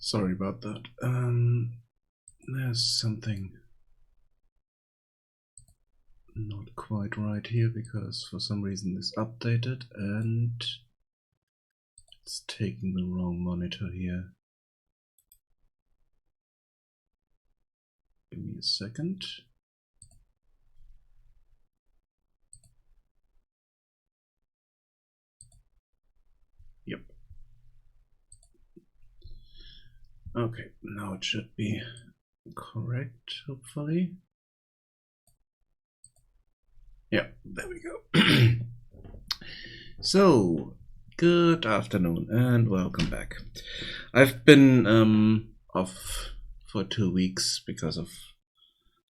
Sorry about that. There's something not quite right here because for some reason this updated and it's taking the wrong monitor here. Give me a second. Yep. Okay, now it should be correct, hopefully. Yeah, there we go. So, good afternoon and welcome back. I've been off for 2 weeks because of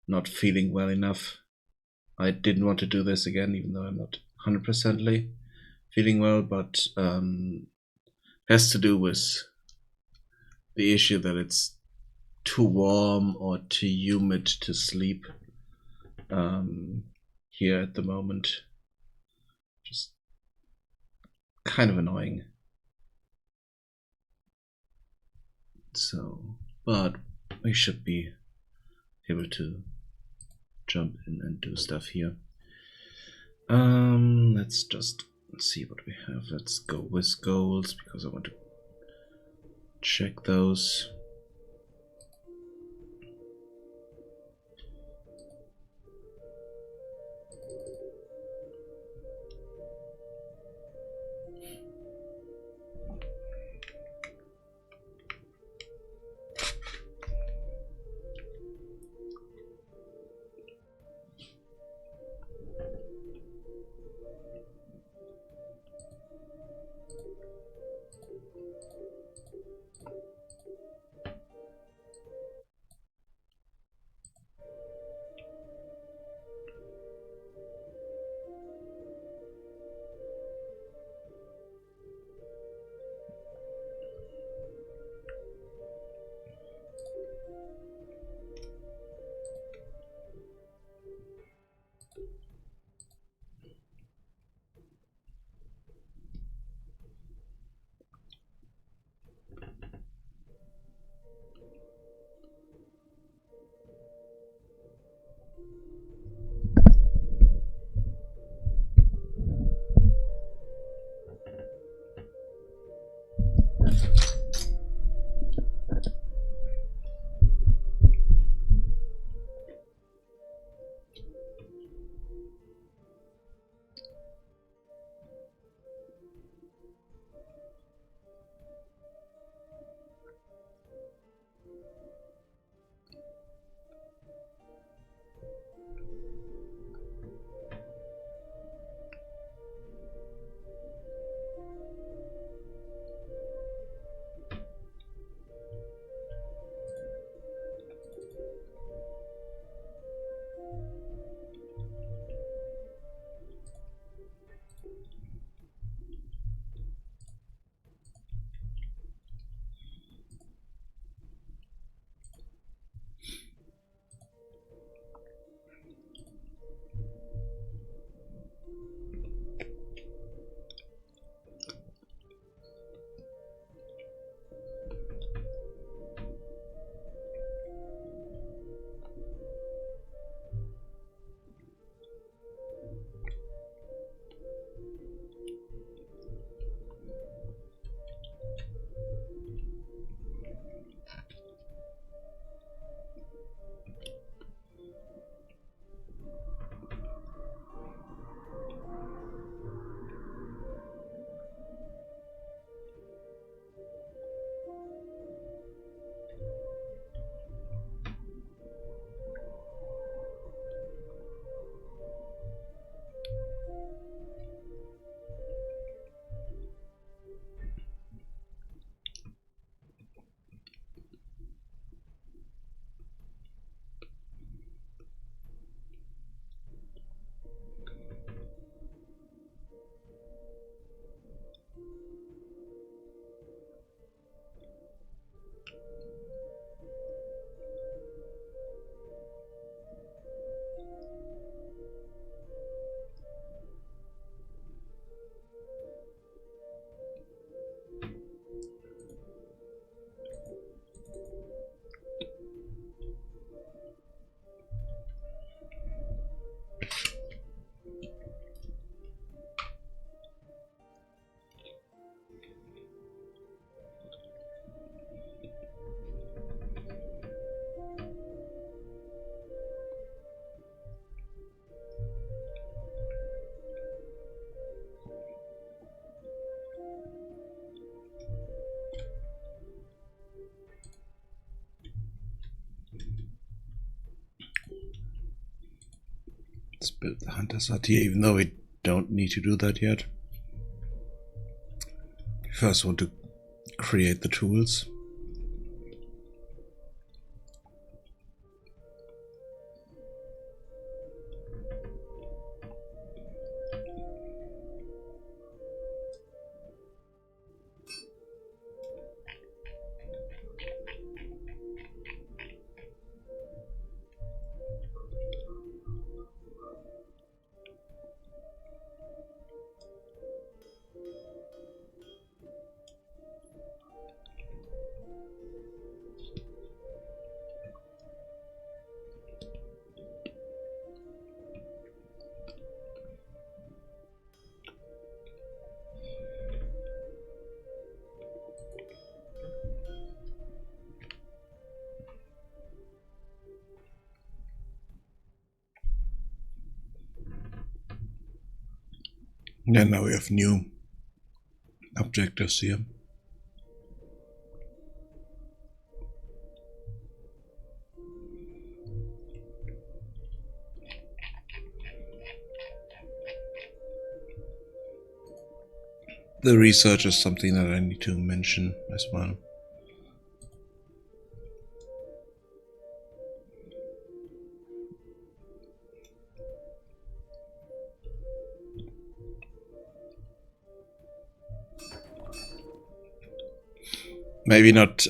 not feeling well enough. I didn't want to do this again, even though I'm not 100% feeling well, but has to do with the issue that it's too warm or too humid to sleep here at the moment. Just kind of annoying. So, but we should be able to jump in and do stuff here. Let's just see what we have. Let's go with goals because I want to check those. Let's build the Hunter's Hut here, even though we don't need to do that yet. First want to create the tools. And now we have new objectives here. The research is something that I need to mention as well. Maybe not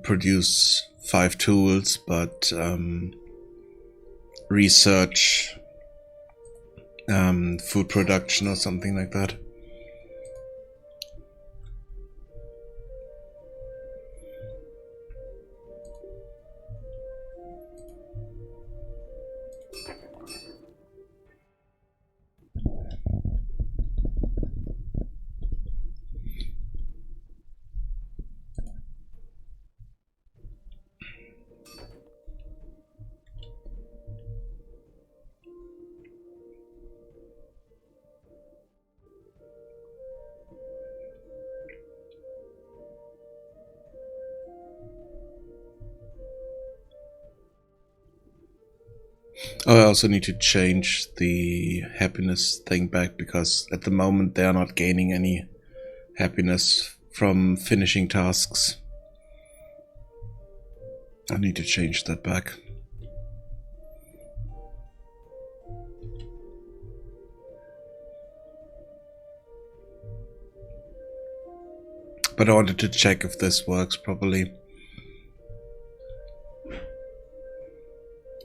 produce 5 tools, but research food production or something like that. Oh, I also need to change the happiness thing back, because at the moment they are not gaining any happiness from finishing tasks. I need to change that back. But I wanted to check if this works properly,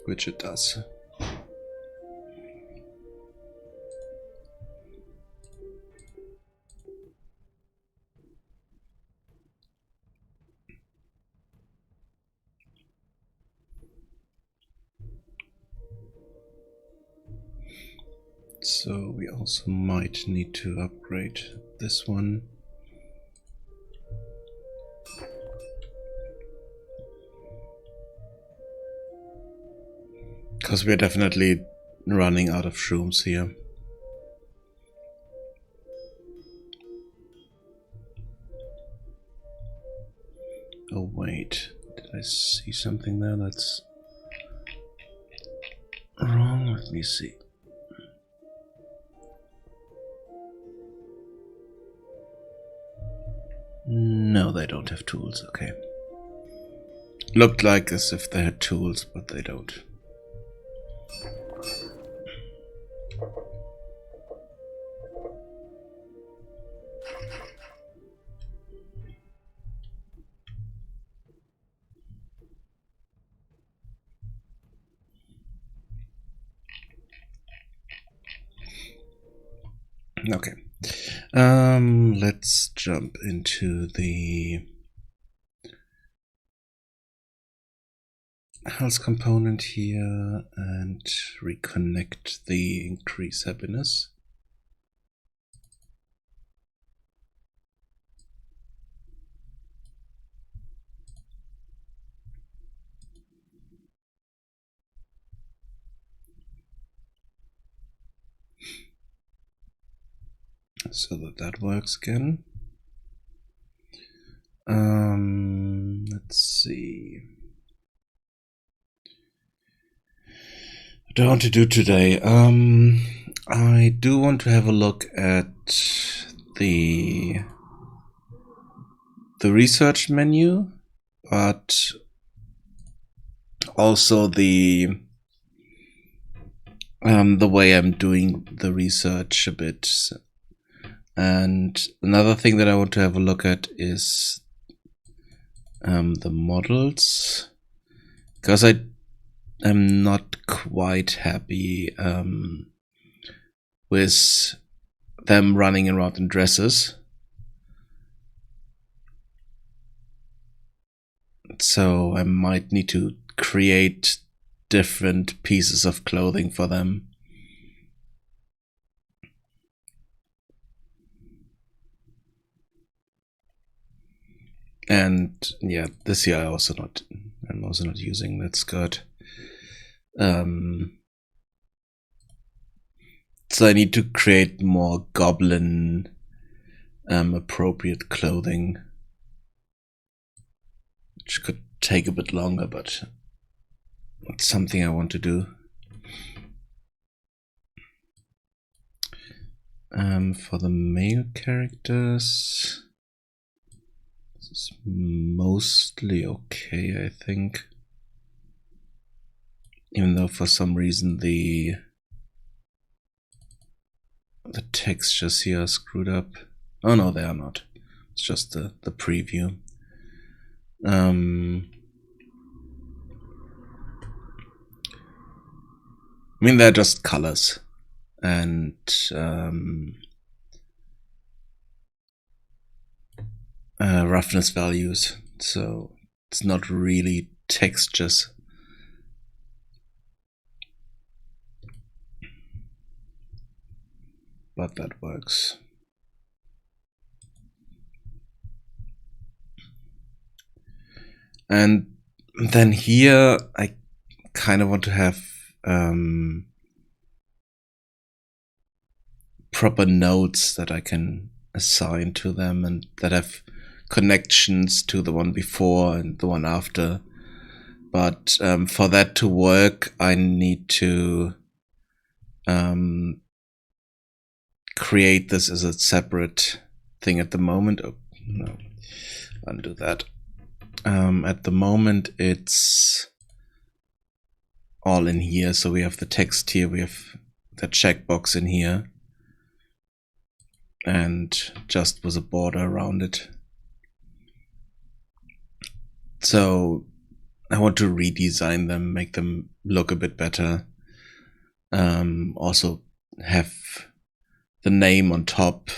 which it does. So we also might need to upgrade this one. Because we're definitely running out of shrooms here. Oh wait, did I see something there that's wrong? Let me see. No, they don't have tools, okay. Looked like as if they had tools, but they don't. Okay. Let's jump into the health component here and reconnect the increase happiness. So that works again. Let's see. What do I want to do today? I do want to have a look at the research menu, but also the way I'm doing the research a bit. And another thing that I want to have a look at is the models, because I am not quite happy with them running around in dresses. So I might need to create different pieces of clothing for them. And yeah, this year I'm also not using that skirt. So I need to create more Goblin appropriate clothing, which could take a bit longer, but it's something I want to do. For the male characters, this is mostly okay, I think. Even though for some reason the textures here are screwed up. Oh no, they are not. It's just the preview. I mean, they're just colors and roughness values, so it's not really textures. But that works. And then here I kind of want to have proper nodes that I can assign to them and that have connections to the one before and the one after. But for that to work, I need to create this as a separate thing at the moment. Oh, no, undo that. At the moment, it's all in here. So we have the text here, we have the checkbox in here, and just with a border around it. So I want to redesign them, make them look a bit better. Also have the name on top,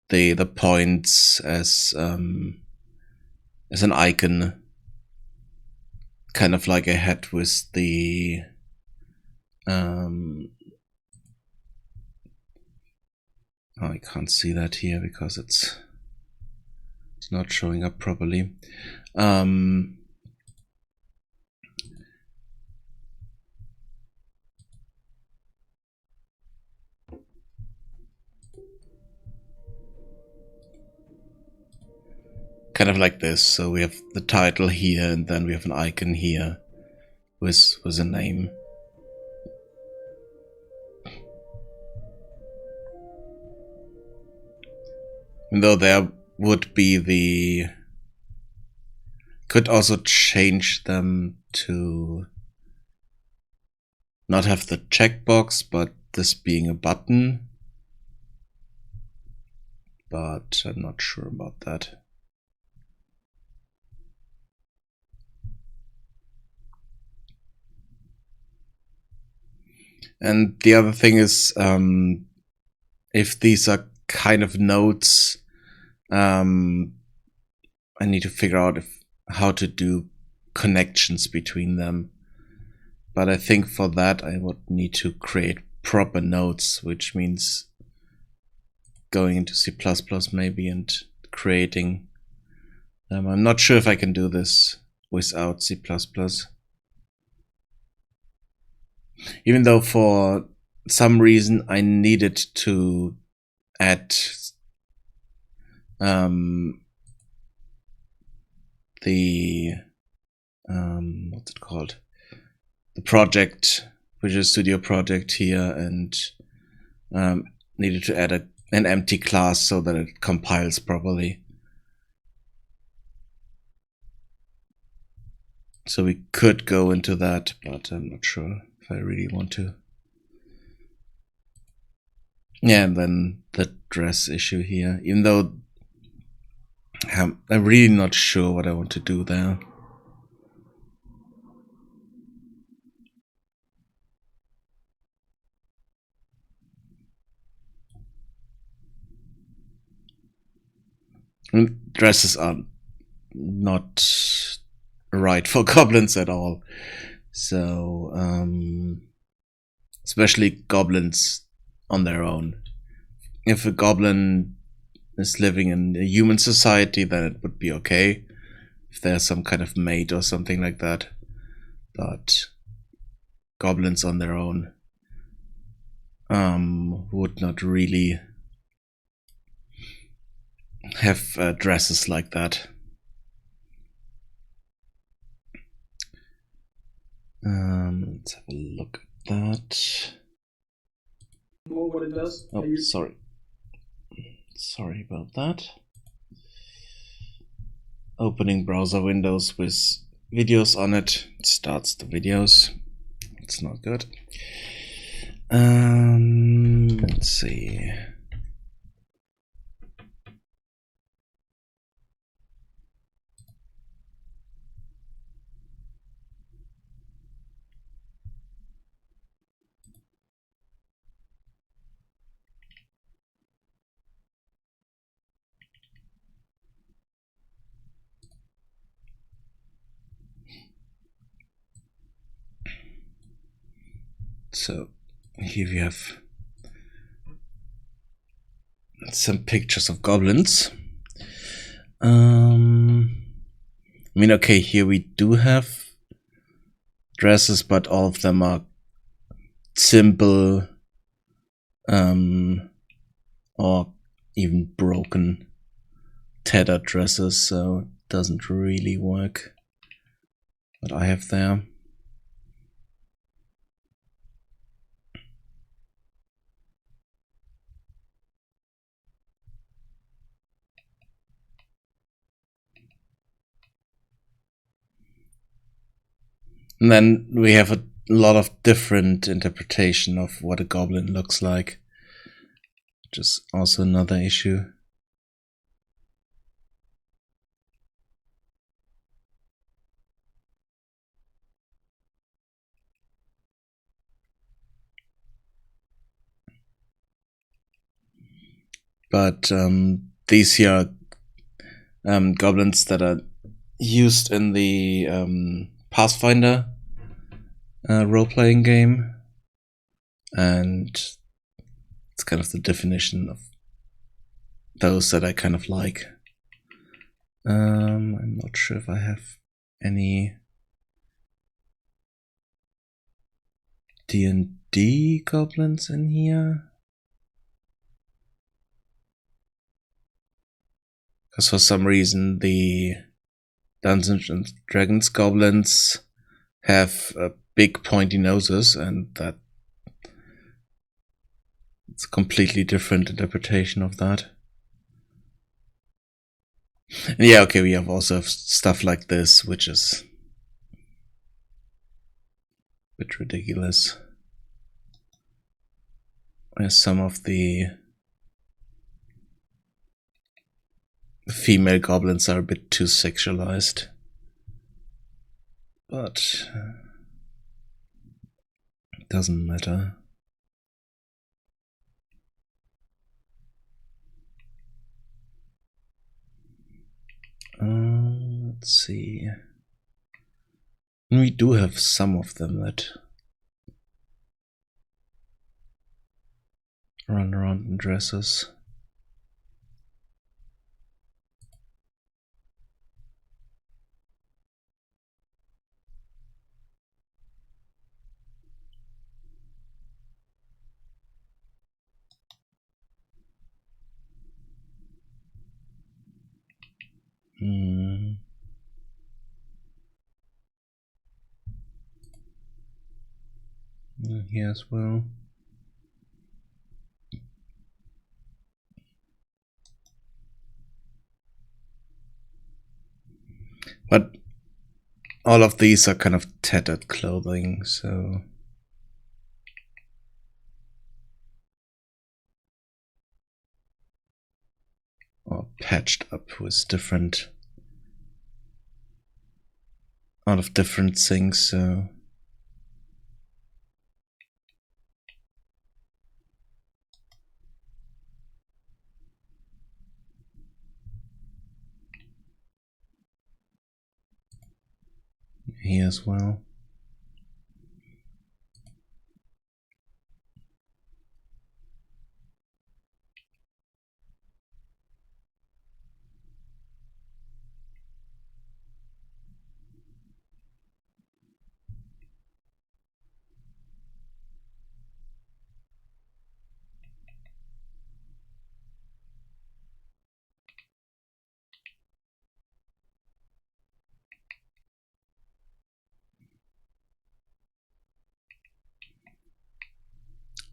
the points as an icon, kind of like I had with the oh, I can't see that here because it's not showing up properly. Kind of like this. So we have the title here, and then we have an icon here with a name. Even though there would be could also change them to not have the checkbox, but this being a button. But I'm not sure about that. And the other thing is, if these are kind of notes, I need to figure out how to do connections between them. But I think for that I would need to create proper nodes, which means going into C++ maybe and creating them. I'm not sure if I can do this without C++. Even though for some reason I needed to add the what's it called? The project, Visual Studio project here, and needed to add an empty class so that it compiles properly. So we could go into that, but I'm not sure if I really want to. Yeah, and then the dress issue here, even though I'm really not sure what I want to do there. And dresses are not right for goblins at all. So, especially goblins on their own. If a goblin is living in a human society, then it would be okay. If there's some kind of mate or something like that. But goblins on their own would not really have dresses like that. Let's have a look at that. What it does. Oh, sorry. Sorry about that. Opening browser windows with videos on it starts the videos. It's not good. Let's see. So here we have some pictures of goblins. I mean, okay, here we do have dresses, but all of them are simple or even broken, tattered dresses, so it doesn't really work what I have there. And then we have a lot of different interpretation of what a goblin looks like, which is also another issue. But these here are goblins that are used in the Pathfinder role-playing game, and it's kind of the definition of those that I kind of like. I'm not sure if I have any D&D goblins in here, because for some reason the Dungeons and Dragons goblins have big pointy noses, and that it's a completely different interpretation of that. And yeah, okay, we have also stuff like this, which is a bit ridiculous. Whereas some of the female goblins are a bit too sexualized. But it doesn't matter. Let's see. We do have some of them that run around in dresses. Here as well. But all of these are kind of tattered clothing, so or patched up with different out of different things, so here as well.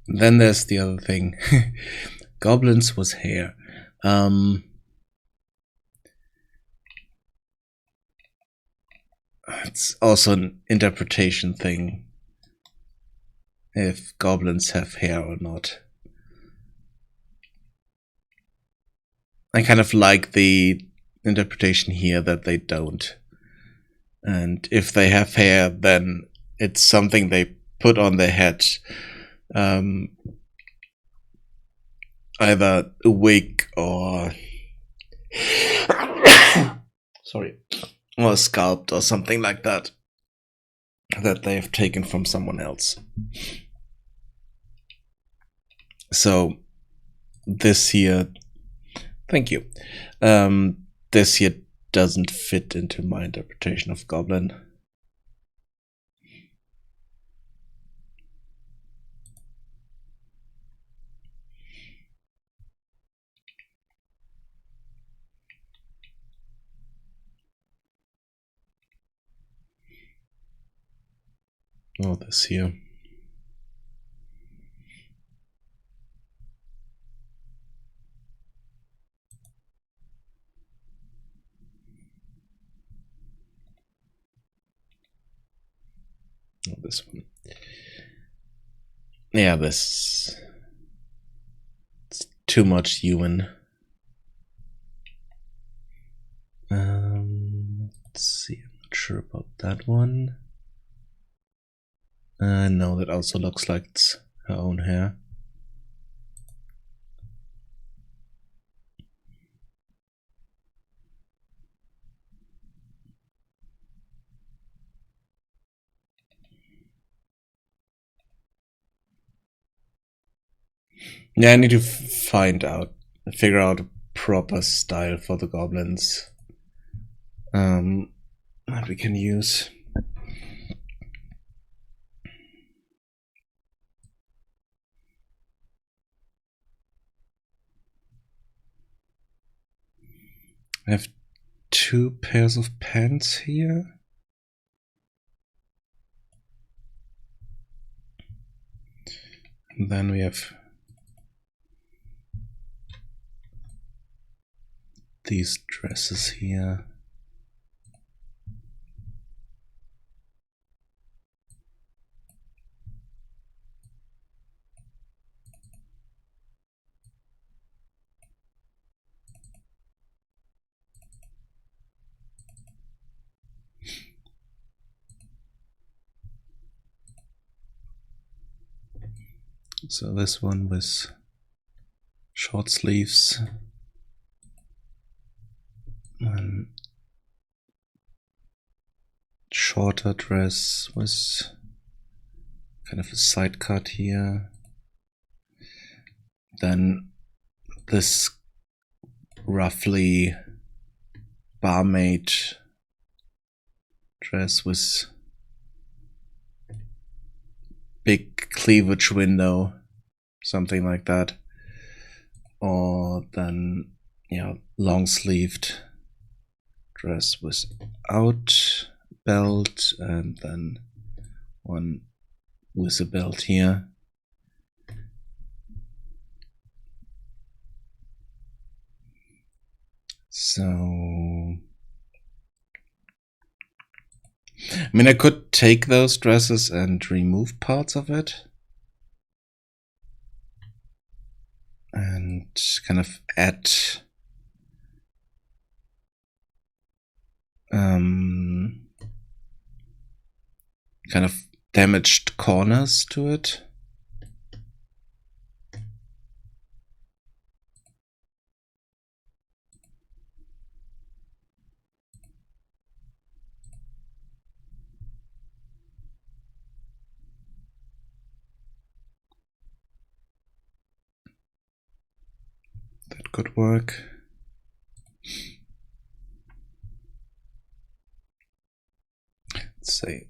Then there's the other thing. Goblins with hair. It's also an interpretation thing. If goblins have hair or not. I kind of like the interpretation here that they don't. And if they have hair, then it's something they put on their head. Either a wig or sorry, or a sculpt or something like that they have taken from someone else. So this here, thank you. This here doesn't fit into my interpretation of Goblin. Oh, this here. Oh, this one. Yeah, this. It's too much human. Let's see. I'm not sure about that one. No, that also looks like it's her own hair. Yeah, I need to figure out a proper style for the goblins. That we can use. I have 2 pairs of pants here. And then we have these dresses here. So this one with short sleeves and shorter dress with kind of a side cut here. Then this roughly barmaid dress with big cleavage window, something like that. Or then, yeah, long sleeved dress without belt, and then one with a belt here. So, I mean, I could take those dresses and remove parts of it and kind of add kind of damaged corners to it. That could work. Let's say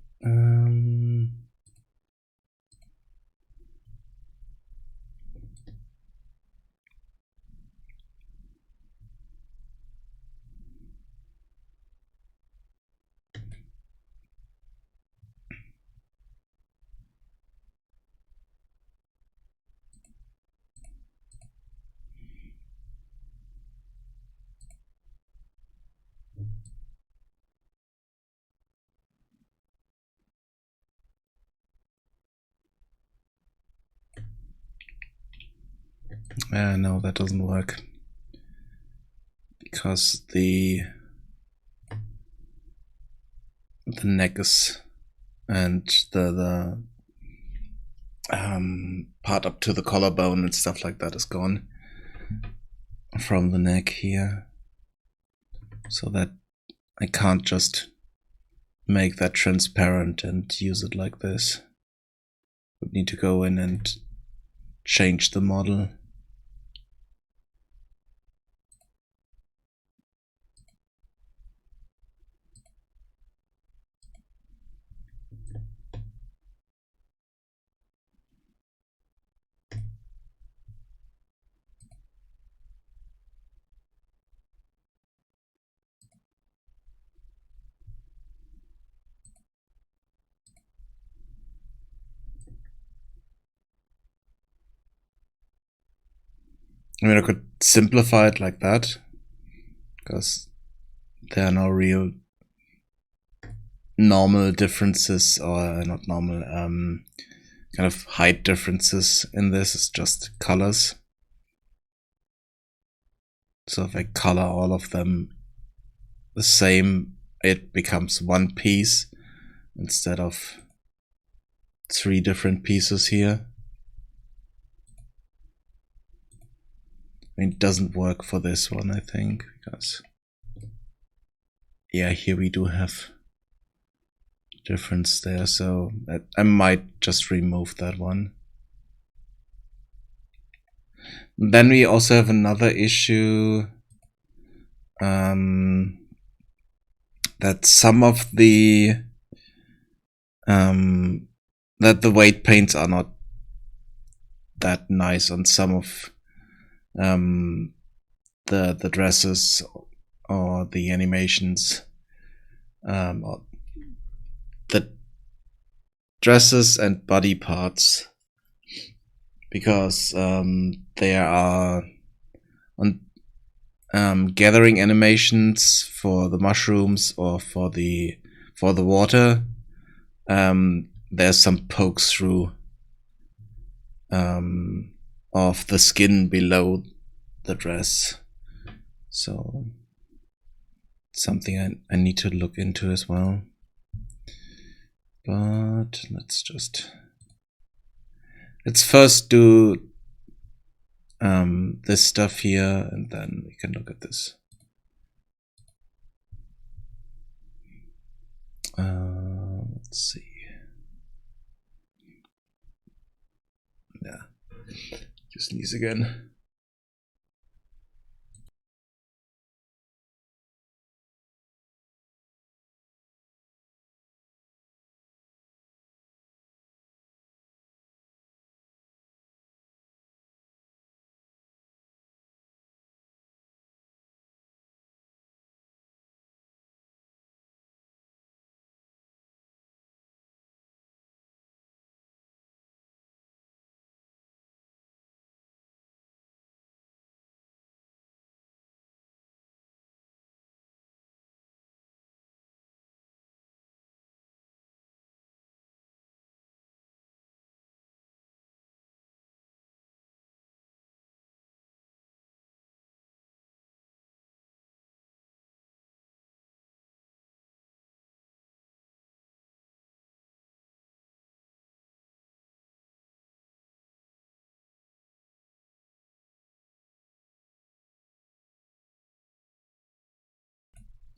no, that doesn't work because the neck is and the part up to the collarbone and stuff like that is gone from the neck here, so that I can't just make that transparent and use it like this. Would need to go in and change the model. I mean, I could simplify it like that, because there are no real normal differences, or not normal, kind of height differences in this. It's just colors. So if I color all of them the same, it becomes one piece instead of 3 different pieces here. I mean, it doesn't work for this one, I think, because yeah, here we do have difference there, so I might just remove that one. Then we also have another issue, that some of the that the weight paints are not that nice on some of the dresses or the animations, or the dresses and body parts, because there are on gathering animations for the mushrooms or for the water. There's some pokes through of the skin below the dress, so something I need to look into as well. But let's first do this stuff here, and then we can look at this. Let's see. Yeah. You sneeze again.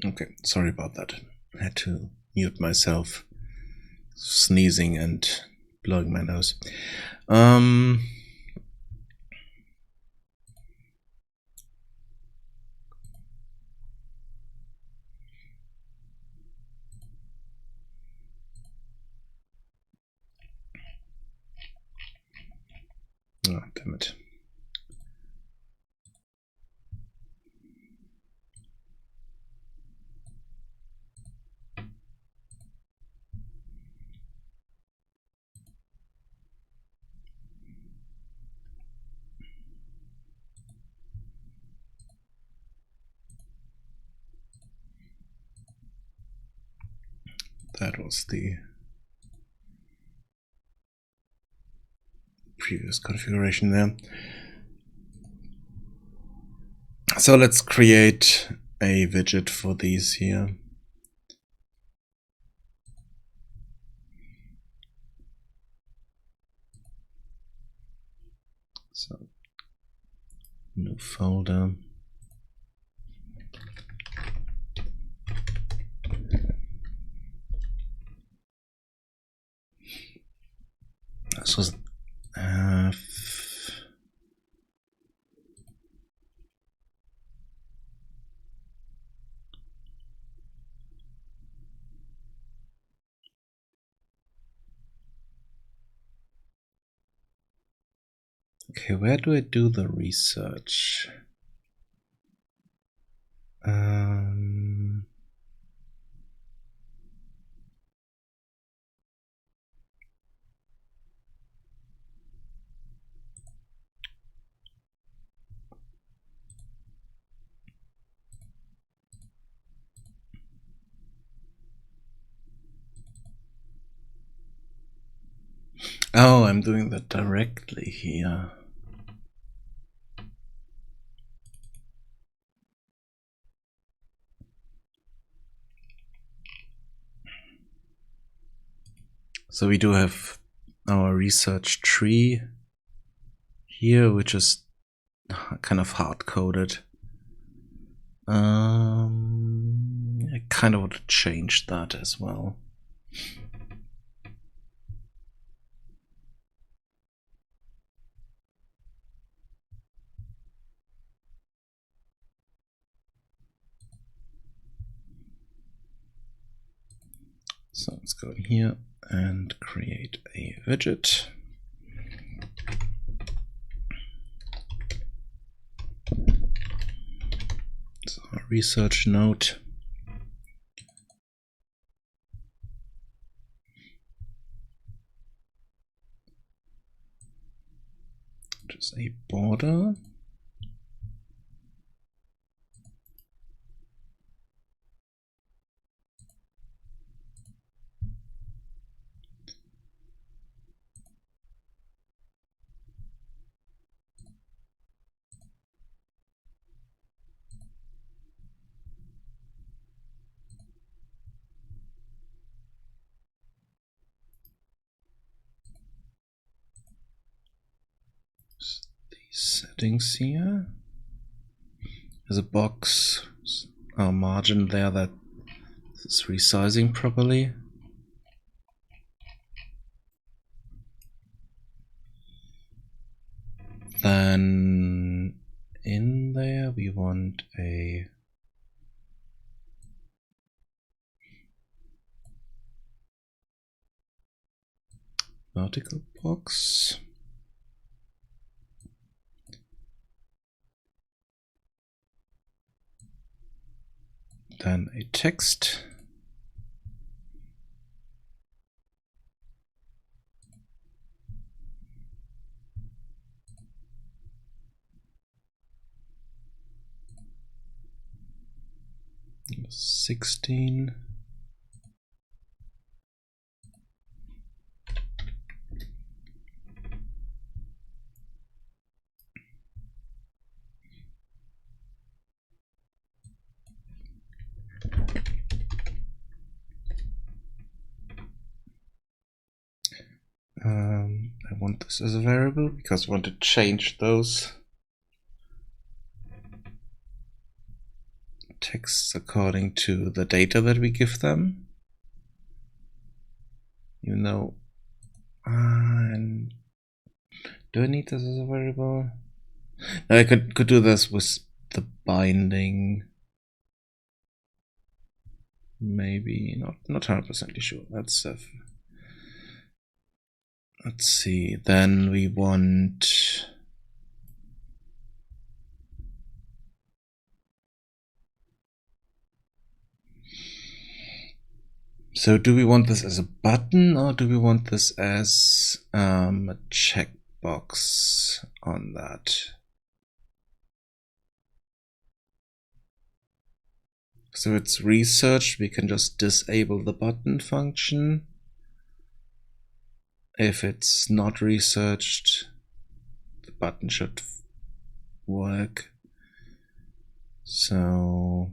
Okay, sorry about that. I had to mute myself, sneezing and blowing my nose. Oh, damn it. That was the previous configuration there. So let's create a widget for these here. So, new folder. This was okay, where do I do the research? Oh, I'm doing that directly here. So we do have our research tree here, which is kind of hard-coded. I kind of want to change that as well. So let's go in here and create a widget. So our research node. Just a border. Settings here. There's a box, a margin there that is resizing properly. then in there we want a vertical box. Then a text. Number 16. I want this as a variable because I want to change those texts according to the data that we give them. Even though, do I need this as a variable? No, I could do this with the binding. Maybe not 100% sure. Let's see. Then we want so do we want this as a button or do we want this as a checkbox on that? So it's researched, we can just disable the button function. If it's not researched, the button should work. So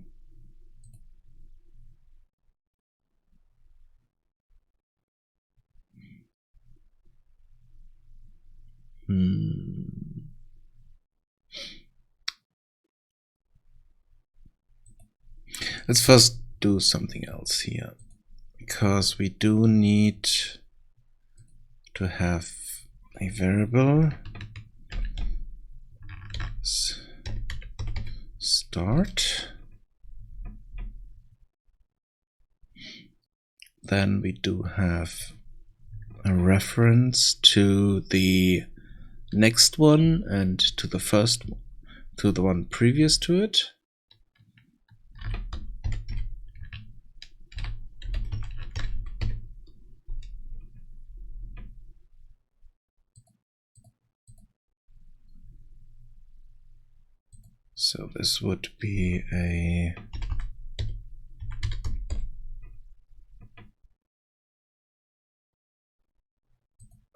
let's first do something else here, because we do need to have a variable start. Then we do have a reference to the next one and to the first one, to the one previous to it. So this would be a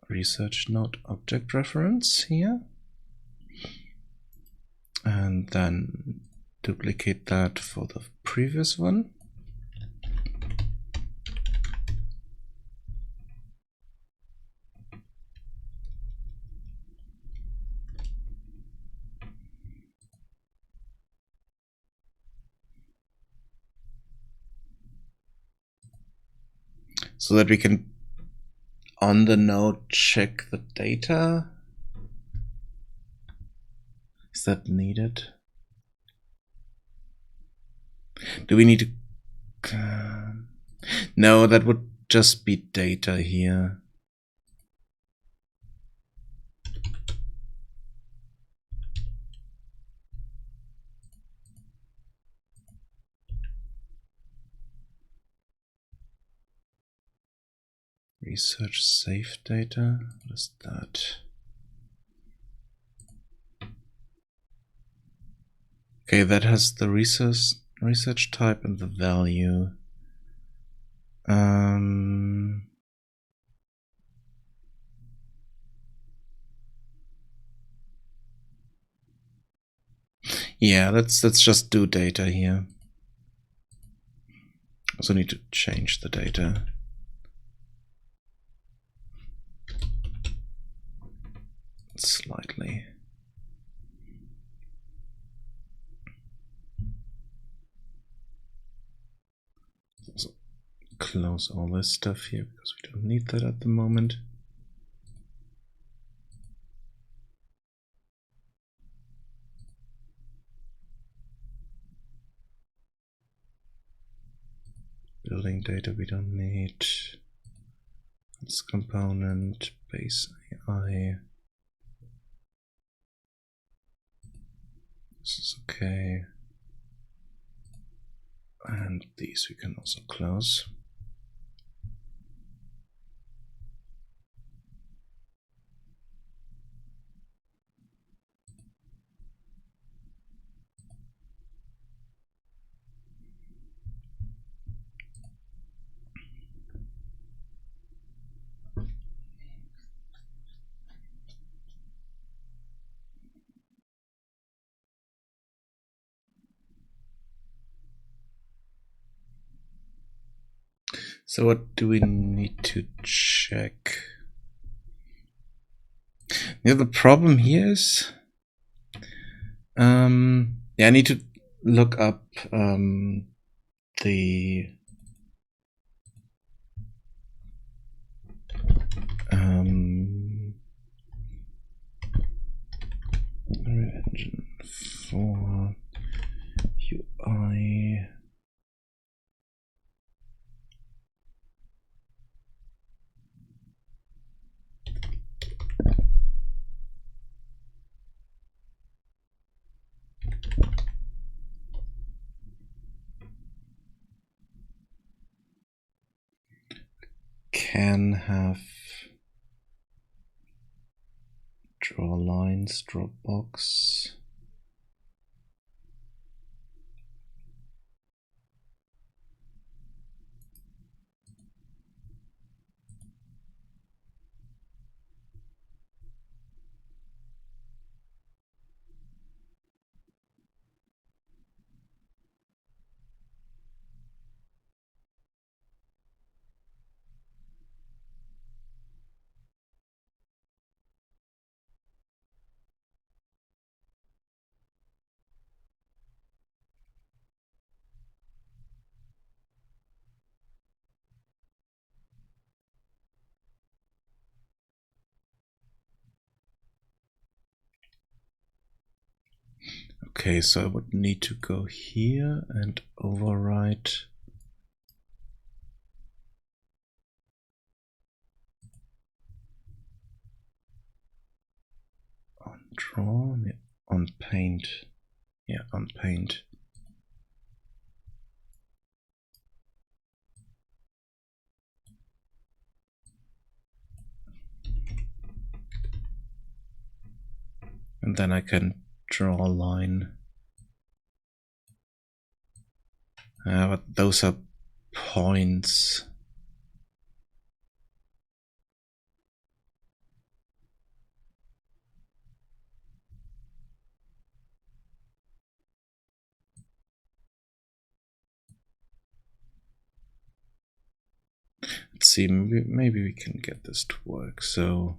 research node object reference here, and then duplicate that for the previous one. So that we can on the node check the data. Is that needed? Do we need to? No, that would just be data here. Research save data. What is that? Okay, that has the research type and the value. Yeah, let's just do data here. Also need to change the data. Slightly. Also close all this stuff here because we don't need that at the moment. building data we don't need. This component, base AI. This is okay. And these we can also close. So what do we need to check? Yeah, the problem here is, yeah, I need to look up the engine for UI. Can have draw lines, drop box. Okay, so I would need to go here and overwrite on draw, on paint. Yeah, on paint. And then I can draw a line. But those are points. Let's see, maybe we can get this to work. So,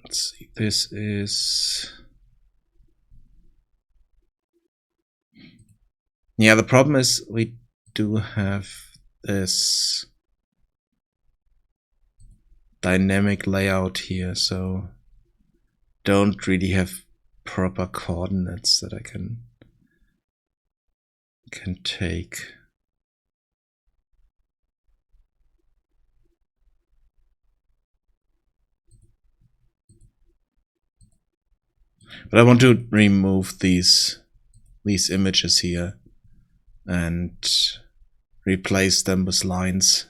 let's see, this is... Yeah, the problem is we do have this dynamic layout here, so don't really have proper coordinates that I can take. But I want to remove these images here and replace them with lines.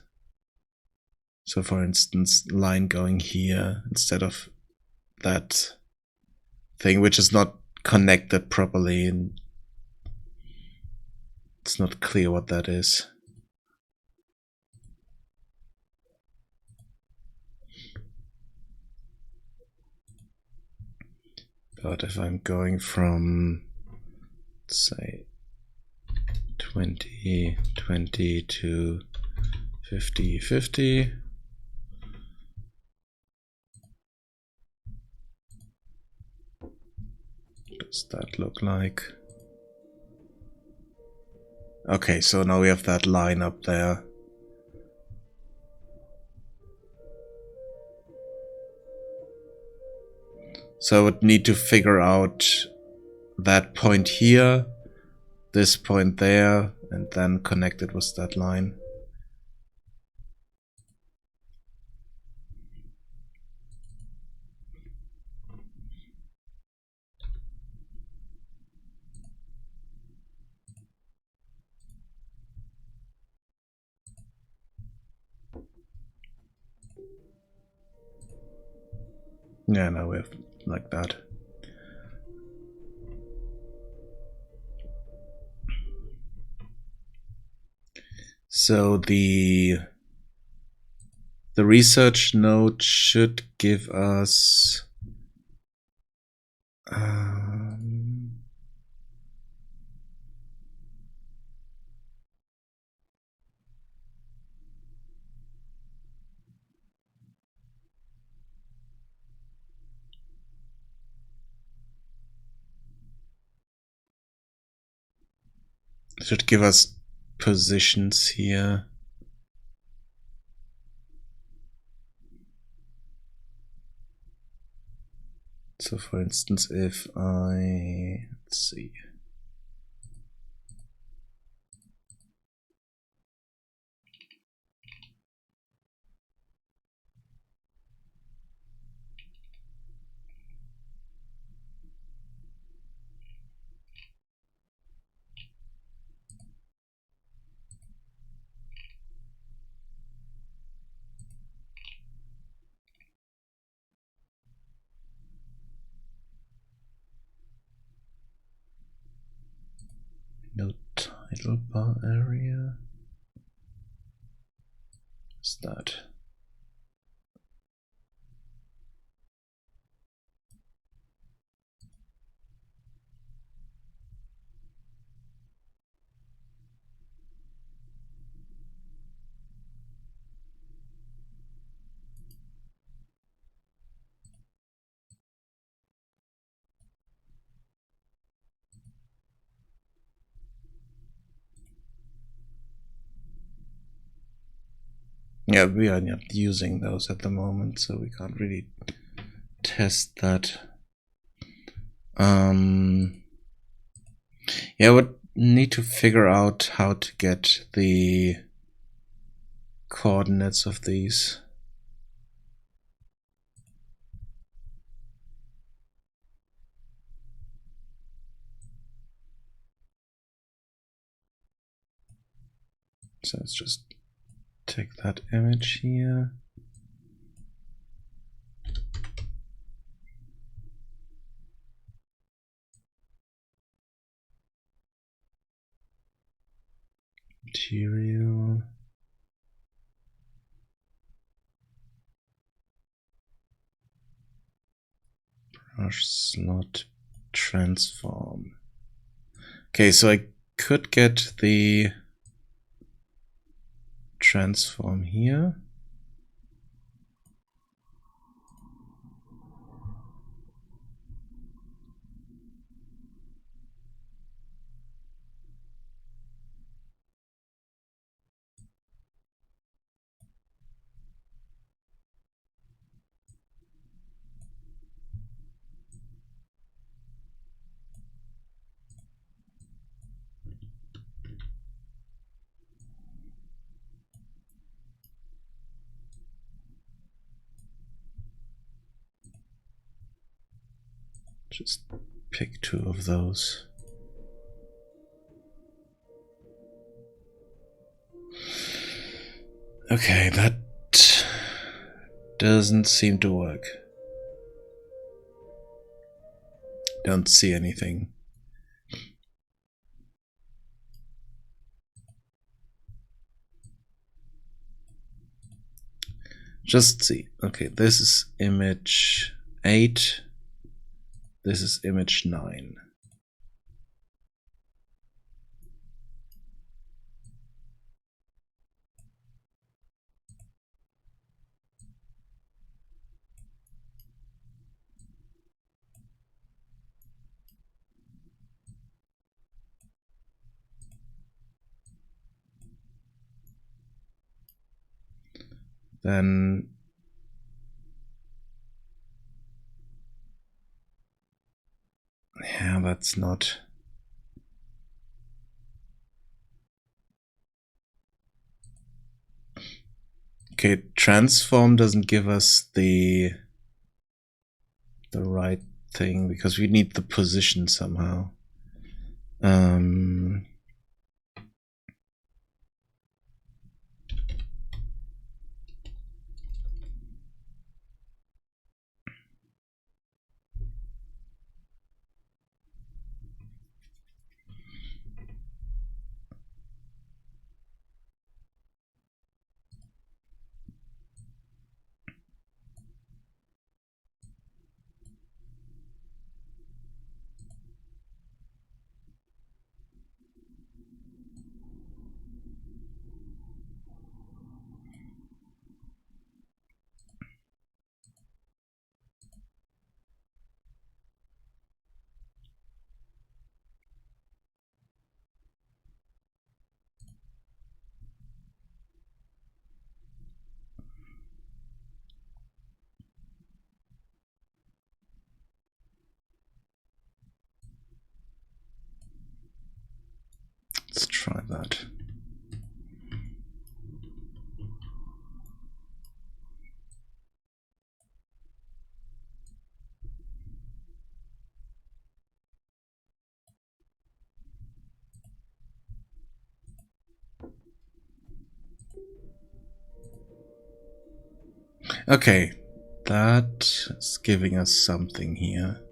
So for instance, line going here instead of that thing which is not connected properly, and it's not clear what that is. But if I'm going from, say, 20/20 to 50/50, what does that look like? Okay, so now we have that line up there. So I would need to figure out that point here, this point there, and then connect it with that line. Yeah, now we have like that. So the research node should give us should give us positions here. So for instance, if let's see. No title bar area. What's that? Yeah, we are not using those at the moment, so we can't really test that. Yeah, I would need to figure out how to get the coordinates of these. So let's just take that image here. Material. Brush slot transform. Okay, so I could get the transform here. Just pick two of those. Okay, that doesn't seem to work. Don't see anything. Just see. Okay, this is image 8. This is image 9. Then Yeah, that's not... Okay, transform doesn't give us the right thing because we need the position somehow. Let's try that. Okay, that is giving us something here.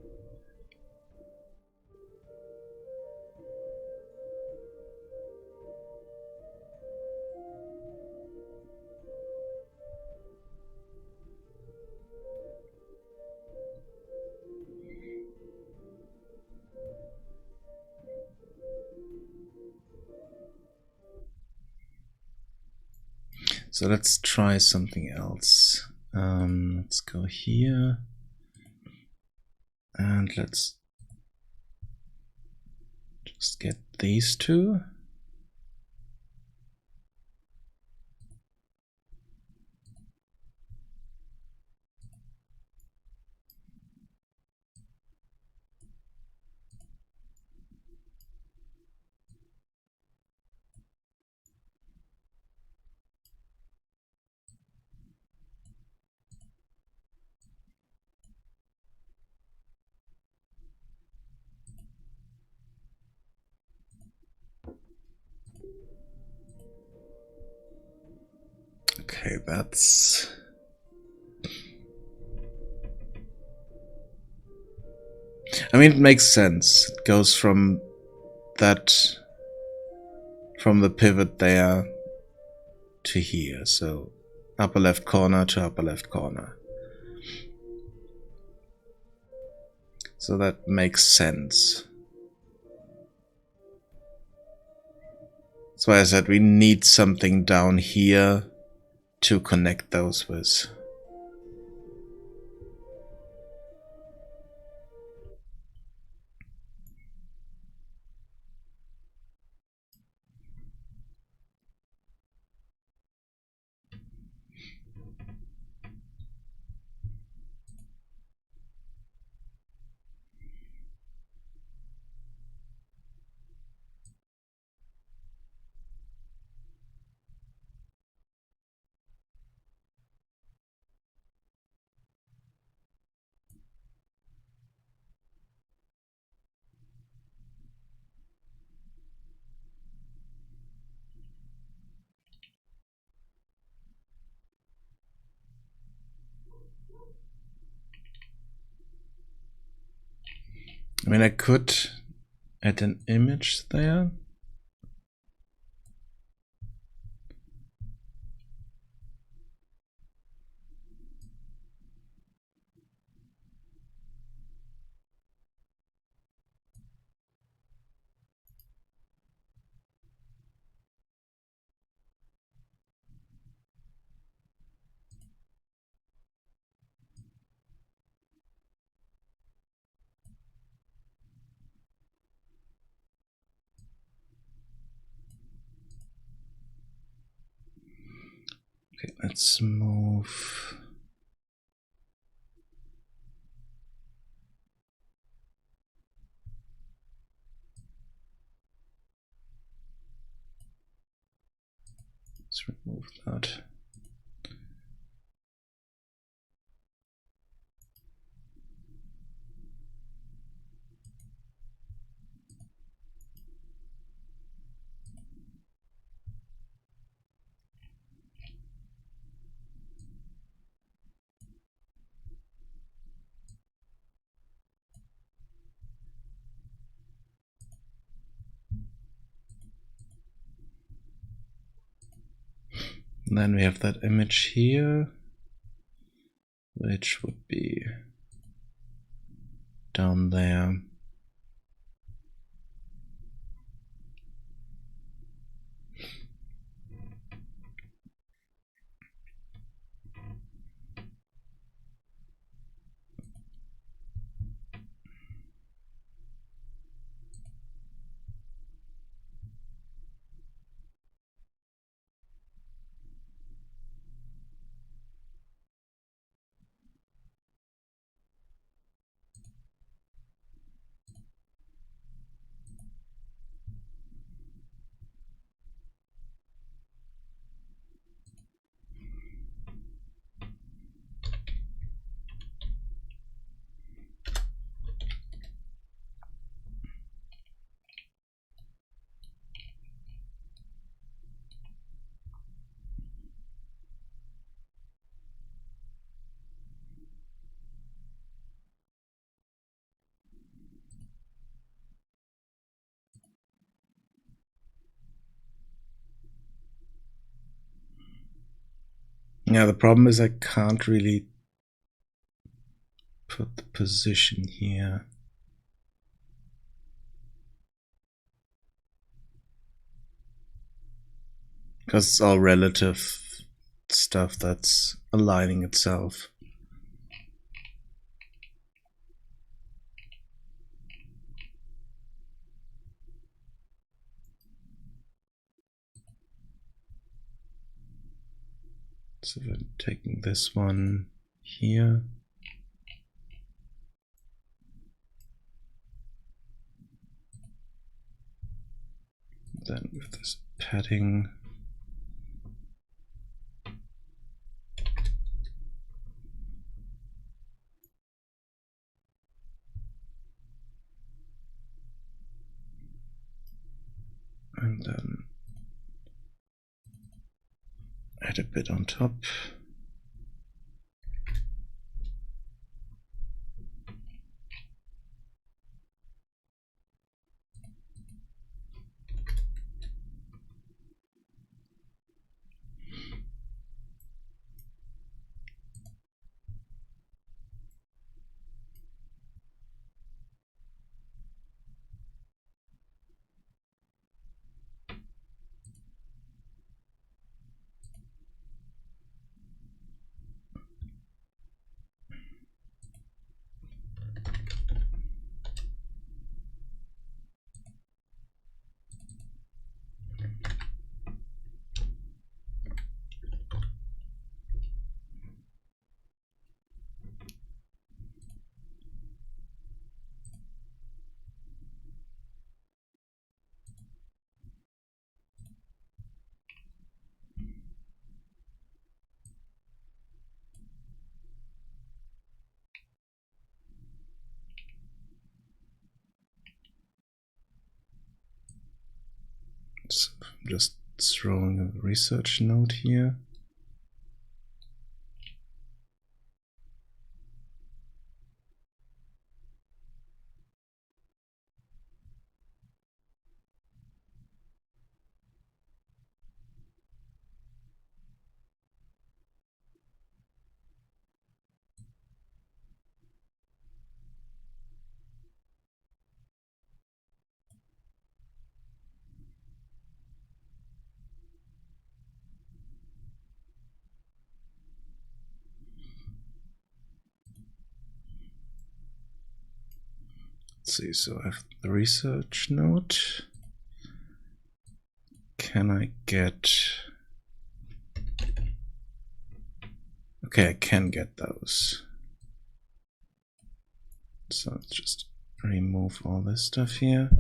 So let's try something else. Let's go here. And let's just get these two. Okay, that's... I mean, it makes sense. It goes from that... from the pivot there to here. So upper left corner to upper left corner. So that makes sense. That's why I said we need something down here to connect those with. I mean, I could add an image there. Okay, let's move. remove that. And then we have that image here, which would be down there. Yeah, the problem is I can't really put the position here. Because it's all relative stuff that's aligning itself. So I'm taking this one here. Then with this padding. And then add a bit on top. So I'm just throwing a research node here. Let's see, so I have the research node. Can I get... Okay, I can get those. So let's just remove all this stuff here.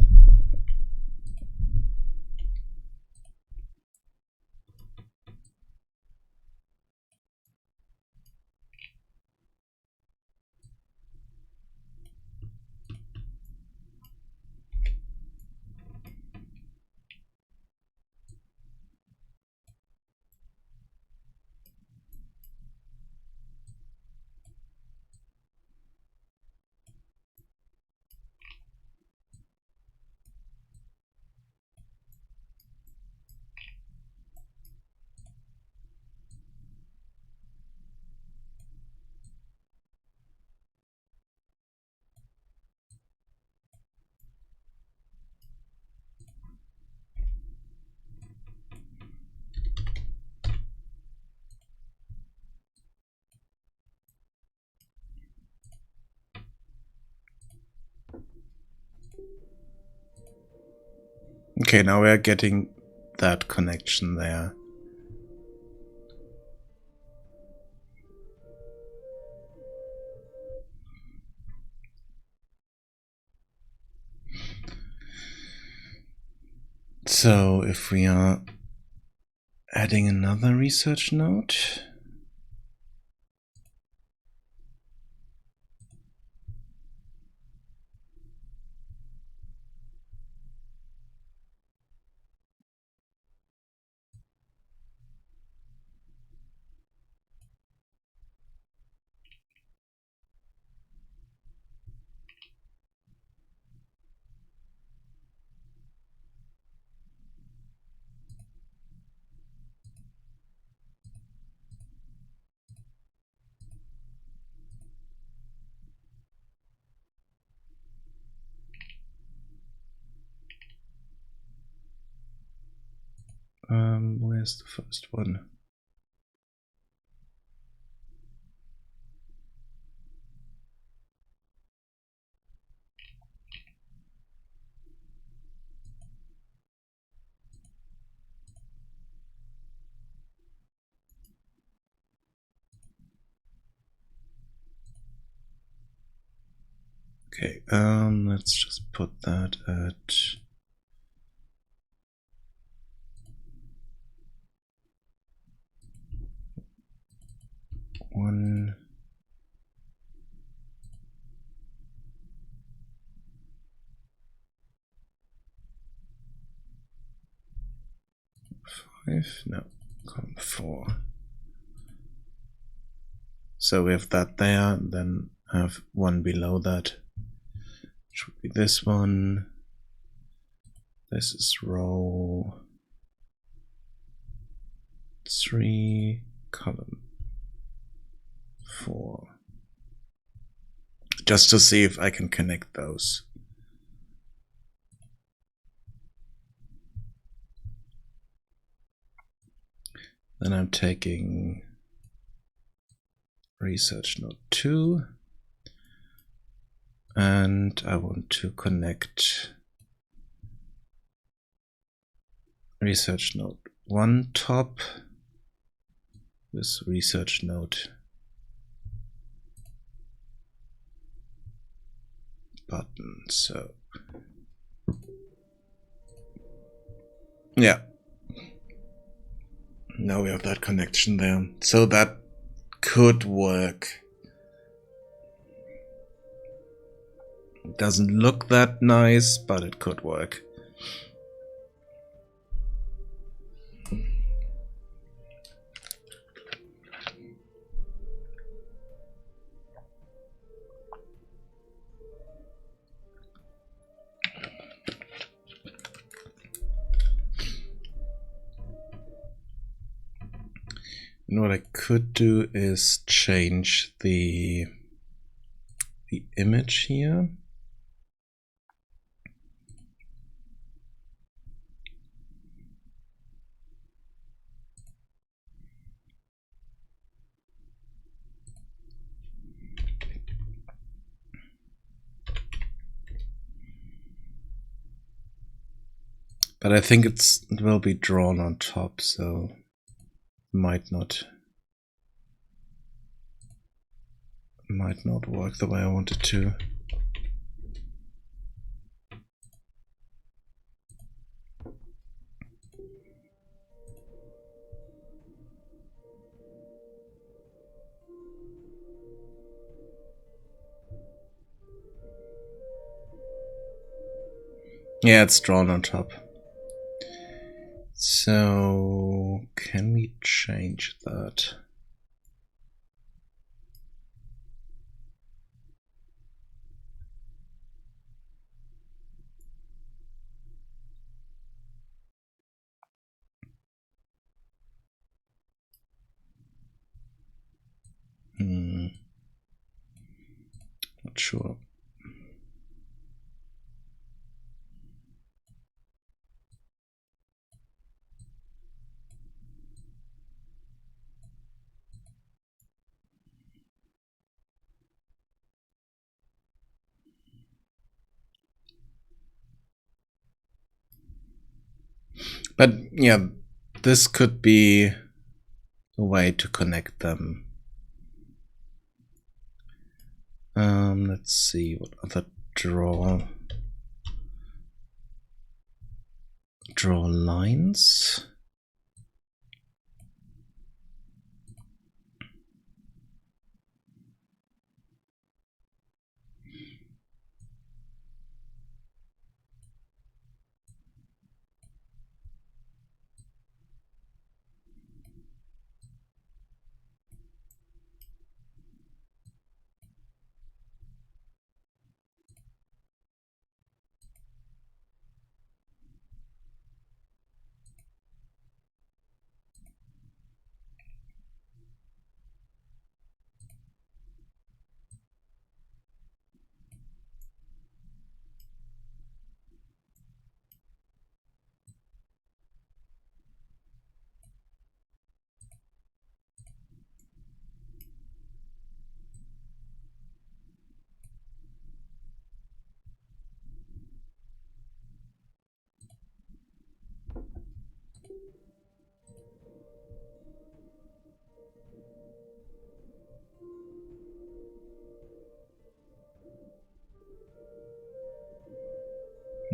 Okay, now we are getting that connection there. So if we are adding another research node, where's the first one? Okay, let's just put that at 1. 5? No, column 4. So we have that there, then have one below that, which would be this one. This is row 3, column 4. Just to see if I can connect those. Then I'm taking research node 2, and I want to connect research node 1 top with research node button. So yeah, now we have that connection there. So that could work. It doesn't look that nice, but it could work. And what I could do is change the image here. But I think it will be drawn on top, so might not work the way I want it to. Yeah, it's drawn on top. So can we change that? Not sure. But yeah, this could be a way to connect them. Let's see what other draw lines.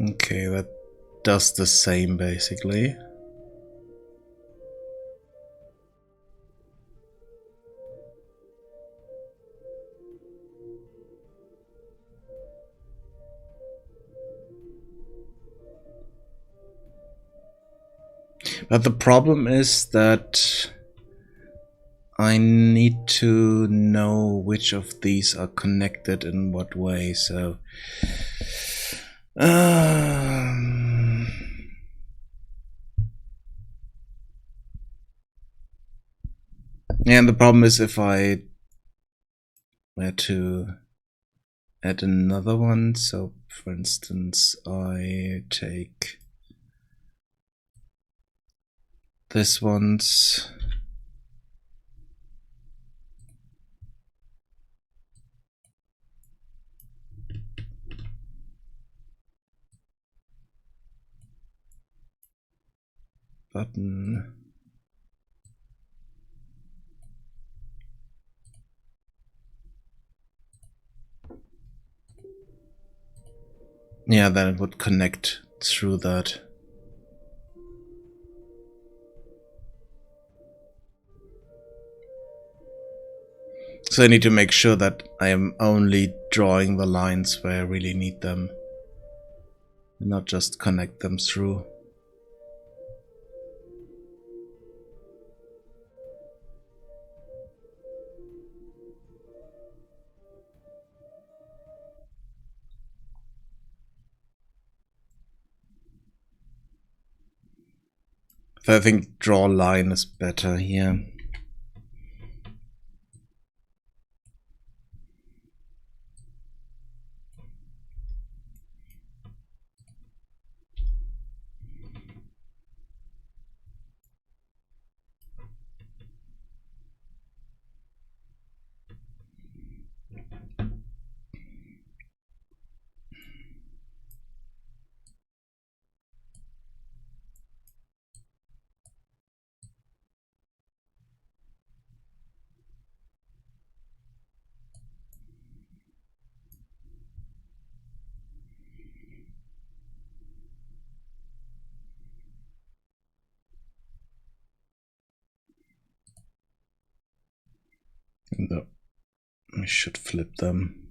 Okay, that does the same basically. But the problem is that I need to know which of these are connected in what way, so yeah, and the problem is if I were to add another one, so for instance I take this one's button. Yeah, then it would connect through that. So I need to make sure that I am only drawing the lines where I really need them, and not just connect them through. So I think draw line is better here. And I should flip them.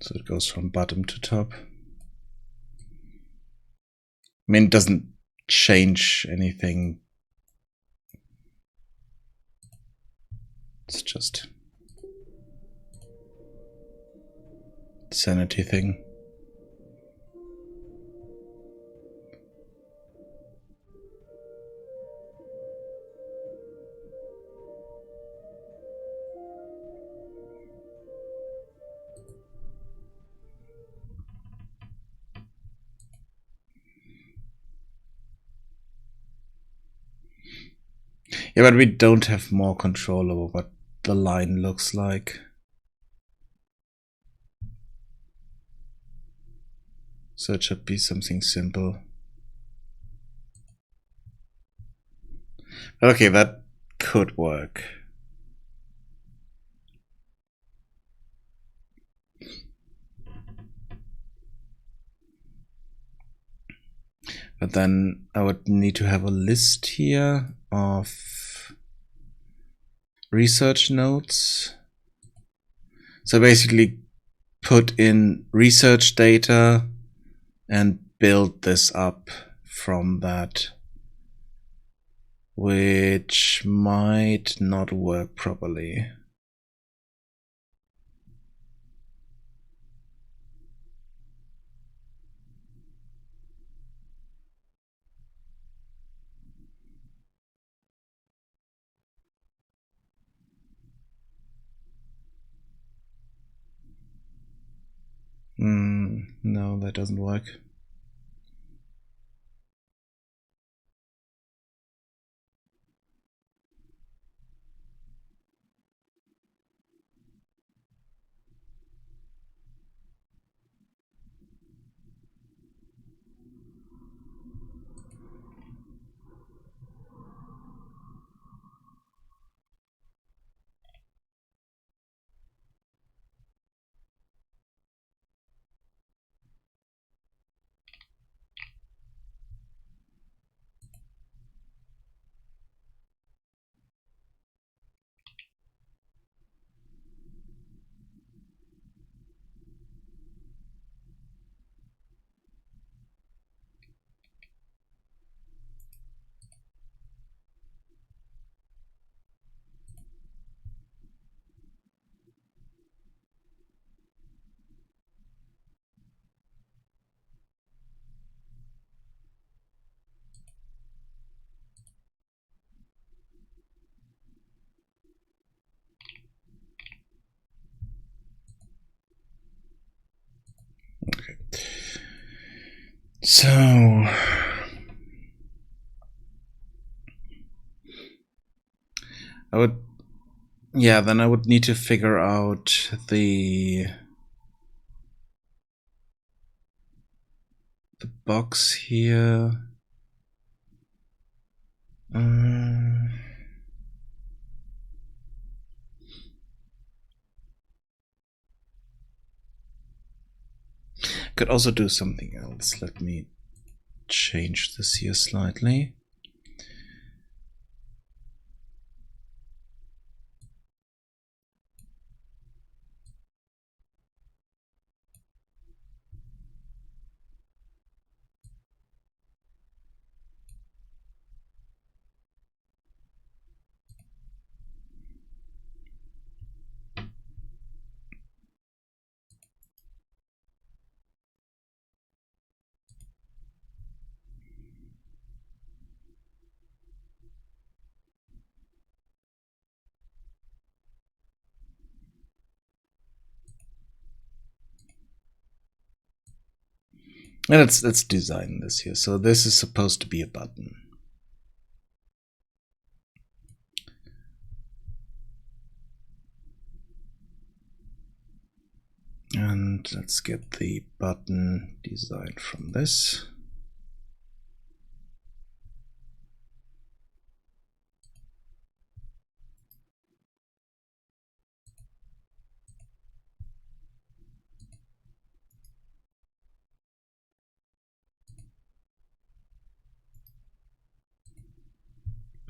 So it goes from bottom to top. I mean, it doesn't change anything. It's just a sanity thing. Yeah, but we don't have more control over what the line looks like. So it should be something simple. Okay, that could work. But then I would need to have a list here of research nodes. So basically put in research data and build this up from that, which might not work properly. No, that doesn't work. Okay. So I would, yeah, then I would need to figure out the box here. Could also do something else. Let me change this here slightly. And let's design this here. So this is supposed to be a button. And let's get the button design from this.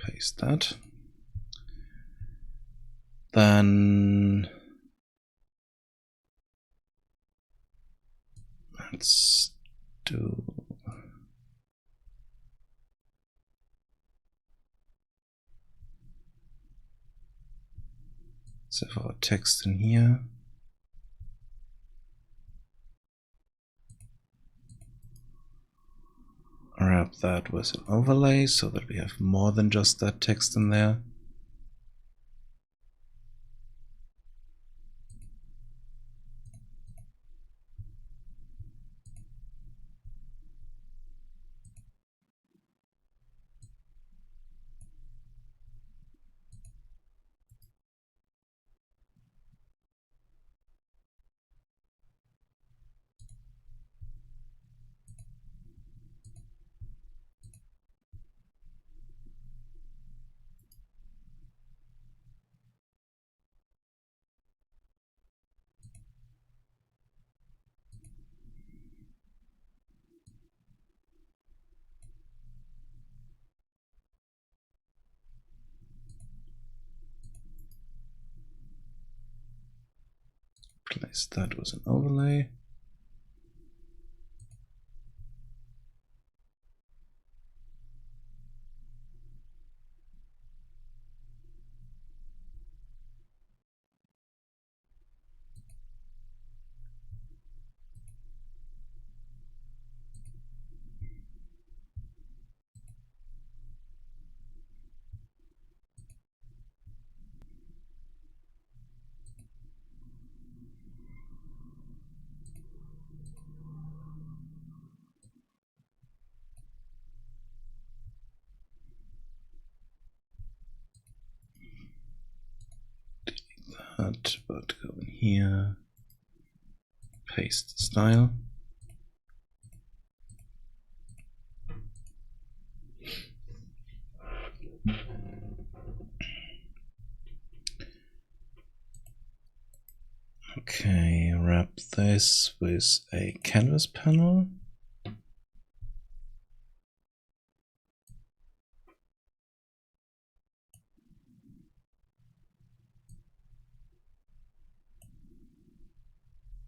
Paste that. Then let's do let's have our text in here. Wrap that with an overlay so that we have more than just that text in there. Replace that with an overlay. That, but go in here, paste the style. Okay, wrap this with a canvas panel.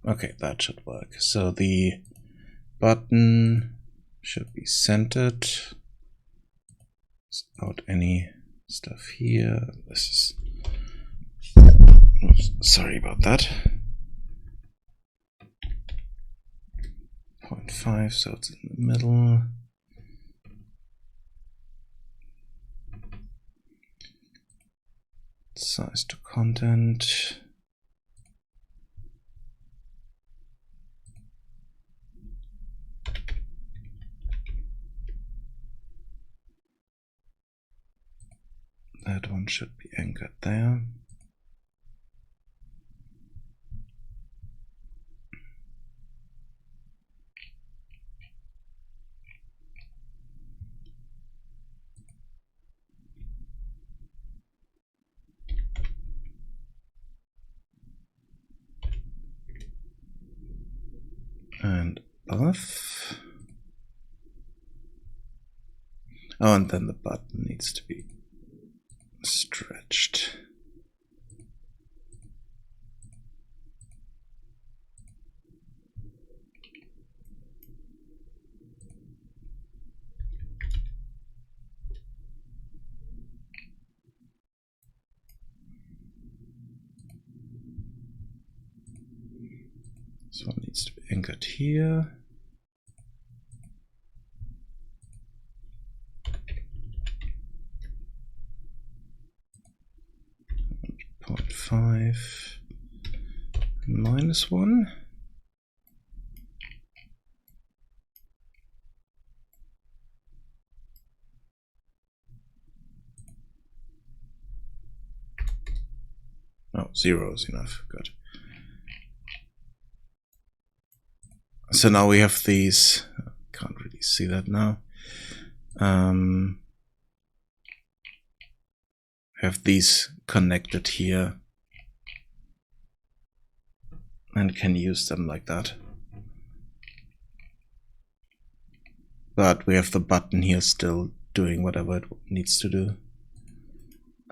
Okay, that should work. So the button should be centered without any stuff here. This is, oops, sorry about that. 0.5, so it's in the middle. Size to content. That one should be anchored there. And above. Oh, and then the button needs to be stretched. This one needs to be anchored here. -0.5 -1. Oh, 0 is enough. Good. So now we have these. Can't really see that now. Have these connected here and can use them like that. But we have the button here still doing whatever it needs to do.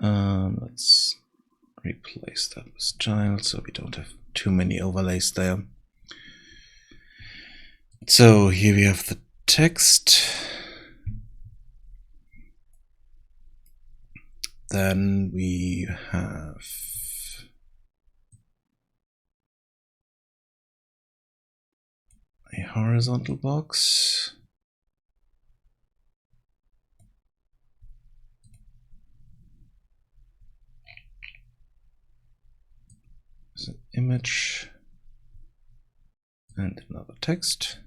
Let's replace that with child so we don't have too many overlays there. So here we have the text. Then we have a horizontal box. There's an image and another text.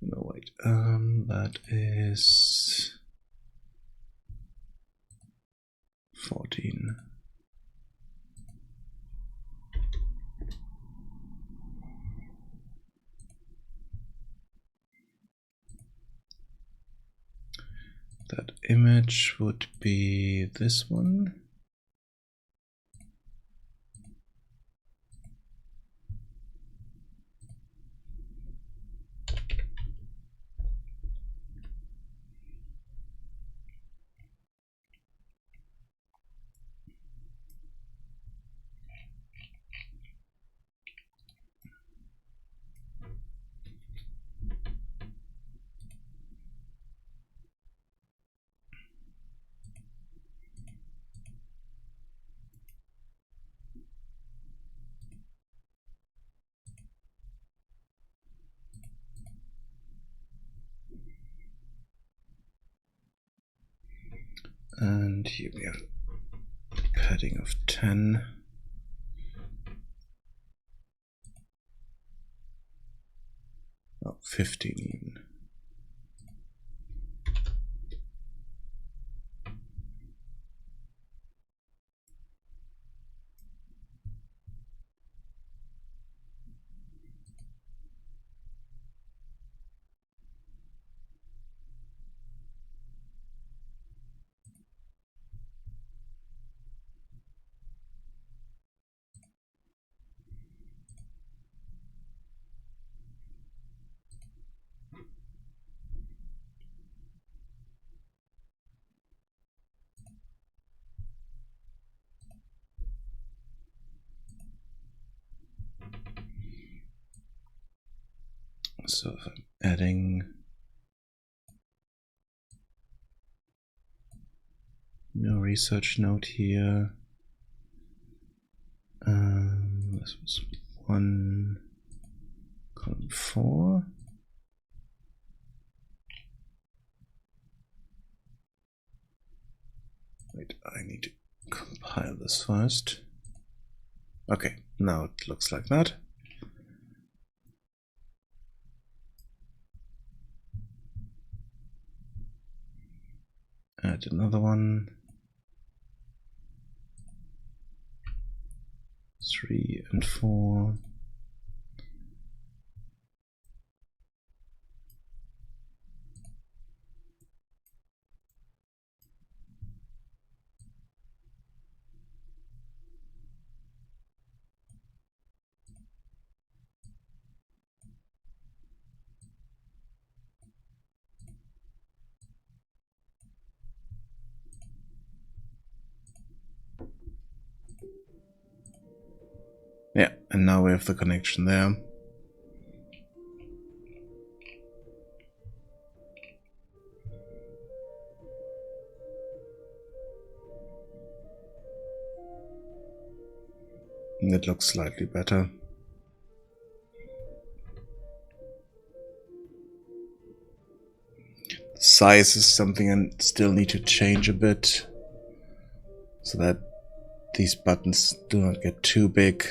No, wait, that is 14. image would be this one. And here we have padding of 10. Oh, 15 even. So if I'm adding no research node here, this was 1 column 4. Wait, I need to compile this first. Okay, now it looks like that. Add another one. 3 and 4. Yeah, and now we have the connection there. And it looks slightly better. Size is something I still need to change a bit so that these buttons do not get too big.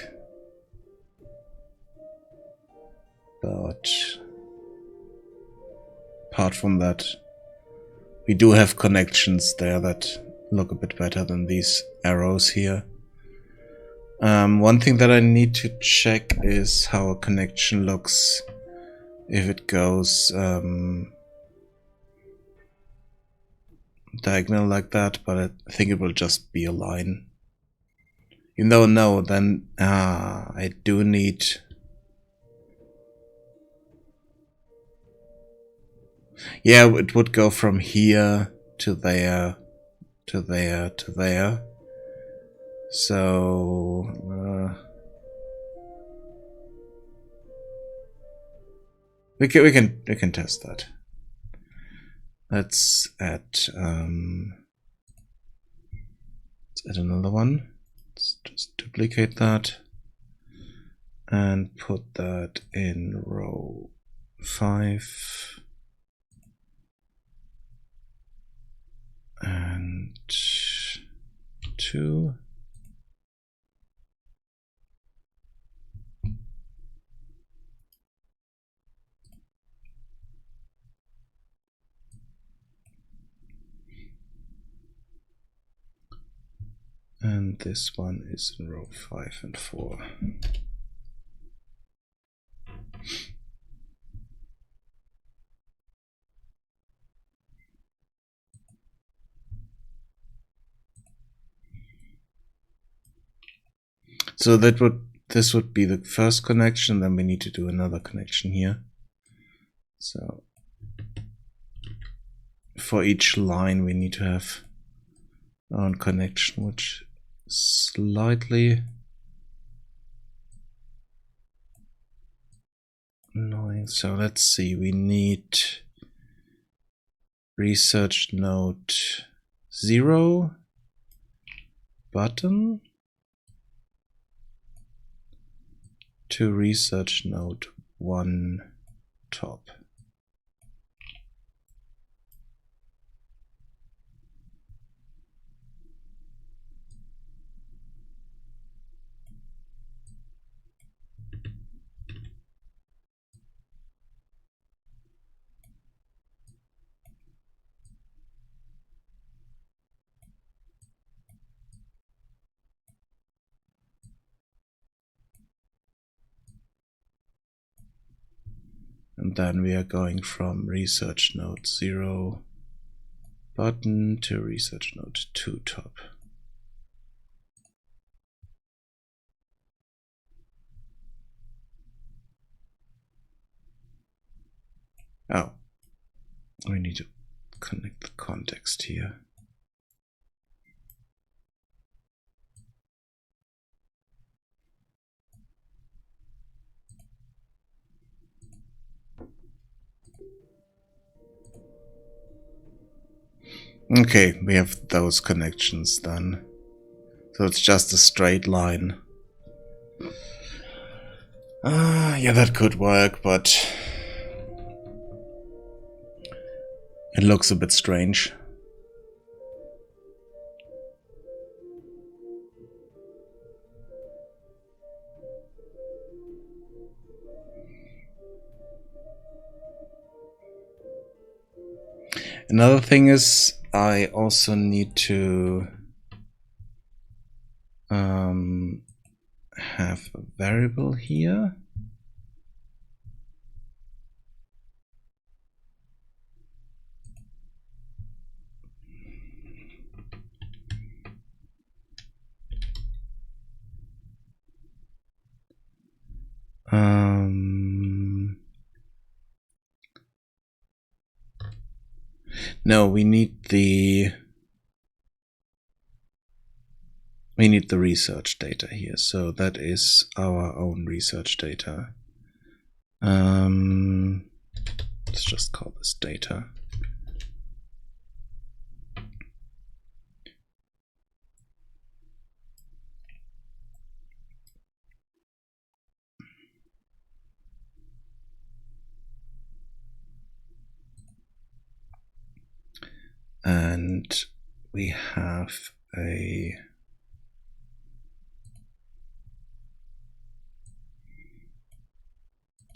But apart from that, we do have connections there that look a bit better than these arrows here. One thing that I need to check is how a connection looks if it goes diagonal like that, but I think it will just be a line. Even though no, then I do need... Yeah, it would go from here to there, to there, to there. So we can test that. Let's add another one. Let's just duplicate that and put that in row 5 and 2. And this one is in row 5 and 4. So this would be the first connection, then we need to do another connection here. So for each line we need to have our own connection, which is slightly annoying. So let's see, we need research node 0 button to research node 1 top. And then we are going from research node 0 button to research node 2 top. Oh, we need to connect the context here. Okay, we have those connections done. So it's just a straight line. Yeah, that could work, but it looks a bit strange. Another thing is I also need to have a variable here. No, we need the research data here. So that is our own research data. Let's just call this data. And we have a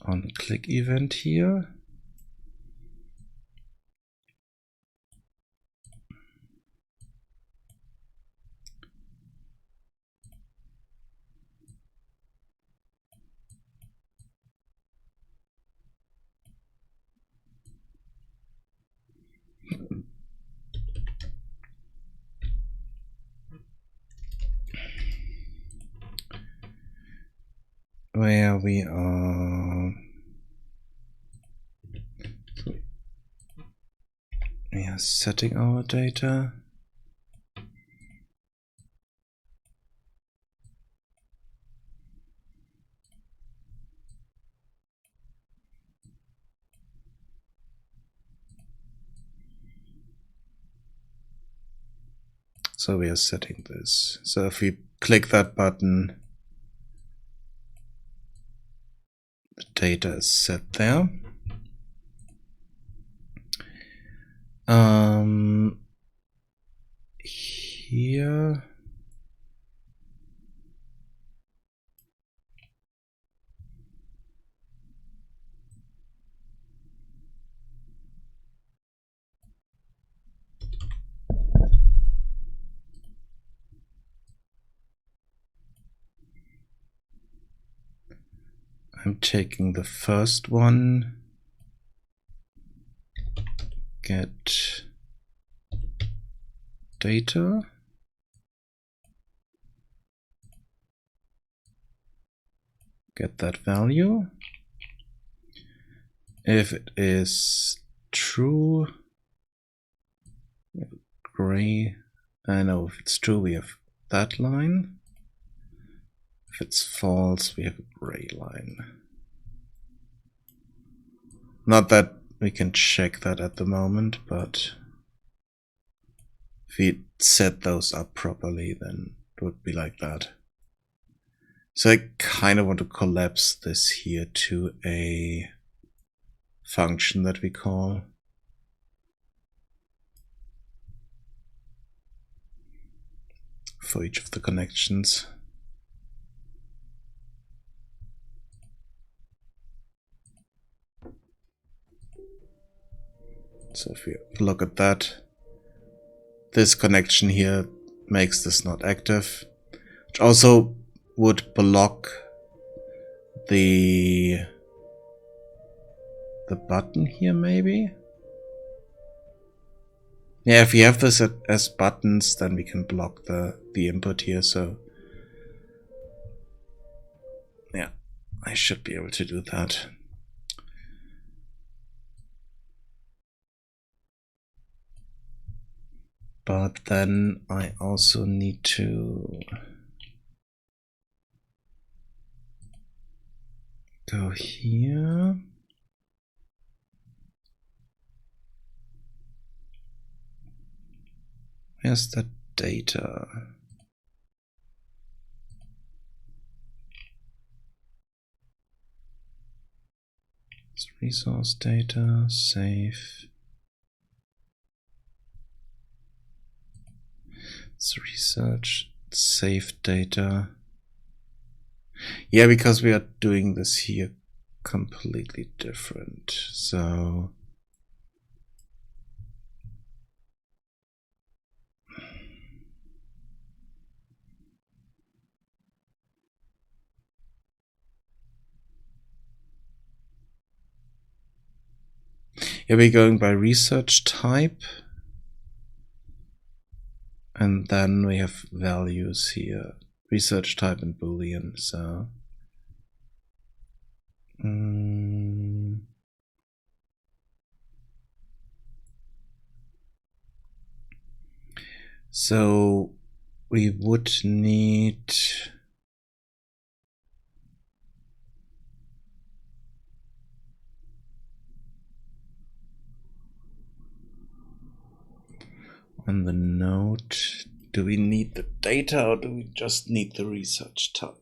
on-click event here. Where we are, so we are setting our data. So we are setting this. So if we click that button, the data is set there. Here. I'm taking the first one, get data, get that value. If it is true, we have gray. I know if it's true, we have that line. If it's false, we have a gray line. Not that we can check that at the moment, but if we set those up properly, then it would be like that. So I kind of want to collapse this here to a function that we call. For each of the connections. So if we look at that, this connection here makes this not active, which also would block the button here maybe. Yeah, if we have this as buttons, then we can block the input here, so yeah, I should be able to do that. But then I also need to go here. Where's the data? It's resource data, save. It's research, save data. Yeah, because we are doing this here completely different. So yeah, we're going by research type. And then we have values here. Research type and Boolean, so so we would need on the node, do we need the data or do we just need the research type?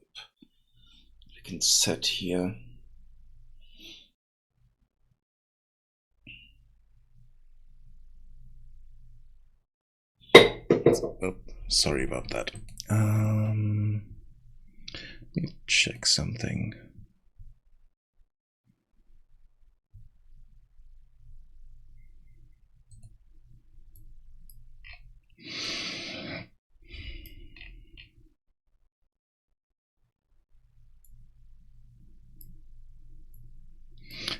We can set here. Oh, sorry about that. Let me check something.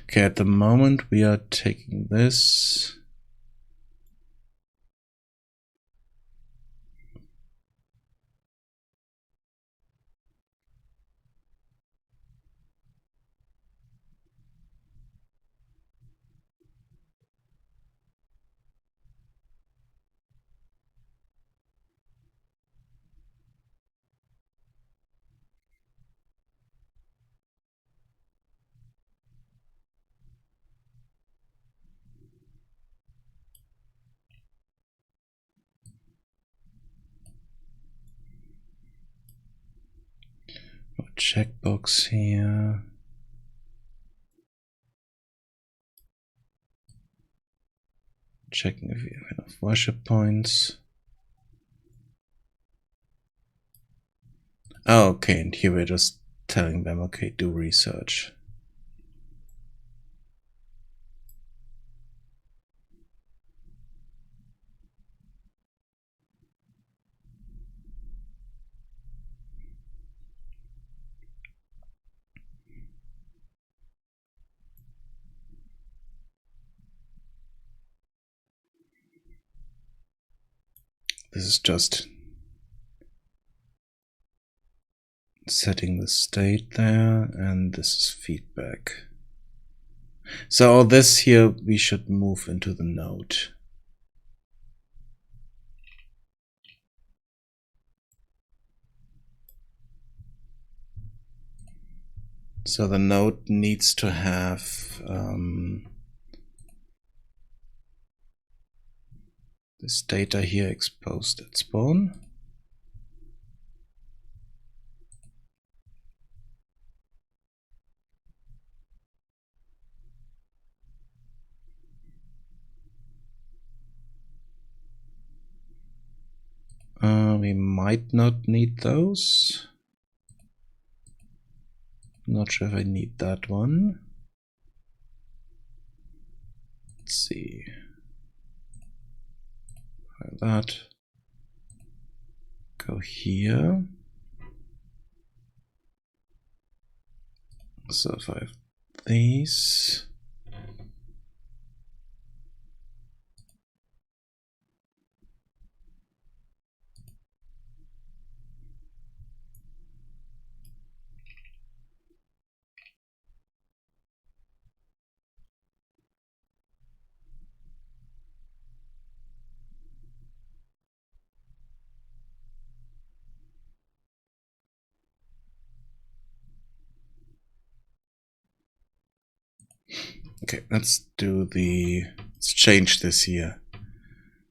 Okay, at the moment we are taking this. Checkbox here. Checking if we have enough worship points. Oh, okay, and here we're just telling them, okay, do research. This is just setting the state there, and this is feedback. So all this here we should move into the node. So the node needs to have this data here exposed at spawn. We might not need those. Not sure if I need that one. Let's see. That. Go here. So if I have these. Okay, let's change this here.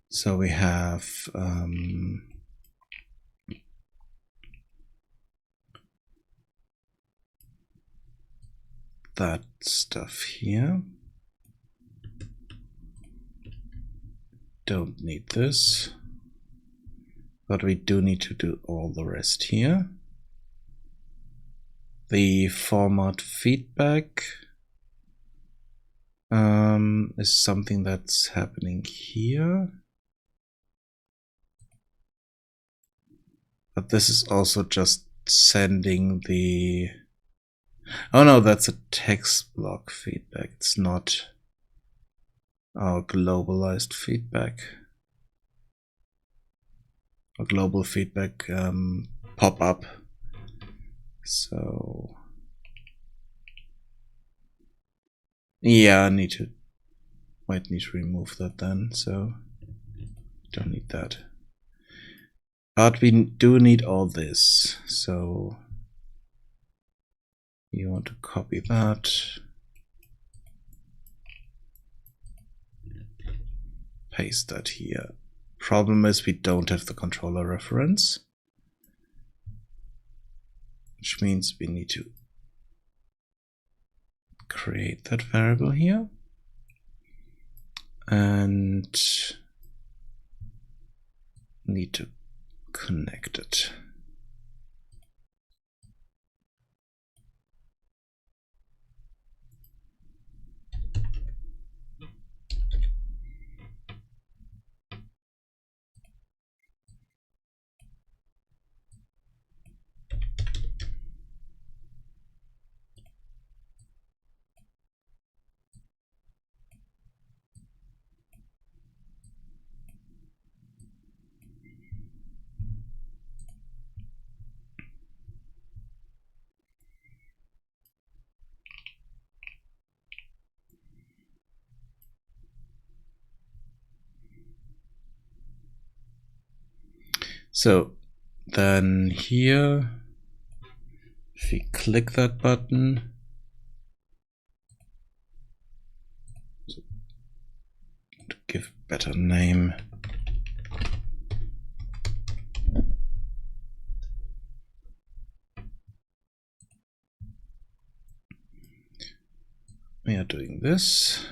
So we have that stuff here. Don't need this, but we do need to do all the rest here. The format feedback is something that's happening here. But this is also just sending the... Oh no, that's a text block feedback. It's not our globalized feedback. Or global feedback pop-up. So... yeah, might need to remove that then, so don't need that. But we do need all this, so you want to copy that, paste that here. Problem is we don't have the controller reference, which means we need to create that variable here and need to connect it. So then here, if we click that button, to give better name, we are doing this.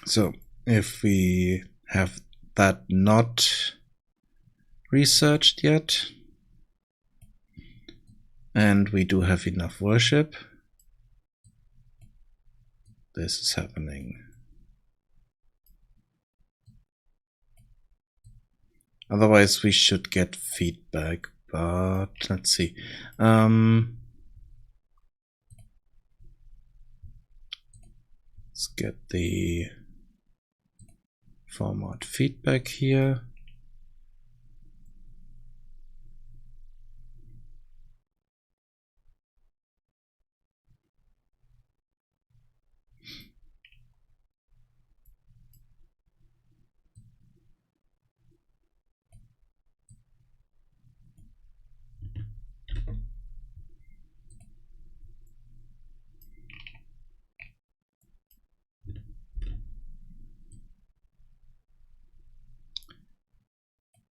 So if we have that not researched yet, and we do have enough worship, this is happening. Otherwise, we should get feedback. But let's see. Let's get the format feedback here.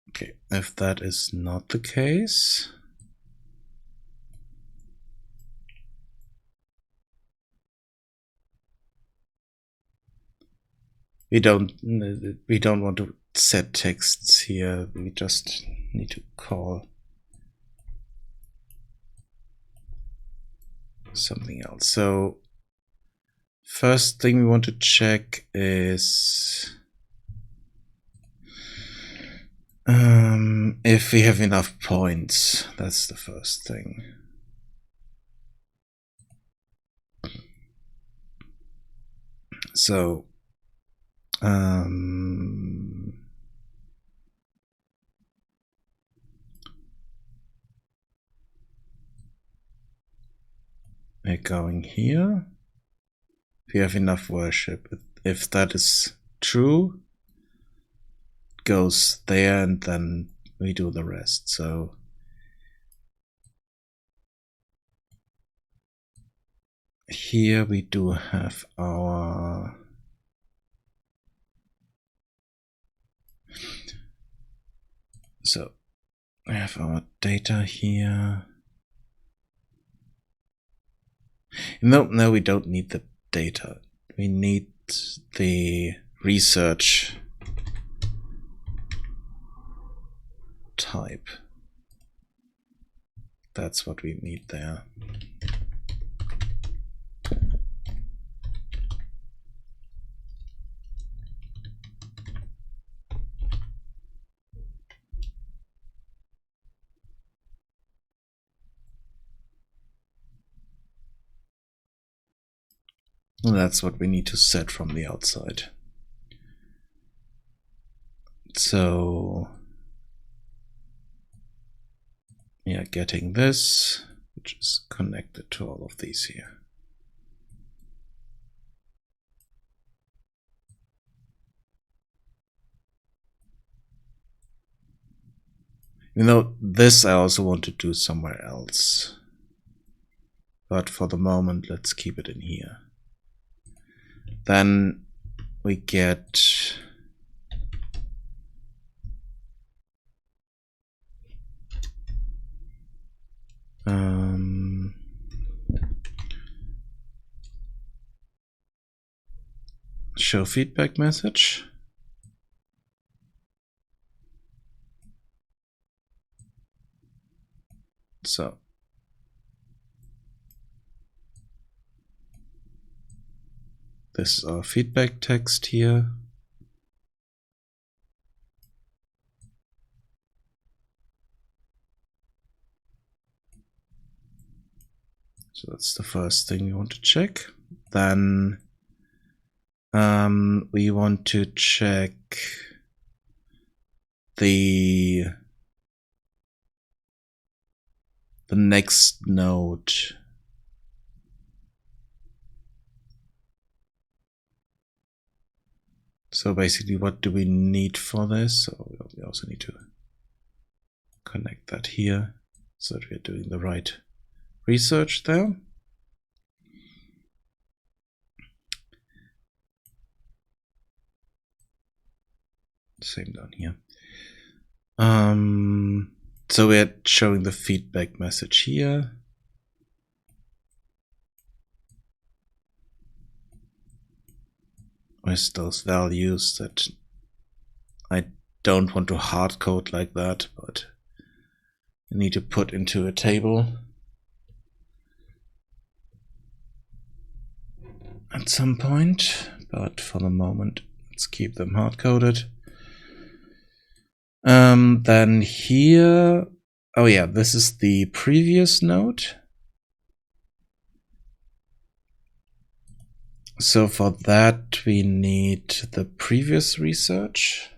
Okay, if that is not the case, we don't want to set texts here. We just need to call something else. So first thing we want to check is if we have enough points. That's the first thing. So we're going here. If we have enough worship, if that is true, it goes there and then we do the rest. So here we do have our we have our data here. No, we don't need the data. We need the research type. That's what we need there. That's what we need to set from the outside. So yeah, getting this, which is connected to all of these here. You know, this I also want to do somewhere else. But for the moment, let's keep it in here. Then we get show feedback message. So this is our feedback text here. So that's the first thing we want to check. Then we want to check the next node. So basically, what do we need for this? So we also need to connect that here so that we're doing the right research there. Same down here. So we're showing the feedback message here. With those values that I don't want to hard code like that, but I need to put into a table at some point, but for the moment, let's keep them hard coded. Then here, oh yeah, this is the previous node. So for that, we need the previous research.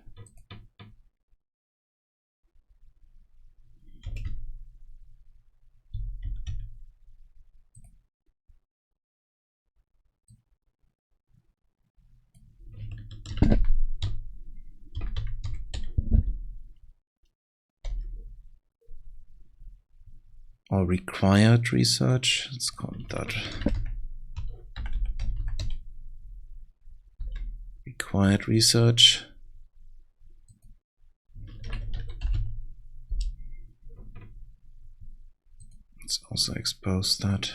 Or required research, let's call it that. Required research. Let's also expose that.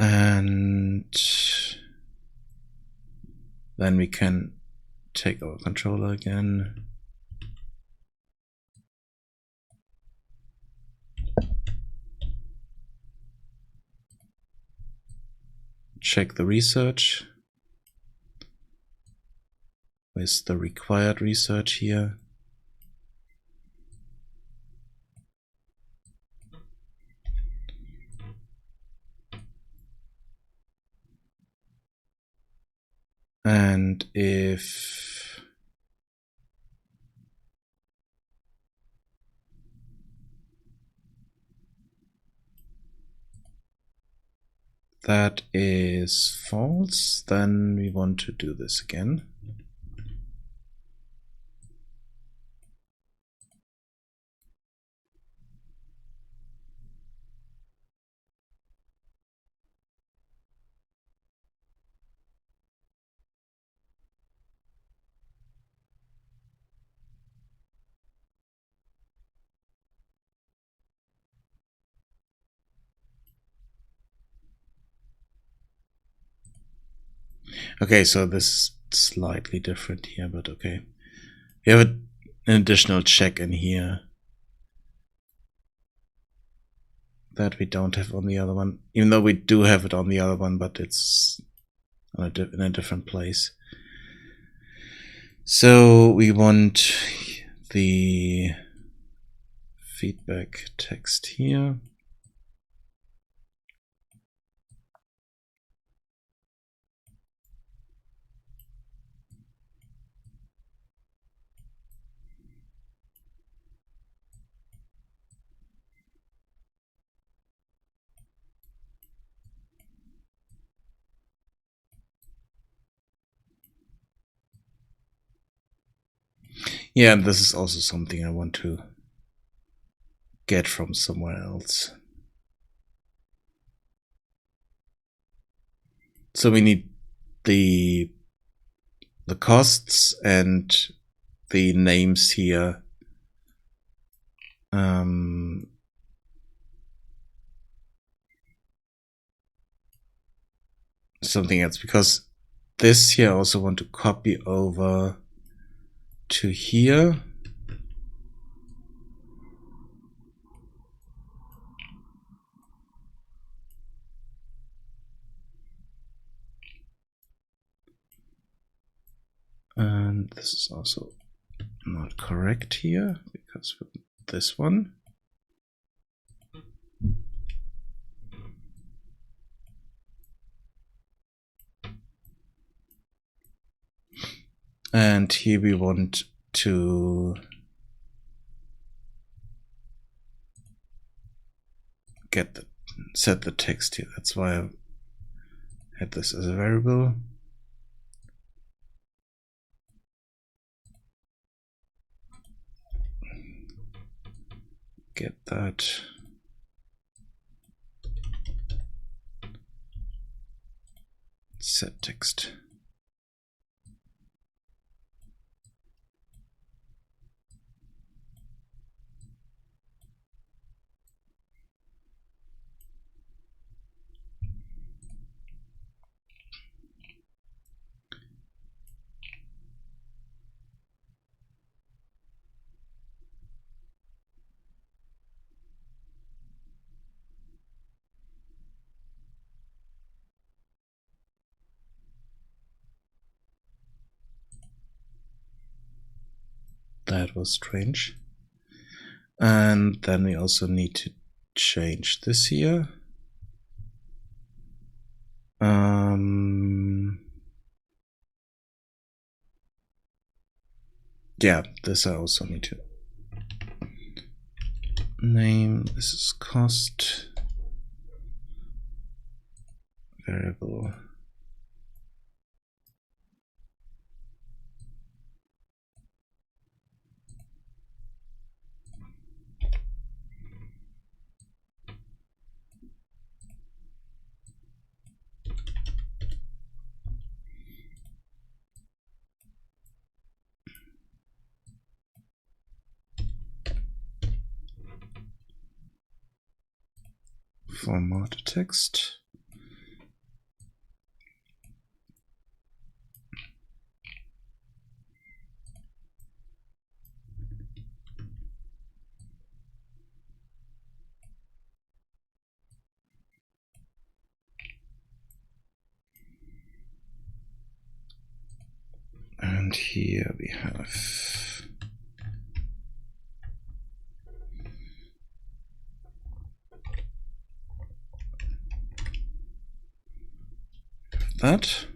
And then we can take our controller again. Check the research with the required research here. And if that is false, then we want to do this again. Okay, so this is slightly different here, but okay. We have an additional check in here that we don't have on the other one, even though we do have it on the other one, but it's on in a different place. So we want the feedback text here. Yeah, and this is also something I want to get from somewhere else. So we need the costs and the names here. Something else, because this here I also want to copy over to here. And this is also not correct here because of this one. And here we want to set the text here. That's why I had this as a variable. Get that. Set text. That was strange. And then we also need to change this here. Yeah, this I also need to name. This is cost variable. Format text. And here we have that.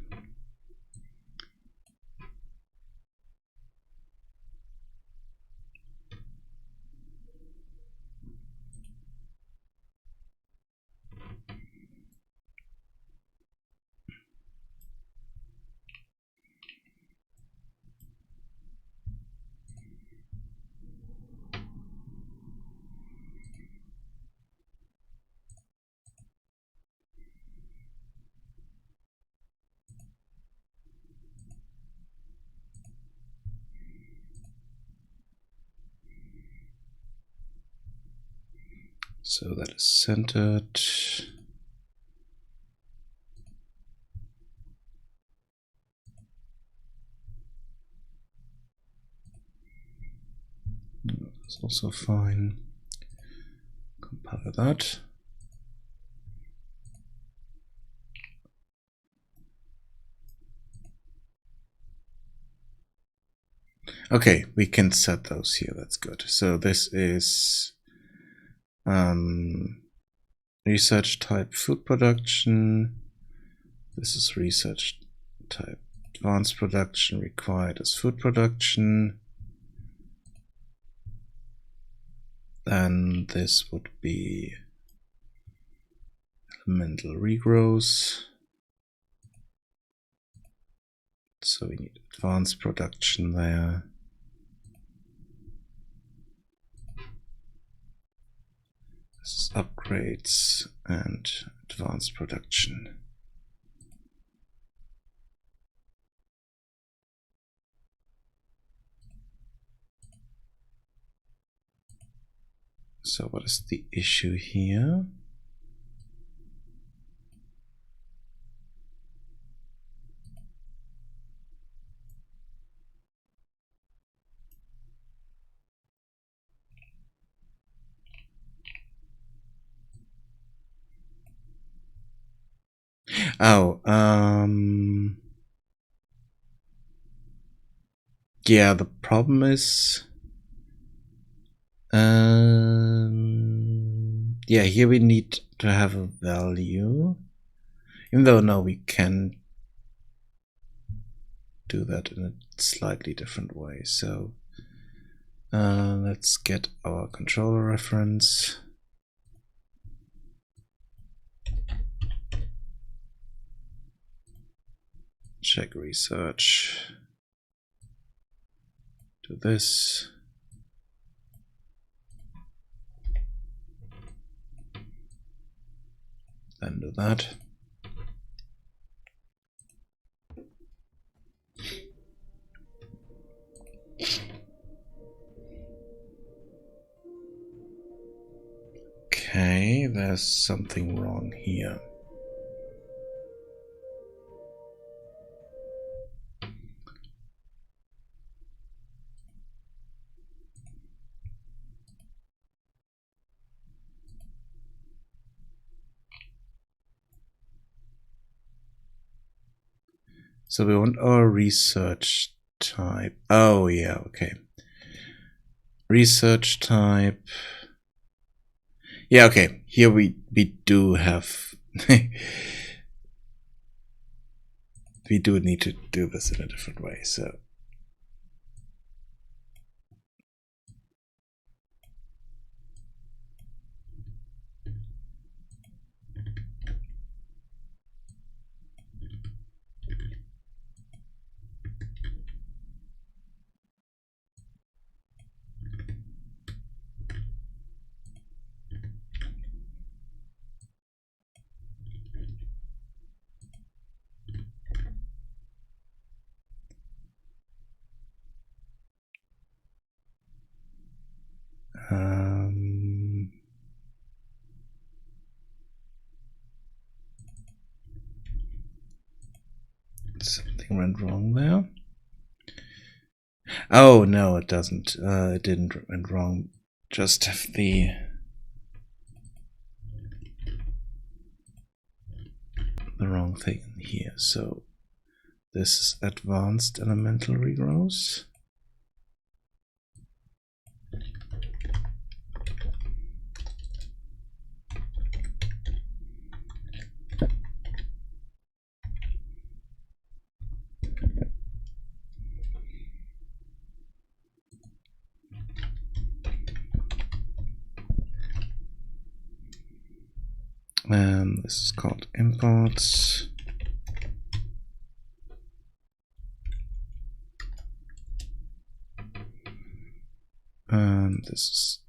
So that is centered. That's also fine. Compile that. Okay, we can set those here. That's good. So this is research type food production. This is research type advanced production, required as food production. Then this would be elemental regrowth. So we need advanced production there. This is upgrades and advanced production. So what is the issue here? Oh, yeah, the problem is, yeah, here we need to have a value, even though no, we can do that in a slightly different way. So let's get our controller reference. Check research. Do this. Then do that. Okay, there's something wrong here. So we want our research type. Oh, yeah, okay. research type. Yeah, okay. Here we do have we do need to do this in a different way. So something went wrong there. Oh no, it doesn't. It didn't went wrong. Just have the wrong thing here. So this is advanced elemental regrowth. And this is called imports. And this is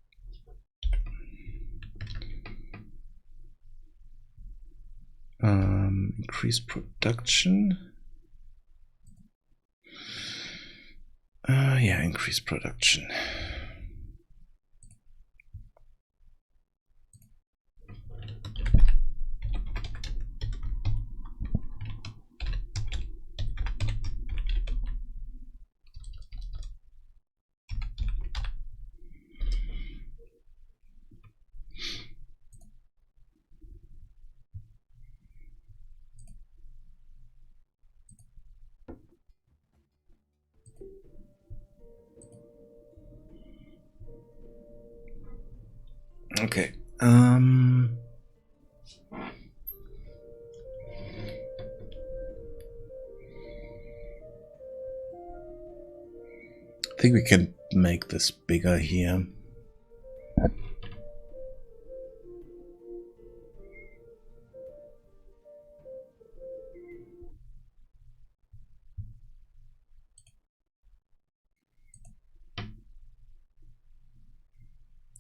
increase production. Yeah, increase production. Okay. I think we can make this bigger here.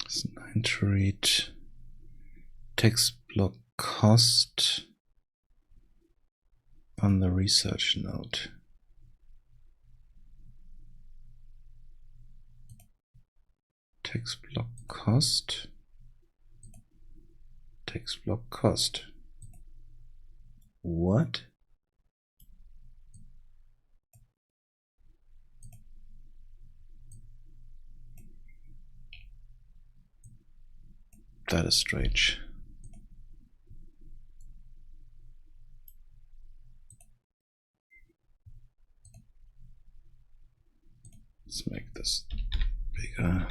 It's 9 to read. Text block cost on the research node. Text block cost. Text block cost. What? That is strange. Let's make this bigger.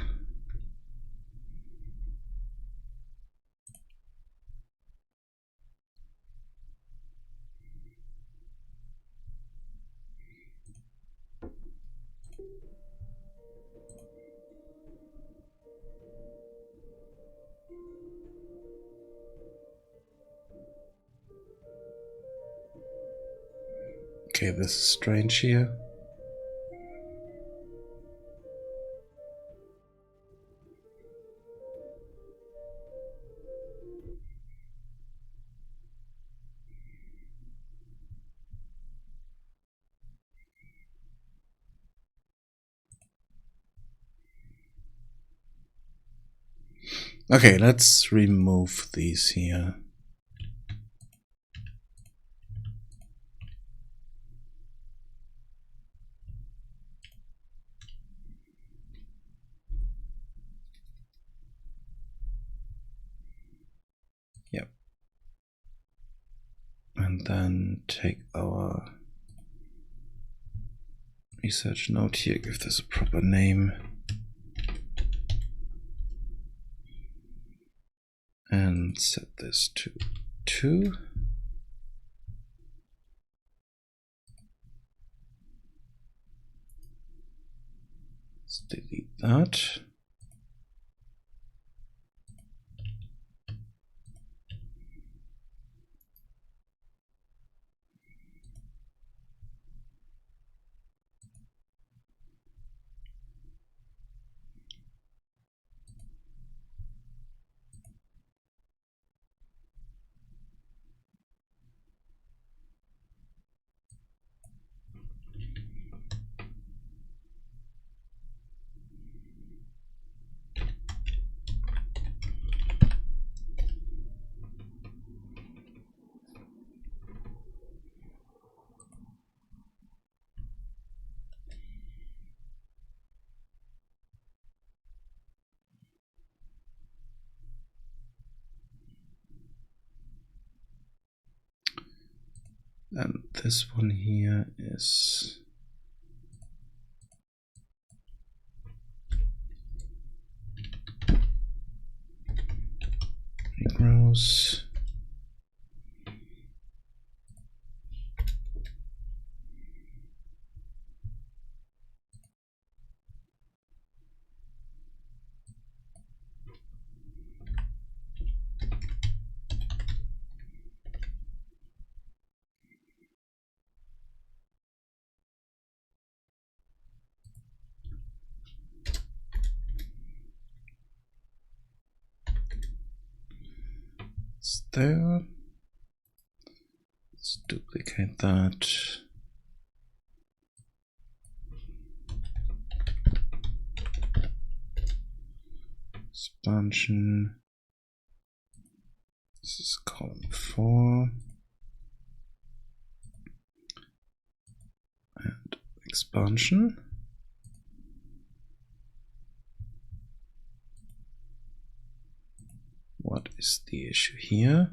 Okay, this is strange here. Okay, let's remove these here. Yep. And then take our research node here, give this a proper name. and set this to 2. Let's delete that. And this one here is regrows. It's there. Let's duplicate that. Expansion. This is column 4. And expansion. What is the issue here?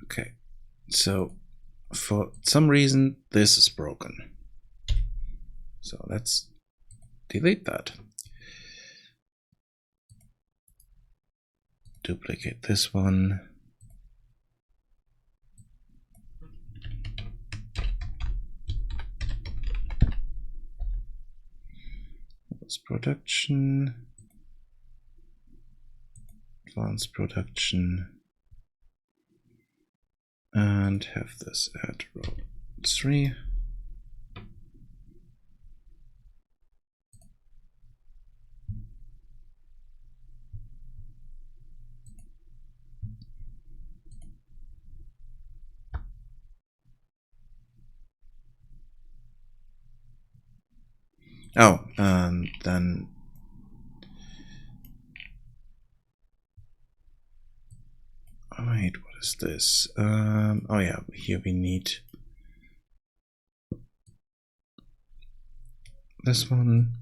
Okay, so for some reason this is broken. So let's delete that. Duplicate this one. Production, advanced production, and have this at row 3. Oh, and then wait, what is this? Oh yeah, here we need this one.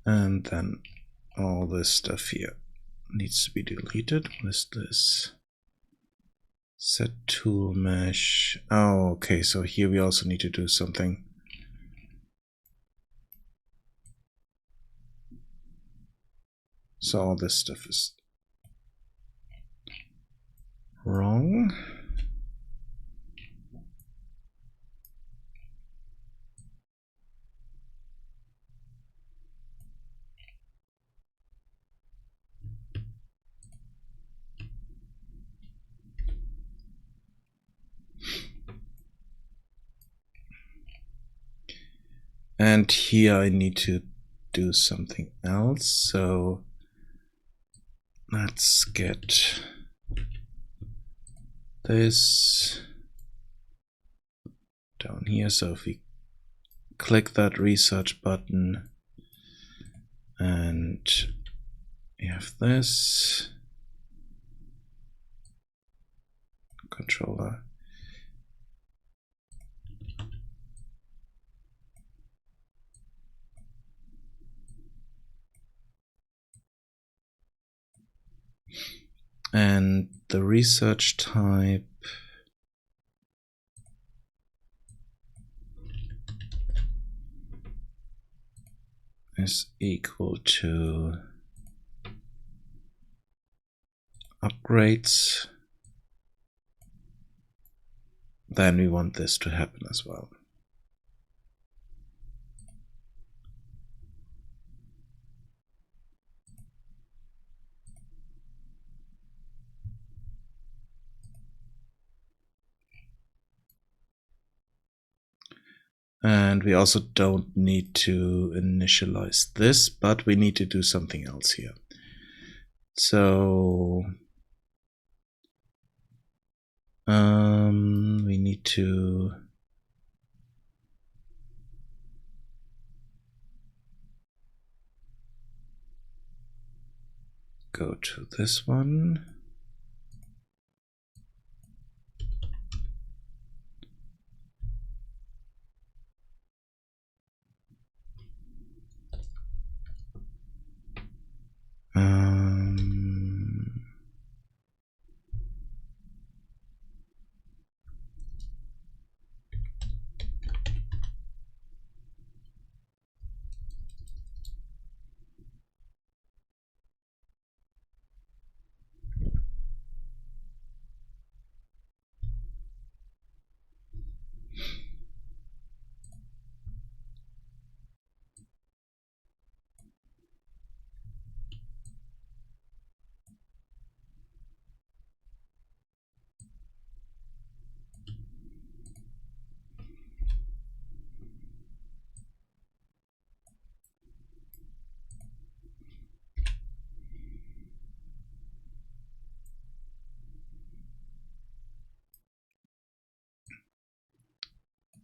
And then all this stuff here needs to be deleted. What is this? Set tool mesh. Oh, okay, so here we also need to do something. So all this stuff is wrong. And here I need to do something else. So let's get this down here. So if we click that research button and we have this, controller. And the research type is equal to upgrades. Then we want this to happen as well. And we also don't need to initialize this, but we need to do something else here. So we need to go to this one.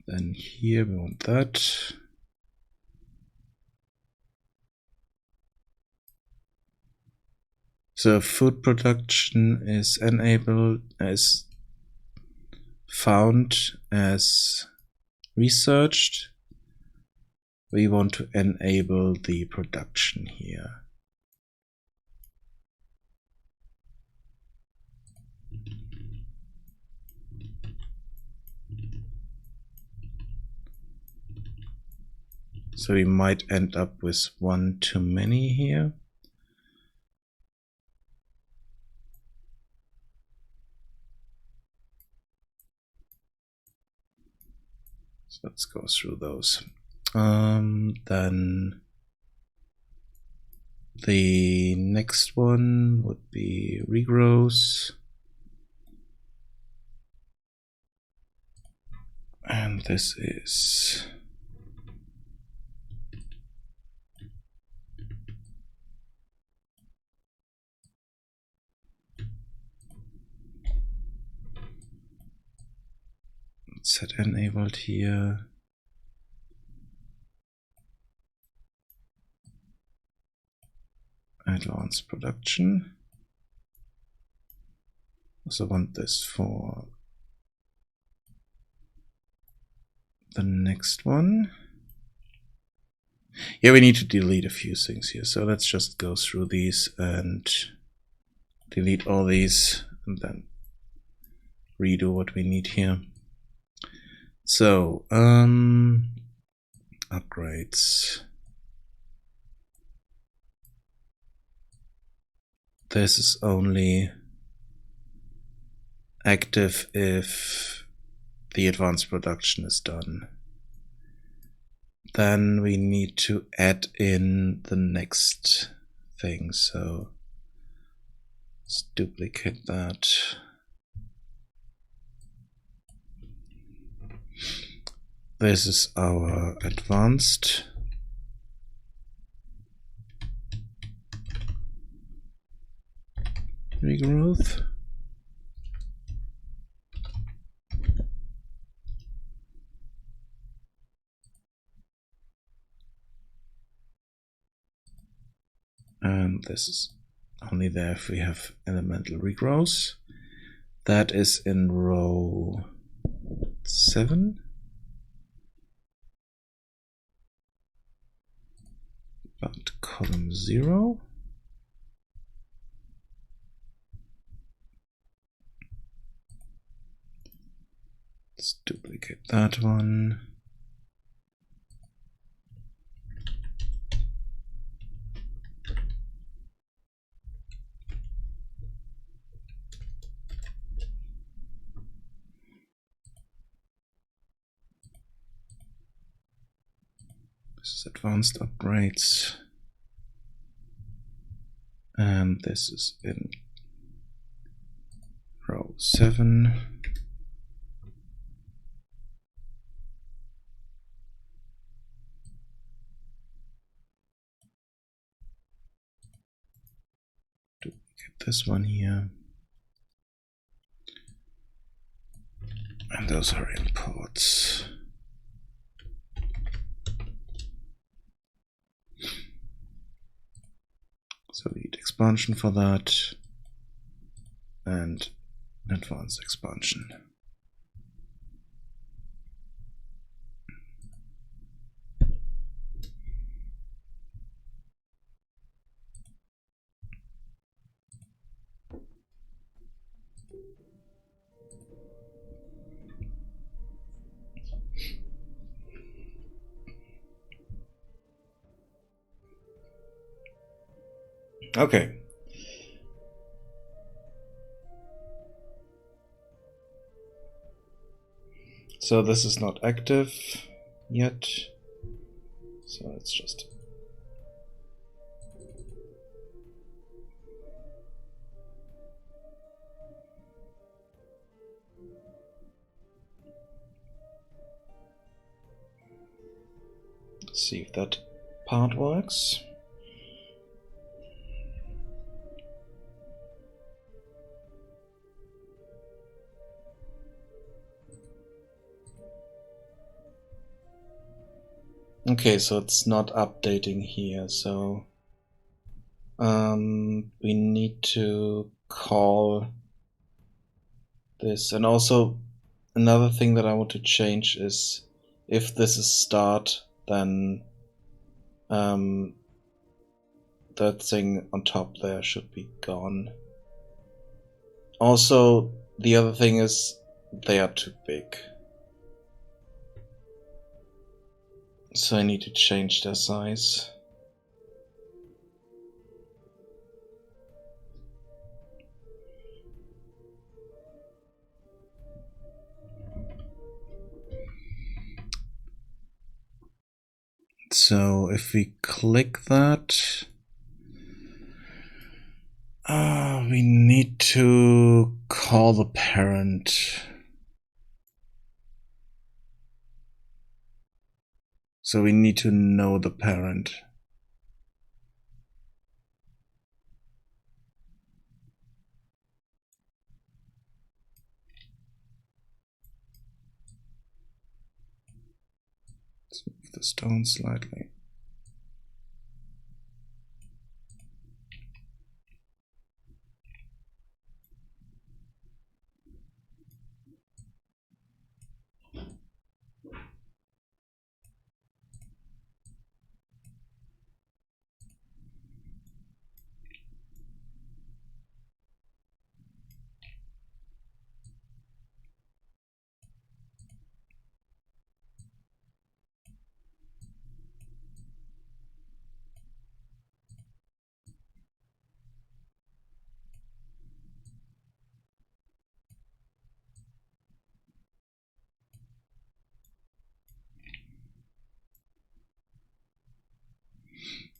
Then here we want that. So food production is enabled as found as researched. We want to enable the production here. So we might end up with one too many here. So let's go through those. Then the next one would be regrowth. And this is set enabled here. Advanced production. Also want this for the next one. Yeah, we need to delete a few things here. So let's just go through these and delete all these and then redo what we need here. So, upgrades. This is only active if the advanced production is done. Then we need to add in the next thing. So let's duplicate that. This is our advanced. Regrowth. And this is only there if we have elemental regrowth. That is in row 7. But column 0. Let's duplicate that one. This is advanced upgrades. And this is in row 7. Duplicate this one here. And those are imports. So we need expansion for that and advanced expansion. Okay. So this is not active yet. So it's just see if that part works. Okay, so it's not updating here, so we need to call this. And also another thing that I want to change is if this is start, then that thing on top there should be gone. Also, the other thing is they are too big. So I need to change their size. So if we click that, we need to call the parent. So we need to know the parent. Let's move this down slightly.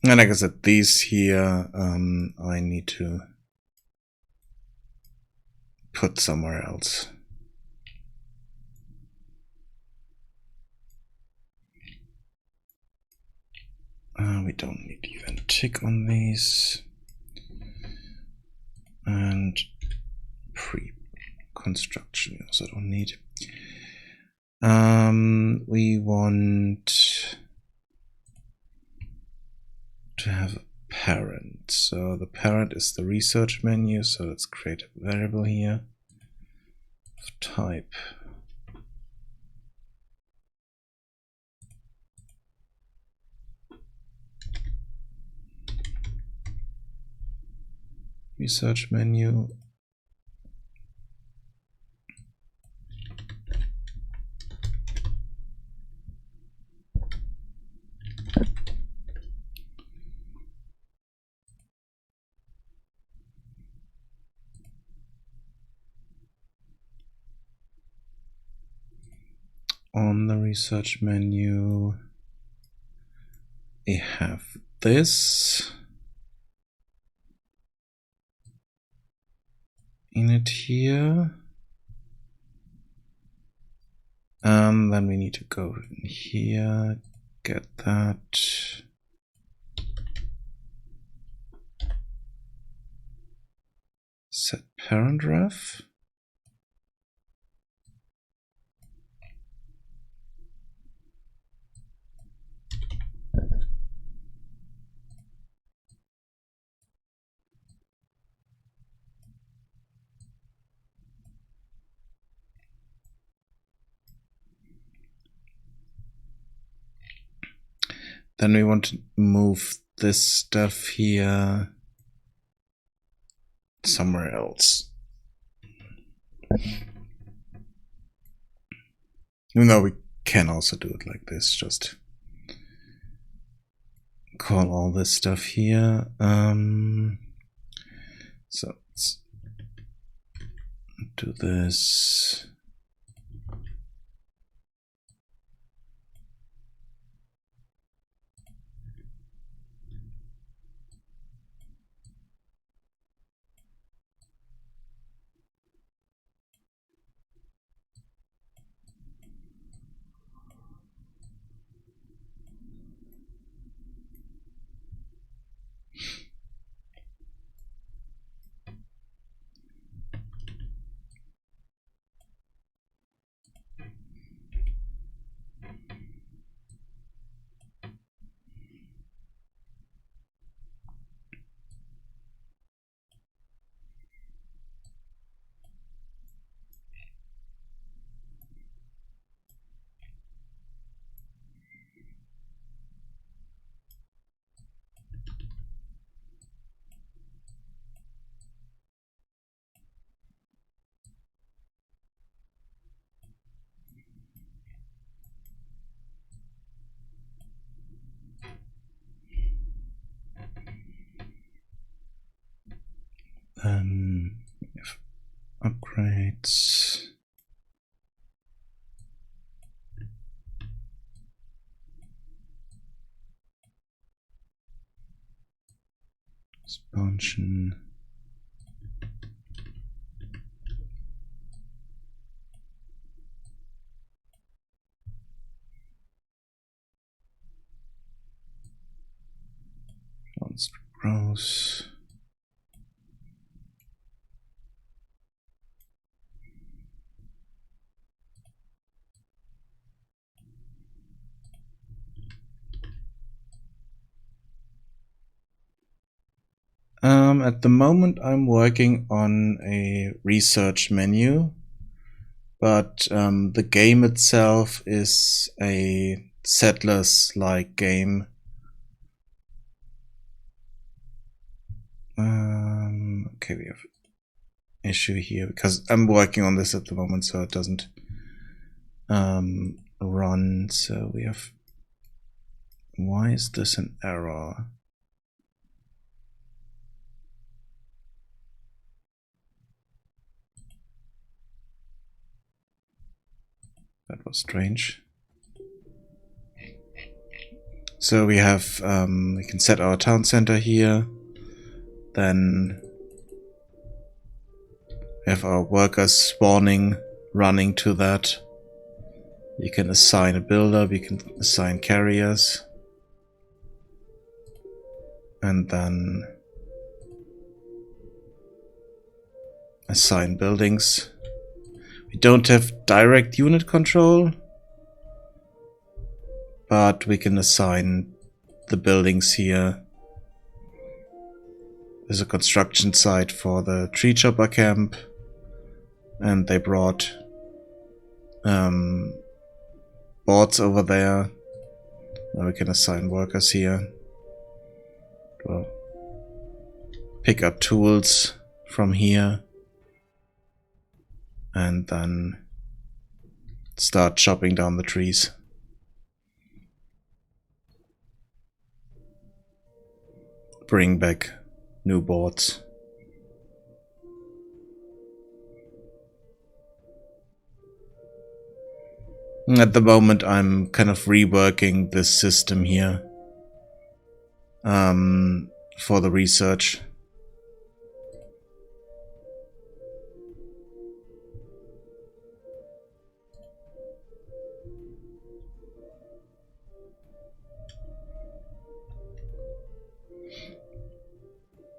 And like I said, these here, I need to put somewhere else. We don't need even tick on these. And pre-construction, also don't need. We want to have a parent. So the parent is the research menu. So let's create a variable here. type. Research menu. On the research menu, we have this in it here. Then we need to go in here, get that. Set parent ref. Then we want to move this stuff here somewhere else. Even though we can also do it like this, just call all this stuff here. So let's do this. If upgrades. Expansion. Once grows. At the moment, I'm working on a research menu, but the game itself is a Settlers-like game. Okay, we have an issue here because I'm working on this at the moment, so it doesn't run. So we have. Why is this an error? That was strange. So we have, we can set our town center here. Then we have our workers spawning, running to that. You can assign a builder, we can assign carriers. And then assign buildings. We don't have direct unit control, but we can assign the buildings here. There's a construction site for the tree chopper camp, and they brought boards over there. Now we can assign workers here. Well, pick up tools from here and then start chopping down the trees. Bring back new boards. At the moment I'm kind of reworking this system here for the research.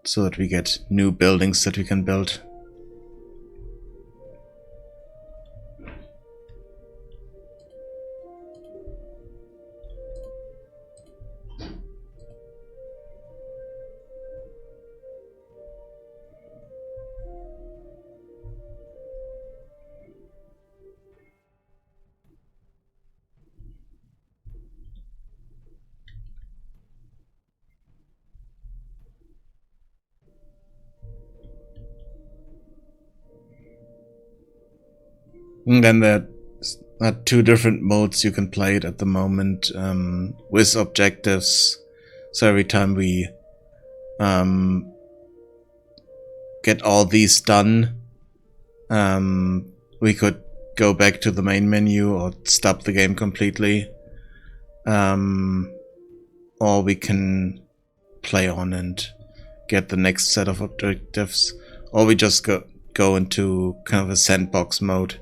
So that we get new buildings that we can build. And then there are two different modes you can play it at the moment with objectives. So every time we get all these done, we could go back to the main menu or stop the game completely. Or we can play on and get the next set of objectives. Or we just go into kind of a sandbox mode,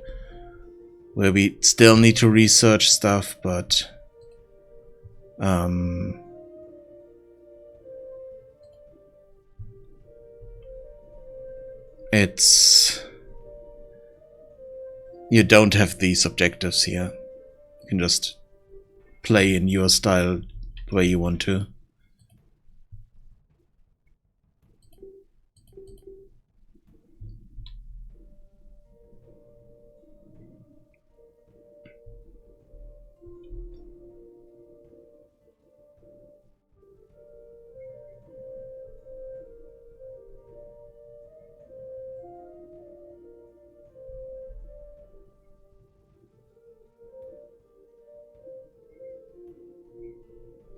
where we still need to research stuff, but you don't have these objectives here. You can just play in your style the way you want to.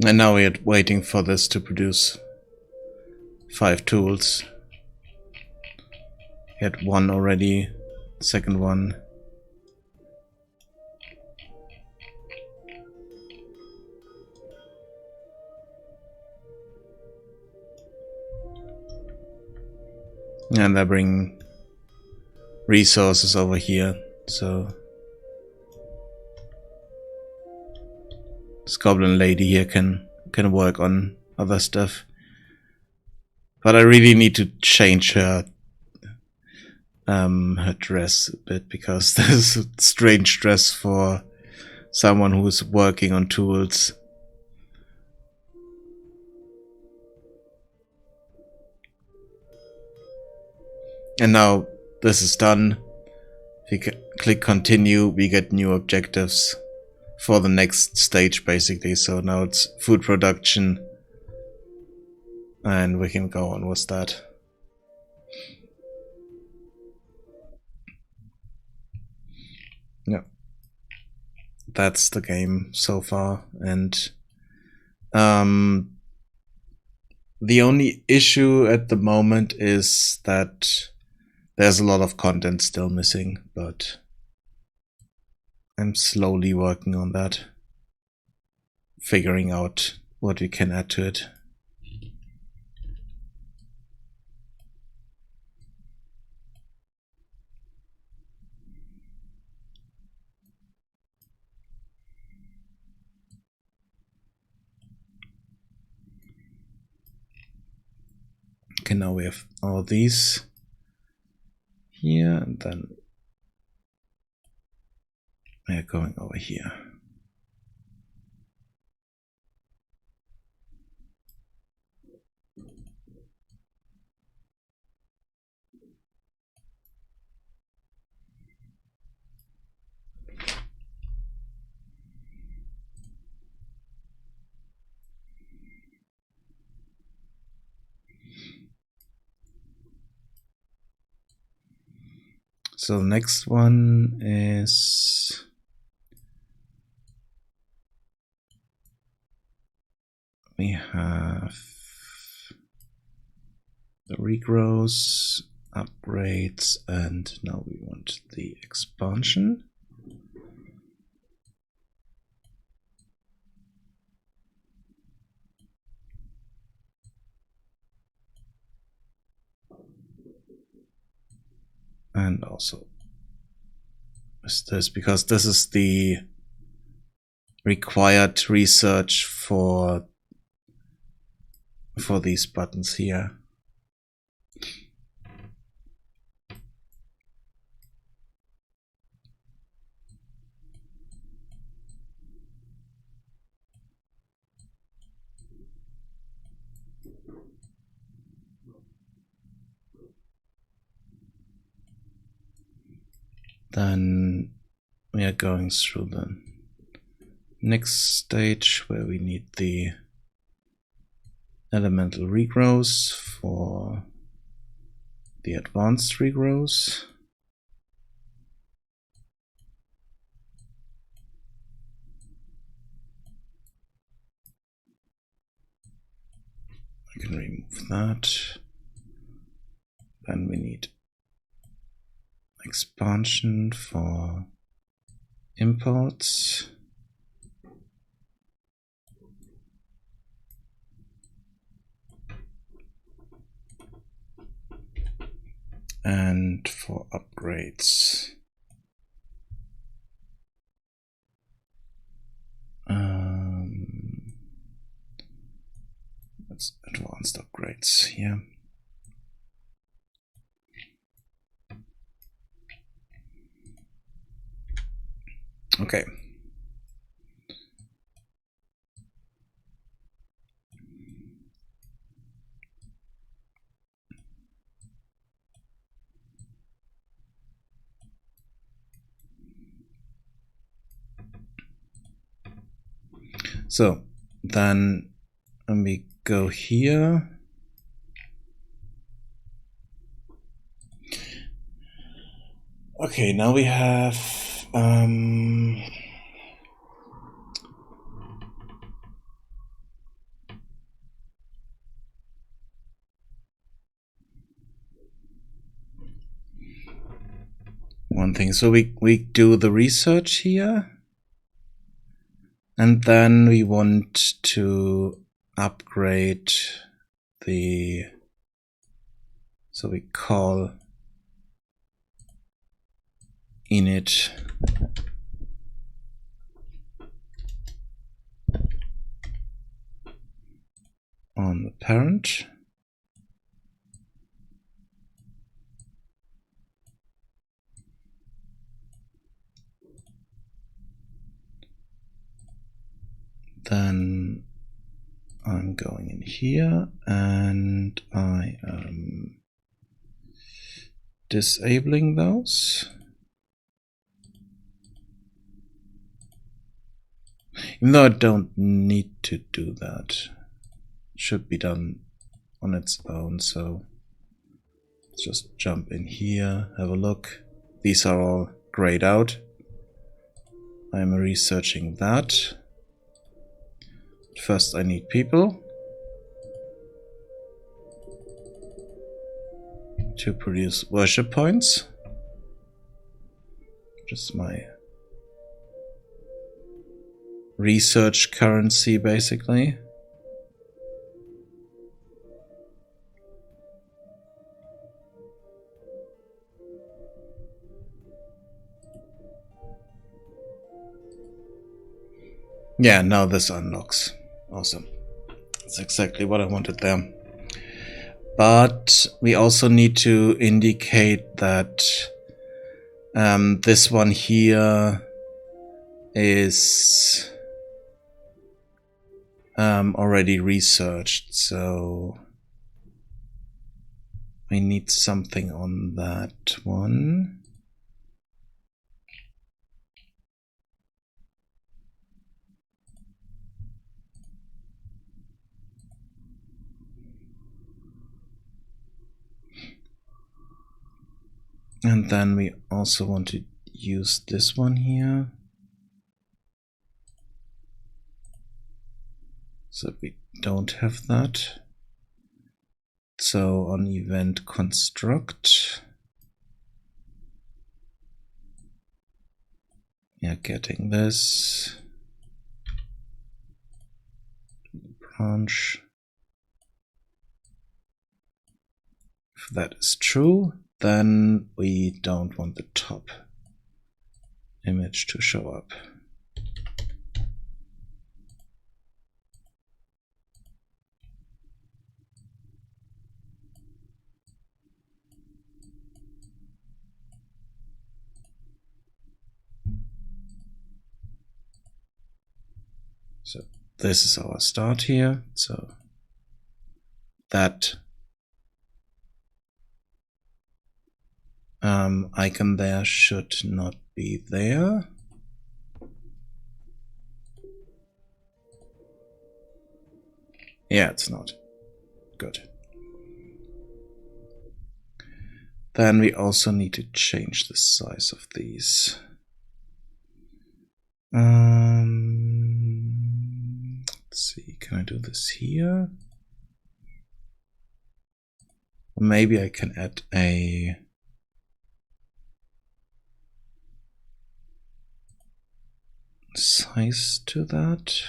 And now we're waiting for this to produce 5 tools. We had one already, second one. And they bring resources over here, so this goblin lady here can work on other stuff. But I really need to change her dress a bit, because there's a strange dress for someone who's working on tools. And now this is done. If you click continue, we get new objectives for the next stage, basically. So now it's food production, and we can go on with that. Yeah, that's the game so far. And the only issue at the moment is that there's a lot of content still missing, but I'm slowly working on that, figuring out what we can add to it. Okay, now we have all these here, and then we're going over here. So the next one is we have the regrows, upgrades, and now we want the expansion. And also is this, because this is the required research for these buttons here. Then we are going through the next stage where we need the elemental regrows for the advanced regrows. I can remove that. Then we need expansion for imports. And for upgrades. That's advanced upgrades here. Okay. So then when we go here, okay, now we have one thing. So we do the research here, and then we want to upgrade the, so we call init on the parent. Then I'm going in here and I am disabling those. Even though I don't need to do that. It should be done on its own, so let's just jump in here, have a look. These are all grayed out. I'm researching that. First I need people to produce worship points. Just my research currency, basically. Yeah, now this unlocks. Awesome. That's exactly what I wanted there. But we also need to indicate that this one here is already researched, so we need something on that one. And then we also want to use this one here. So we don't have that. So on event construct, yeah, getting this branch. If that is true, then we don't want the top image to show up. So this is our start here. So that icon there should not be there. Yeah, it's not. Good. Then we also need to change the size of these. Let's see, can I do this here? Maybe I can add a size to that.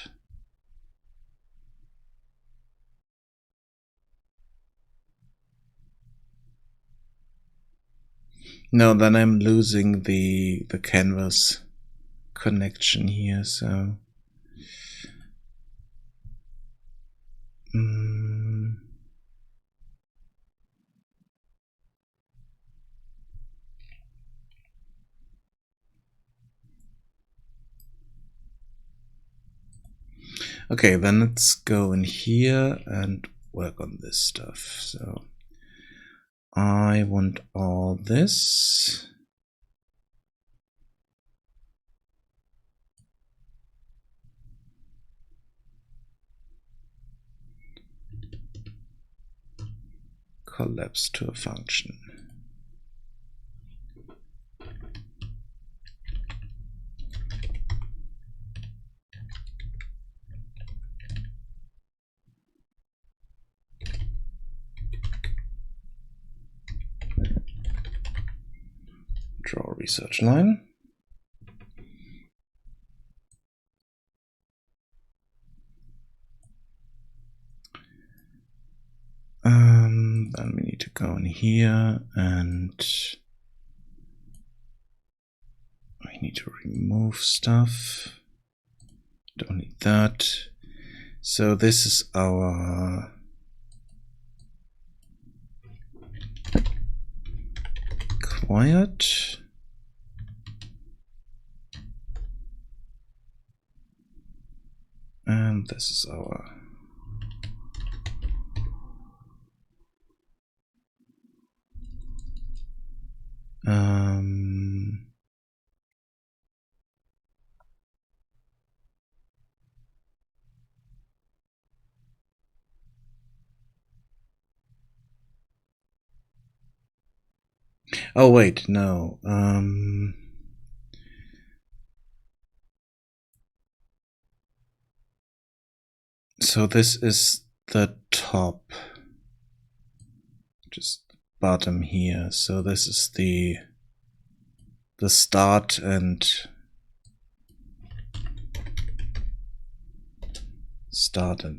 No, then I'm losing the canvas connection here, so okay, then let's go in here and work on this stuff. So I want all this. Collapse to a function. Draw a research line. Then we need to go in here and we need to remove stuff. Don't need that. So this is our quiet. And this is our oh wait, no. So this is the top, just bottom here. So this is the start and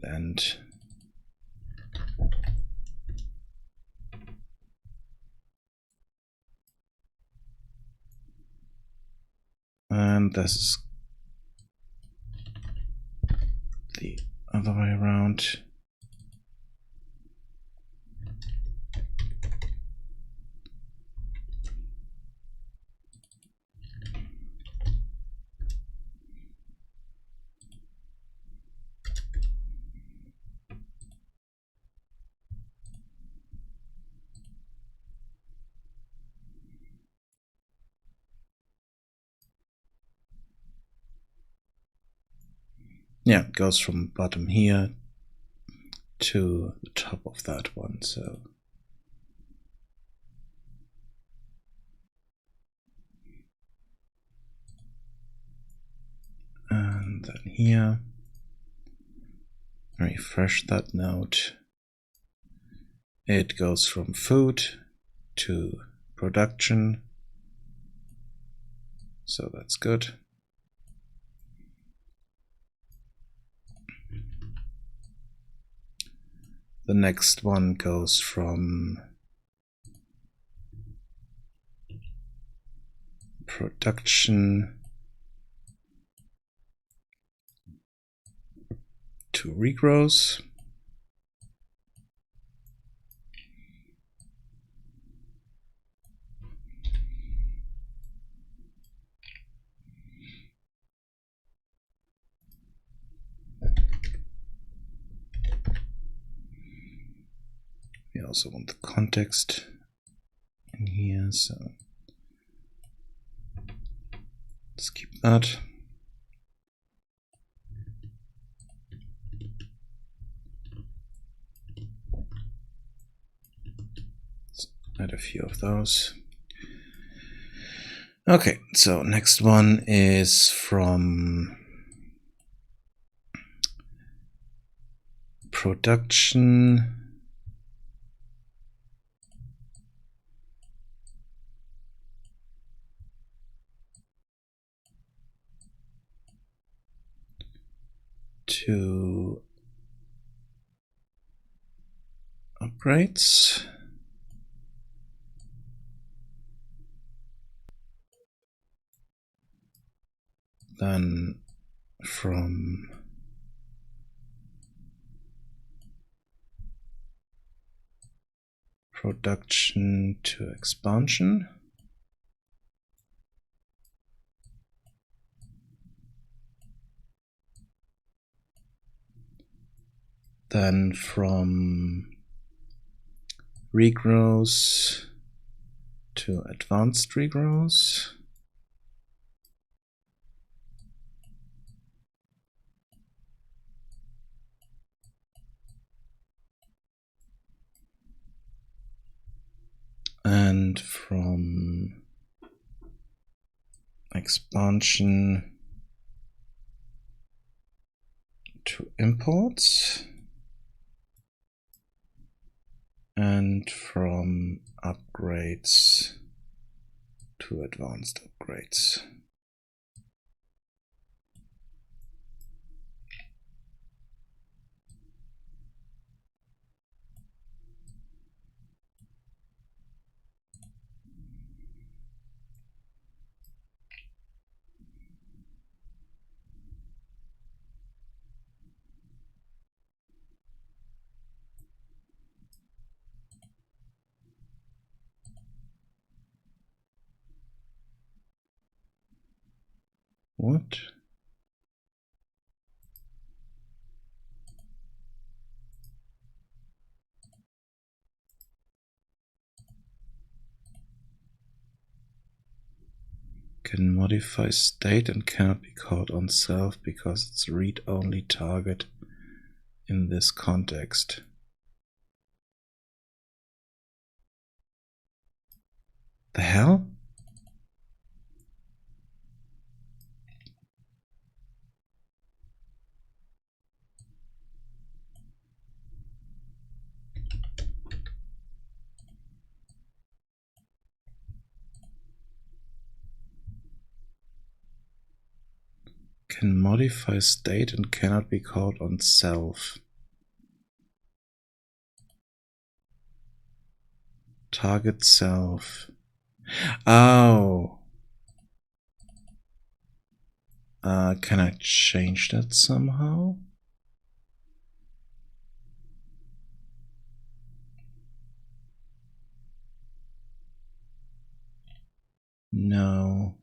end. And this is the other way around. Yeah, it goes from bottom here to the top of that one. So And then here, refresh that node. It goes from food to production. So that's good. The next one goes from production to regrows. We also want the context in here, so let's keep that. Let's add a few of those. Okay, so next one is from production to upgrades. Then from production to expansion. Then from regrows to advanced regrows. And from expansion to imports. And from upgrades to advanced upgrades. What? Can modify state and cannot be called on self because it's a read-only target in this context. The hell? Can modify state and cannot be called on self. Target self. Oh. Can I change that somehow? No.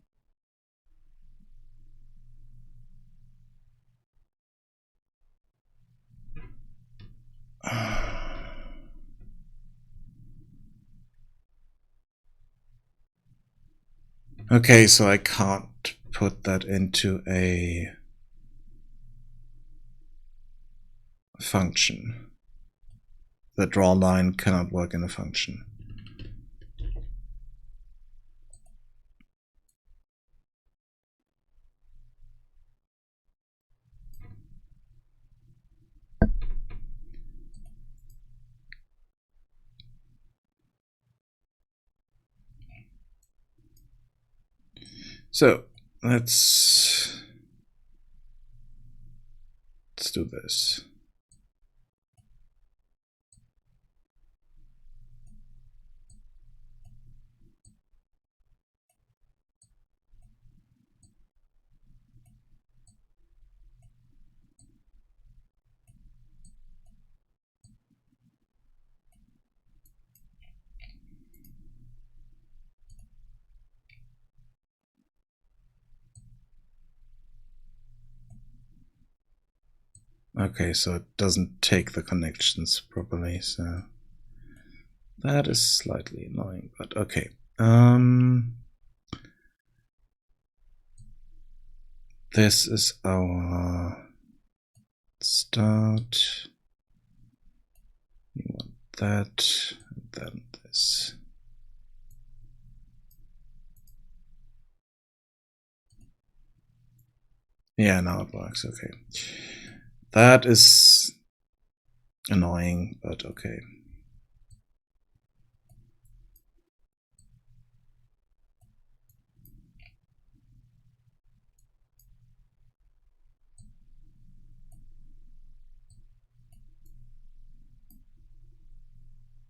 Okay, so I can't put that into a function. The draw line cannot work in a function. So let's do this. Okay, so it doesn't take the connections properly, so that is slightly annoying, but okay. This is our start. We want that, and then this. Yeah, now it works, okay. That is annoying, but okay.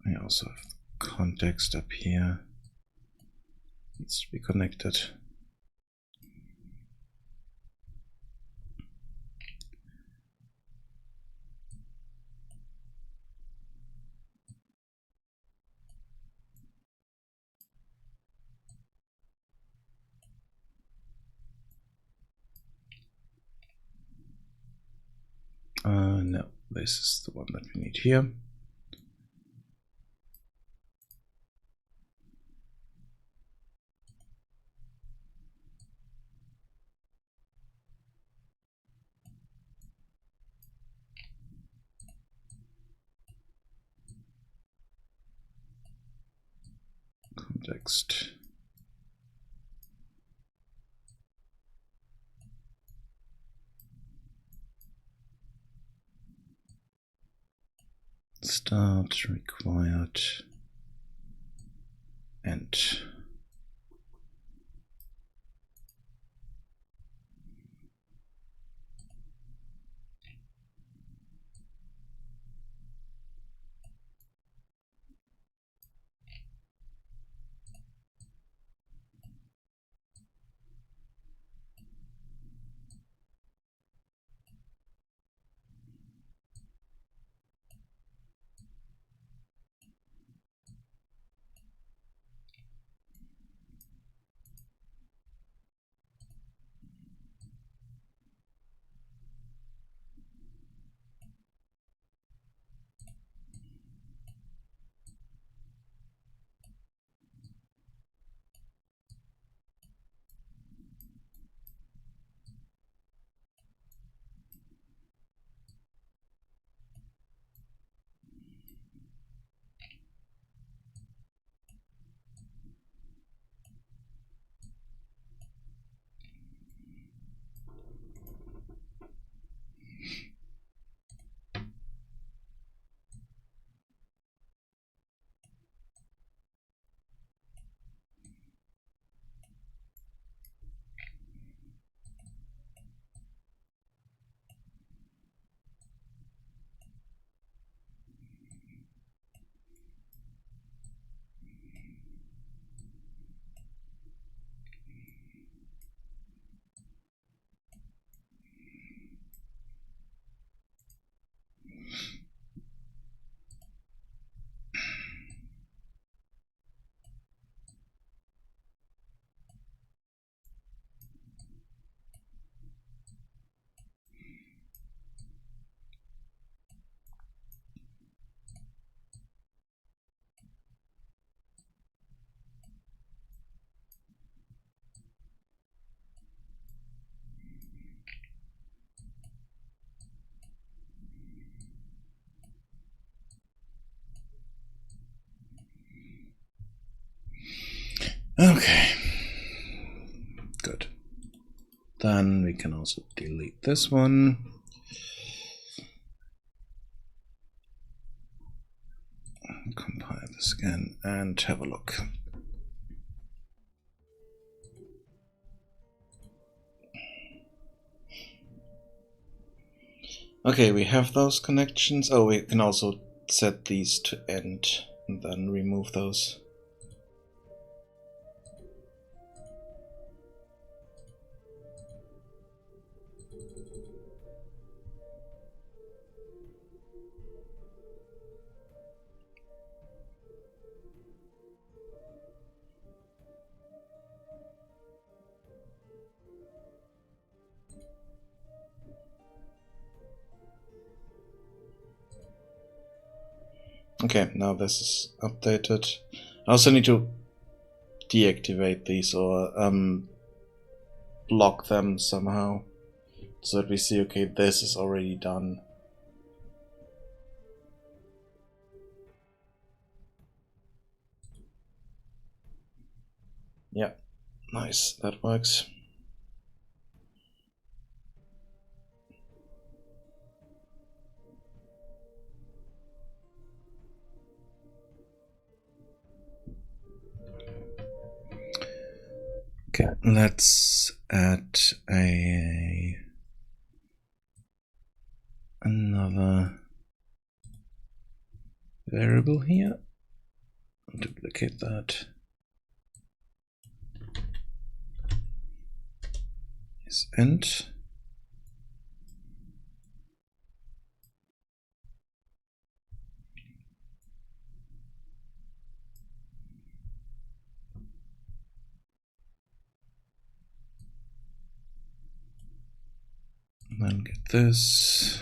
I also have context up here. Needs to be connected. No, this is the one that we need here. Context. Start required. End. Okay. Good. Then we can also delete this one. Compile this again and have a look. Okay, we have those connections. Oh, we can also set these to end and then remove those. Okay, now this is updated. I also need to deactivate these or block them somehow so that we see, okay, this is already done. Yeah, nice, that works. Okay, let's add another variable here. Duplicate that. Is end. And then get this.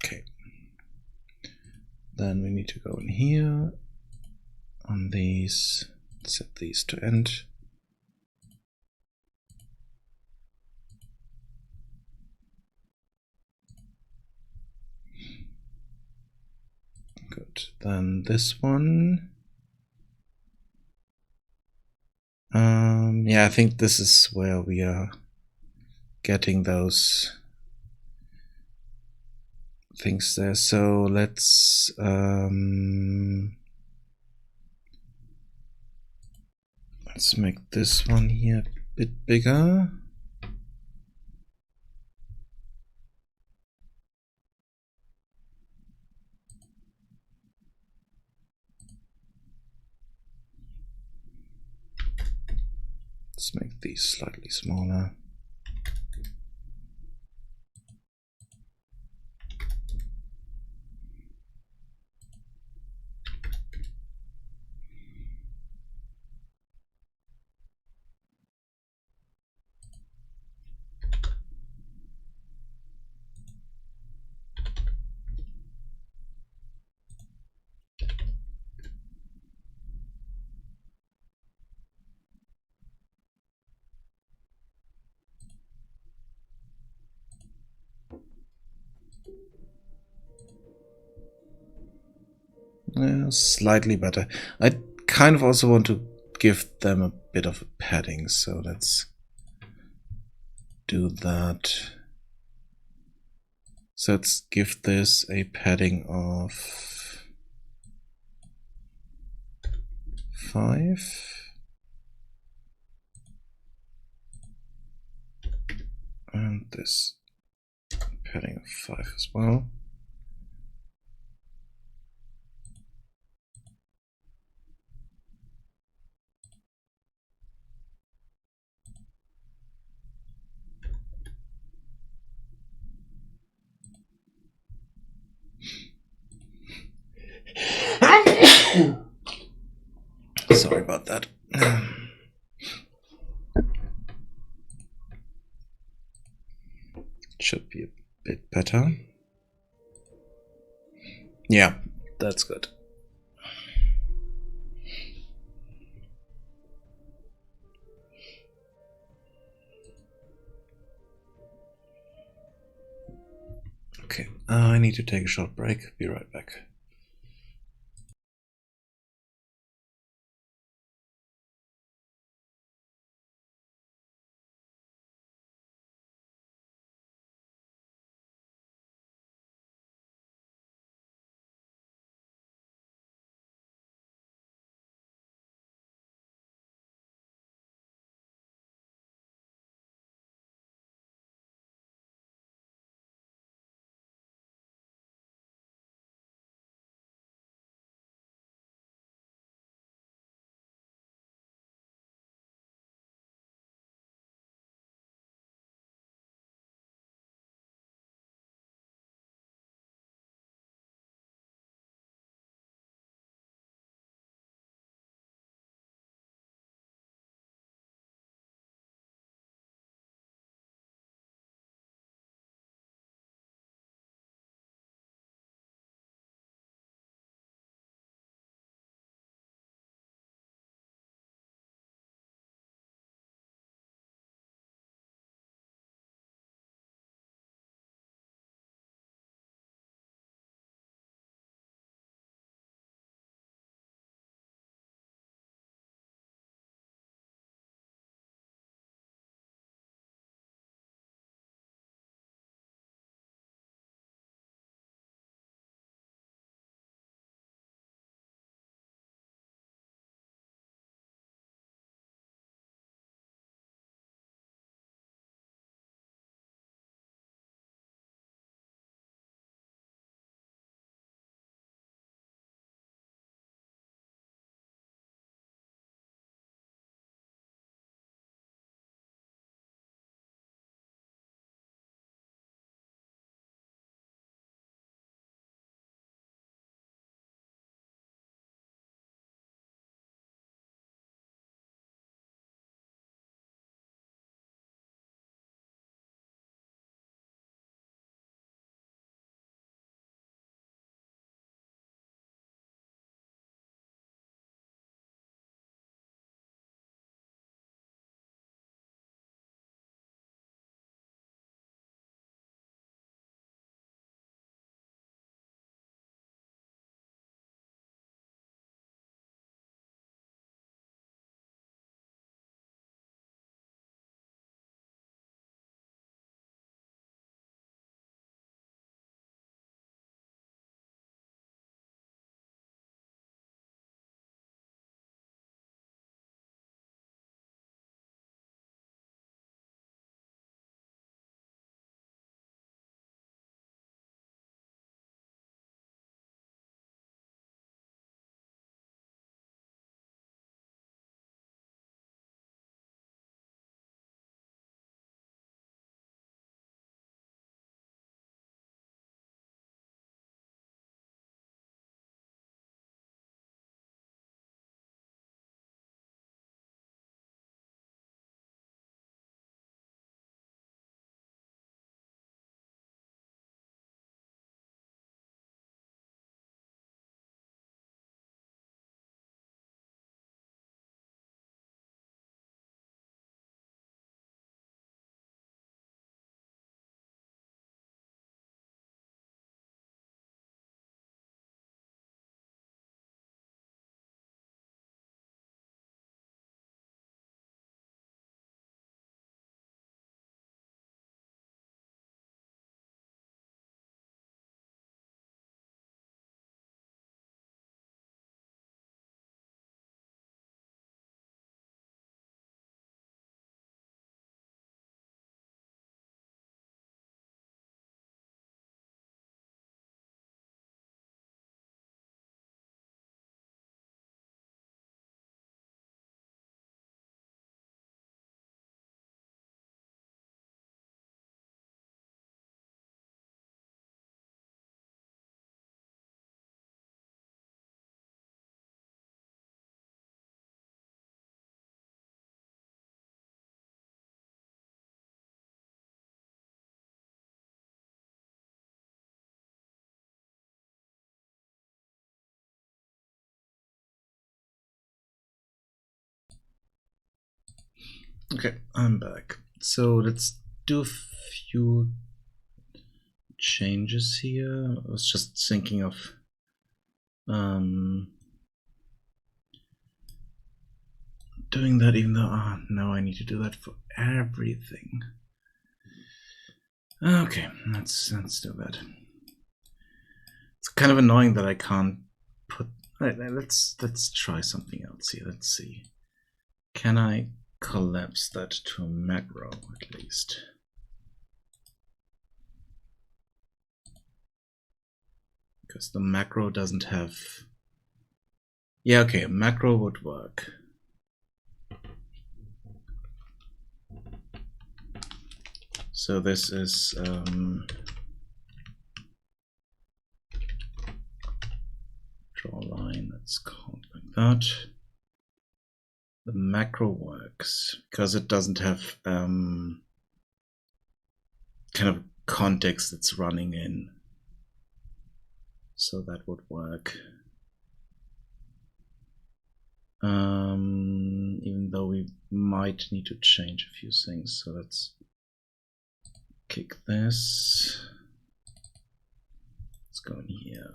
Okay. Then we need to go in here on these, set these to end. Good. Then this one. Yeah, I think this is where we are getting those things there. So let's make this one here a bit bigger. Let's make these slightly smaller. Slightly better. I kind of also want to give them a bit of a padding, so let's do that. So let's give this a padding of 5. And this padding of 5 as well. Sorry about that. Should be a bit better. Yeah, that's good. Okay, I need to take a short break. Be right back. Okay, I'm back. So let's do a few changes here. I was just thinking of doing that, even though now I need to do that for everything. Okay, let's do that. It's kind of annoying that I can't put. Let's try something else here. Let's see. Can I collapse that to a macro at least? Because the macro doesn't have. Yeah, okay, a macro would work. So this is draw a line, let's call it like that. The macro works because it doesn't have kind of context that's running in. So that would work. Even though we might need to change a few things. So let's kick this. Let's go in here.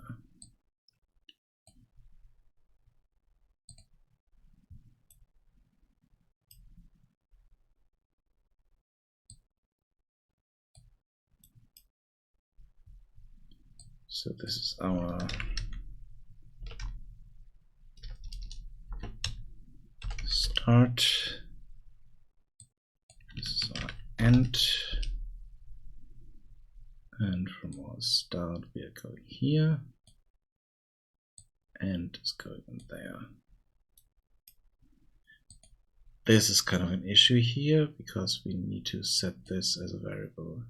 So this is our start. This is our end. And from our start, we are going here. And is going in there. This is kind of an issue here because we need to set this as a variable.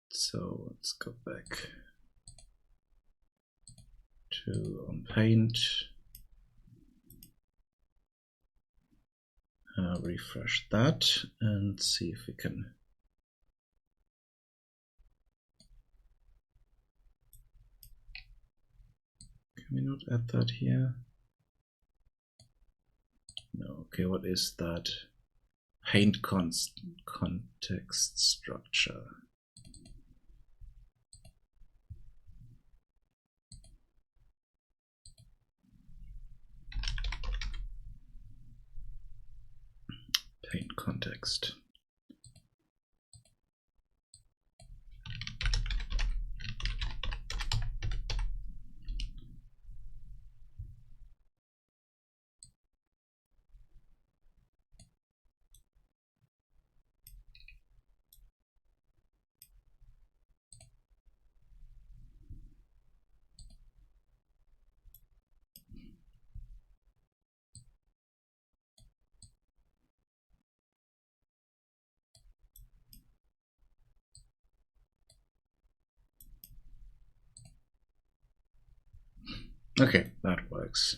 So let's go back to on paint, refresh that and see if we can we not add that here? No, okay, what is that? Paint context structure. Paint context. Okay, that works.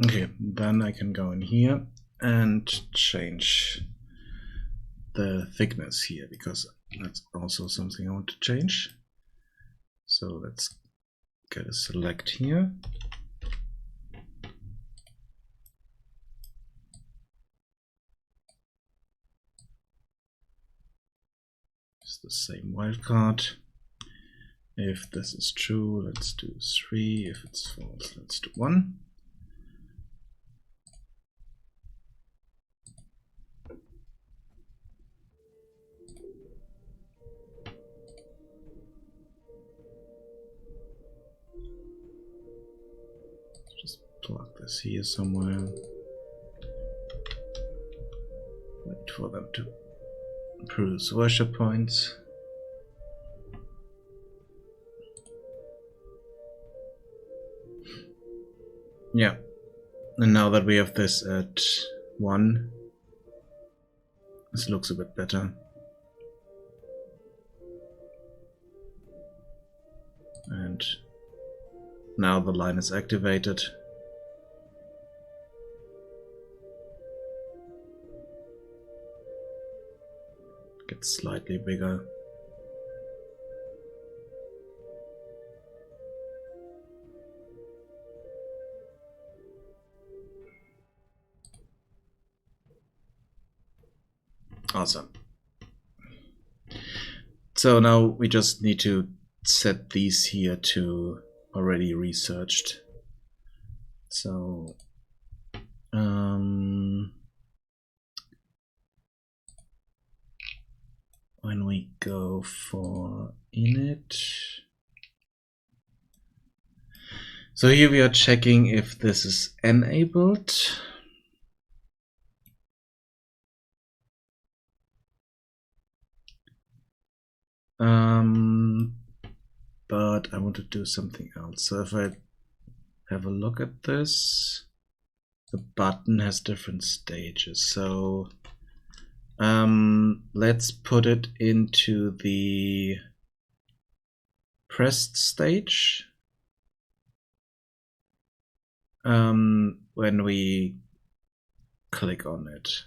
Okay, then I can go in here and change the thickness here, because that's also something I want to change. So let's get a select here. It's the same wildcard. If this is true, let's do 3. If it's false, let's do 1. Just plug this here somewhere. Wait for them to produce worship points. Yeah, and now that we have this at 1, this looks a bit better. And now the line is activated. Gets slightly bigger. Awesome. So now we just need to set these here to already researched. So when we go for init, so here we are checking if this is enabled. But I want to do something else. So if I have a look at this, the button has different stages. So let's put it into the pressed stage. When we click on it.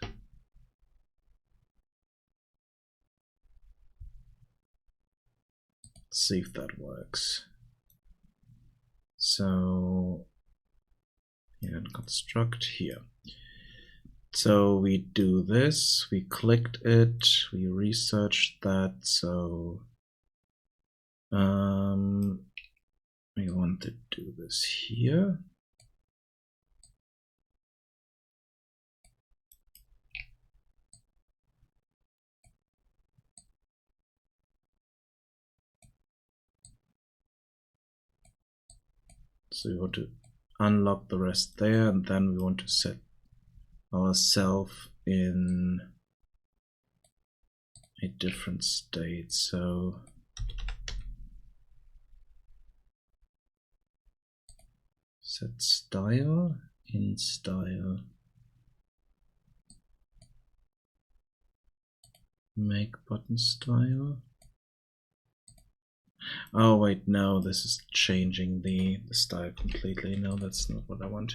Let's see if that works. So here in construct here. So we do this, we clicked it, we researched that, so we want to do this here. So we want to unlock the rest there, and then we want to set ourselves in a different state. So set style in style. Make button style. Oh wait, no, this is changing the style completely. No, that's not what I want.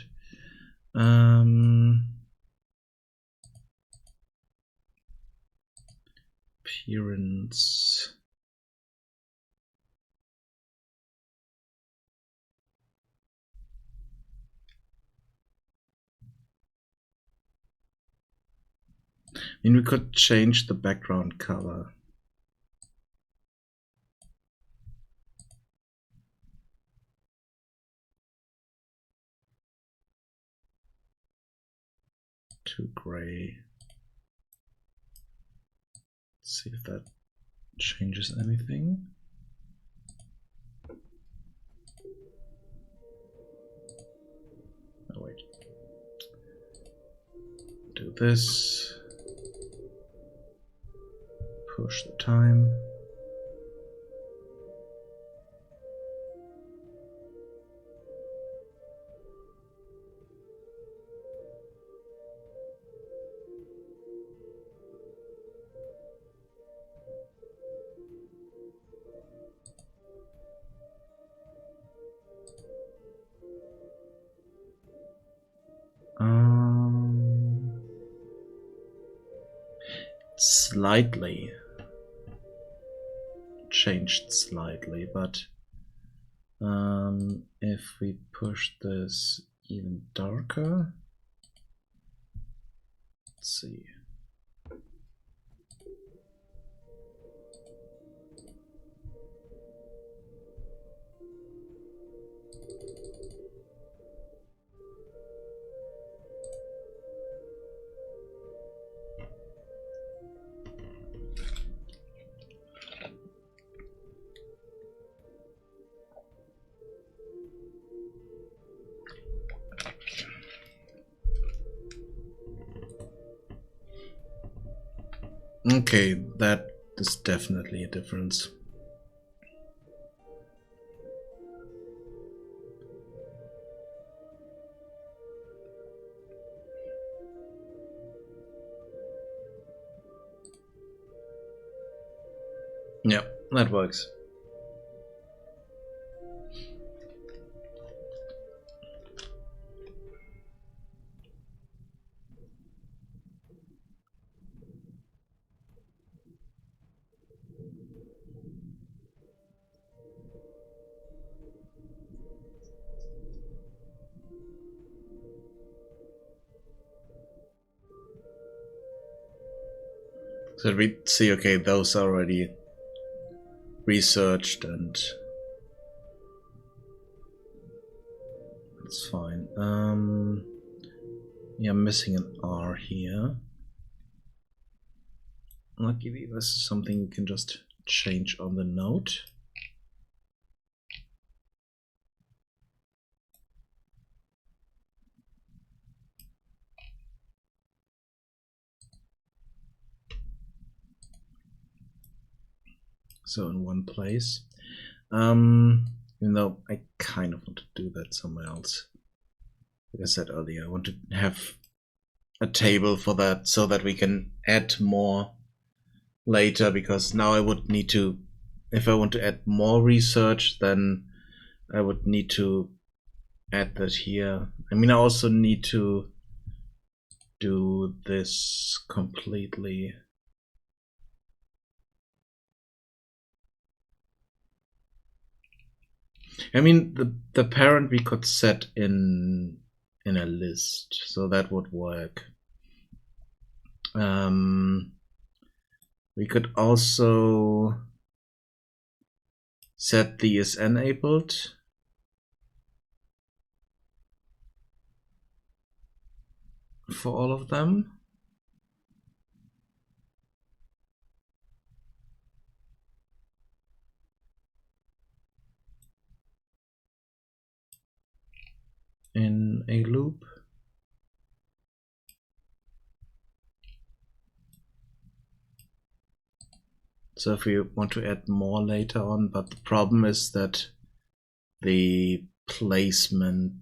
Appearance. I mean, we could change the background color. To gray. Let's see if that changes anything. Oh wait. Do this. Push the time. slightly changed slightly, but if we push this even darker, let's see. Okay, that is definitely a difference. Yeah, that works. So we see, okay, those are already researched and it's fine. Yeah, I'm missing an R here. Luckily, this is something you can just change on the note. So in one place. Even though I kind of want to do that somewhere else. Like I said earlier, I want to have a table for that so that we can add more later, because now I would need to, if I want to add more research, then I would need to add that here. I mean, I also need to do this completely. I mean, the parent we could set in a list, so that would work. We could also set these enabled. For all of them. In a loop. So if we want to add more later on, but the problem is that the placement,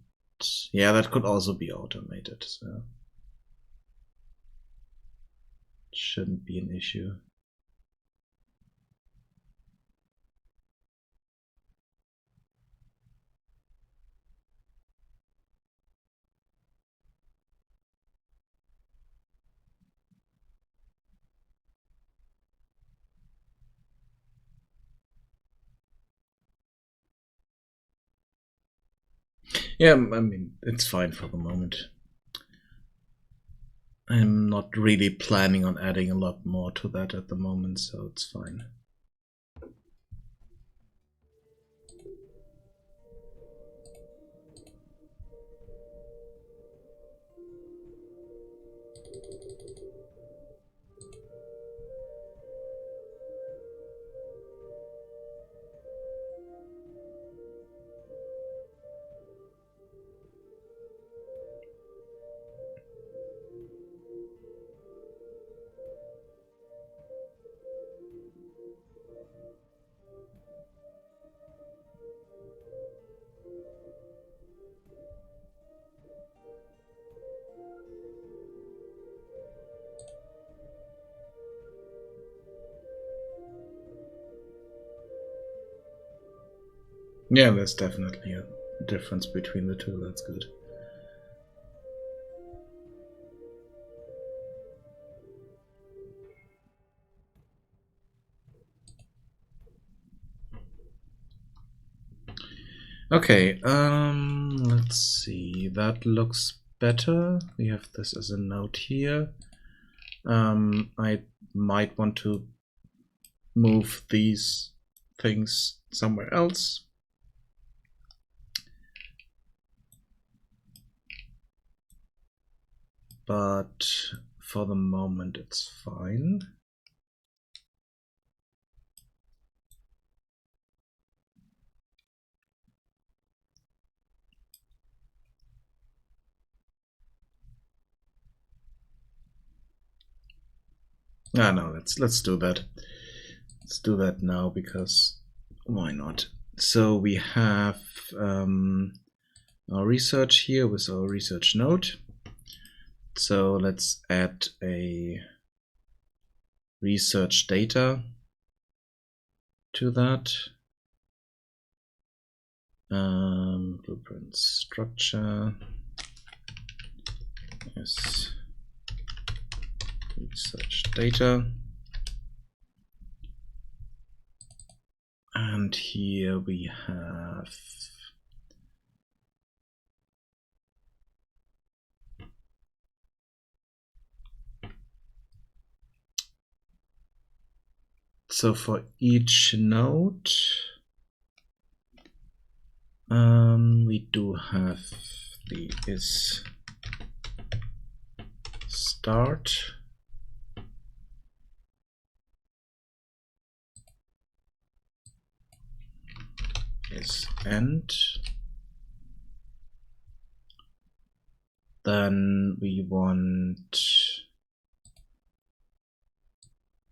yeah, that could also be automated, so shouldn't be an issue. Yeah, I mean, it's fine for the moment. I'm not really planning on adding a lot more to that at the moment, so it's fine. Yeah, there's definitely a difference between the two, that's good. Okay, let's see. That looks better. We have this as a note here. I might want to move these things somewhere else. But for the moment, it's fine. No, let's do that. Let's do that now because why not? So we have our research here with our research node. So let's add a research data to that. Blueprint structure is research data. And here we have so for each node we do have the is start, is end, then we want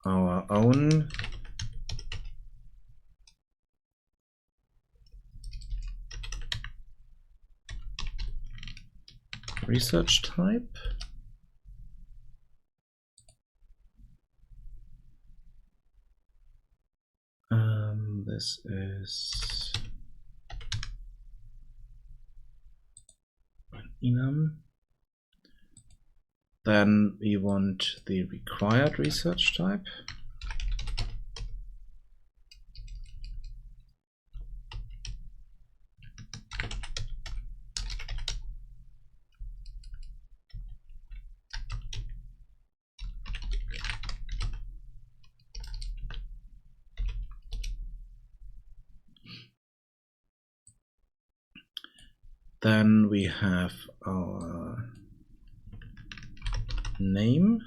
our own research type. This is an enum. Then we want the required research type. Then we have our name,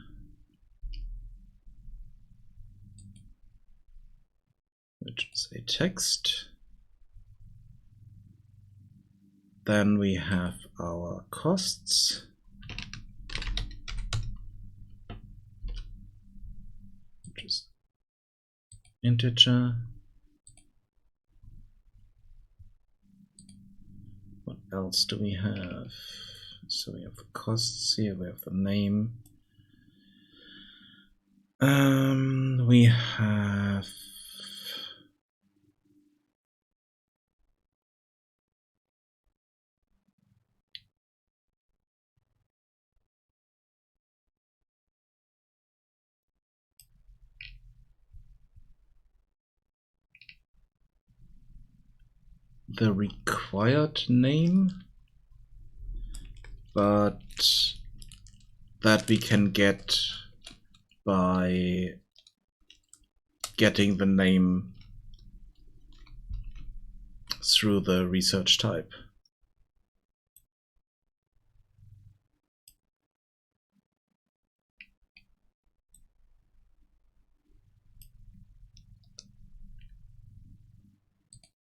which is a text. Then we have our costs, which is integer. What else do we have? So we have the costs here, we have the name. We have the required name, but that we can get by getting the name through the research type.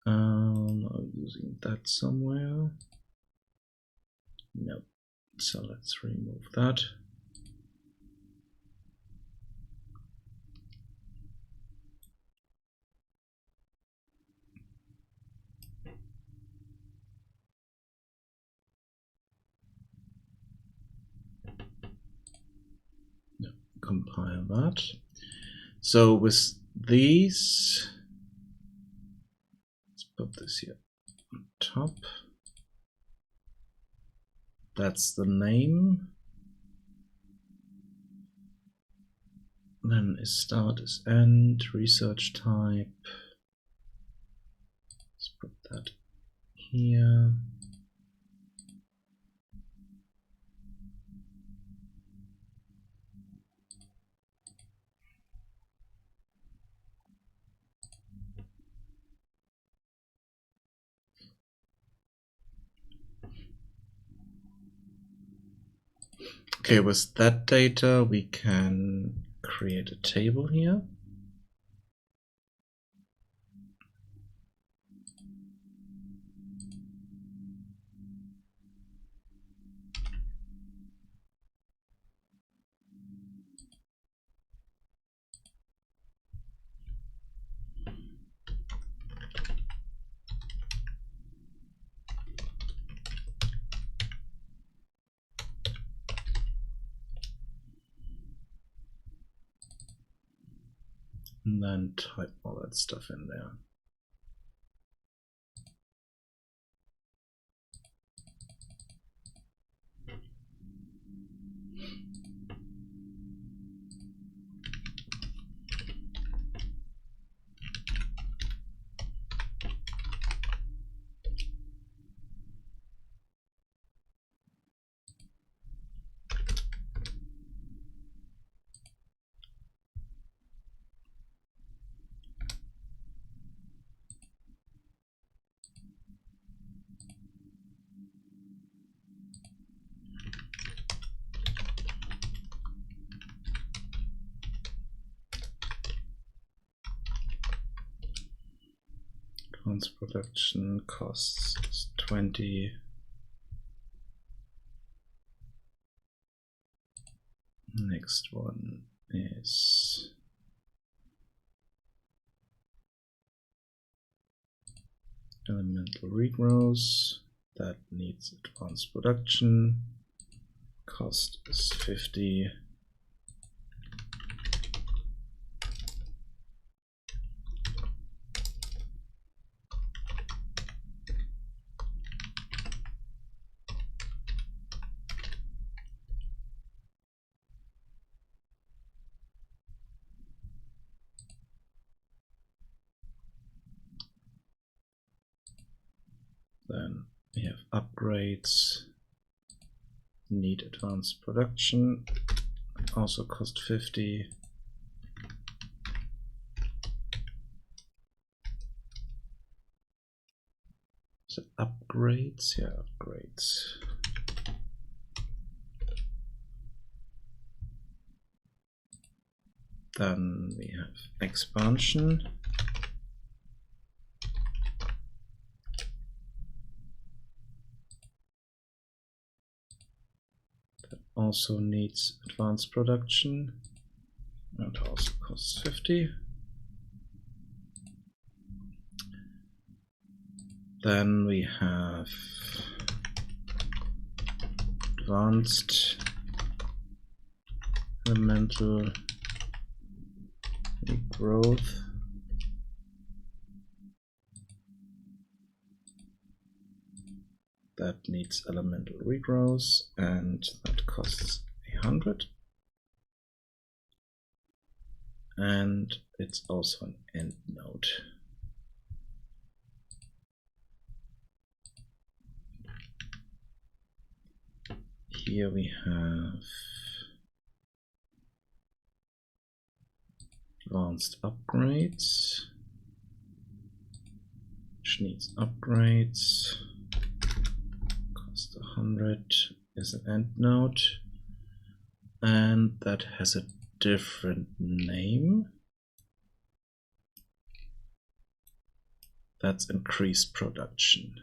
I'm using that somewhere. Nope. So let's remove that. Nope. Compile that. So with these, let's put this here on top. That's the name. Then is start, is end, research type. Let's put that here. Okay, with that data, we can create a table here. And then type all that stuff in there. Advanced production costs is 20. Next one is elemental regrows. That needs advanced production. Cost is 50. Then we have upgrades, need advanced production, also cost 50. So upgrades, yeah, upgrades. Then we have expansion. Also needs advanced production and also costs 50. Then we have advanced elemental growth. That needs elemental regrows and that costs 100. And it's also an end node. Here we have advanced upgrades, which needs upgrades. 100 is an end node, and that has a different name. That's increased production.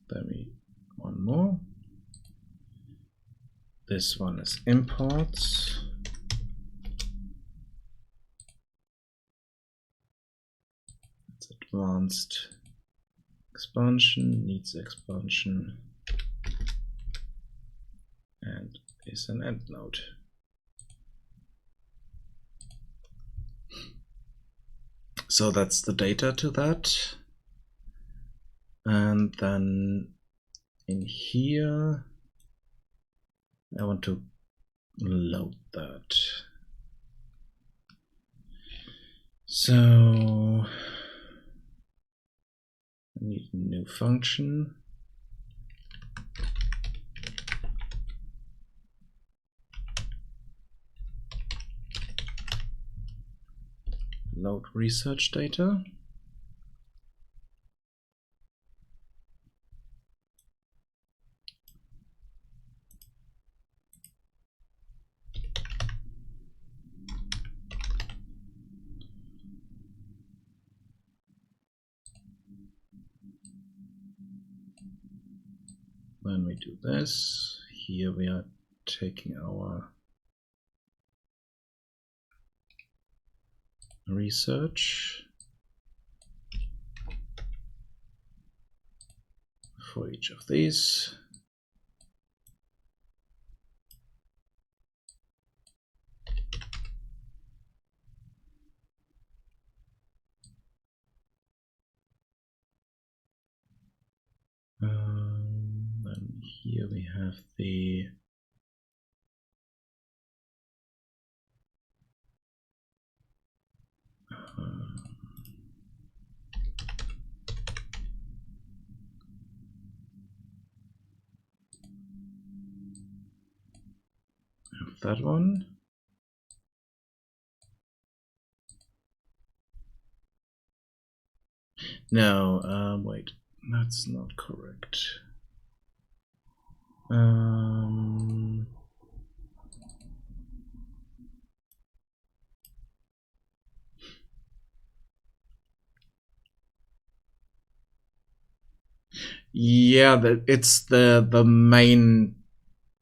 Then one more. This one is imports. It's advanced expansion, needs expansion, and is an end node. So that's the data to that. And then in here, I want to load that. So I need a new function. Load research data. When we do this, here we are taking our research for each of these. Then here we have the that one. No, wait, that's not correct. Yeah, it's the main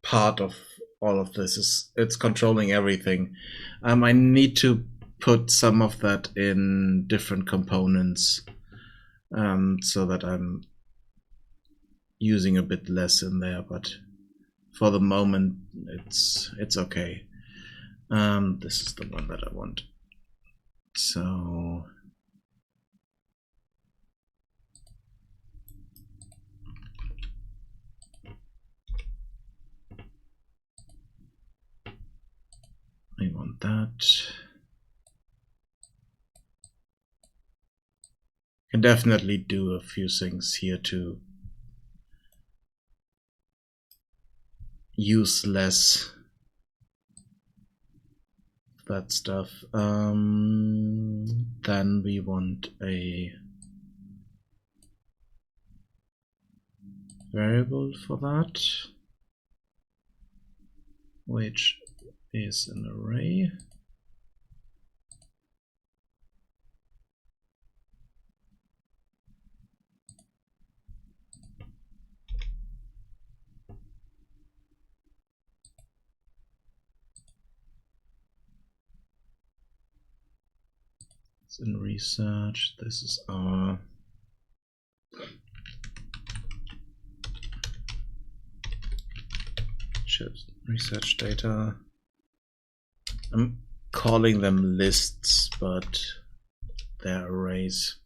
part of all of this is it's controlling everything. I need to put some of that in different components, so that I'm using a bit less in there, but for the moment it's okay. This is the one that I want. So I want that. Can definitely do a few things here to use less that stuff. Then we want a variable for that, which is an array. It's in research. This is our research data. I'm calling them lists, but they're arrays.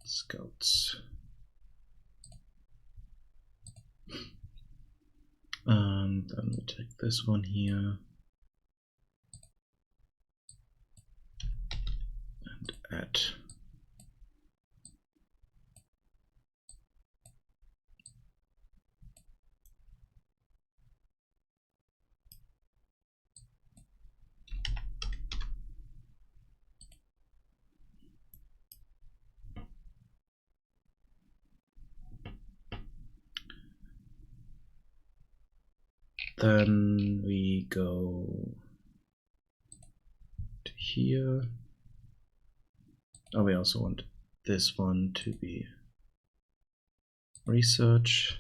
Scouts. And then we take this one here and add. Then we go to here. Oh, we also want this one to be research.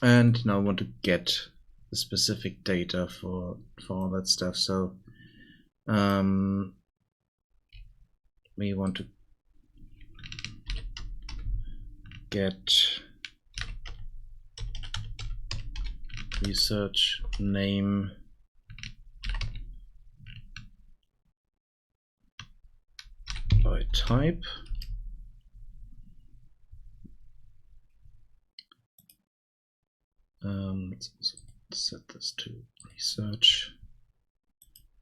And now I want to get the specific data for all that stuff. So we want to get research name by type. Let's set this to research.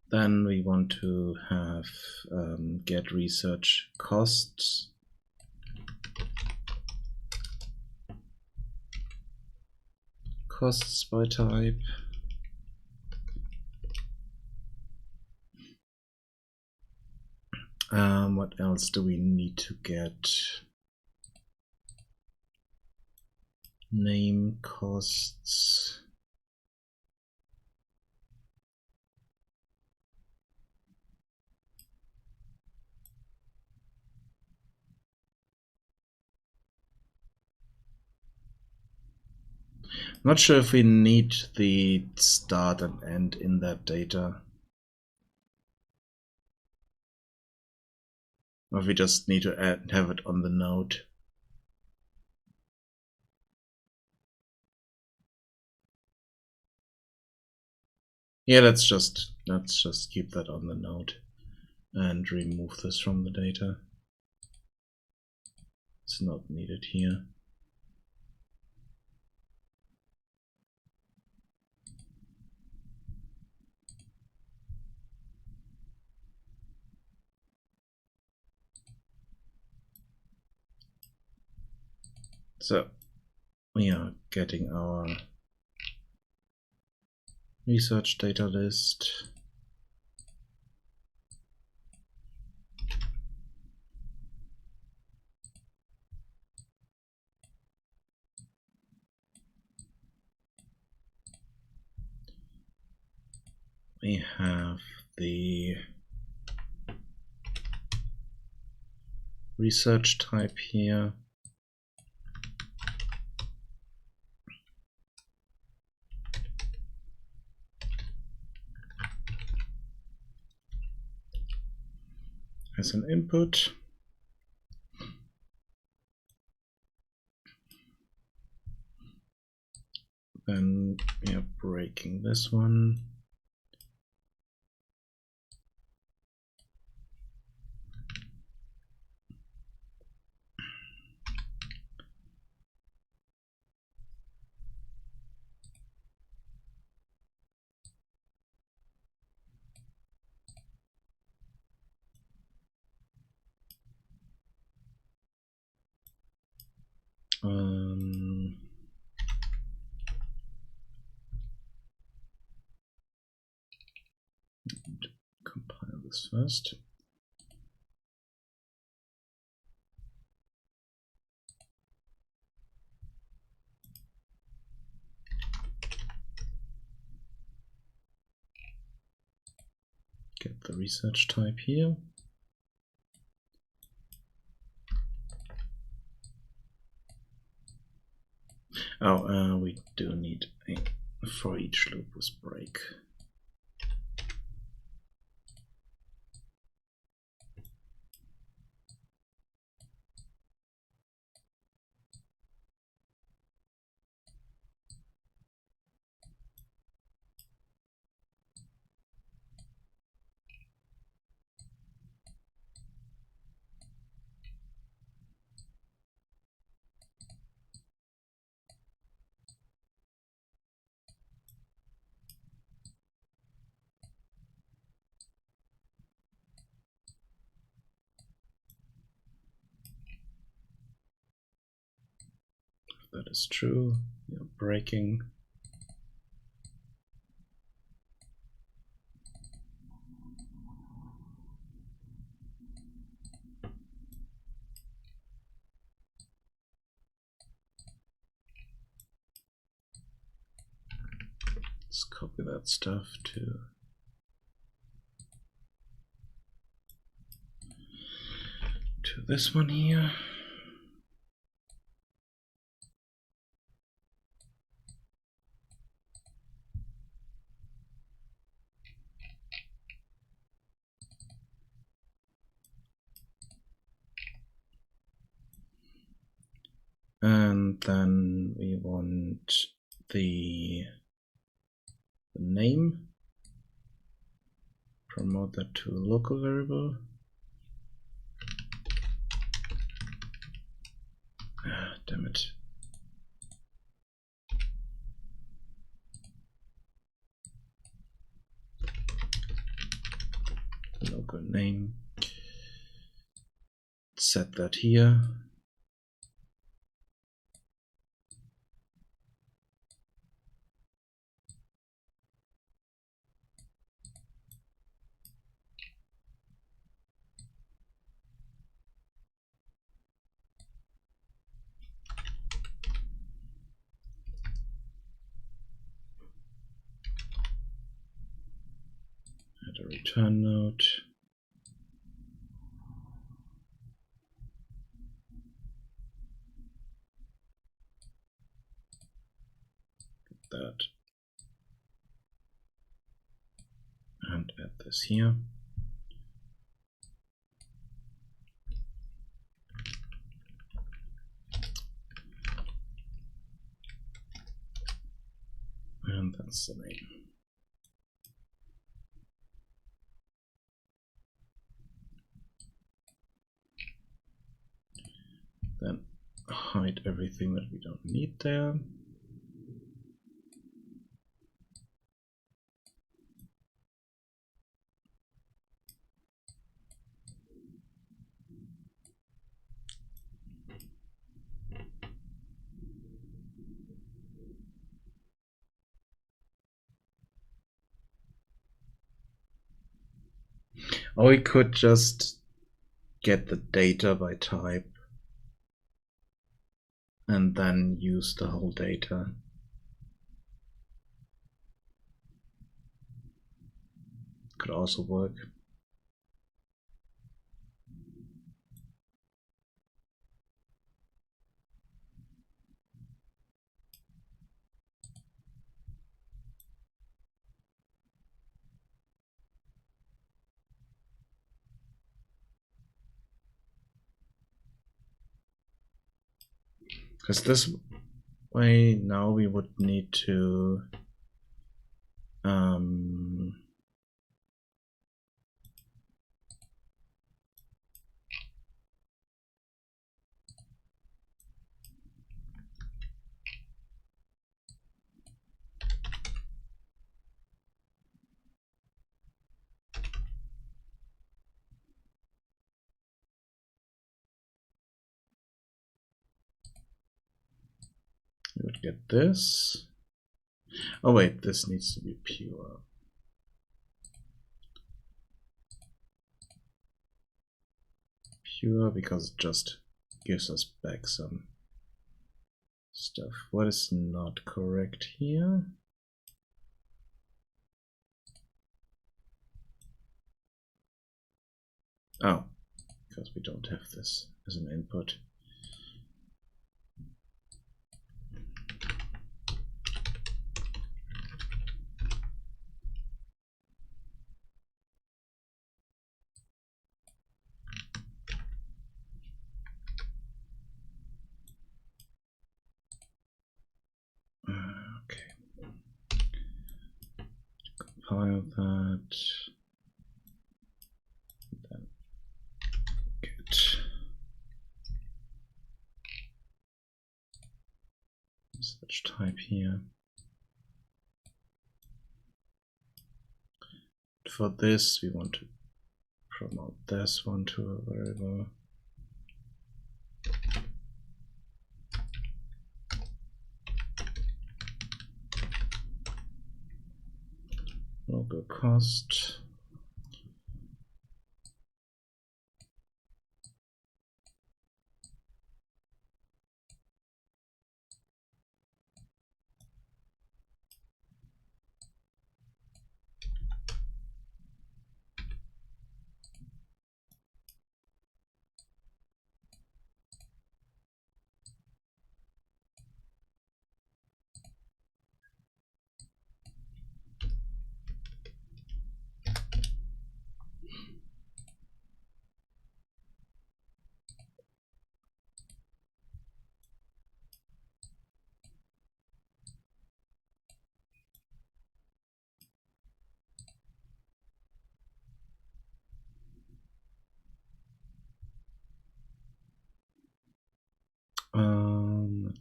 Then we want to have get research costs. Costs by type. What else do we need to get? Name costs. Not sure if we need the start and end in that data. Or if we just need to have it on the node. Yeah, let's just keep that on the node and remove this from the data. It's not needed here. So we are getting our research data list. We have the research type here. As an input. Then we are breaking this one. Compile this first. Get the research type here. Oh, we do need a for each loop with break. That is true. We are breaking. Let's copy that stuff to this one here. And then we want the name. Promote that to a local variable. Ah, damn it. Local name. Set that here. Add a return node. That. And add this here. And that's the name. Then hide everything that we don't need there. Or we could just get the data by type and then use the whole data. Could also work. Because this way now we would need to we would get this. Oh wait, this needs to be pure. Pure because it just gives us back some stuff. What is not correct here? Oh, because we don't have this as an input. Okay. Compile that. Then get such type here. For this, we want to promote this one to a variable. Local cost.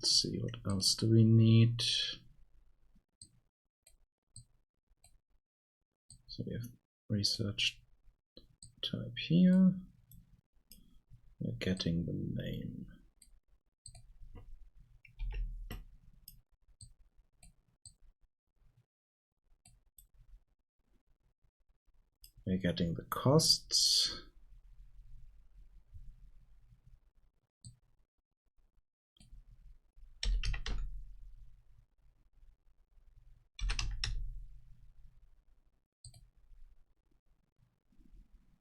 Let's see, what else do we need? So we have research type here. We're getting the name. We're getting the costs.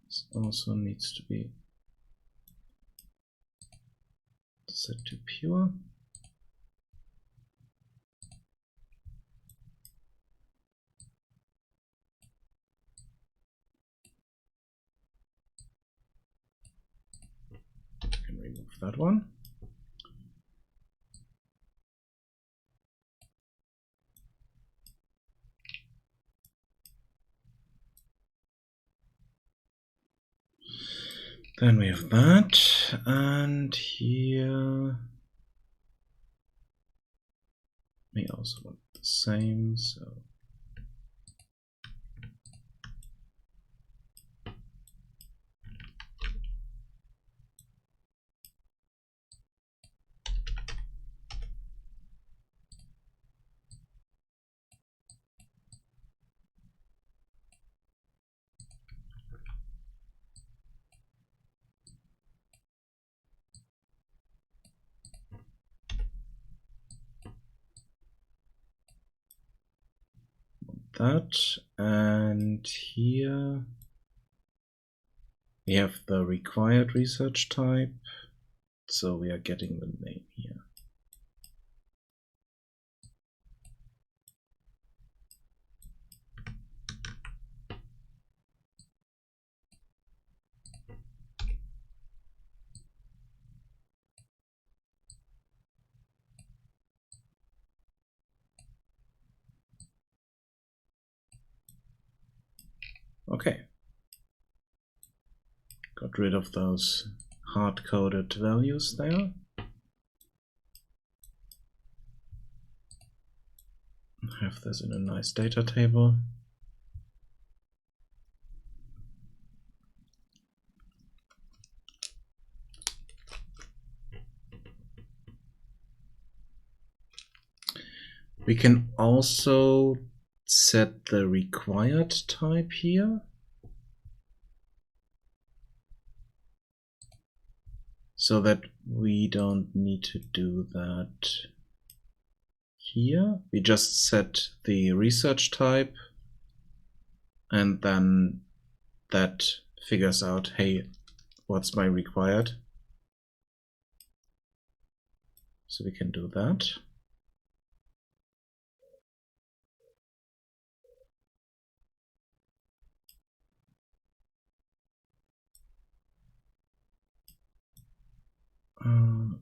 This also needs to be set to pure. I can remove that one. Then we have that, and here we also want the same, so that, and here we have the required research type, so we are getting the name here. Okay. Got rid of those hard-coded values there. Have this in a nice data table. We can also set the required type here. So that we don't need to do that here. We just set the research type, and then that figures out, hey, what's my required? So we can do that.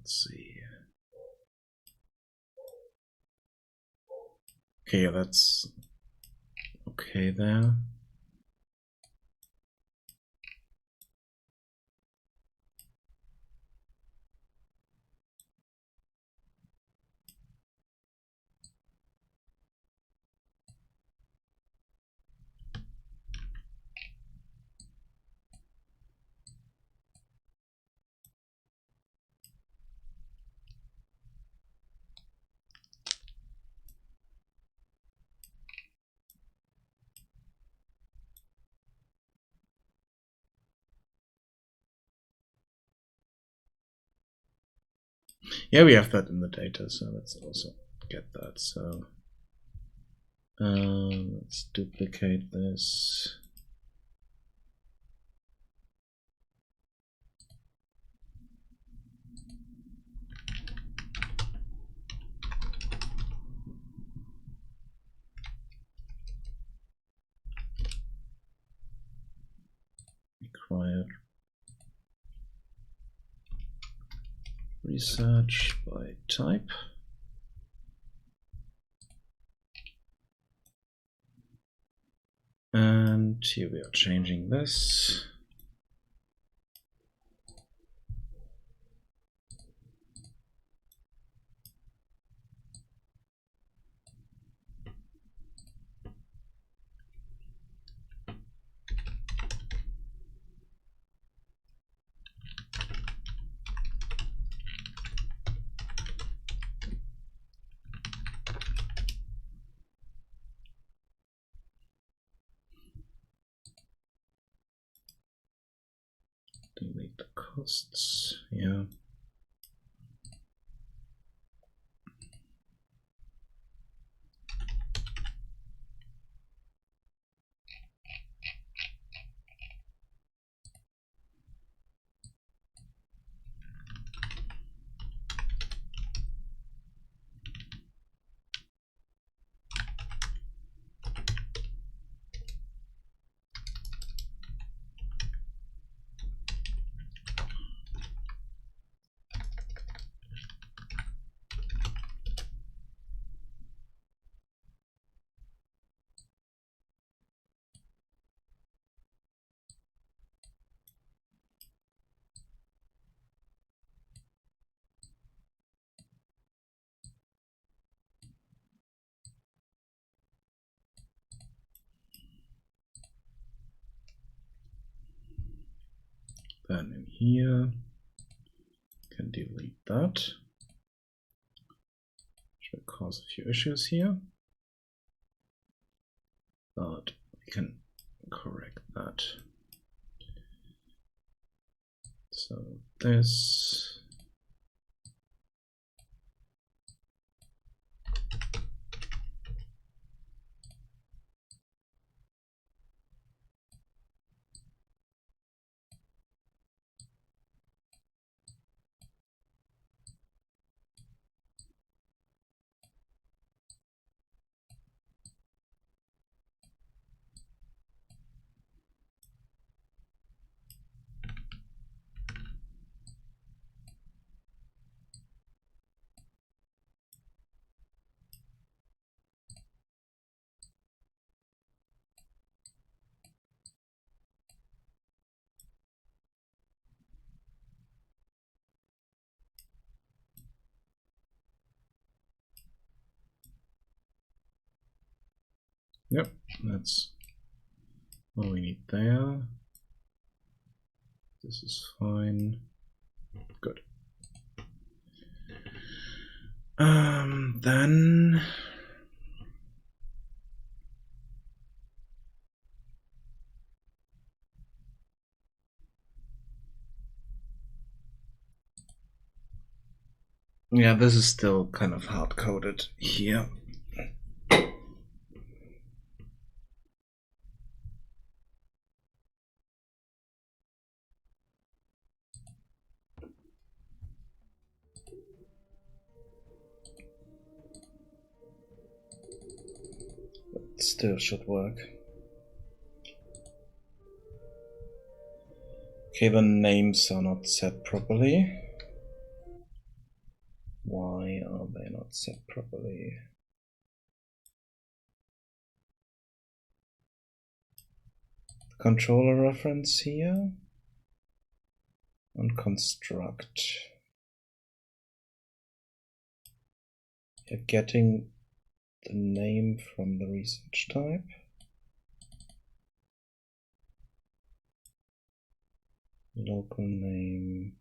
Let's see. Okay, yeah, that's okay there. Yeah, we have that in the data, so let's also get that. So let's duplicate this. Required research by type. And here we are changing this. delete the costs. Yeah. Then in here, can delete that, which will cause a few issues here, but we can correct that. So this, yep, that's what we need there. This is fine. Good. Then yeah, this is still kind of hard coded here. But still should work. Okay, the names are not set properly. Why are they not set properly? The controller reference here and construct. You're getting the name from the research type. Local name.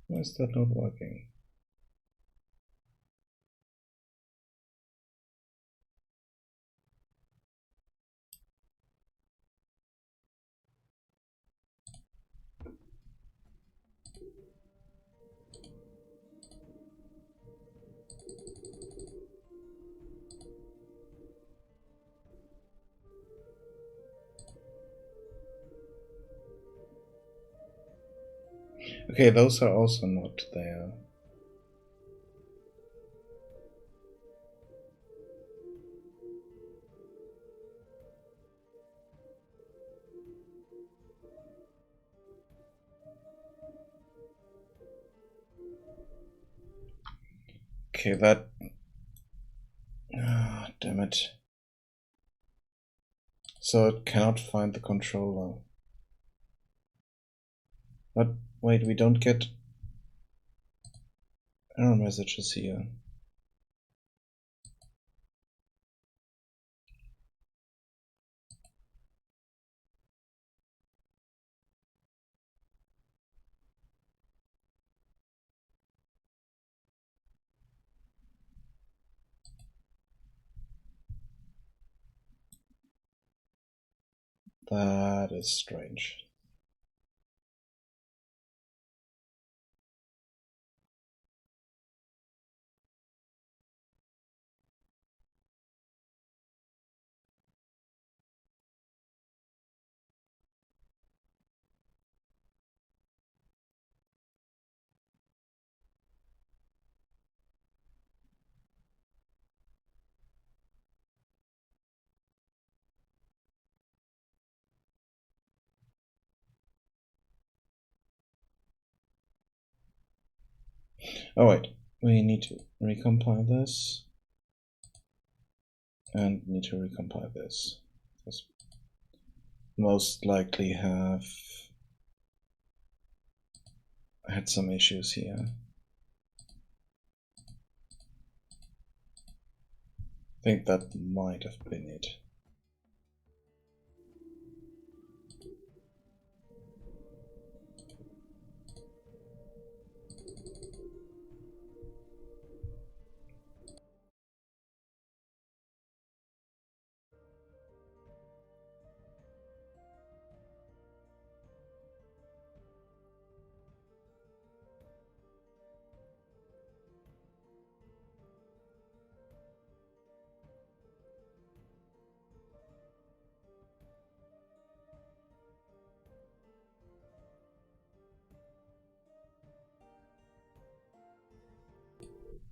Why is that not working? Okay, those are also not there. Okay, that... Ah, damn it. So it cannot find the controller. But wait, we don't get error messages here. That is strange. Oh wait, we need to recompile this. And need to recompile this. This most likely have had some issues here. I think that might have been it.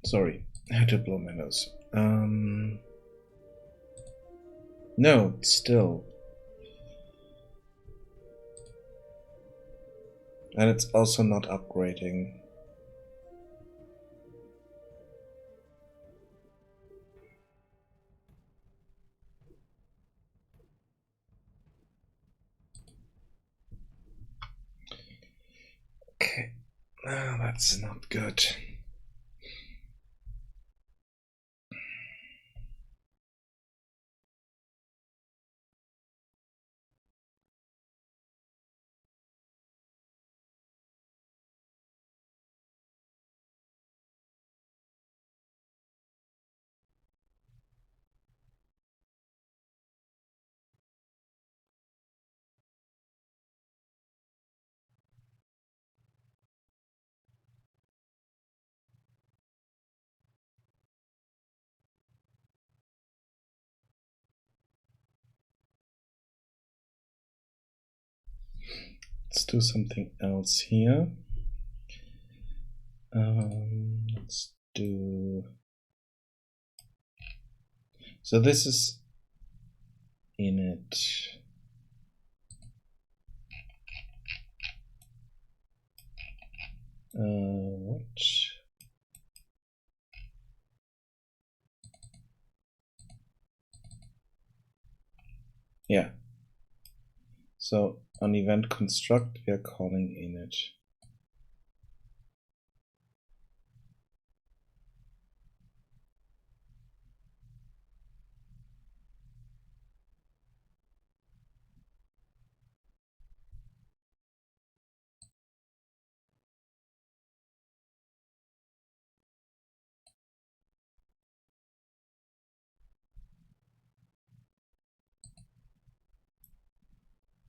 Sorry, I had to blow my nose. No, still. And it's also not upgrading. Okay, that's not good. Let's do something else here. Let's do. So this is init. What? Yeah. So on event construct, we are calling init.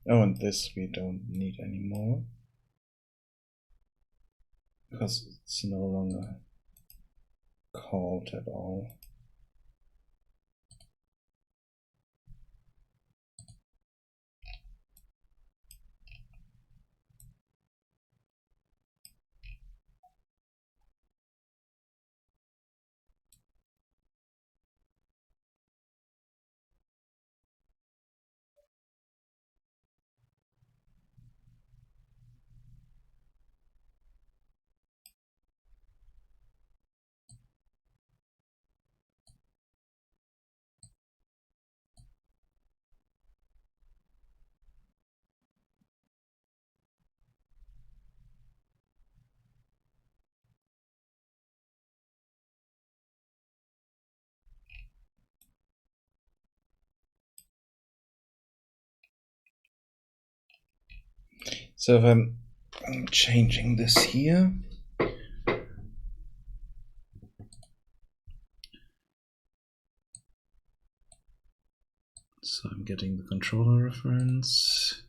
Oh, and this we don't need anymore because it's no longer called at all. So if I'm changing this here, So I'm getting the controller reference.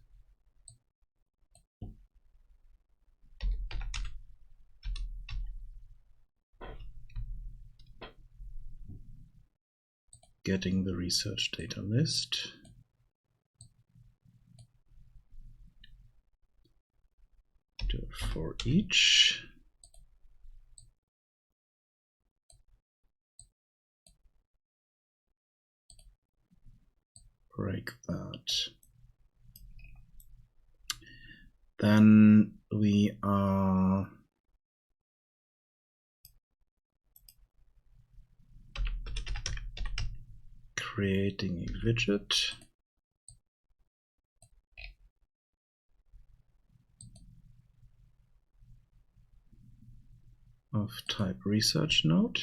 Getting the research data list. Do it for each. Break that. Then we are creating a widget of type research node.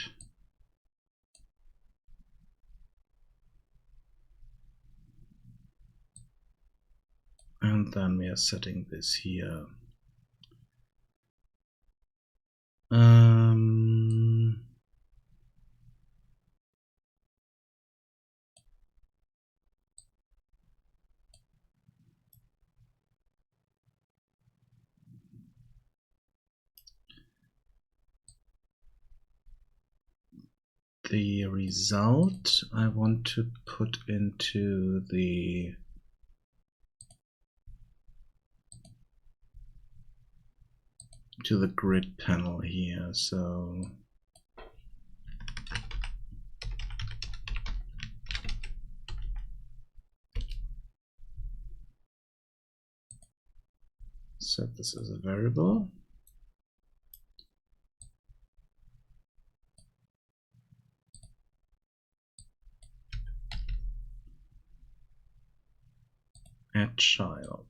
And then we are setting this here. The result I want to put into the grid panel here. So set this as a variable. Add child.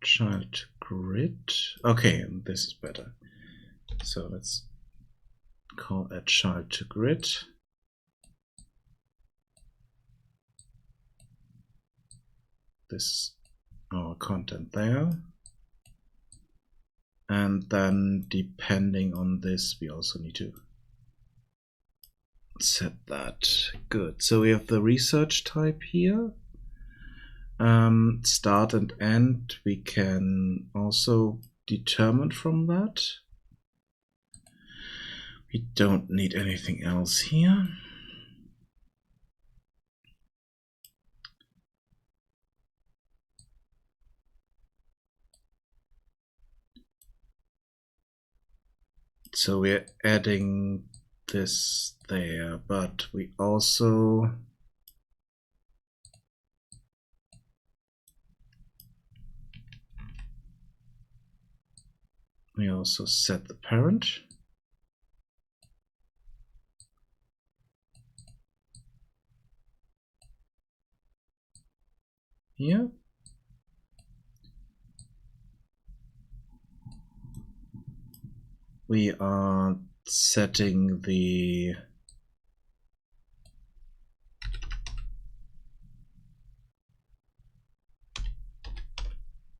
Child to grid. Okay, and this is better. So let's call add child to grid. This our content there. And then depending on this, we also need to set that. Good. So we have the research type here. Start and end we can also determine from that. We don't need anything else here. So we're adding this there, but we also set the parent. Here. We are setting the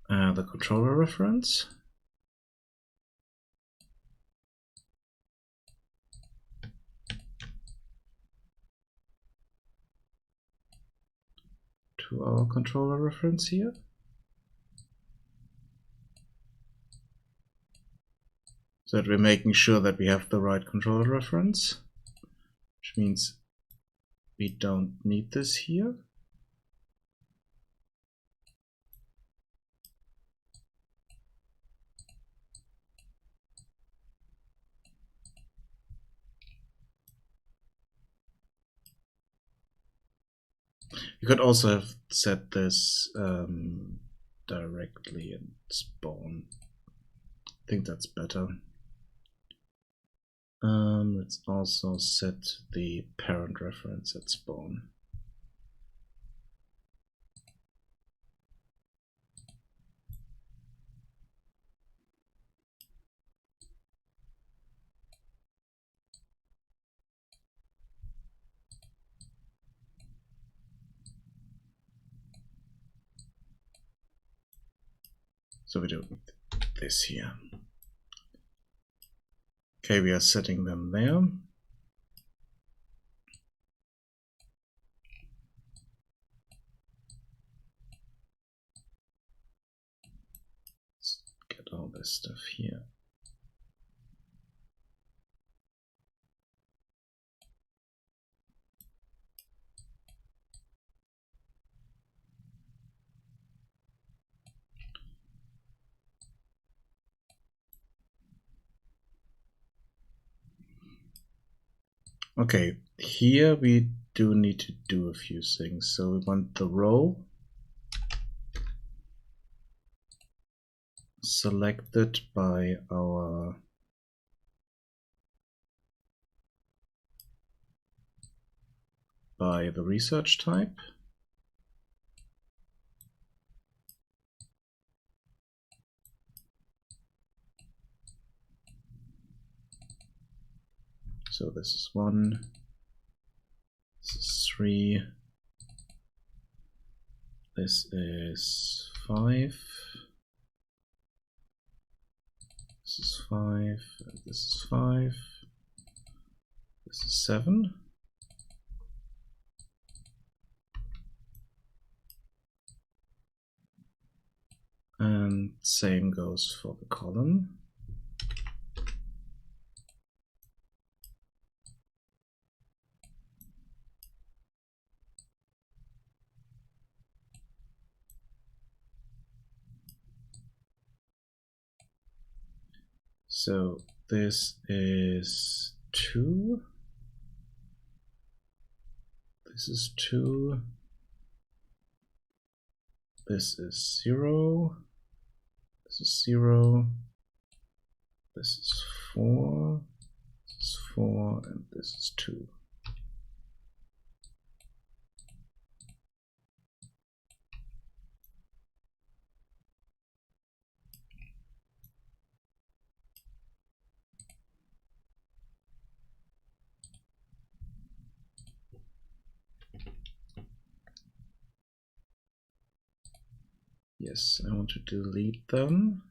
controller reference. To our controller reference here. So that we're making sure that we have the right controller reference, which means we don't need this here. You could also have set this directly in spawn. I think that's better. Let's also set the parent reference at spawn. So we don't need this here. Okay, we are setting them there. Let's get all this stuff here. Okay, here we do need to do a few things. So we want the row selected by our the research type. So this is 1, this is 3, this is 5, this is 5, and this is 5, this is 7. And same goes for the column. So this is 2. This is 2. This is 0. This is 0. This is 4. This is 4, and this is 2. Yes, I want to delete them.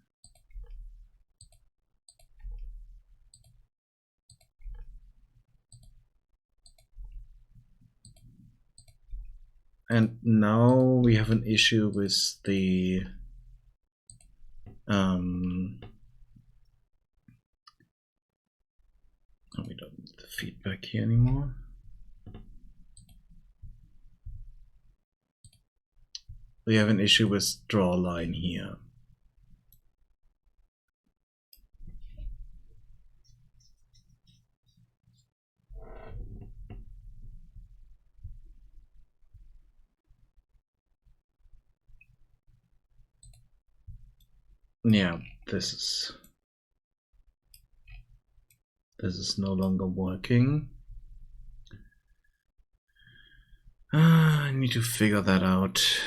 And now we have an issue with the oh, we don't need the feedback here anymore. We have an issue with draw line here. Yeah, this is no longer working. I need to figure that out.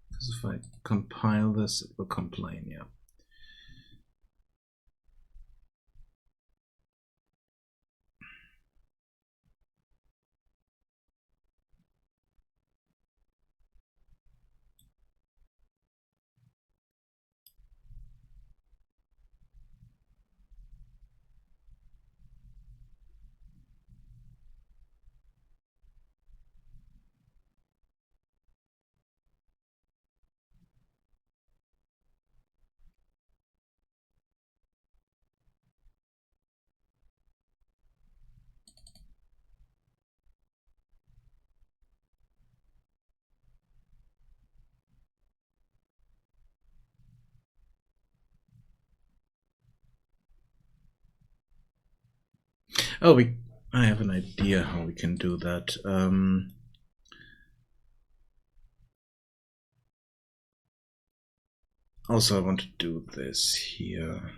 Because if I compile this, it will complain, yeah. Oh, I have an idea how we can do that. Also, I want to do this here.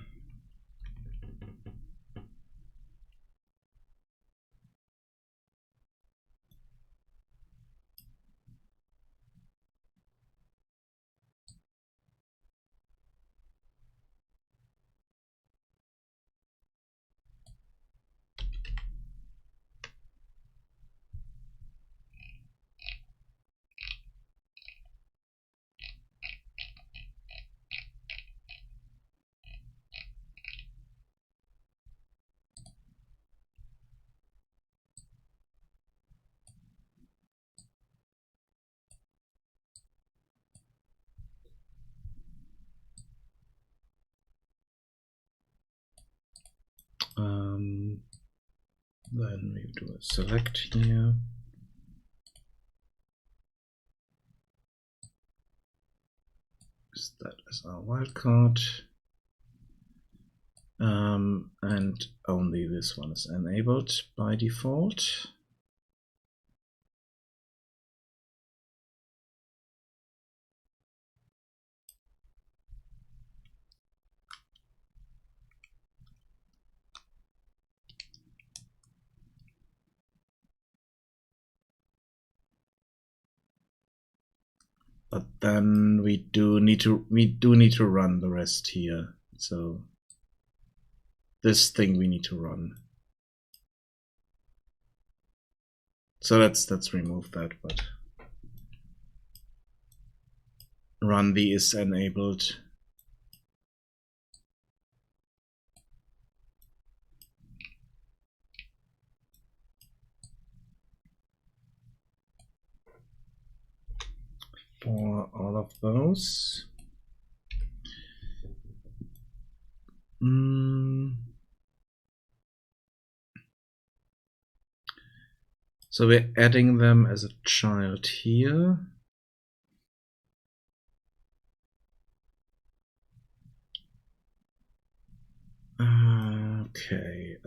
Then we do a select here. That is our wildcard. And only this one is enabled by default. But then we do need to run the rest here. So this thing we need to run. So let's remove that, but run the is enabled. For all of those. So we're adding them as a child here. Okay,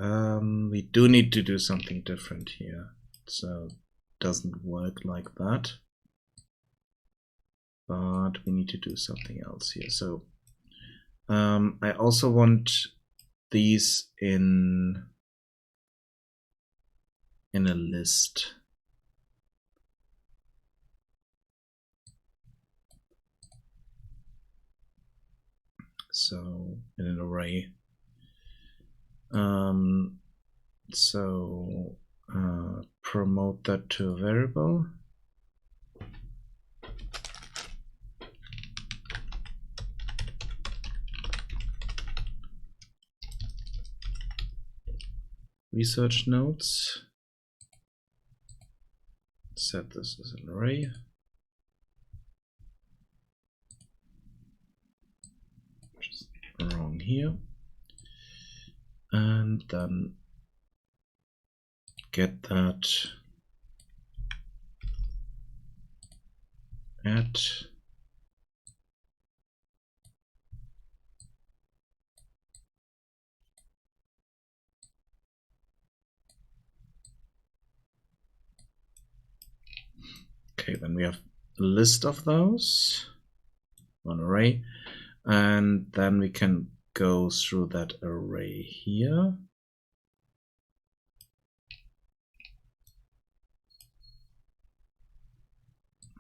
we do need to do something different here. So it doesn't work like that. But we need to do something else here. So I also want these in a list. So in an array. Promote that to a variable. Research nodes. Set this as an array. Which is wrong here. And then get that at okay, then we have a list of those, one array, and then we can go through that array here.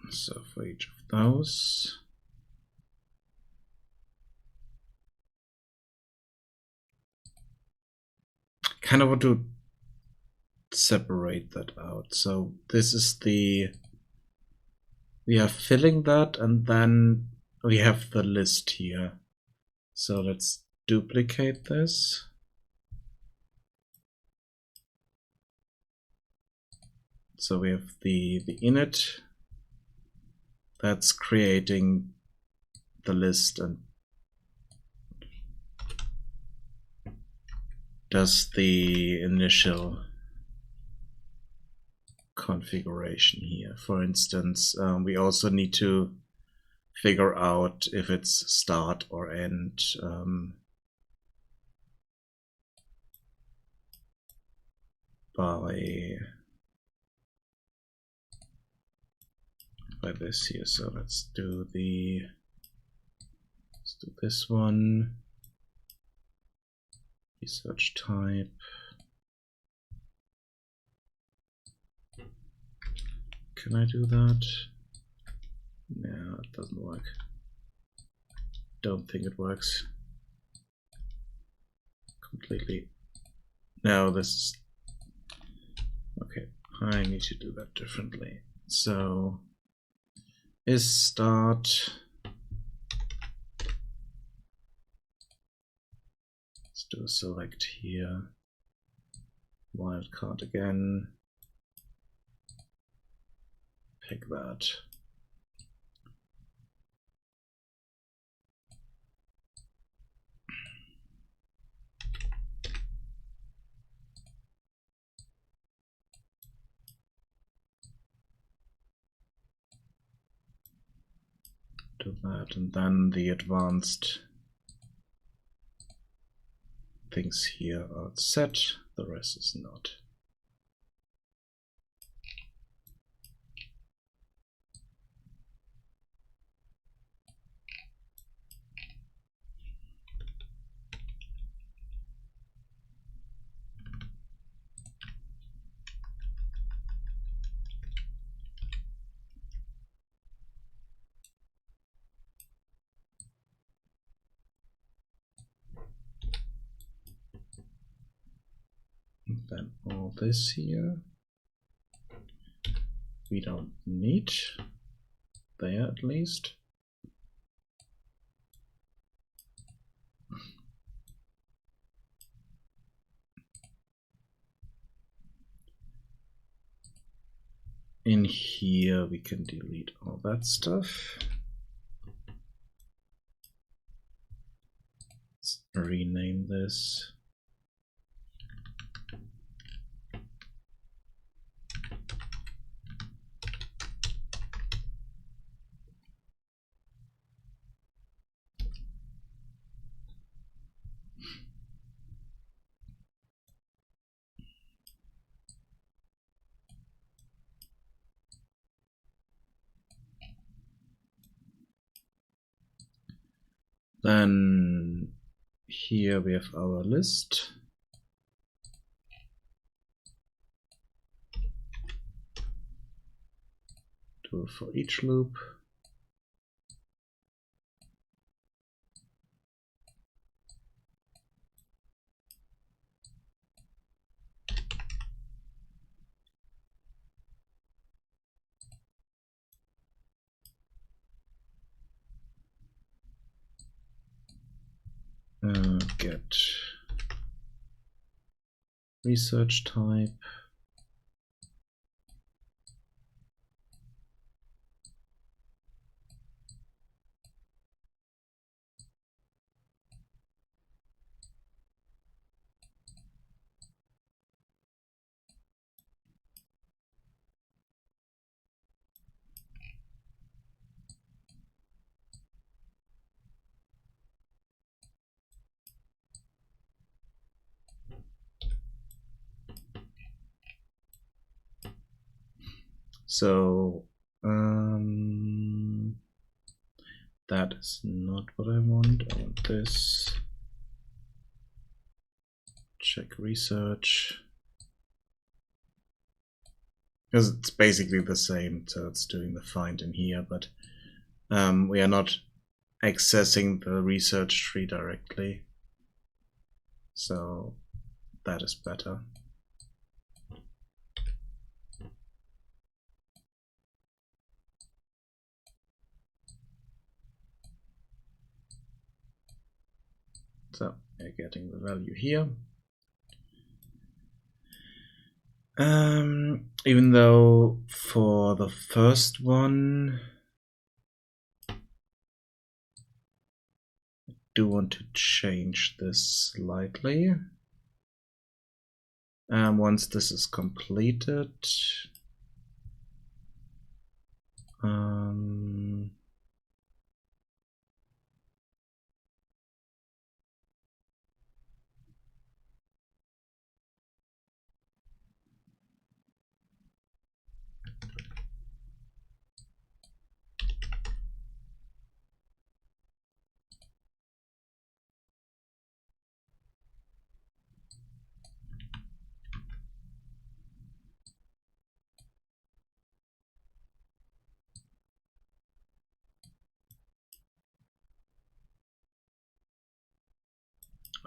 So for each of those, kind of want to separate that out. So this is we are filling that, and then we have the list here. So let's duplicate this. So we have the init that's creating the list and does the initial configuration here. For instance, we also need to figure out if it's start or end. By this here. So let's do this one. Research type. Can I do that? No, it doesn't work. Don't think it works completely. No, this is okay. I need to do that differently. So is start. Let's do a select here. Wildcard again. Pick that. do that, and then the advanced things here are set, the rest is not. And then all this here we don't need, there at least. In here we can delete all that stuff. Let's rename this. Then here we have our list. Do it for each loop. Get research type. So that is not what I want. I want this. Check research. Because it's basically the same, so it's doing the find in here, but we are not accessing the research tree directly. So that is better. So we're getting the value here. Even though for the first one, I do want to change this slightly. Once this is completed,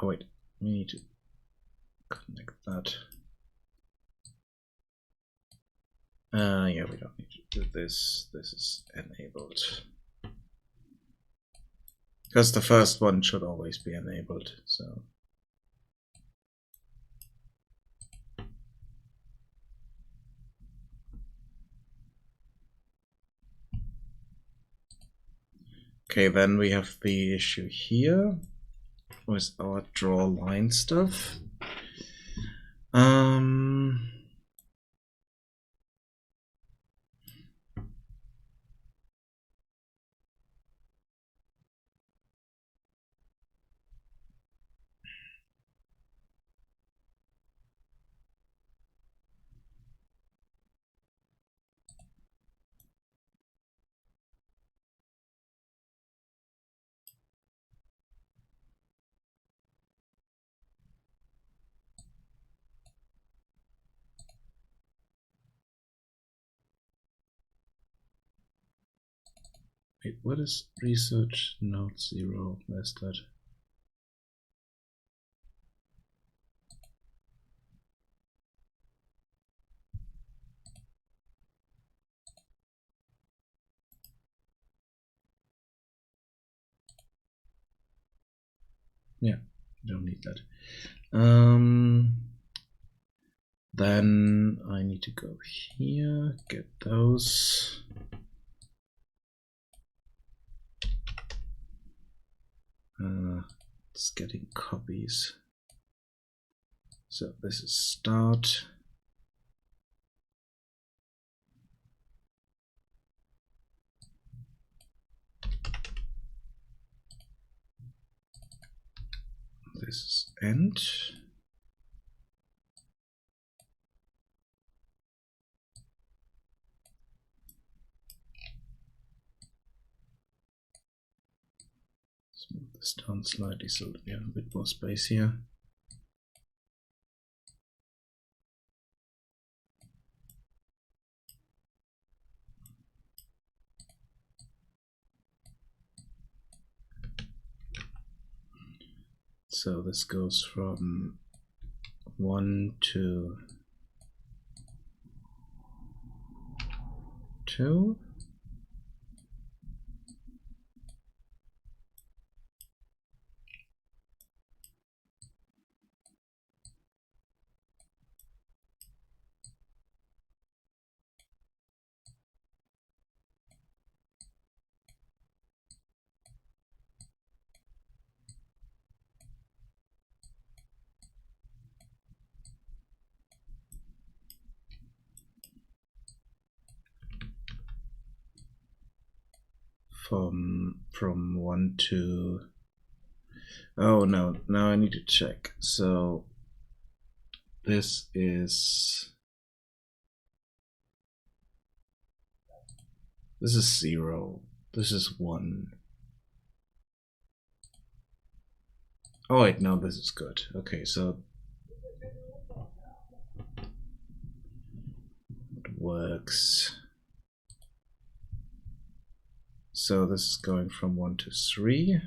oh wait, we need to connect that. Yeah, we don't need to do this. This is enabled. Because the first one should always be enabled, so. Okay, then we have the issue here with our draw line stuff. Wait, what is research node 0? Where's that? Yeah, don't need that. Then I need to go here, get those. It's getting copies. So this is start. This is end. Let's move this down slightly so that we have a bit more space here. So this goes from 1 to 2. From 1 to, oh no, now I need to check. So this is 0, this is 1. Oh wait, no, this is good. Okay, so it works. So this is going from 1 to 3.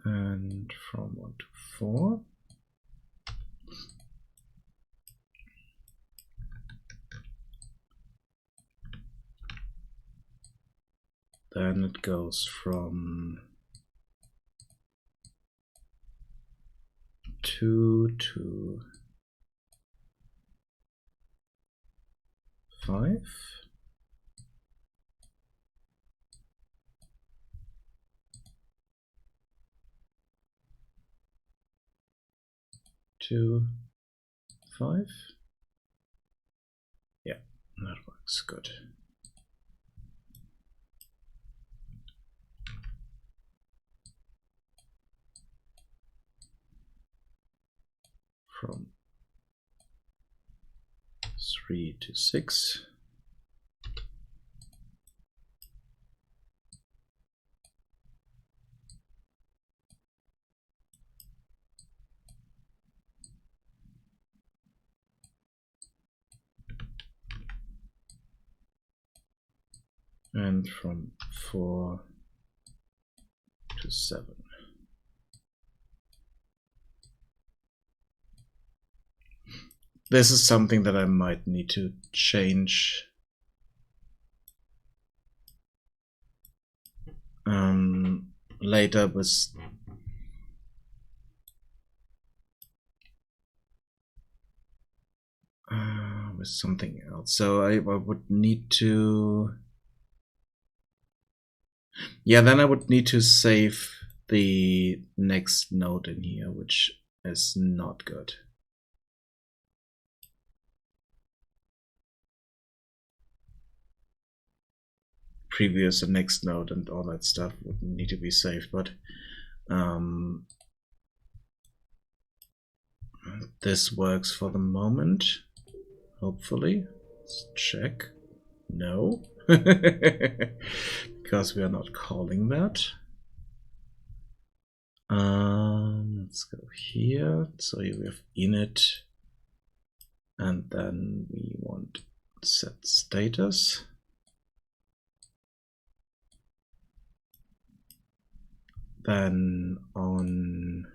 And from 1 to 4. Then it goes from 2 to 5. To 5. Yeah, that works good. From 3 to 6. And from 4 to 7. This is something that I might need to change. Later with something else. So I would need to, yeah, then I would need to save the next node in here, which is not good. Previous and next node and all that stuff would need to be saved, but this works for the moment. Hopefully. Let's check. No. Because we are not calling that. Let's go here. So we have init, and then we want set status. Then on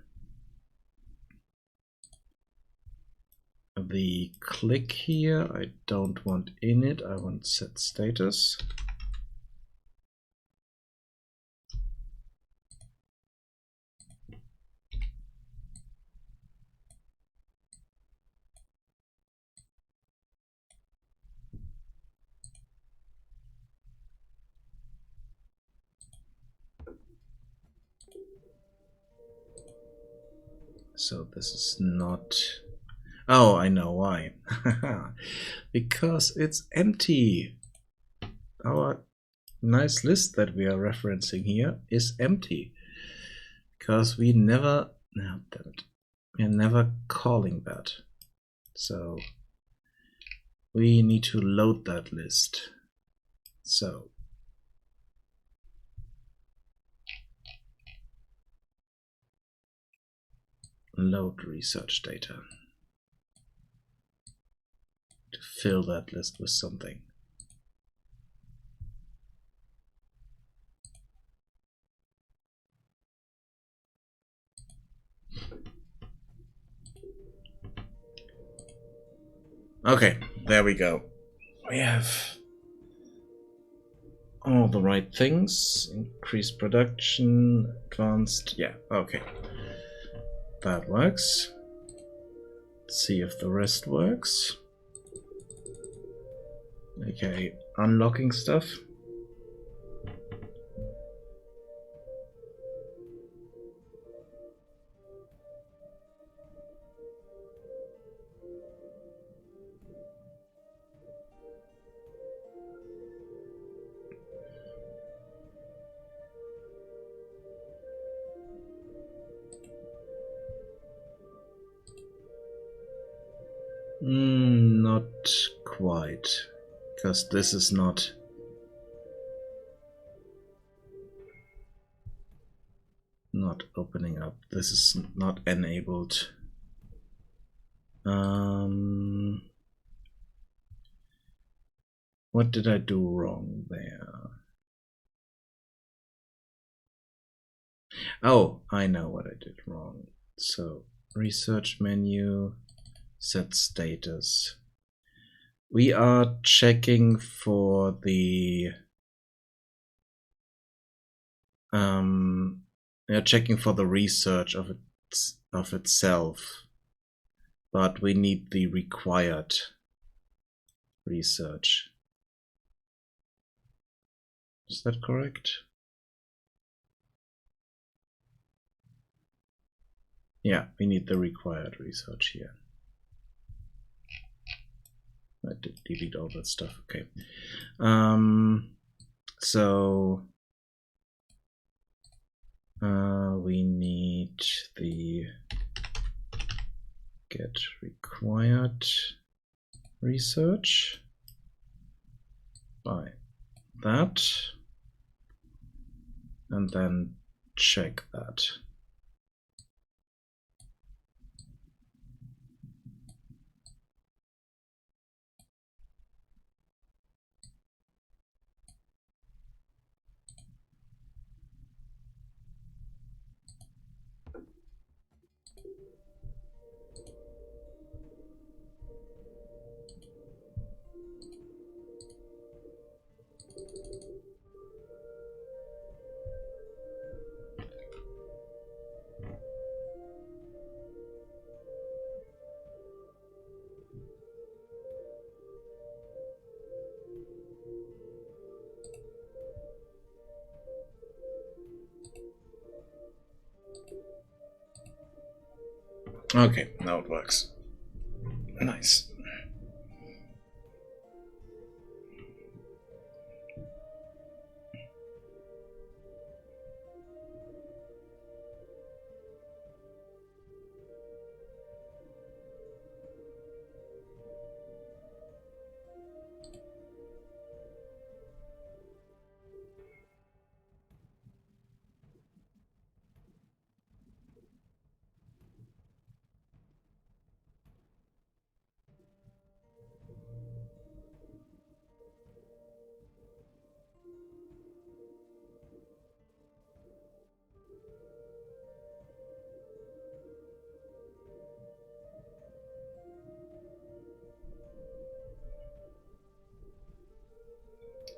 the click here, I don't want init, I want set status. So this is not... Oh, I know why. Because it's empty. Our nice list that we are referencing here is empty. Because we never... No, damn it. We're never calling that. So we need to load that list. So load research data to fill that list with something. Okay, there we go. We have all the right things. Increased production, advanced, yeah, okay. That works. Let's see if the rest works. Okay, unlocking stuff. Not quite, because this is not opening up. This is not enabled. What did I do wrong there? Oh, I know what I did wrong. So research menu, set status. We are checking for the research of itself, but we need the required research. Is that correct? Yeah, we need the required research here. I did delete all that stuff. Okay. So we need the get required research by that, and then check that. Okay, now it works. Nice.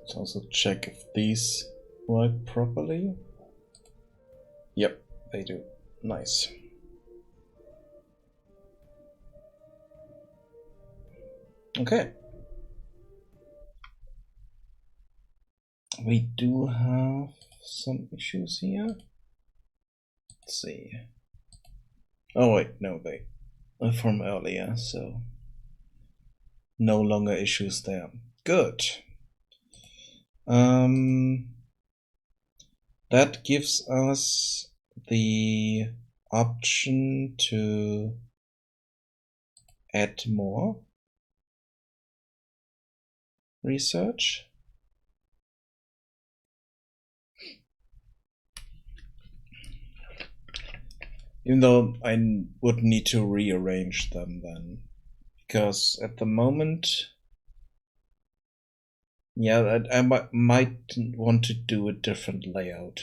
Let's also check if these work properly. Yep, they do. Nice. Okay. We do have some issues here. Let's see. Oh wait, no, they are from earlier, so no longer issues there. Good. That gives us the option to add more research. Even though I would need to rearrange them then. Because at the moment, yeah, I might want to do a different layout.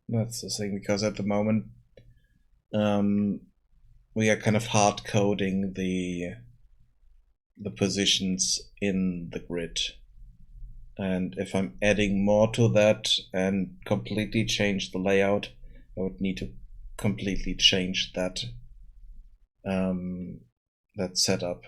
That's the thing, because at the moment, we are kind of hard coding the positions in the grid. And if I'm adding more to that and completely change the layout, I would need to completely change that that setup.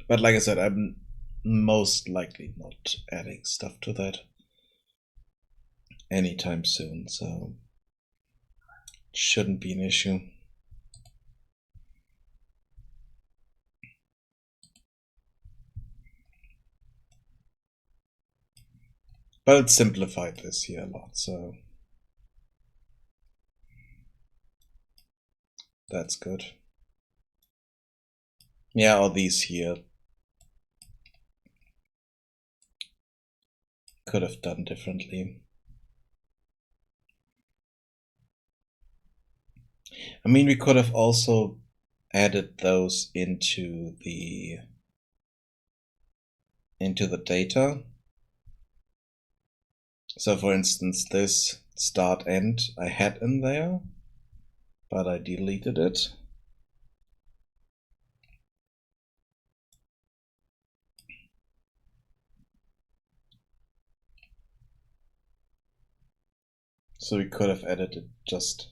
But like I said, I'm most likely not adding stuff to that anytime soon, so it shouldn't be an issue. But it simplified this here a lot, so that's good. Yeah, all these here could have done differently. I mean, we could have also added those into the data. So for instance, this start end I had in there, but I deleted it. So we could have added it just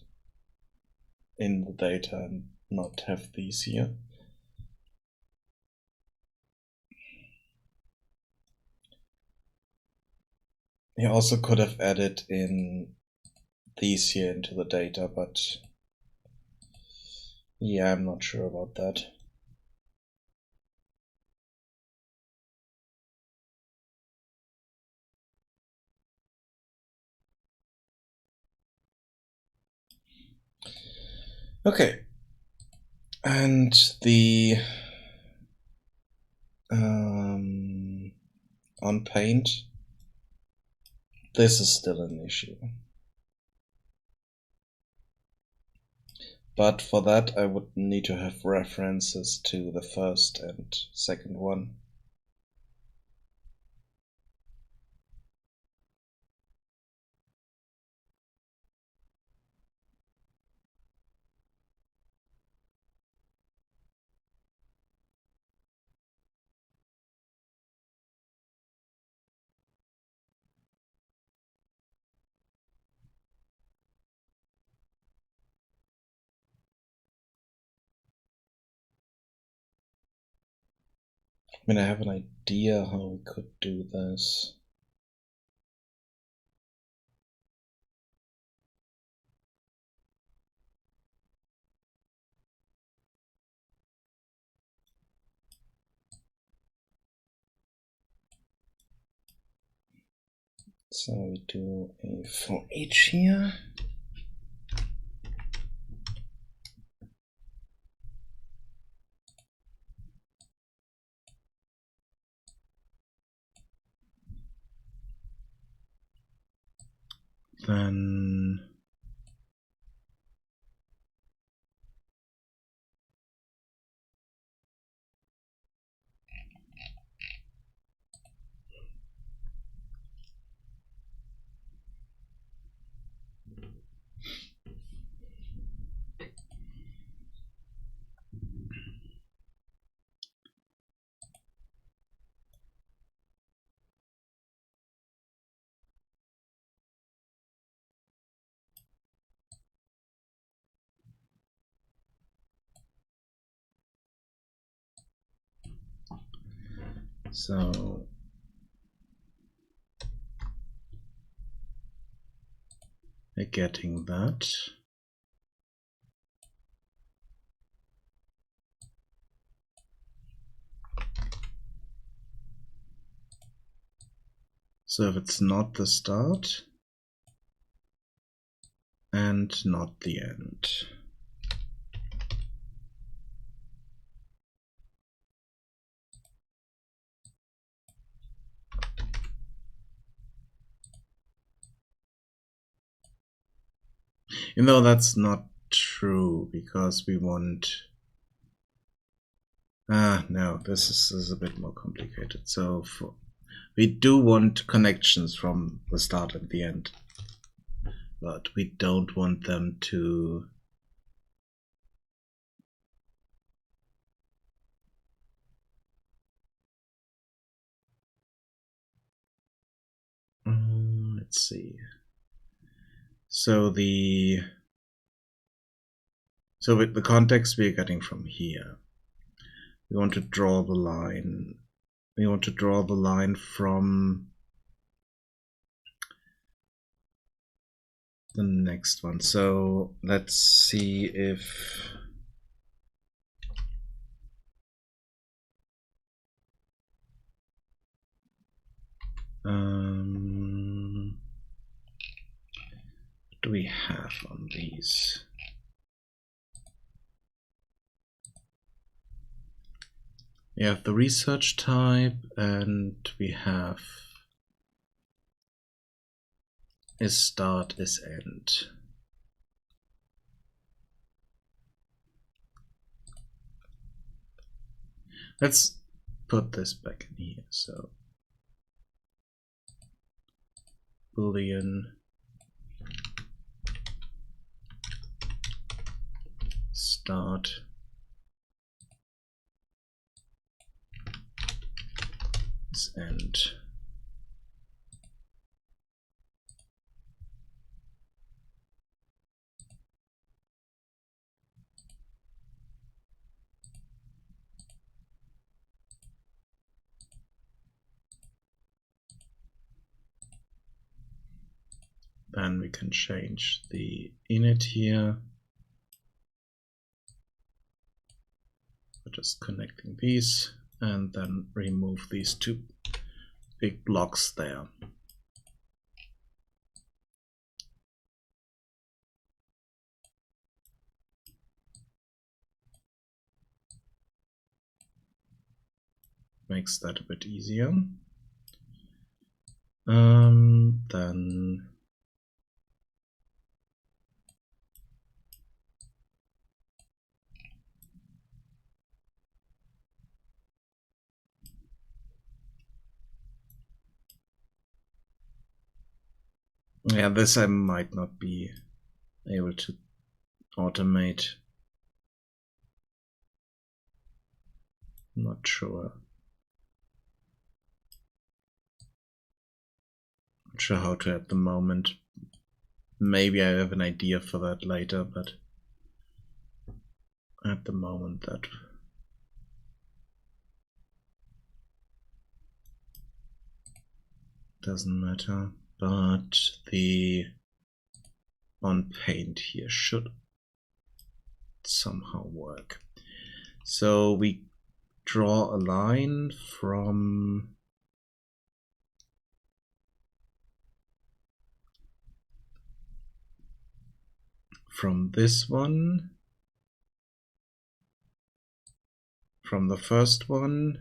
in the data and not have these here. You also could have added in these here into the data, but yeah, I'm not sure about that. Okay, and the on paint, this is still an issue. But for that, I would need to have references to the first and second one. I mean, I have an idea how we could do this. So we do a for each here. Then So we're getting that. So if it's not the start and not the end. Even though that's not true, because we want... no, this is a bit more complicated. So we do want connections from the start and the end, but we don't want them to... let's see. So with the context we're getting from here, we want to draw the line. We want to draw the line from the next one. So let's see if what do we have on these? We have the research type, and we have is start, is end. Let's put this back in here. So Boolean start is end. Then we can change the init here. We're just connecting these and then remove these two big blocks there. Makes that a bit easier. Then yeah, this I might not be able to automate. Not sure. Not sure how to at the moment. Maybe I have an idea for that later, but at the moment that doesn't matter. But the on paint here should somehow work. So we draw a line from this one, from the first one,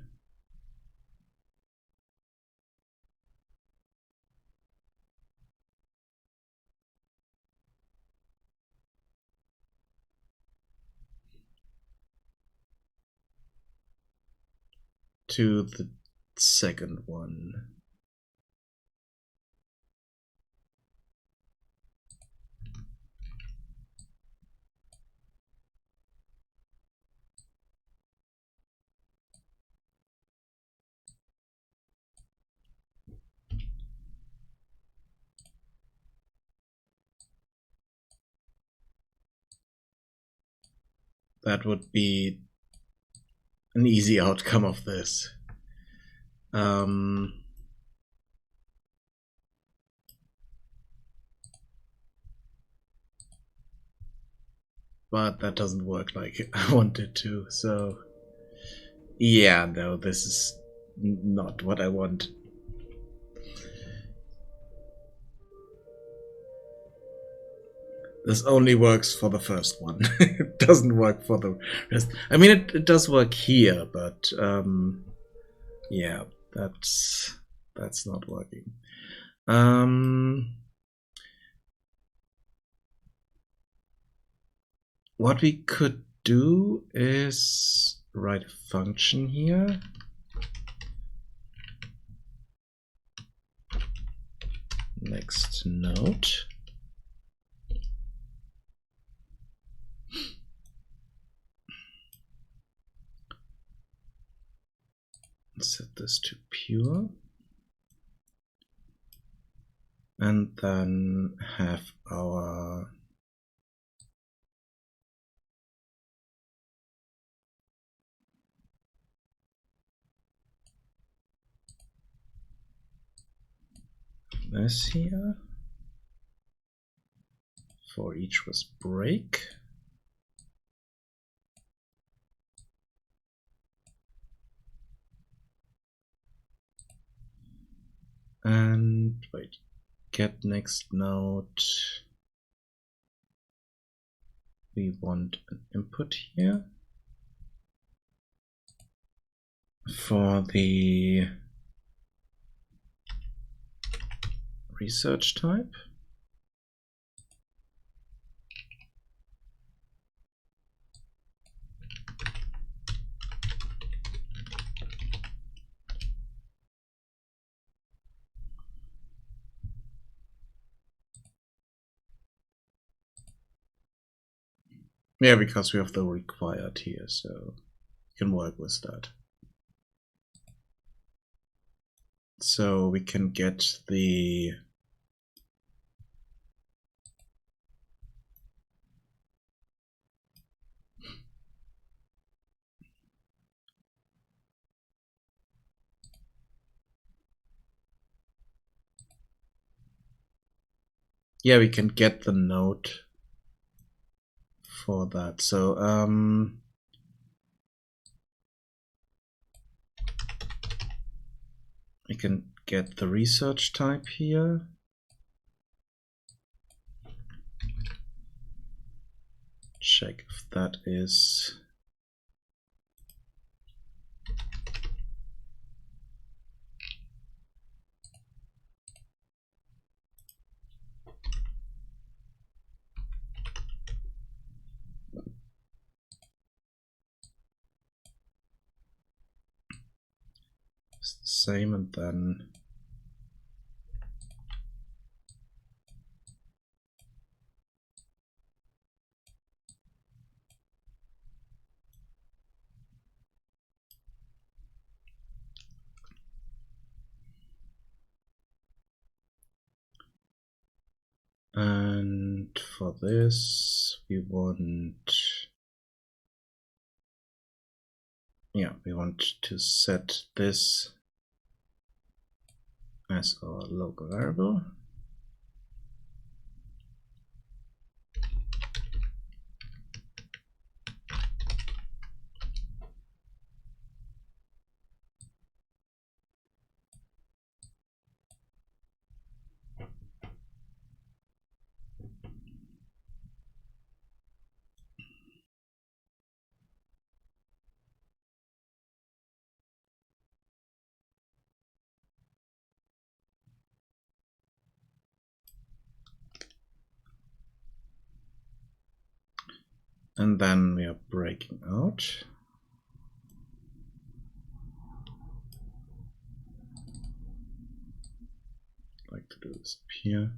to the second one. That would be an easy outcome of this. But that doesn't work like I wanted to, so yeah, no, this is not what I want. This only works for the first one. It doesn't work for the rest. I mean, it does work here, but yeah, that's not working. What we could do is write a function here. Next node. Set this to pure. And then have our this here. For each was break. And wait, get next node. We want an input here for the research type. Yeah, because we have the required here, so we can work with that. So we can get the we can get the node for that. So we can get the research type here. Check if that is it's the same, and then and for this we want to set this as our local variable. And then we are breaking out. I'd like to do this up here.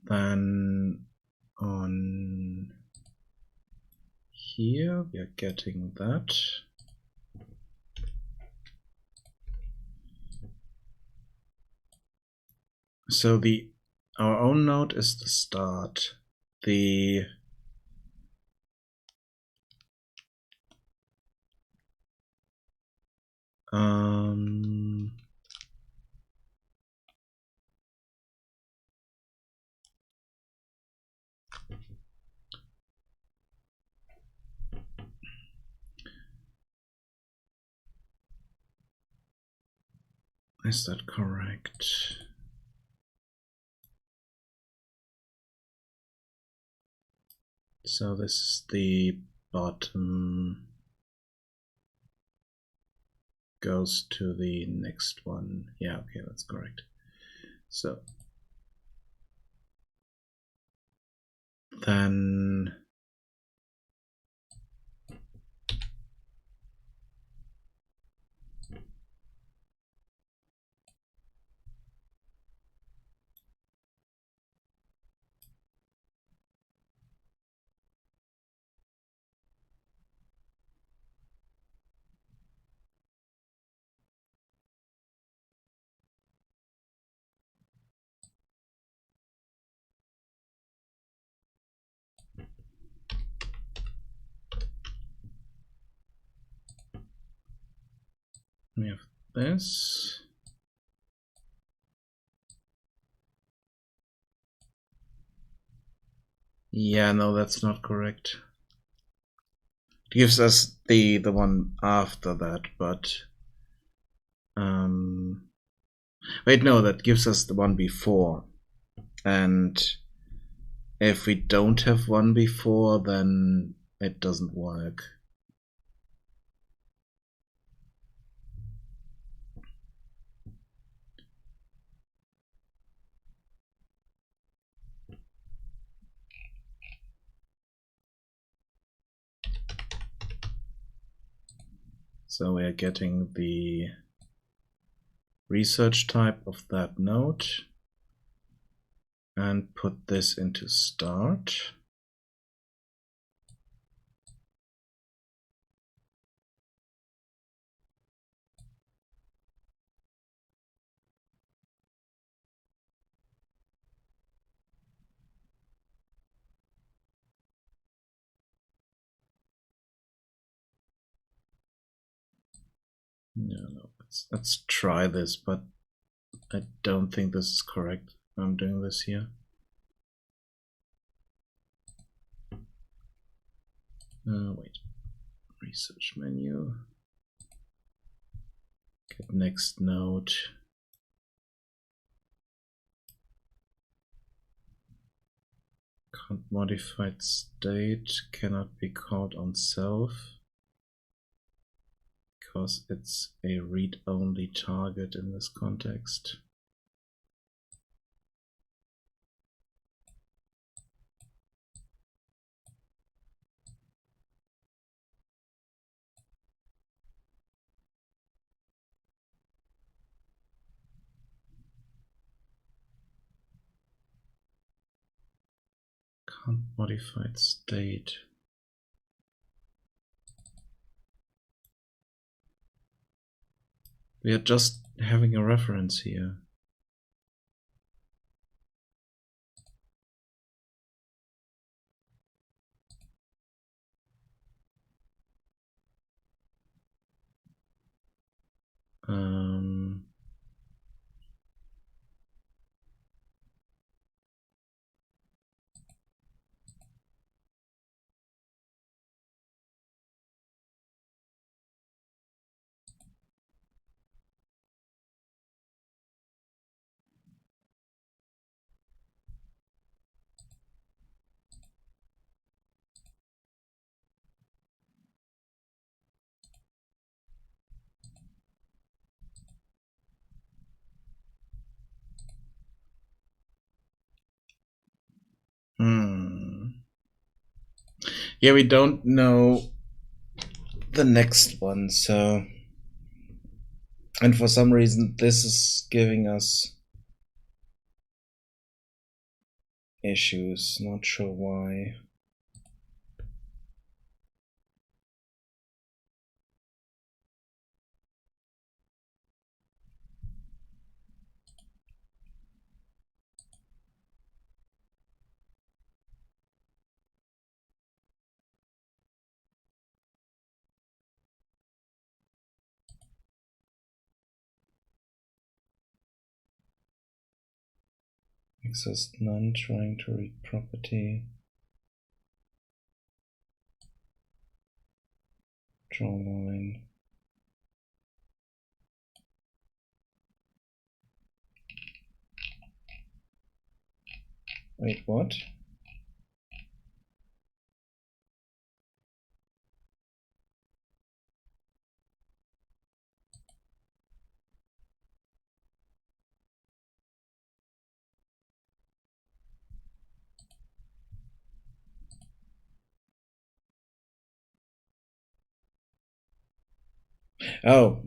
Then on here we are getting that. So our own node is the start. The is that correct? So this is the bottom, goes to the next one. Yeah, okay, that's correct. So then we have this. Yeah, no, that's not correct. It gives us the one after that, but wait, no, that gives us the one before. And if we don't have one before, then it doesn't work. So we are getting the research type of that node and put this into start. No, let's try this, but I don't think this is correct. I'm doing this here. Wait, research menu, get next node. Can't modified state cannot be called on self because it's a read-only target in this context. Can't modified state. We are just having a reference here. Yeah, we don't know the next one, so, and for some reason this is giving us issues, not sure why. Exist none, trying to read property. Draw line. Wait, what? Oh,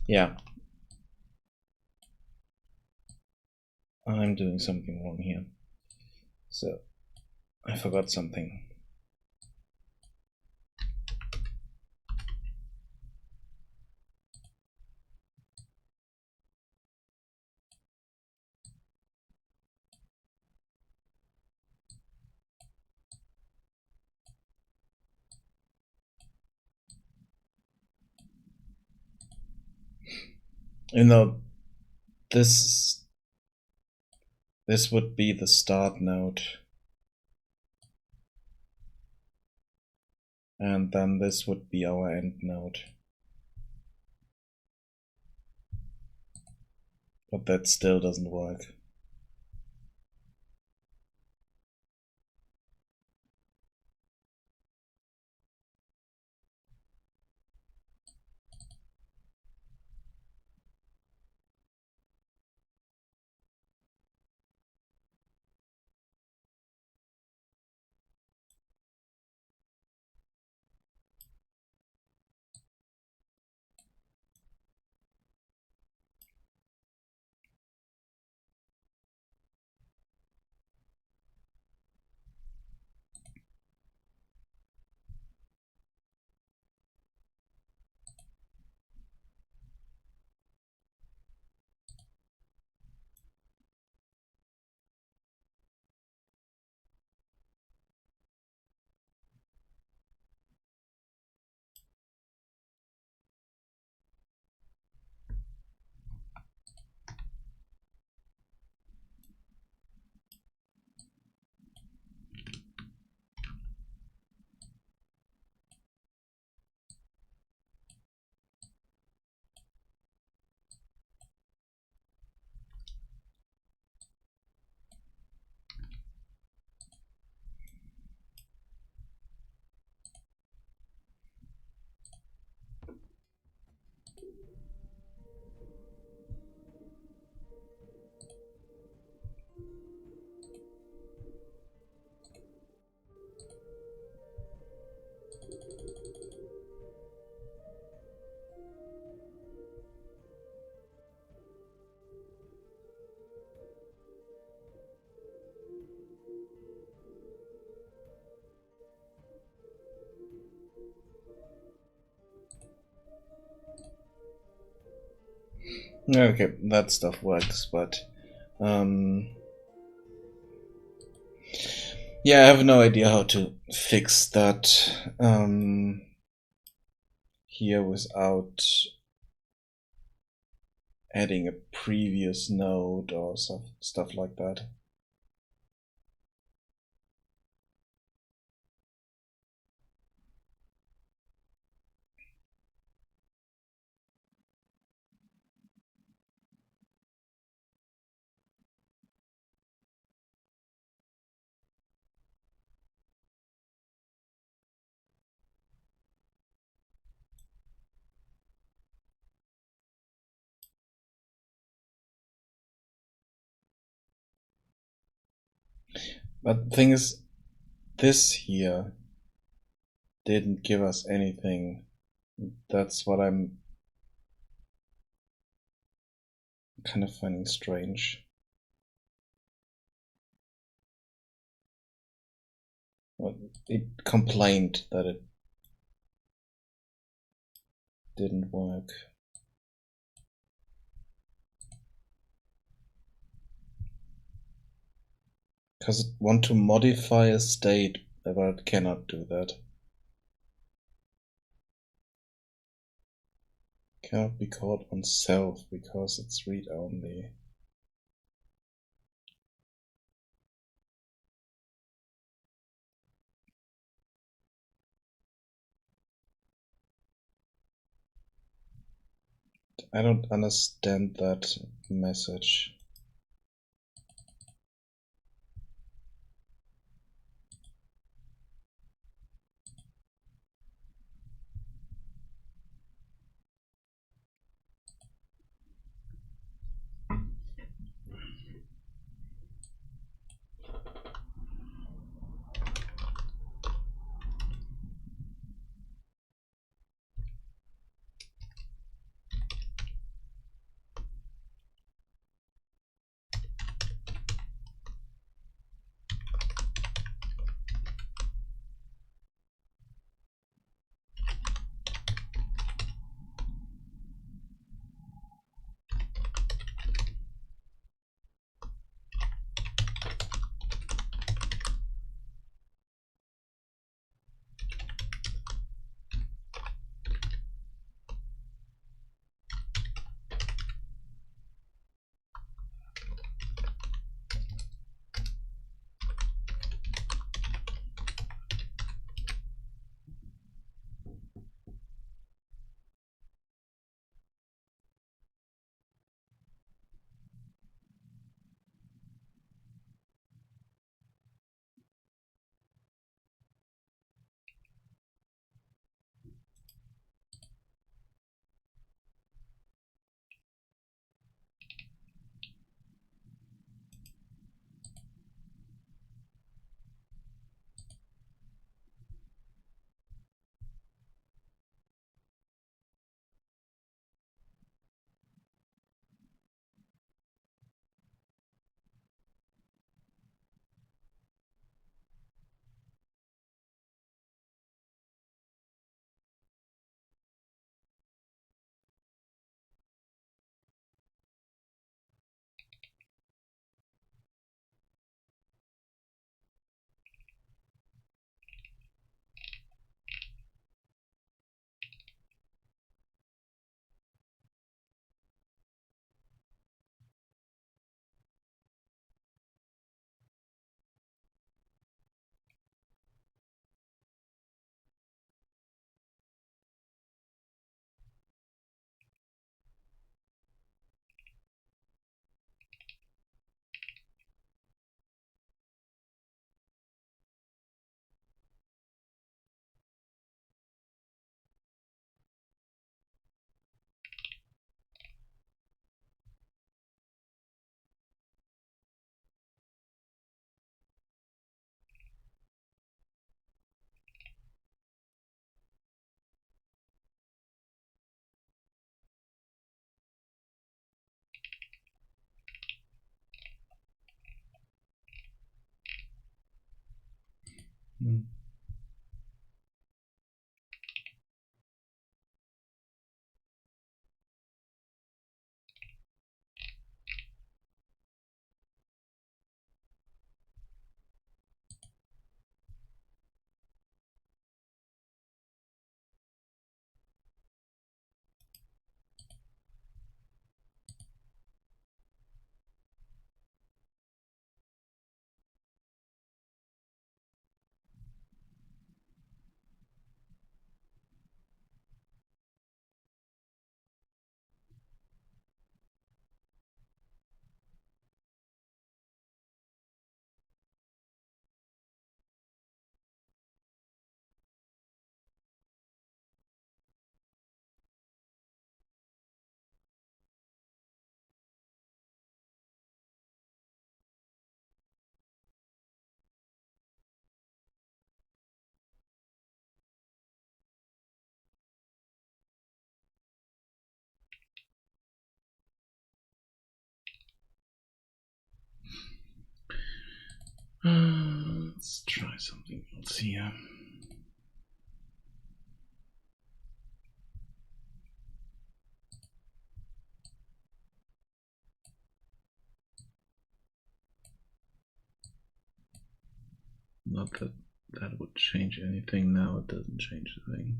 yeah. I'm doing something wrong here. So, I forgot something. You know, this would be the start node. And then this would be our end node. But that still doesn't work. Okay, that stuff works, but yeah, I have no idea how to fix that here without adding a previous node or stuff like that. But the thing is, this here didn't give us anything. That's what I'm kind of finding strange. it complained that it didn't work. Because it want to modify a state, but it cannot do that. Cannot be called on self because it's read-only. I don't understand that message. Let's try something else here. Not that that would change anything now, it doesn't change a thing.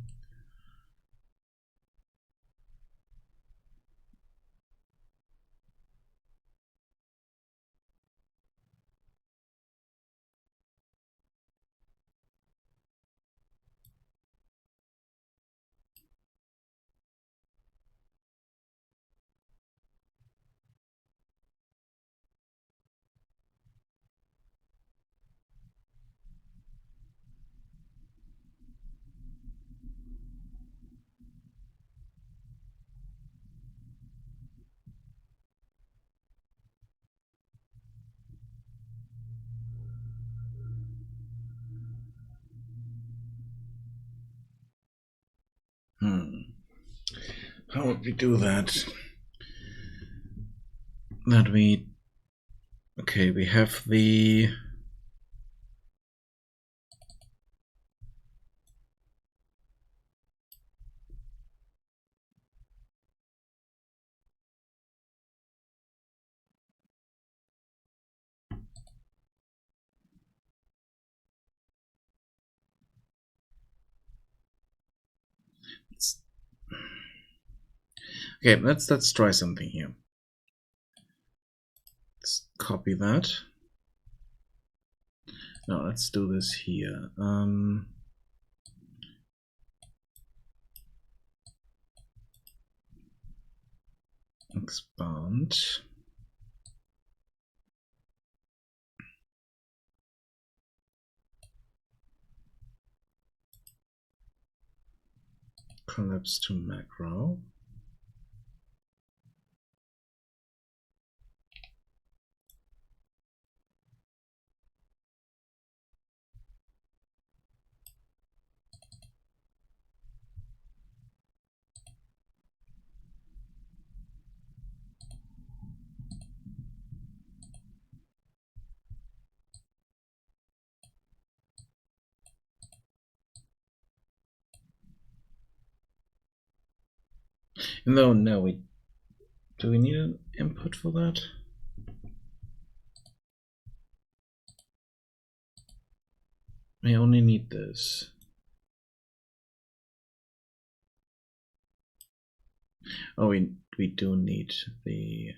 How would we do that? Okay, we have the okay, let's try something here. Let's copy that. No, let's do this here. Expand. Collapse to macro. No, do we need an input for that? We only need this. Oh, we do need the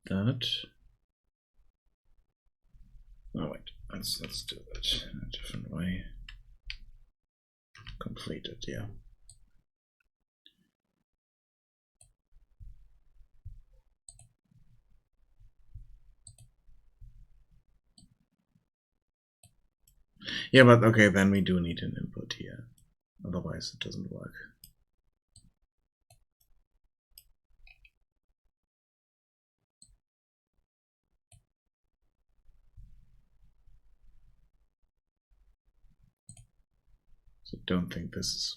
that. Oh wait, let's do that in a different way. Completed, yeah. Yeah, but okay, then we do need an input here. Otherwise it doesn't work. So don't think this is...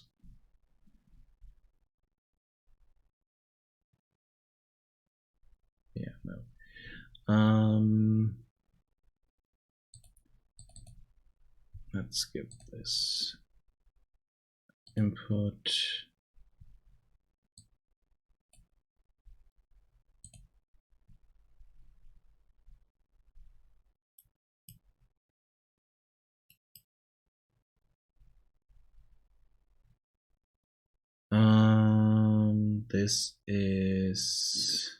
Yeah, no. Let's give this input. This is...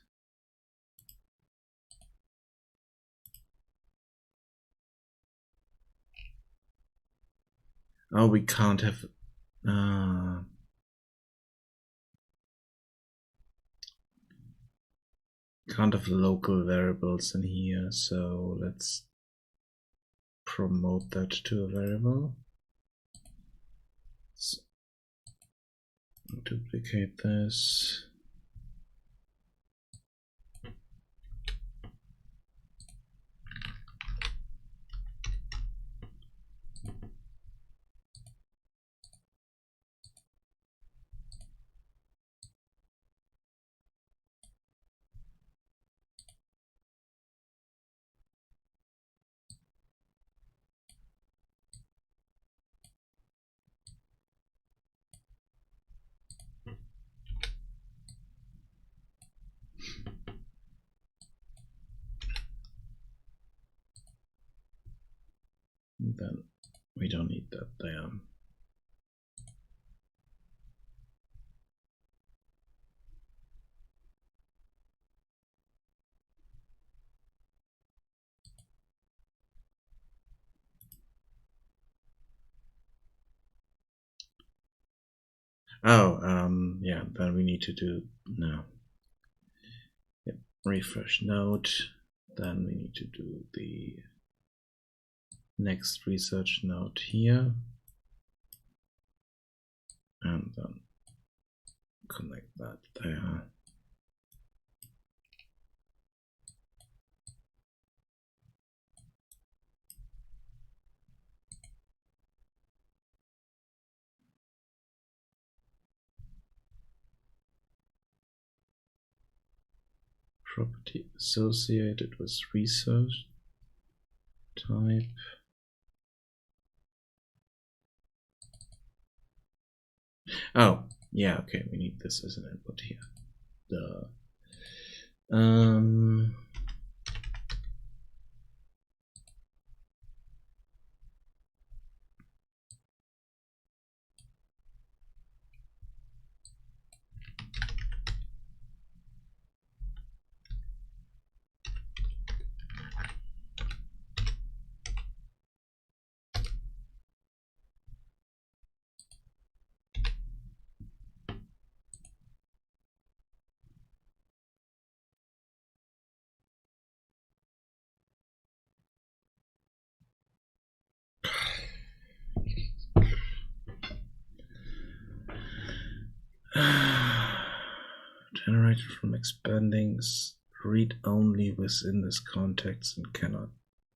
Oh, we can't have... can't have local variables in here, so let's promote that to a variable. Let's duplicate this. We don't need that there. Oh, yeah, then we need to do no. Yep, refresh node. Then we need to do the next research node here. And then connect that there. Property associated with research type. Oh, yeah, okay, we need this as an input here. Generated from expanding read only within this context and cannot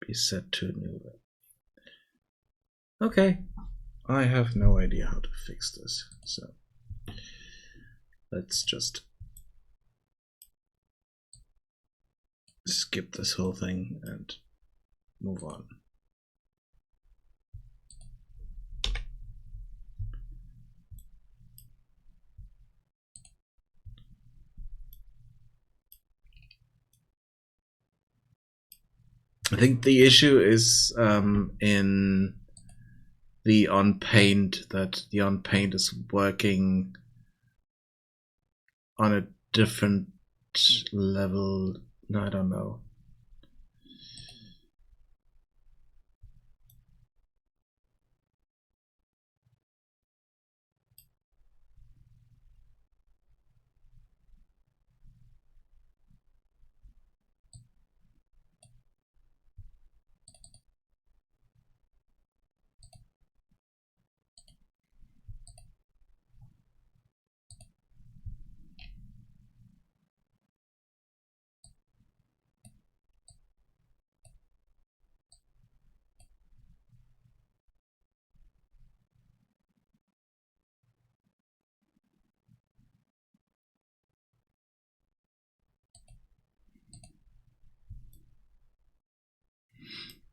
be set to a new level. Okay, I have no idea how to fix this, so let's just skip this whole thing and move on. I think the issue is in the onPaint, that the onPaint is working on a different level. I don't know.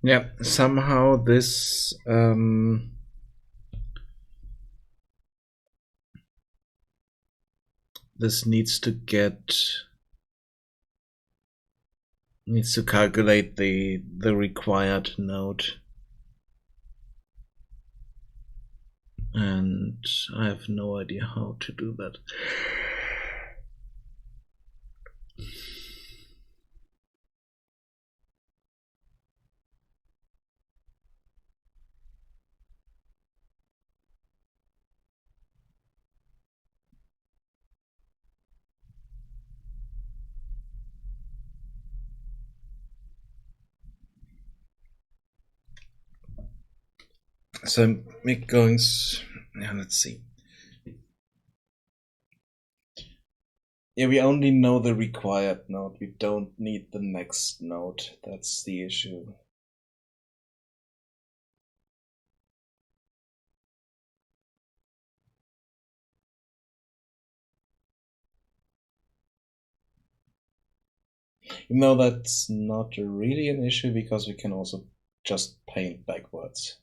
Yeah, somehow this this needs to calculate the required node, and I have no idea how to do that. So I'm going. Yeah, let's see. Yeah, we only know the required node. We don't need the next node. That's the issue. Even though that's not really an issue because we can also just paint backwards.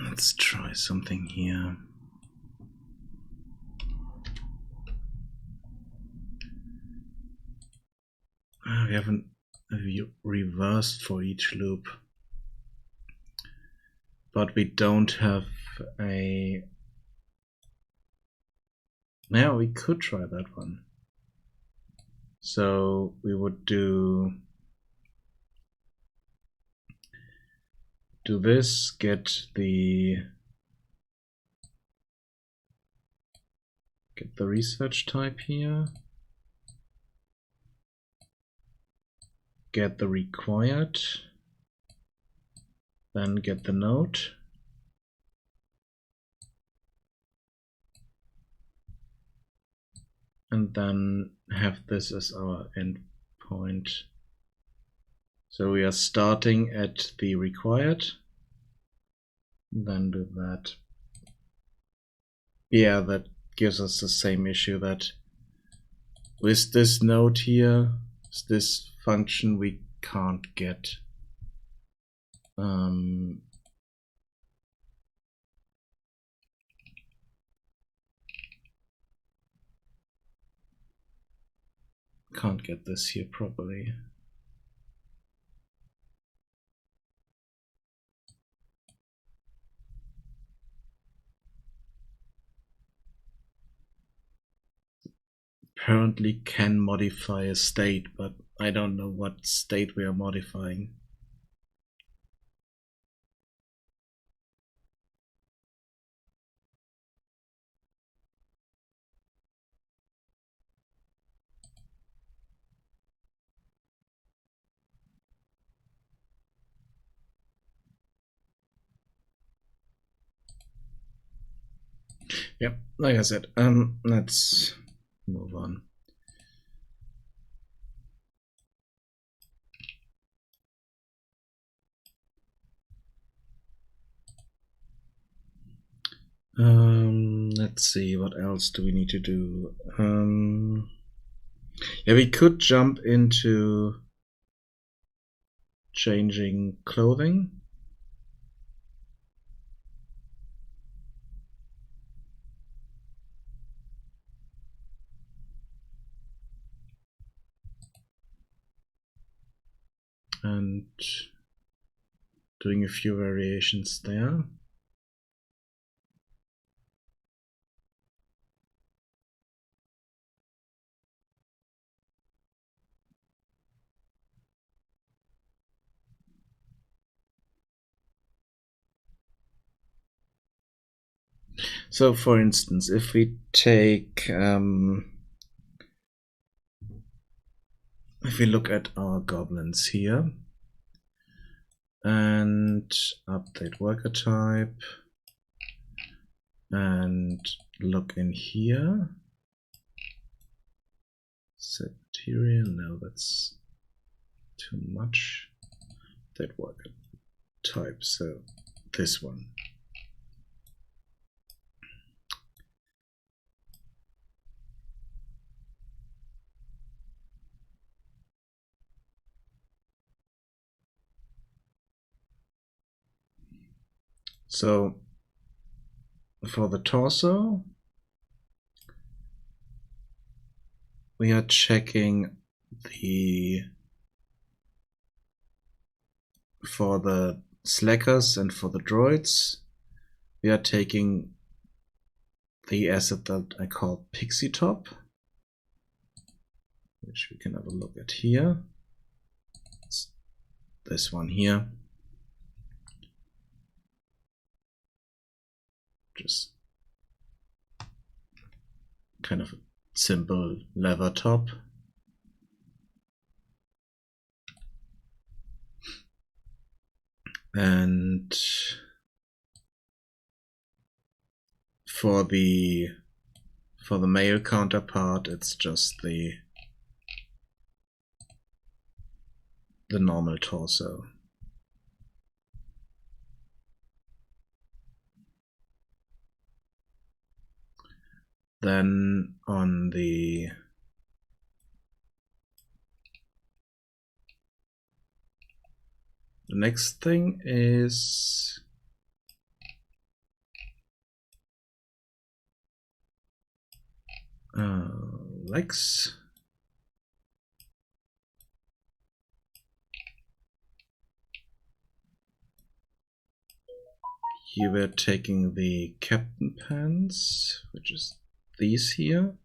Let's try something here. we have a view reversed for each loop. But we don't have a... Yeah, we could try that one. So we would do this, get the research type here, get the required, then get the node, and then have this as our endpoint. So we are starting at the required, then do that. Yeah, that gives us the same issue that with this node here, this function we can't get. Can't get this here properly. Apparently can modify a state, but I don't know what state we are modifying. Yep, like I said, let's move on. Let's see, what else do we need to do? Yeah, we could jump into changing clothing. And doing a few variations there. So for instance, if we take, if we look at our goblins here and update worker type and look in here, set material, no, that's too much, that worker type, so this one. So for the torso, we are checking for the slackers and for the droids, we are taking the asset that I call Pixie Top, which we can have a look at here. It's this one here. Just kind of a simple leather top. And for the male counterpart, it's just the normal torso. Then on the next thing is legs. here we're taking the captain pants, which is these here.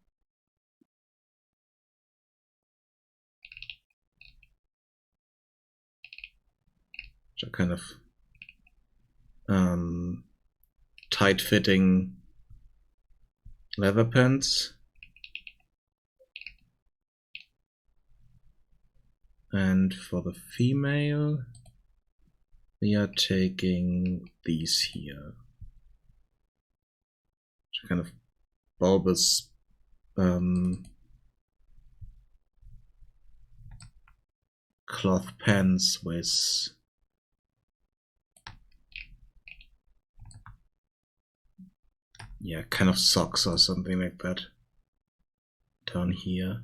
Which are kind of tight-fitting leather pants. And for the female, we are taking these here. Which are kind of bulbous cloth pants with kind of socks or something like that down here.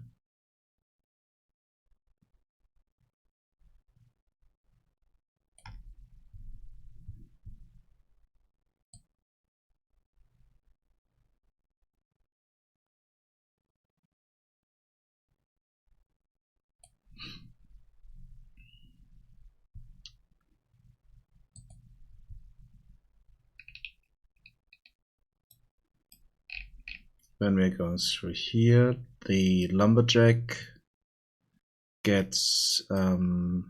Then we're going through here. The lumberjack gets the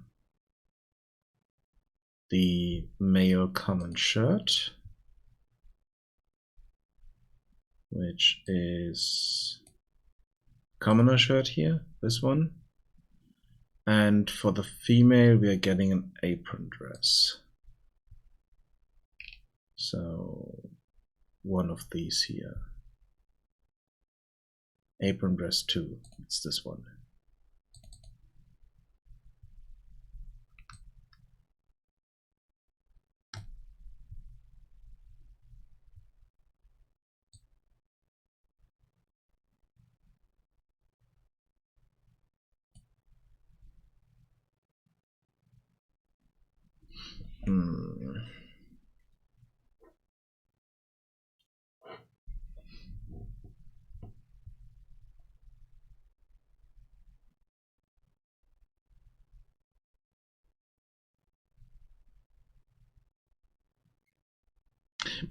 male common shirt, which is commoner shirt here, this one. And for the female, we are getting an apron dress. So one of these here. Apron dress 2, it's this one.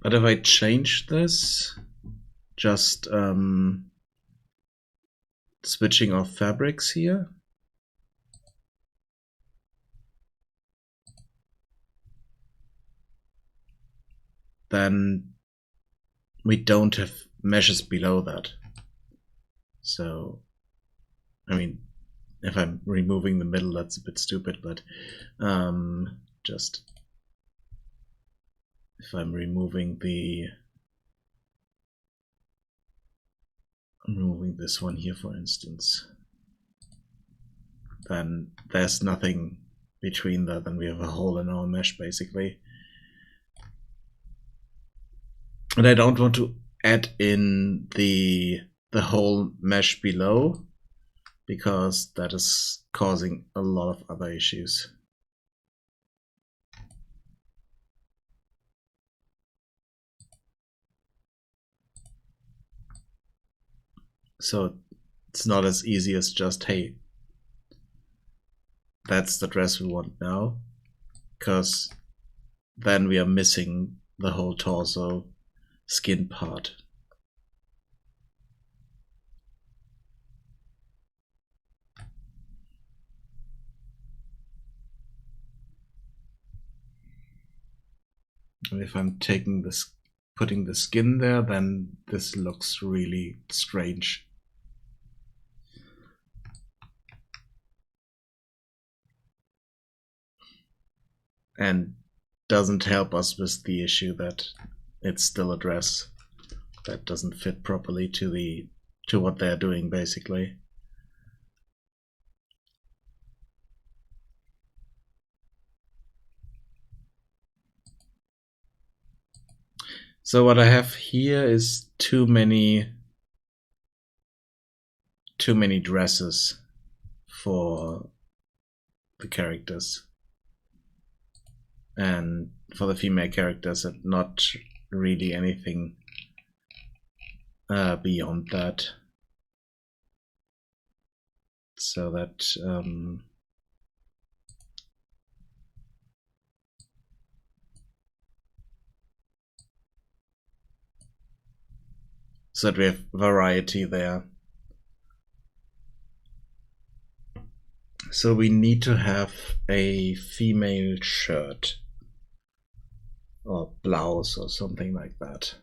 But if I change this, just switching off fabrics here, then we don't have meshes below that. So, I mean, if I'm removing the middle, that's a bit stupid, but just if I'm removing I'm removing this one here, for instance, then there's nothing between that, and we have a hole in our mesh basically. And I don't want to add in the whole mesh below, because that is causing a lot of other issues. So it's not as easy as just, hey, that's the dress we want now, because then we are missing the whole torso skin part. And if I'm taking this, putting the skin there, then this looks really strange. And doesn't help us with the issue that it's still a dress that doesn't fit properly to what they're doing basically. So what I have here is too many dresses for the characters, and for the female characters, and not really anything beyond that. So that so that we have variety there. So we need to have a female shirt or blouse or something like that.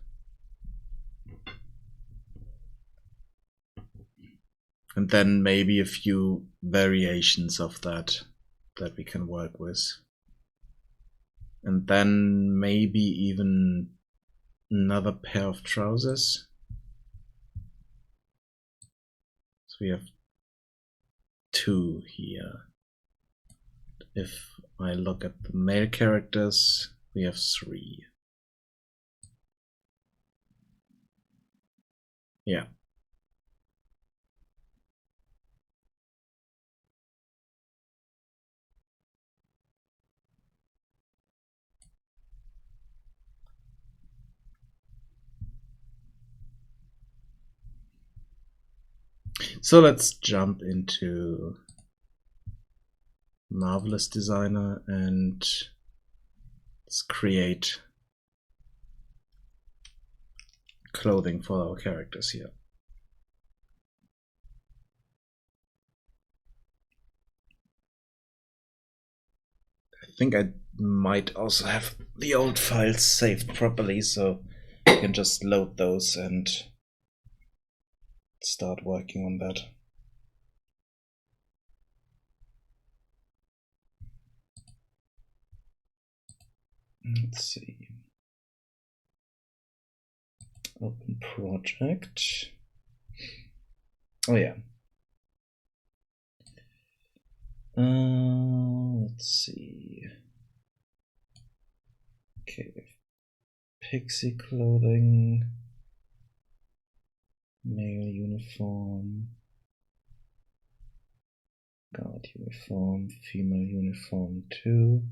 And then maybe a few variations of that we can work with. And then maybe even another pair of trousers. So we have 2 here. If I look at the male characters, we have 3. Yeah. So let's jump into Marvelous Designer and let's create clothing for our characters here. I think I might also have the old files saved properly, so I can just load those and start working on that. Let's see. Open project. Oh yeah. Let's see. Okay, pixie clothing, male uniform, guard uniform, female uniform 2.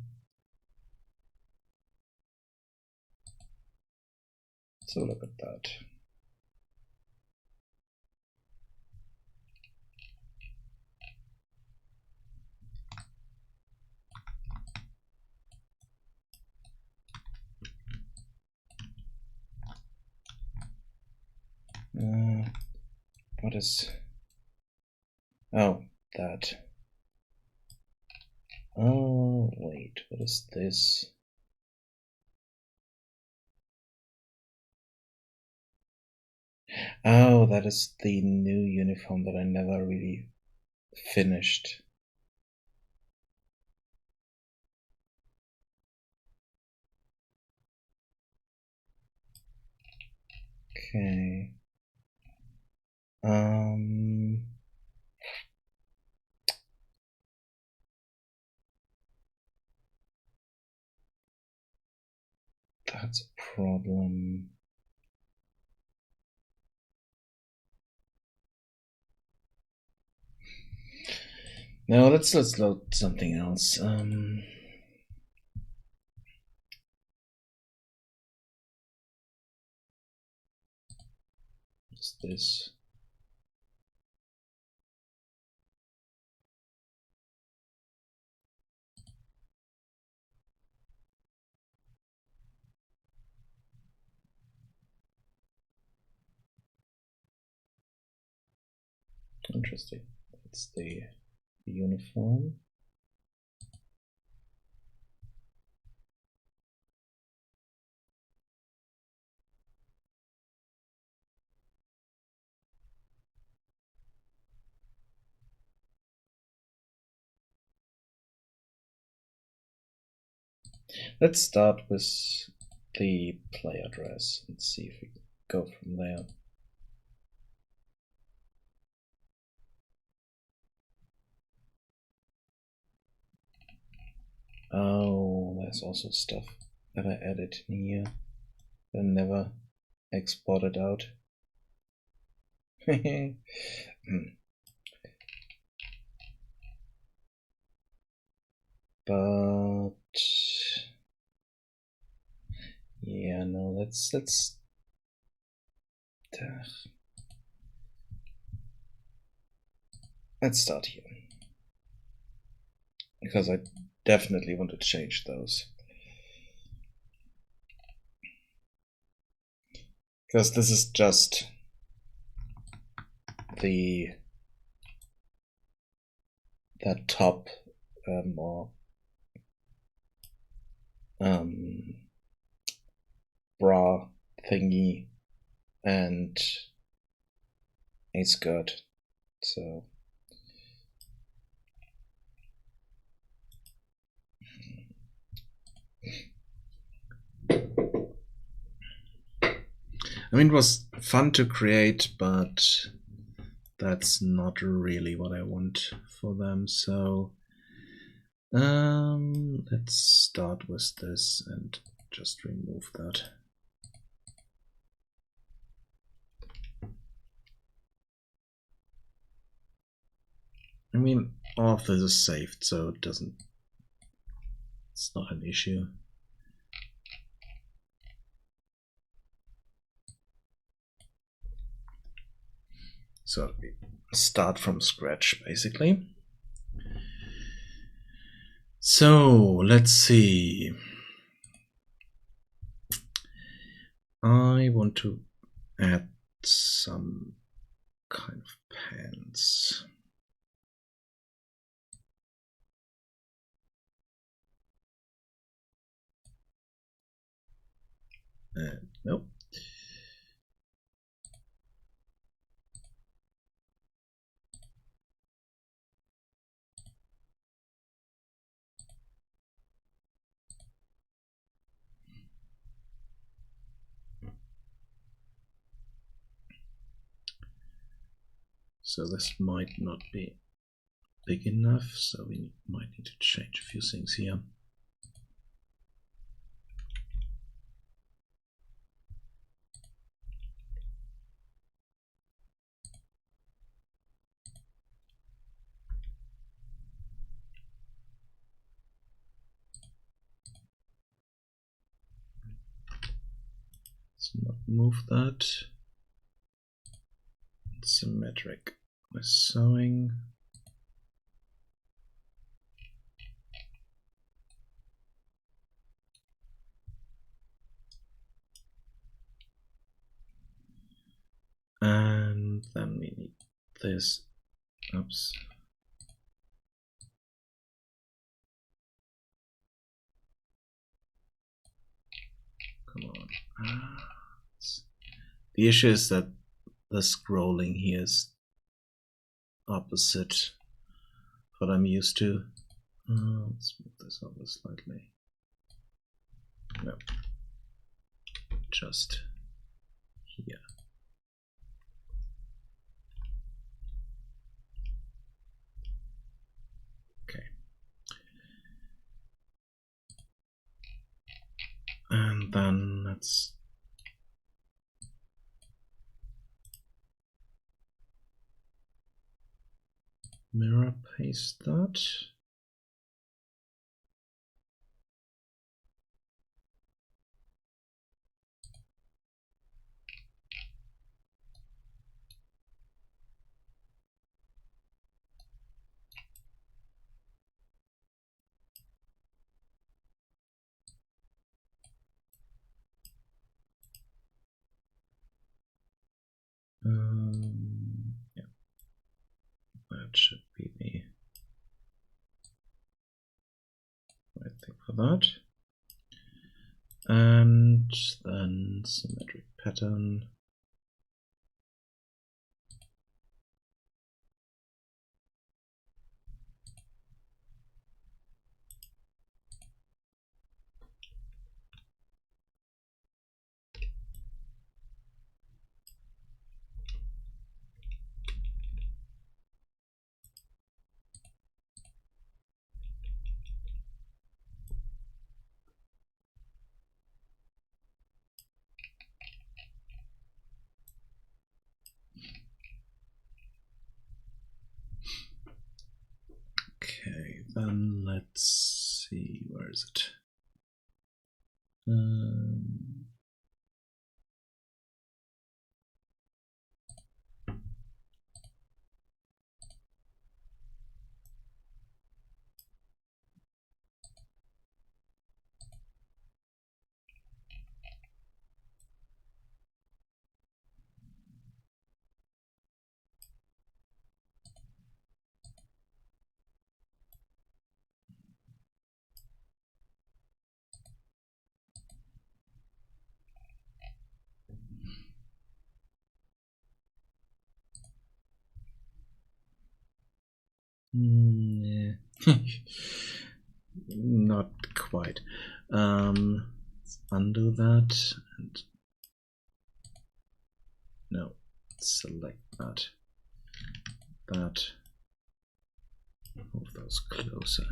So look at that. What is... Oh, that. Oh, wait, what is this? Oh, that is the new uniform that I never really finished. Okay. That's a problem. No, let's load something else. What's this? Interesting. That's the uniform. Let's start with the player dress and see if we go from there. Oh, there's also stuff that I added in here that I never exported out. But yeah, no, let's start here, because I definitely want to change those, because this is just that top or bra thingy and a skirt. So I mean, it was fun to create, but that's not really what I want for them. So let's start with this and just remove that. I mean, all of this is saved, so it's not an issue. So we start from scratch, basically. So let's see. I want to add some kind of pants. Nope. So this might not be big enough, so we might need to change a few things here. Let's not move that. Symmetric with sewing. And then we need this. Oops. Come on. The issue is that the scrolling here is opposite what I'm used to. Let's move this over slightly. No. Just here. Okay. And then let's mirror paste that. Yeah, that should be the right thing for that. And then symmetric pattern. Okay, then let's see, where is it? Yeah. Not quite. Let's undo that and no, select that. Move those closer.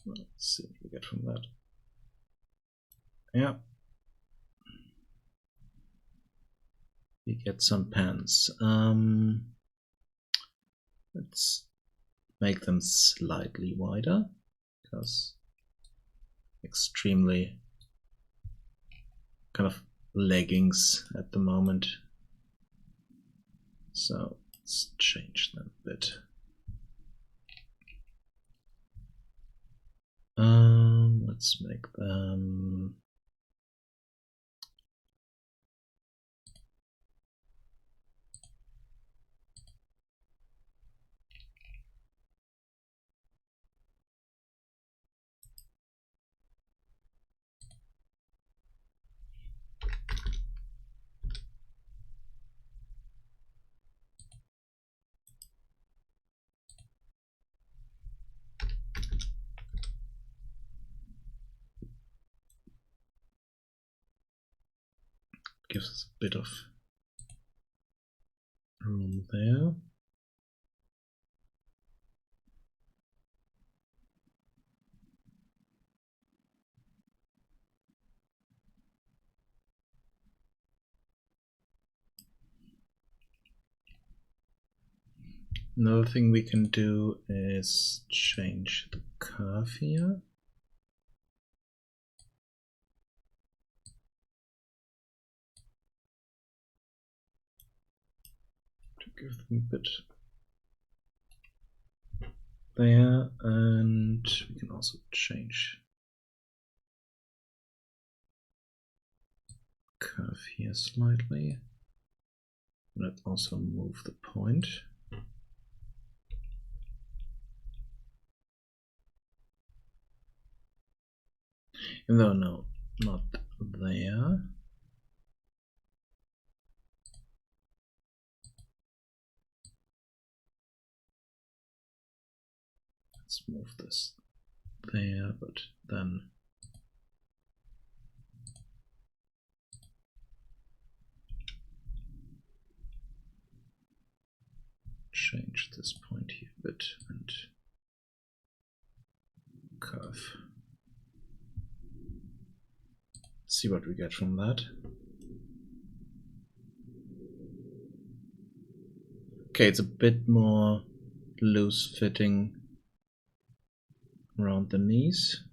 Let's see what we get from that. Yeah. We get some pants. Let's make them slightly wider because extremely kind of leggings at the moment. So let's change them a bit. Let's make them gives us a bit of room there. Another thing we can do is change the curve here. To give them a bit there, and we can also change curve here slightly. Let's also move the point. Even though no, not there. Let's move this there, but then change this point here a bit and curve. See what we get from that. Okay, it's a bit more loose fitting around the knees.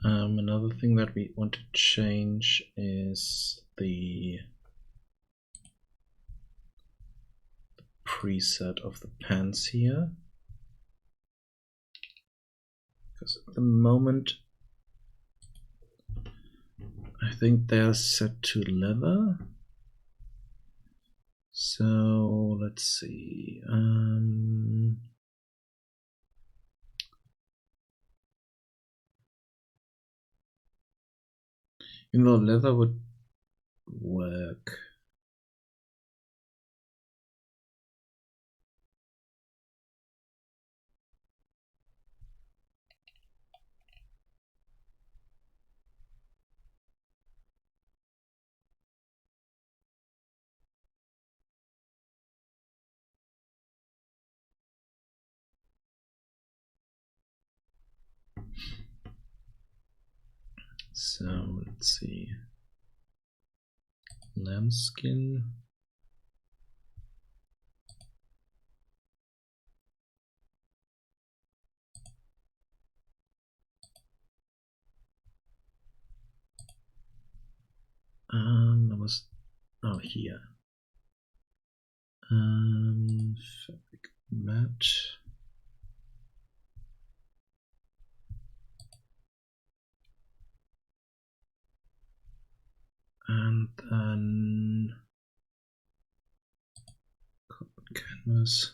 Another thing that we want to change is the preset of the pants here. Because at the moment, I think they're set to leather. So let's see. Even though leather would work. So let's see. Lambskin. That was here. Fabric mat. And then cotton canvas.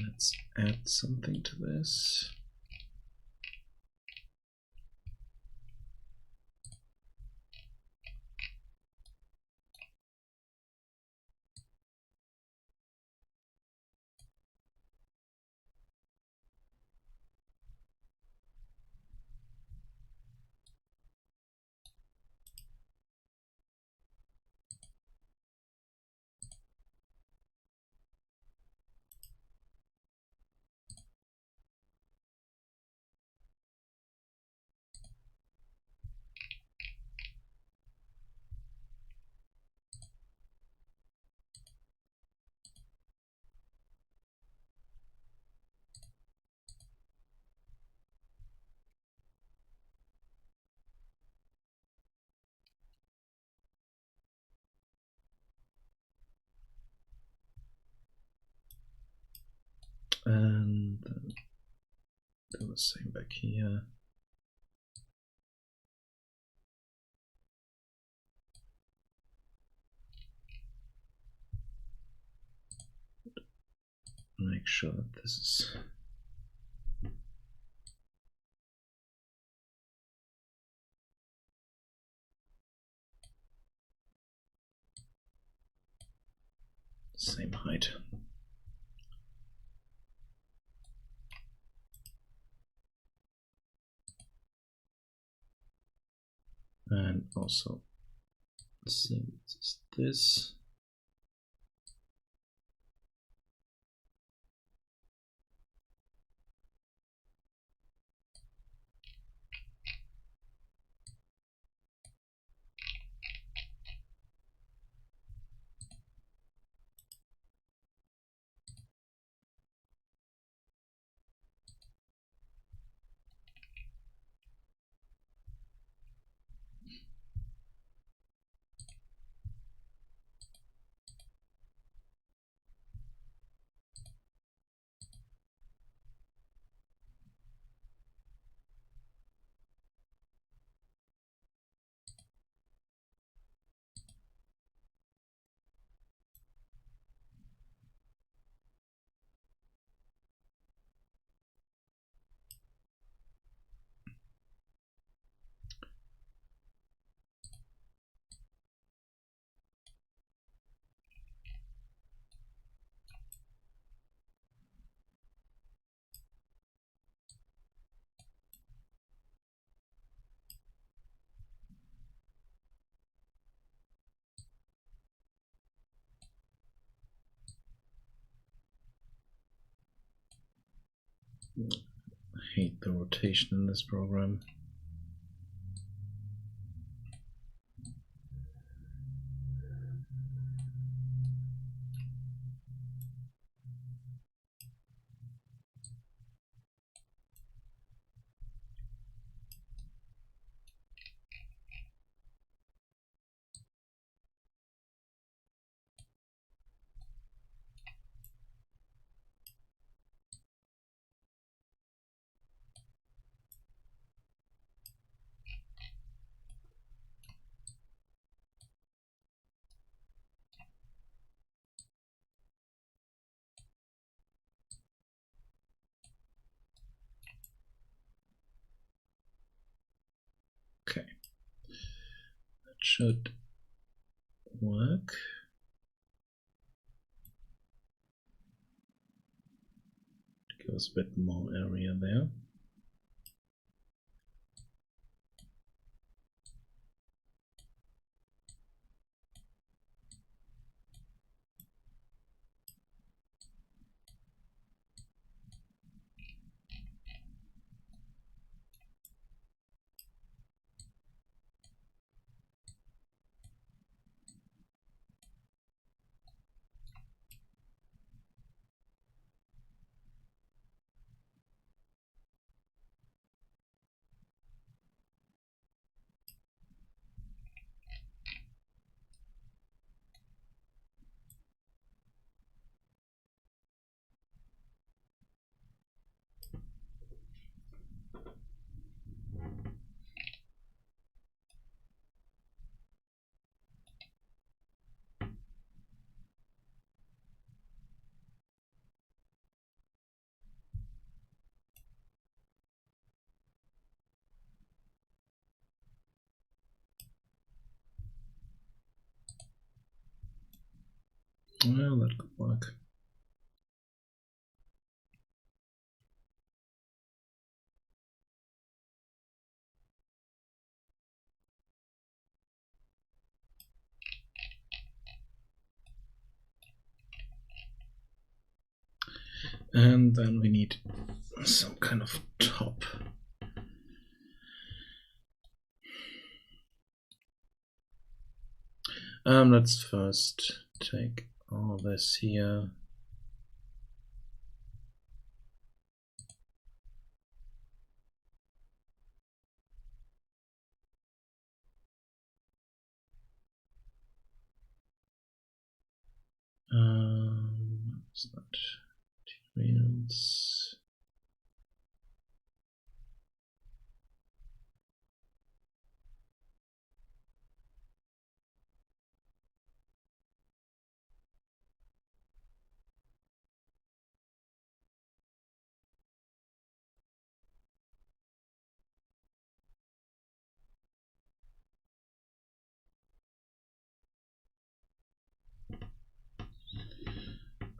Let's add something to this. And then do the same back here. Make sure that this is same height. And also same as this. I hate the rotation in this program. should work. Give us a bit more area there. Well, that could work. And then we need some kind of top. Let's first take all this here. What's that? Materials.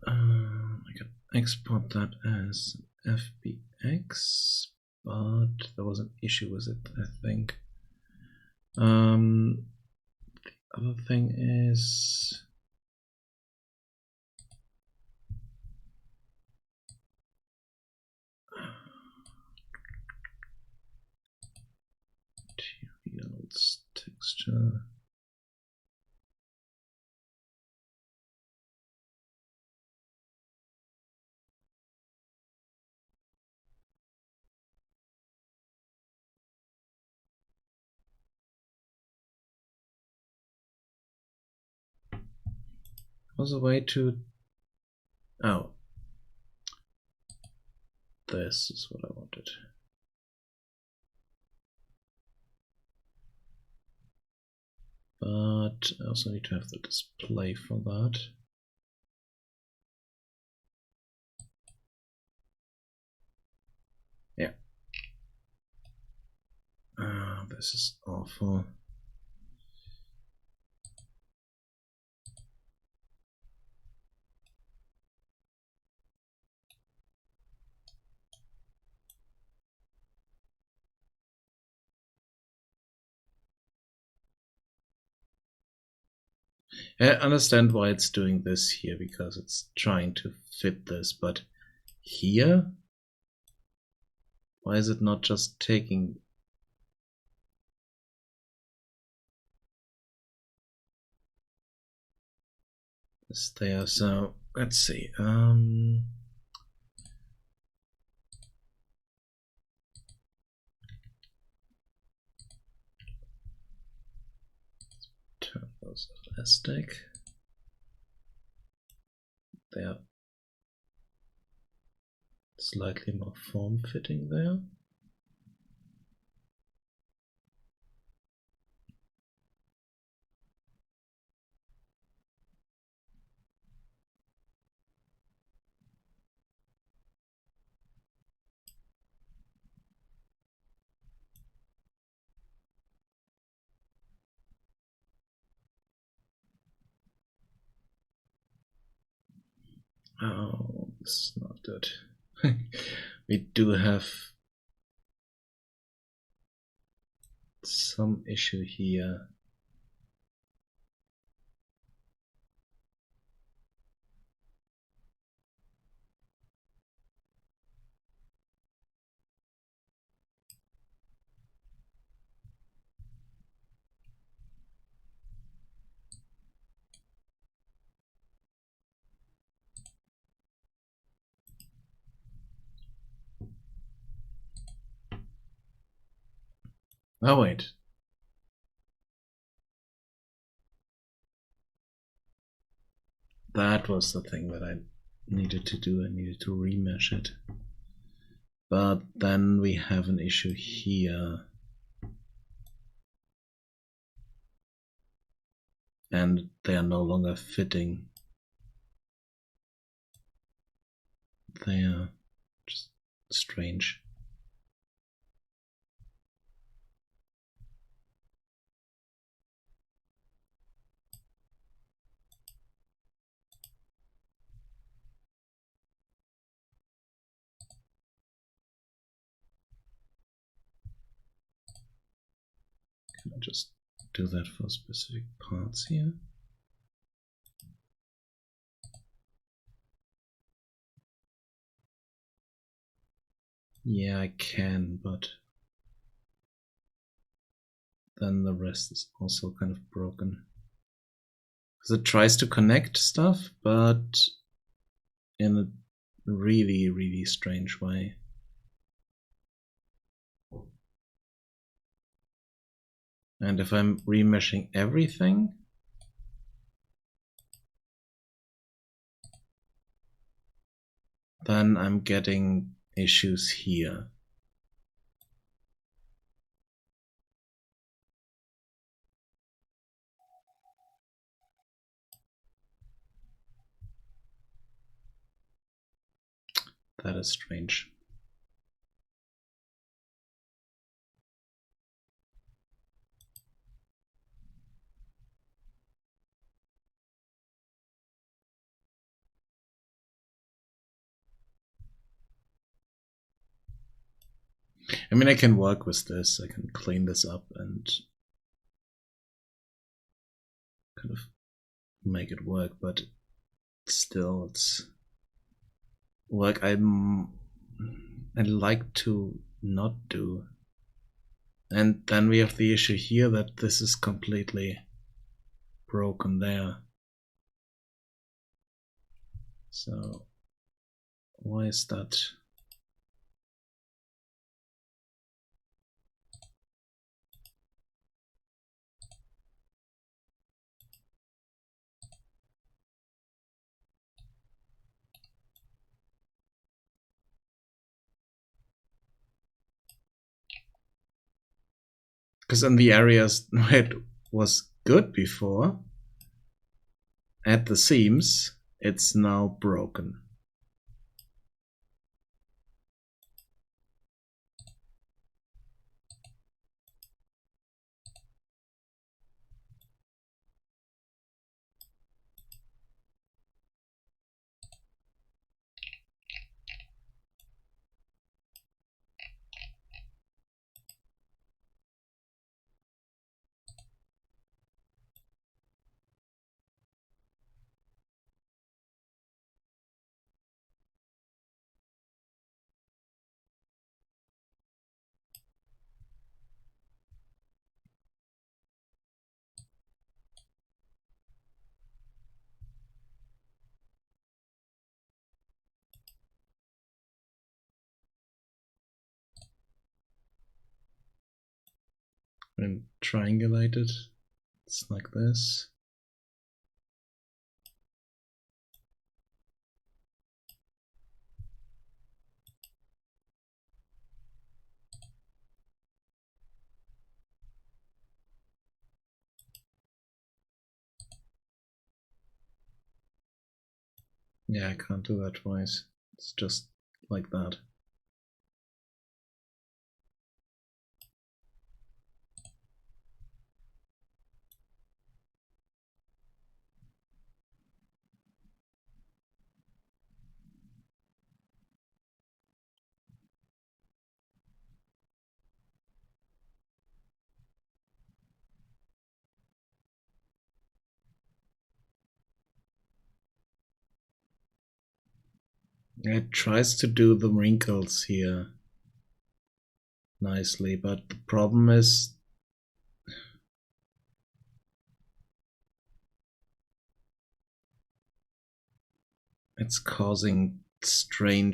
I can export that as FBX, but there was an issue with it, I think. The other thing is materials, texture. Was a way to. Oh, this is what I wanted. But I also need to have the display for that. Yeah. This is awful. I understand why it's doing this here, because it's trying to fit this, but here? Why is it not just taking this there? So let's see. Turn those elastic. They are slightly more form-fitting there. Oh, this is not good. We do have some issue here. Oh, wait. That was the thing that I needed to do. I needed to remesh it. But then we have an issue here. And they are no longer fitting. They are just strange. Can I just do that for specific parts here? Yeah, I can, but then the rest is also kind of broken. Because it tries to connect stuff, but in a really, really strange way. And if I'm remeshing everything, then I'm getting issues here. That is strange. I mean, I can work with this. I can clean this up and kind of make it work, but still, it's work I'd like to not do. And then we have the issue here that this is completely broken there. So why is that? Because in the areas where it was good before, at the seams, it's now broken. And triangulate it. It's like this. Yeah, I can't do that twice. It's just like that. It tries to do the wrinkles here nicely, but the problem is it's causing really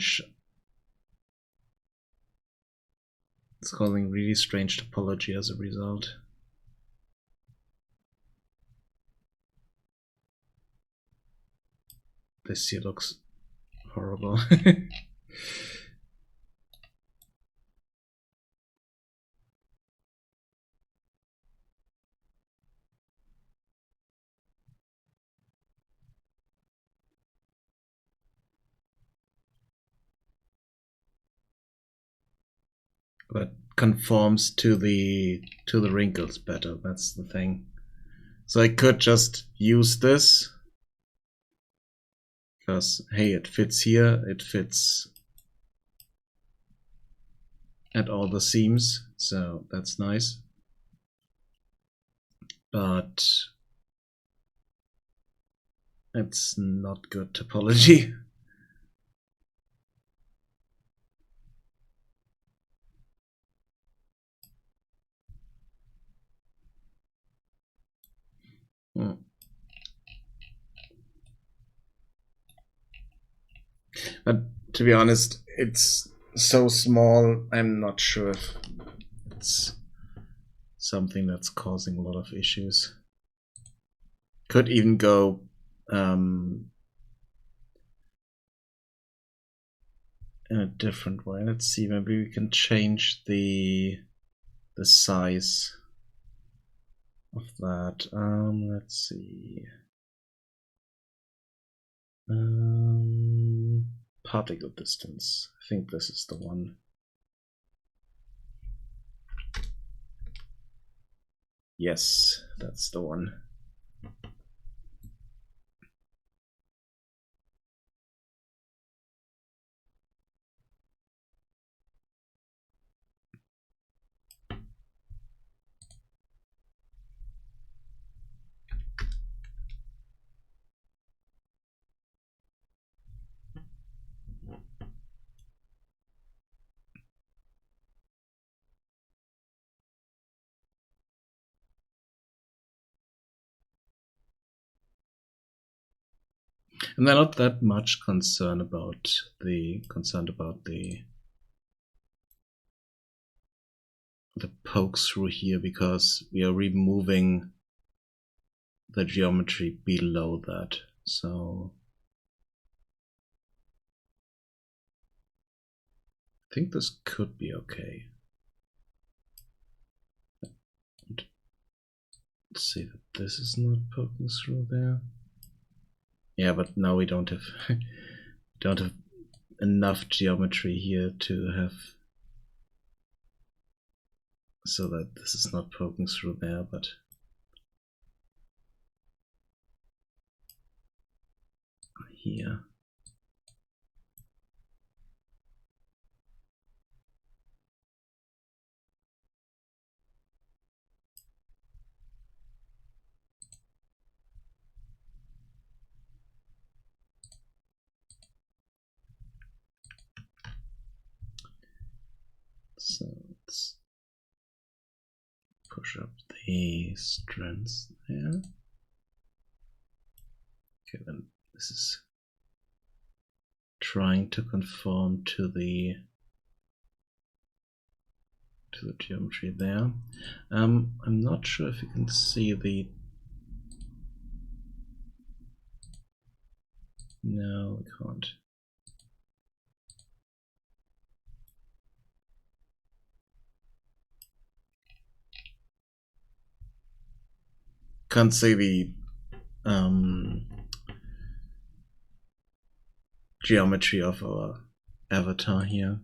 strange topology as a result. This here looks horrible. But conforms to the wrinkles better, that's the thing. So I could just use this, because hey, it fits here, it fits at all the seams, so that's nice. But it's not good topology. But to be honest, it's so small, I'm not sure if it's something that's causing a lot of issues. Could even go in a different way. Let's see, maybe we can change the size of that. Let's see. Particle distance. I think this is the one. Yes, that's the one. And they're not that much concerned about the pokes through here, because we are removing the geometry below that. So I think this could be okay. Let's see that this is not poking through there. Yeah, but now we don't have enough geometry here to have so that this is not poking through there, but here. So let's push up the strands there. Okay, then this is trying to conform to the geometry there. I'm not sure if you can see the. No, we can't. Can't see the geometry of our avatar here.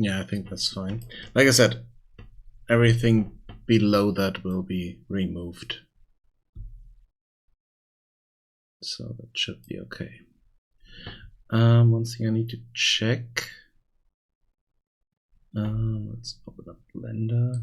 Yeah, I think that's fine. Like I said, everything below that will be removed. So that should be okay. One thing I need to check. Let's open up Blender.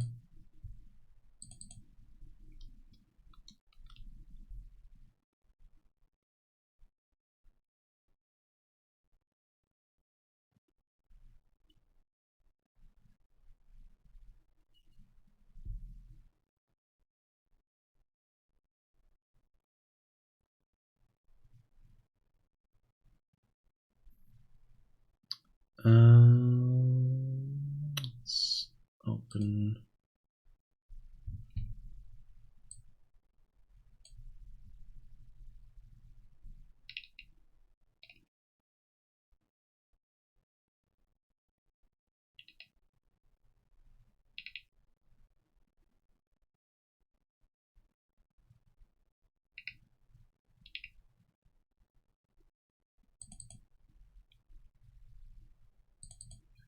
Let's open.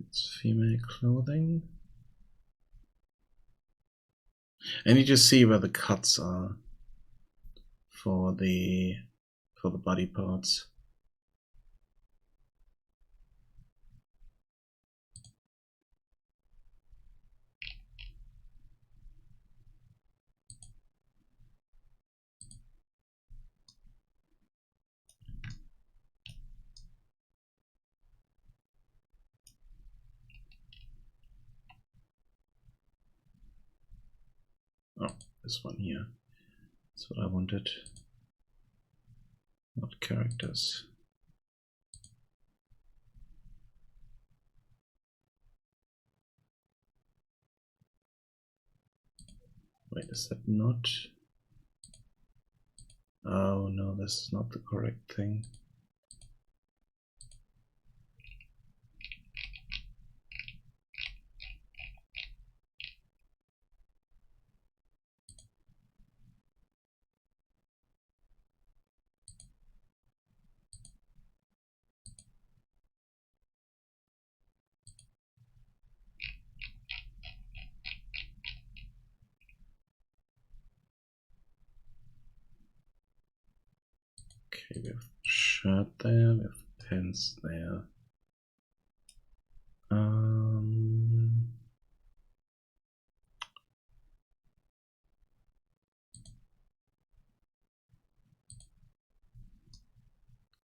It's female clothing. I need to see where the cuts are for the body parts. Oh, this one here. That's what I wanted. Not characters. Wait, is that not? Oh no, this is not the correct thing. Okay, we have shirt there, we have pants there.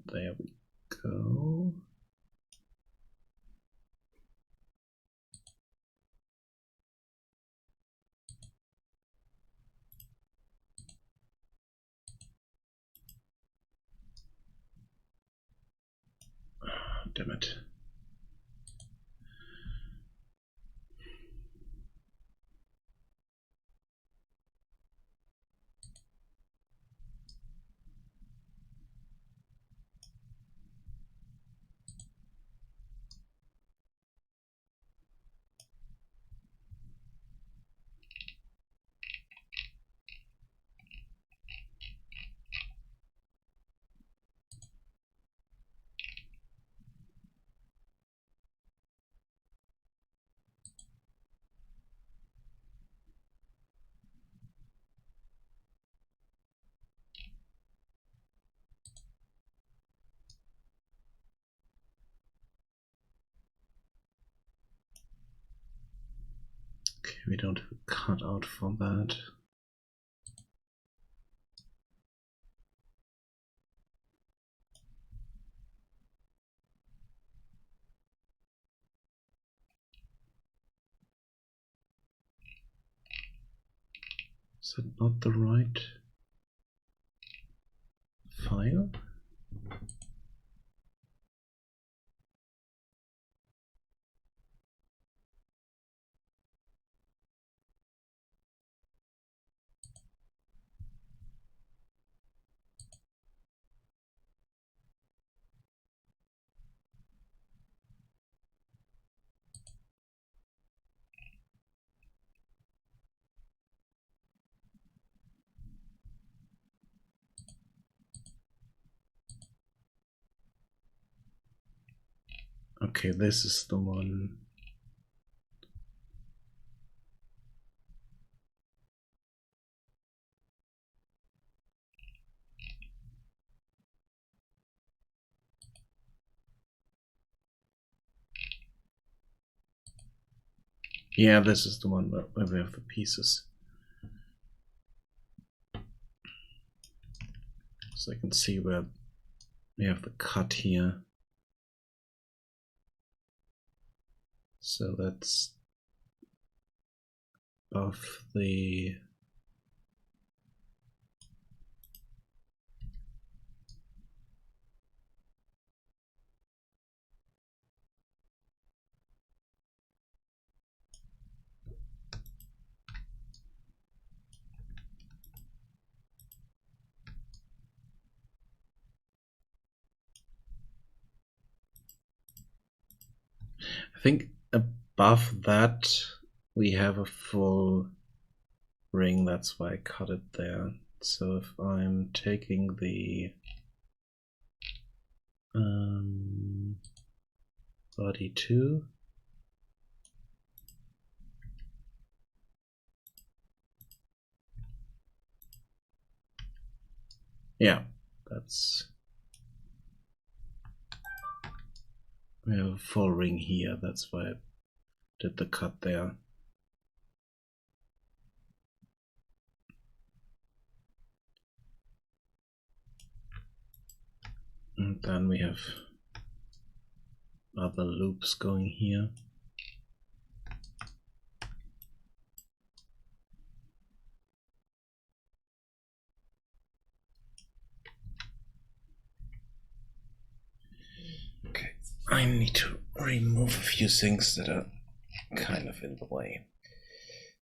There we go. Damn it. Okay, we don't have a cutout for that. Is that not the right file? Okay, this is the one. Yeah, this is the one where we have the pieces. So I can see where we have the cut here. So that's above the... I think above that we have a full ring, that's why I cut it there. So if I'm taking the body 2, yeah, that's... We have a full ring here, that's why I did the cut there. And then we have other loops going here. Okay, I need to remove a few things that are kind of in the way.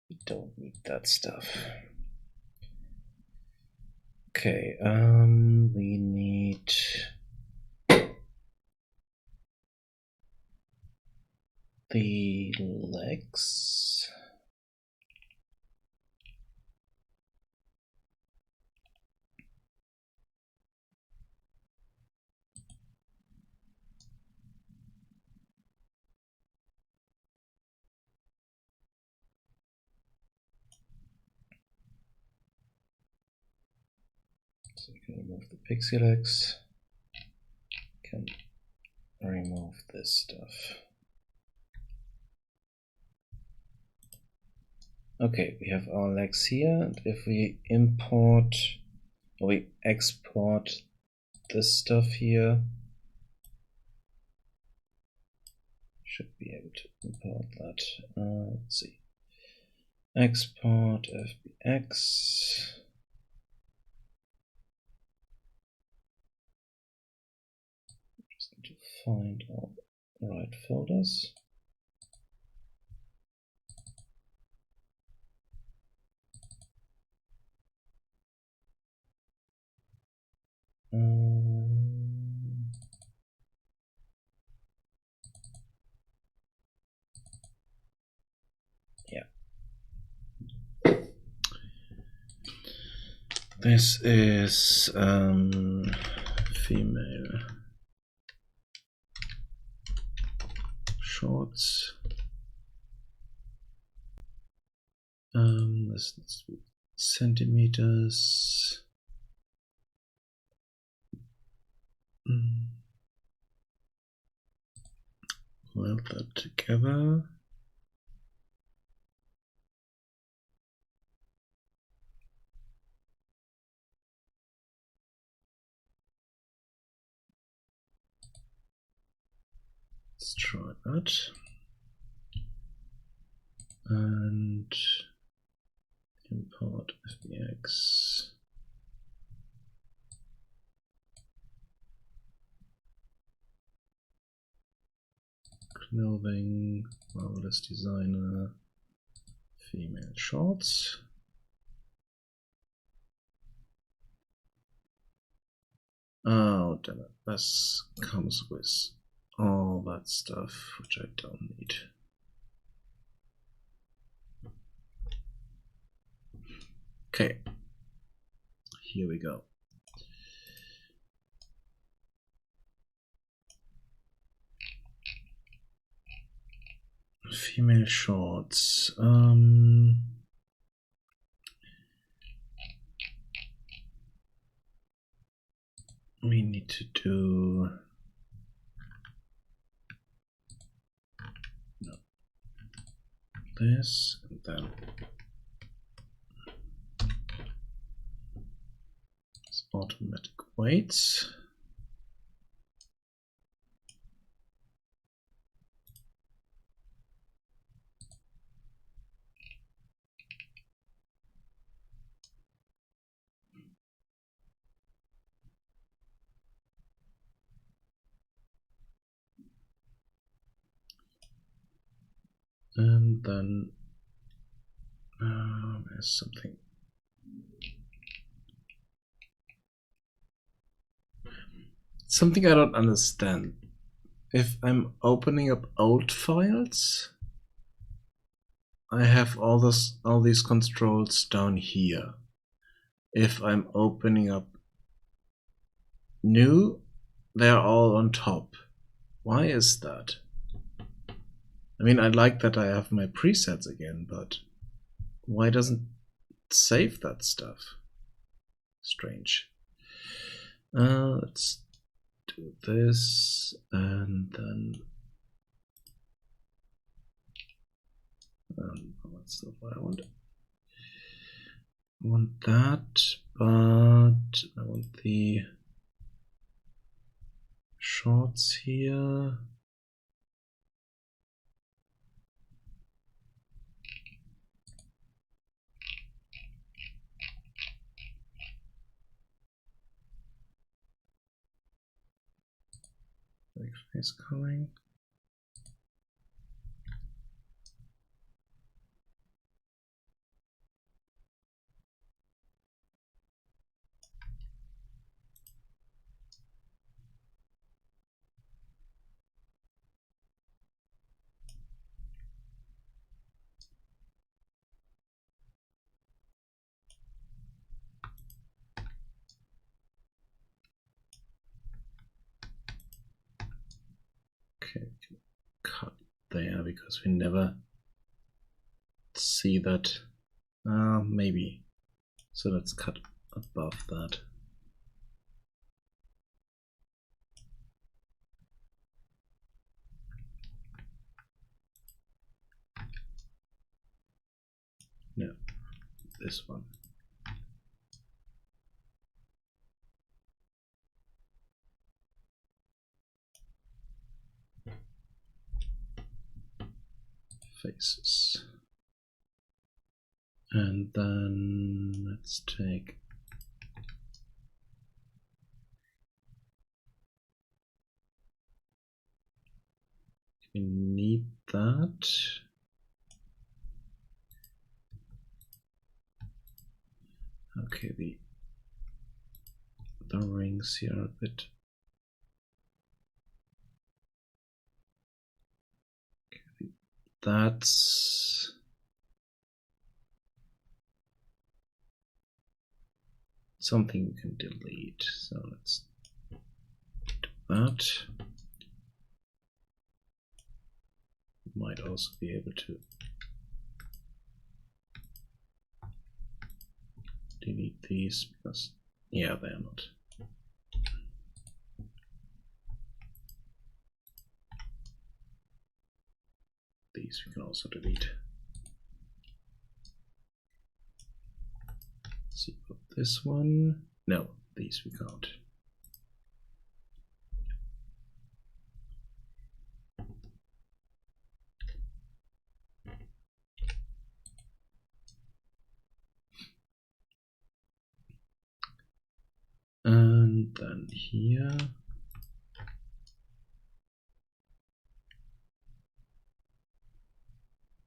We don't need that stuff. Okay, we need the legs. So we can remove the pixie legs. Can remove this stuff. Okay, we have our legs here, and if we import or we export this stuff here, should be able to import that. Let's see. Export FBX. Just need to find all the right folders. Yeah. This is female shorts. This needs to be centimeters. Weld that together. Let's try that. And import FBX. Clothing, marvelous designer, female shorts. Oh, damn it. This comes with all that stuff, which I don't need. Okay, here we go. Female shorts. We need to do... No. this, and then it's automatic weights. And then there's something I don't understand. If I'm opening up old files, I have all these controls down here. If I'm opening up new, they're all on top. Why is that? I mean, I like that I have my presets again, but why doesn't it save that stuff? Strange. Let's do this, and then that's not what I want. I want that, but I want the shorts here. Like face coloring. Okay, cut there because we never see that. Maybe. So let's cut above that. No, this one. Faces. And then let's take we need that. Okay, the rings here are a bit. Okay, that's something we can delete. So let's do that. We might also be able to delete these because, yeah, they're not. These we can also delete. Let's see about this one. No, these we can't. And then here,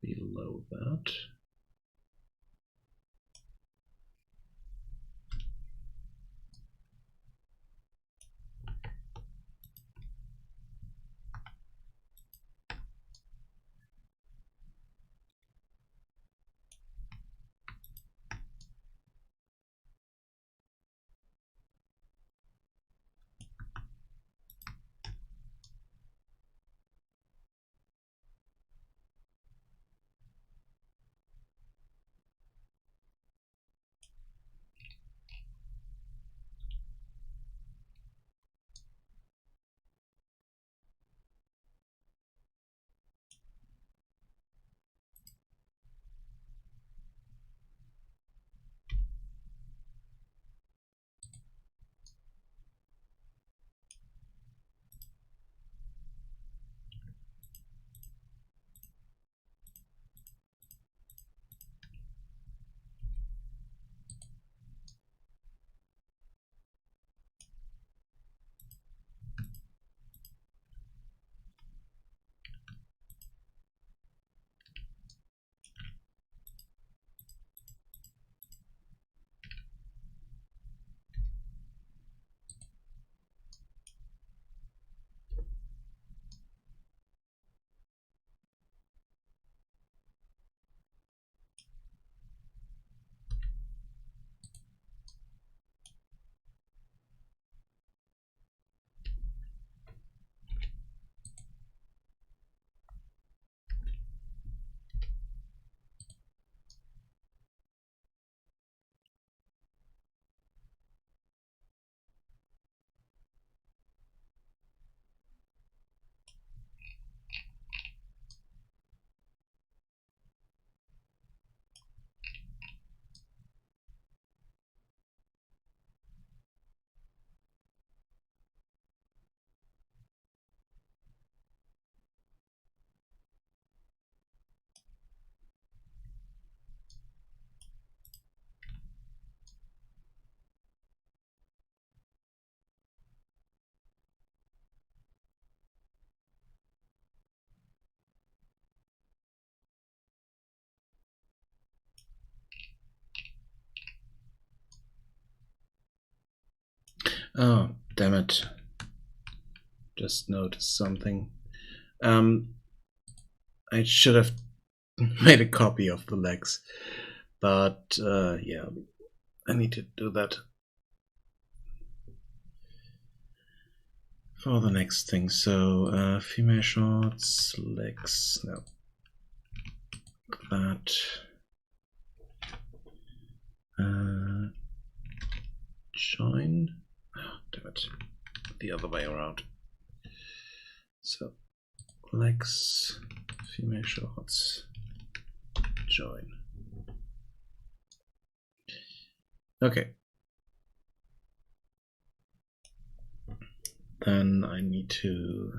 below that, Oh, damn it. Just noticed something. I should have made a copy of the legs. But, yeah, I need to do that for the next thing. So, female shorts, legs, no. That. Join. Oh, damn it. The other way around. So, legs, female shorts, join. Okay. Then I need to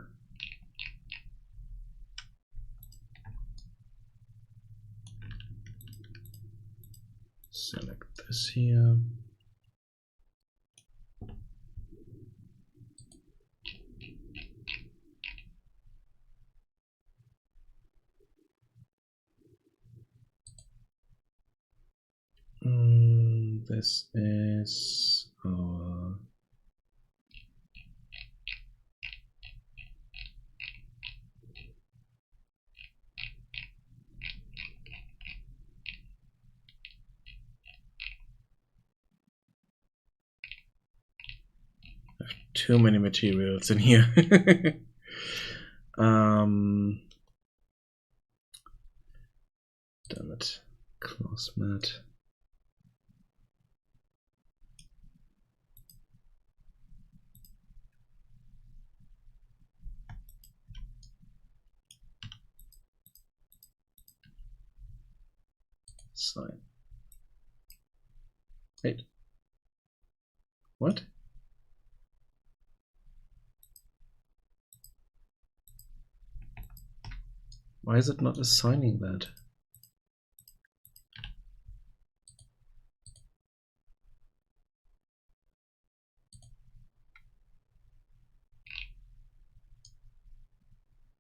select this here. This is our I have too many materials in here. Damn it. Close mat. Sign. Wait. What? Why is it not assigning that?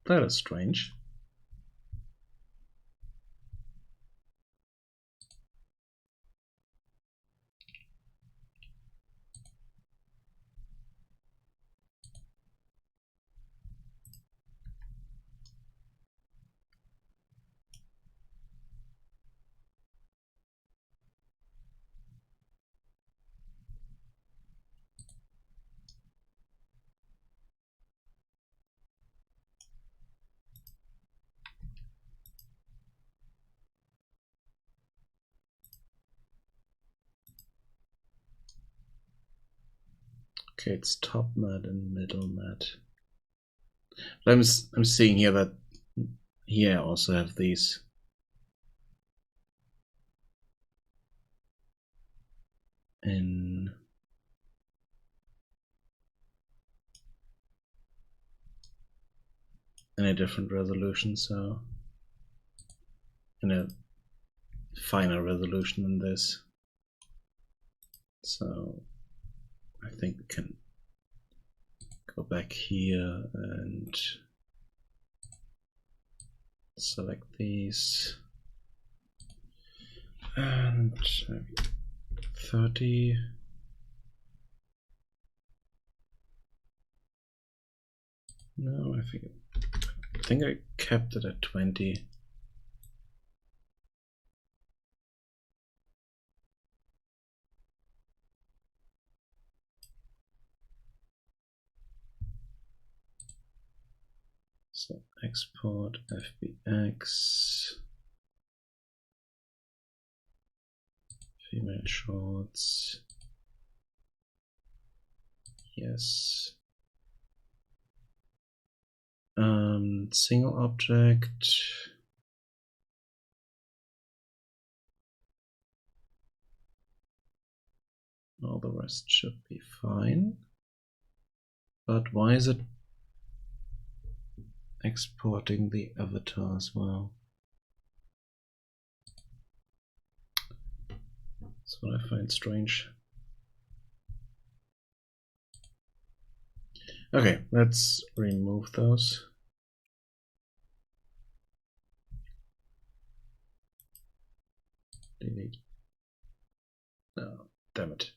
That is strange. Okay, it's top mat and middle mat. But I'm seeing here that here I also have these. In a different resolution, so in a finer resolution than this. So I think we can go back here and select these and 30. No, I think I kept it at 20. So export FBX, female shorts, yes. Single object. All the rest should be fine. But why is it exporting the avatar as well? That's what I find strange. Okay, let's remove those. Delete. Oh, damn it.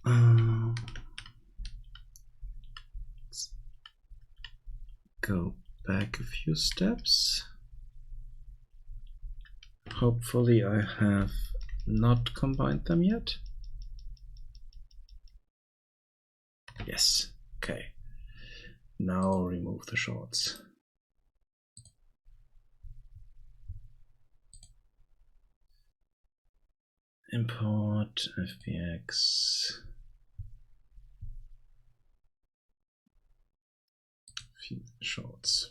Let's go back a few steps. Hopefully I have not combined them yet. Yes, okay. Now remove the shorts. Import FBX. Feed shorts.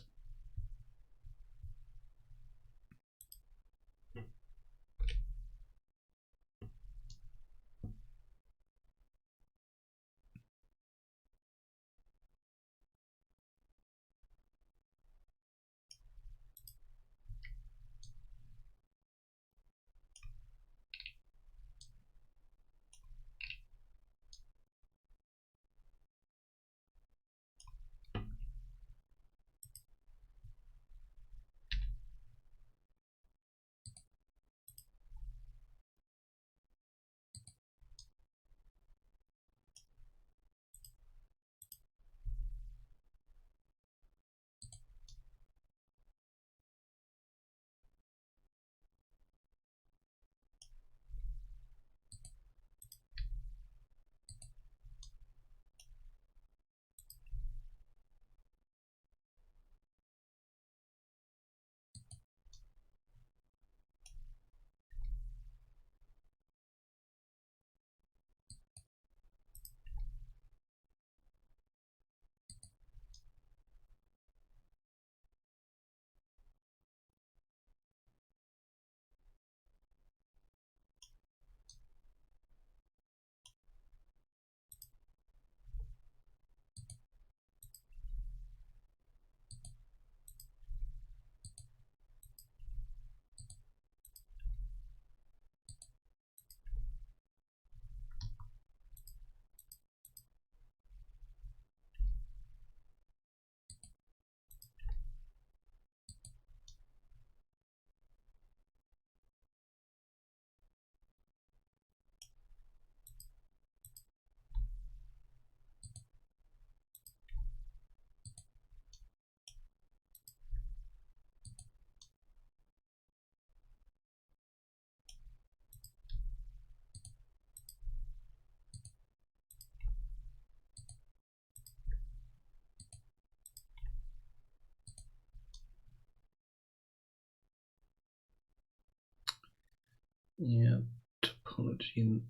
Yeah, topology in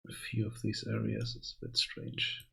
a few of these areas is a bit strange.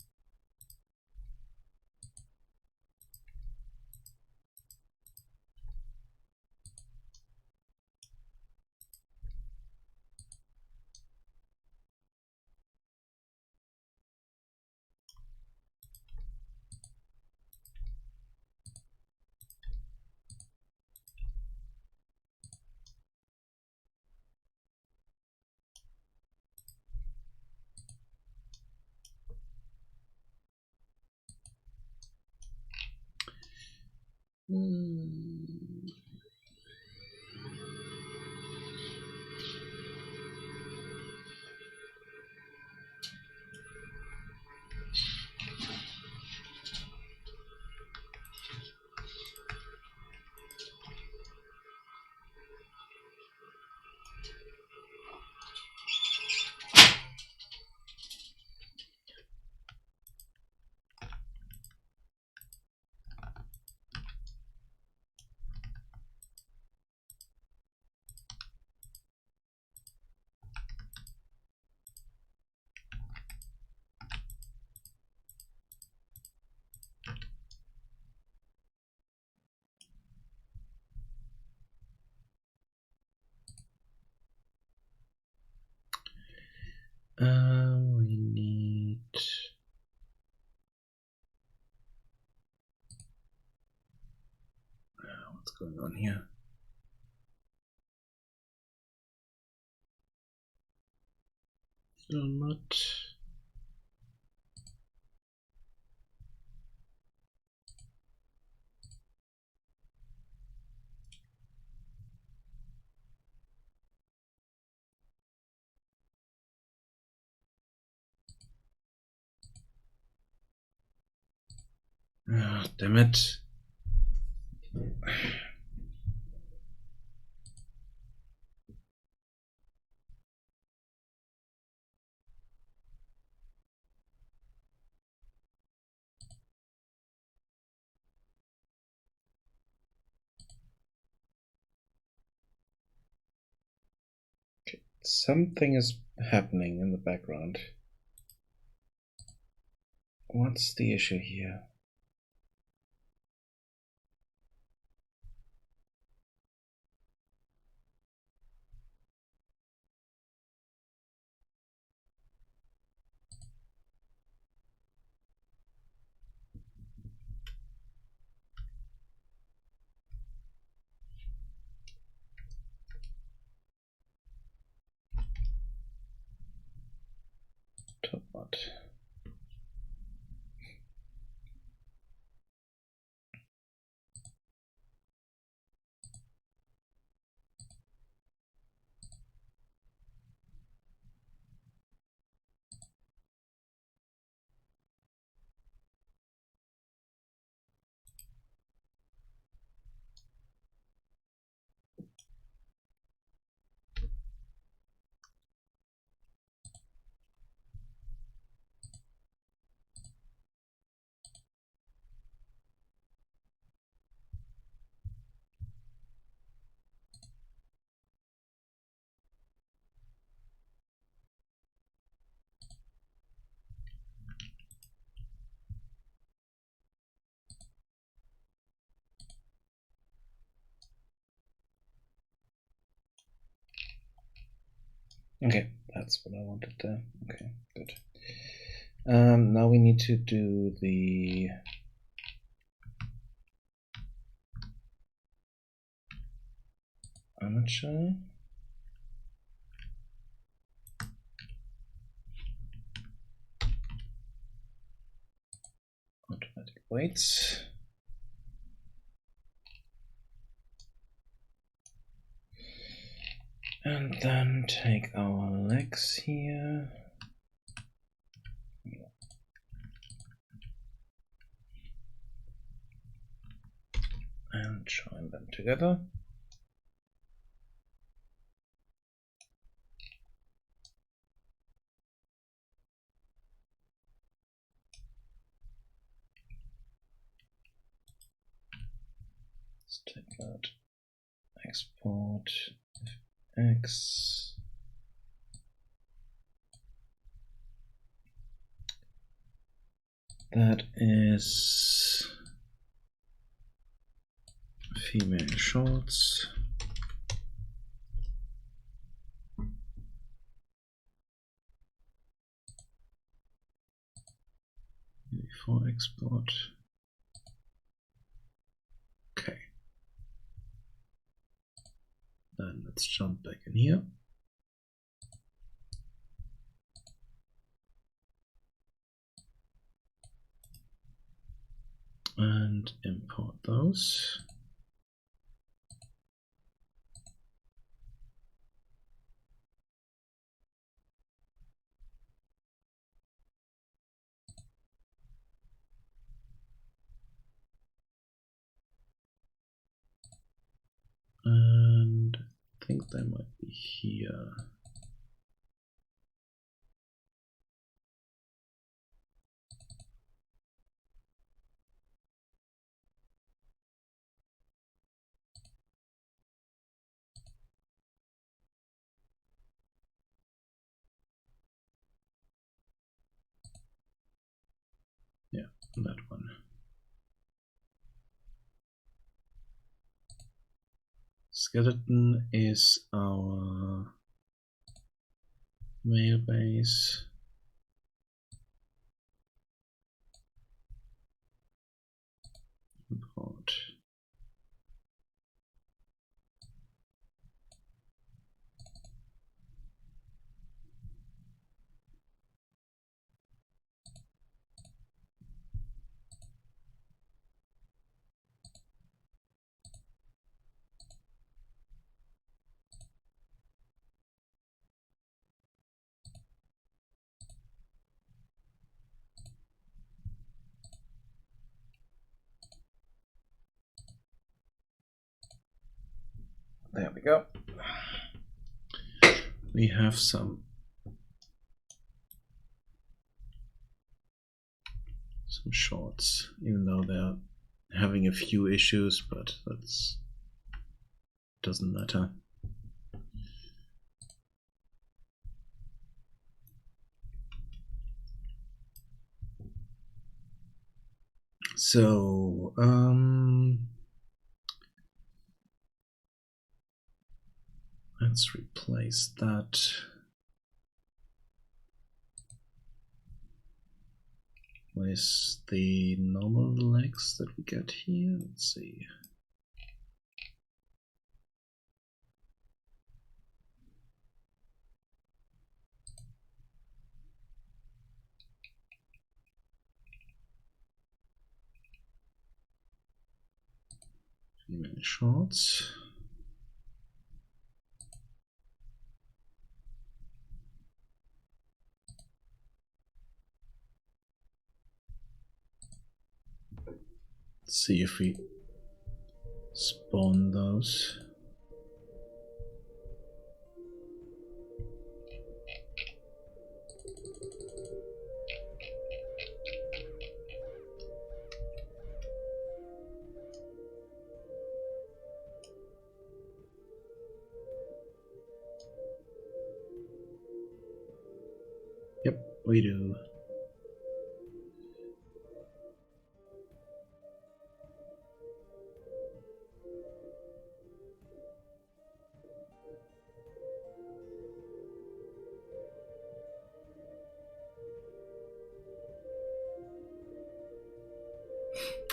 We need what's going on here? Still not. Ah, damn it. Something is happening in the background. What's the issue here? Top what? Okay, that's what I wanted there. Okay, good. Now we need to do the armature. Automatic weights. And then take our legs here. And join them together. Let's take that. Export X. That is female shorts. Before export. Okay. Then let's jump back in here. And import those. And I think they might be here. Yeah, that one. Skeleton is our male base. Import. There we go. We have some shorts, even though they're having a few issues, but that's doesn't matter. So let's replace that with the normal legs that we get here. Let's see. Female shorts. Let's see if we spawn those. Yep, we do.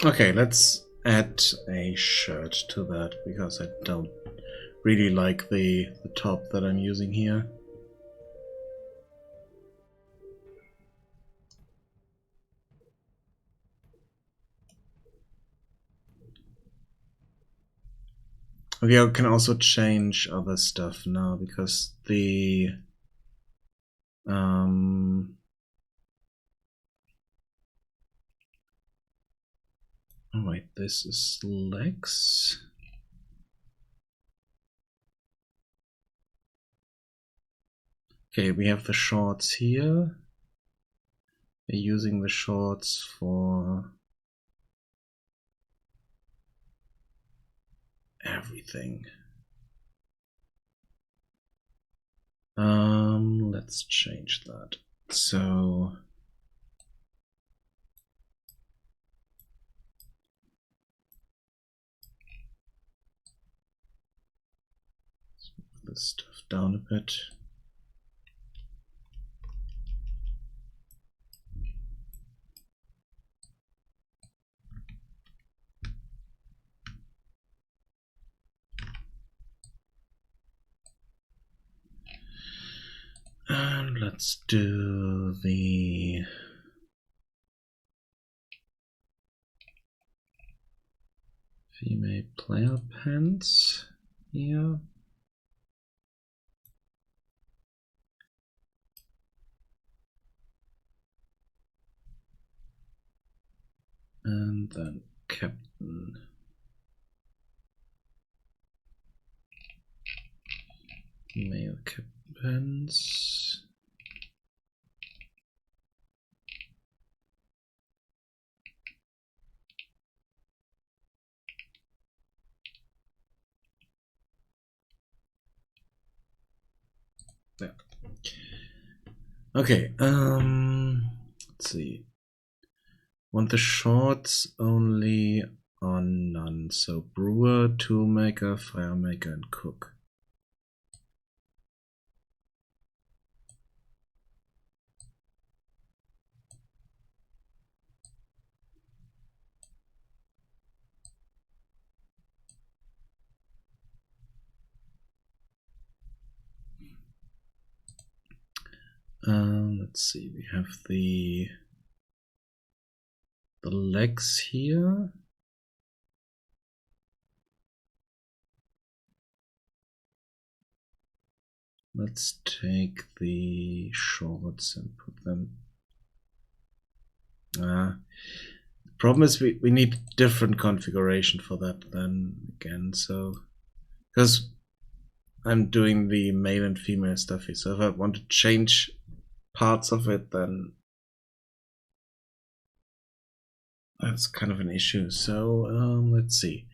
Okay, let's add a shirt to that because I don't really like the top that I'm using here. We can also change other stuff now because the oh wait, this is legs. Okay, we have the shorts here. We're using the shorts for everything. Let's change that. So let's move this stuff down a bit. And let's do the female player pants here. And then captain. Male captains. There. Okay, let's see. Want the shorts only on none. So brewer, toolmaker, firemaker, and cook. Let's see, we have the legs here. Let's take the shorts and put them. The problem is we need different configuration for that then again. So because I'm doing the male and female stuff here. So if I want to change parts of it, then that's kind of an issue. So let's see.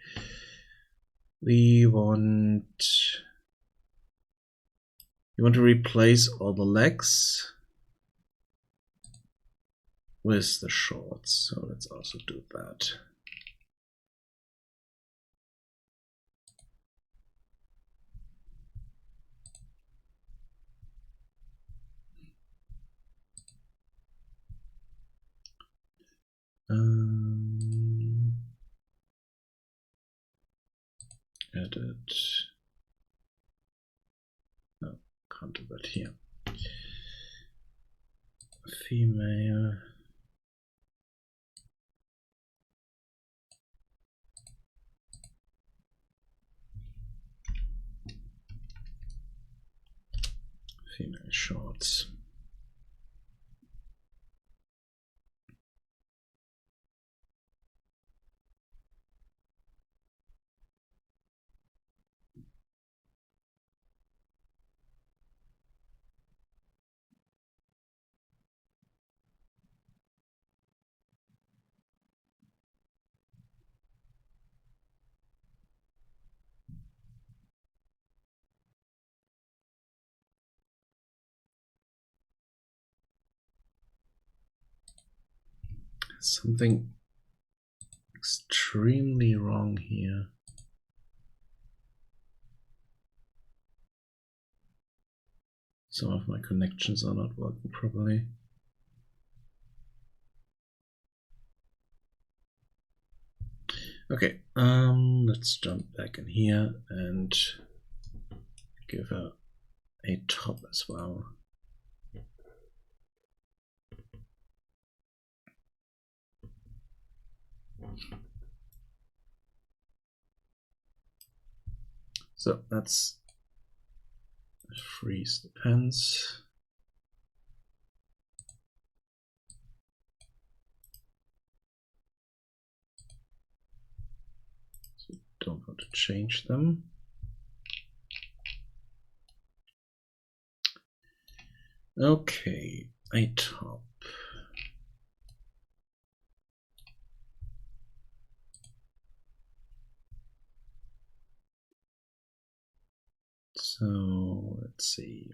You want to replace all the legs with the shorts. So let's also do that. Edit. No, can't do that here. Female. Female shorts. Something extremely wrong here. Some of my connections are not working properly. Okay, let's jump back in here and give her a top as well. So let's freeze the pants. So don't want to change them. Okay, a top. So let's see.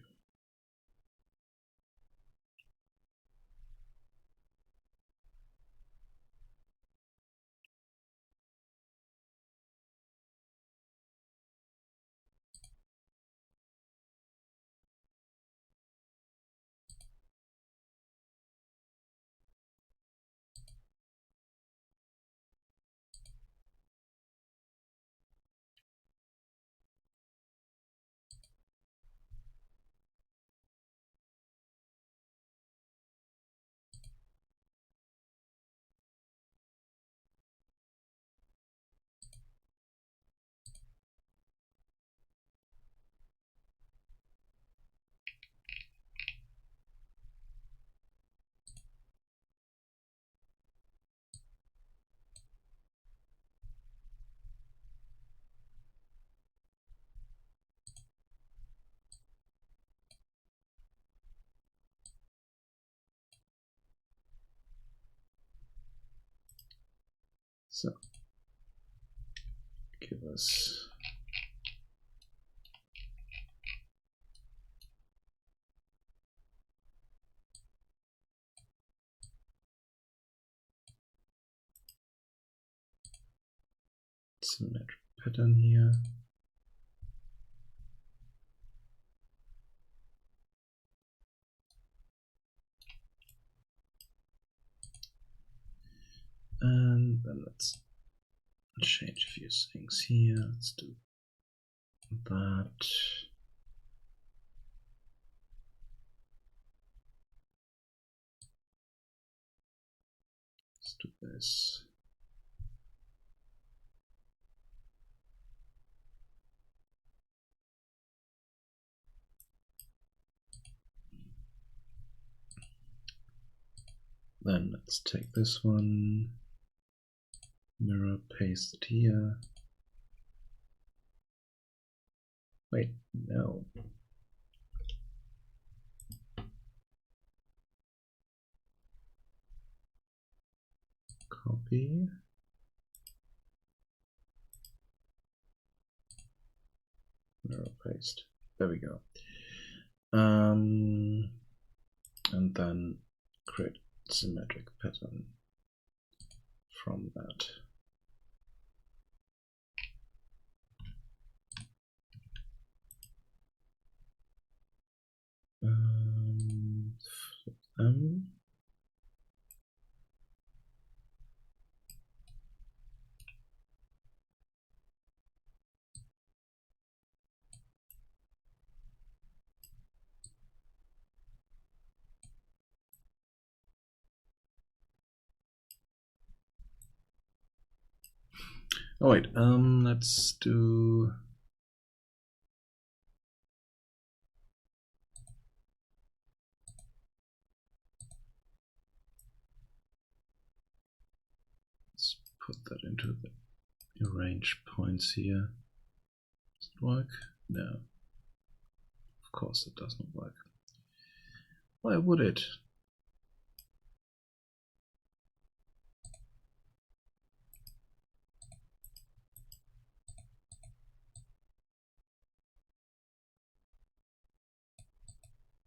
So give us symmetric pattern here. And then let's change a few things here. Let's do that. Let's do this. Then let's take this one, mirror, paste it here. Wait, no. Copy. No, paste. There we go. And then create symmetric pattern from that. Flip them. Oh wait, let's do. Let's put that into the arrange points here. Does it work? No. Of course it does not work. Why would it?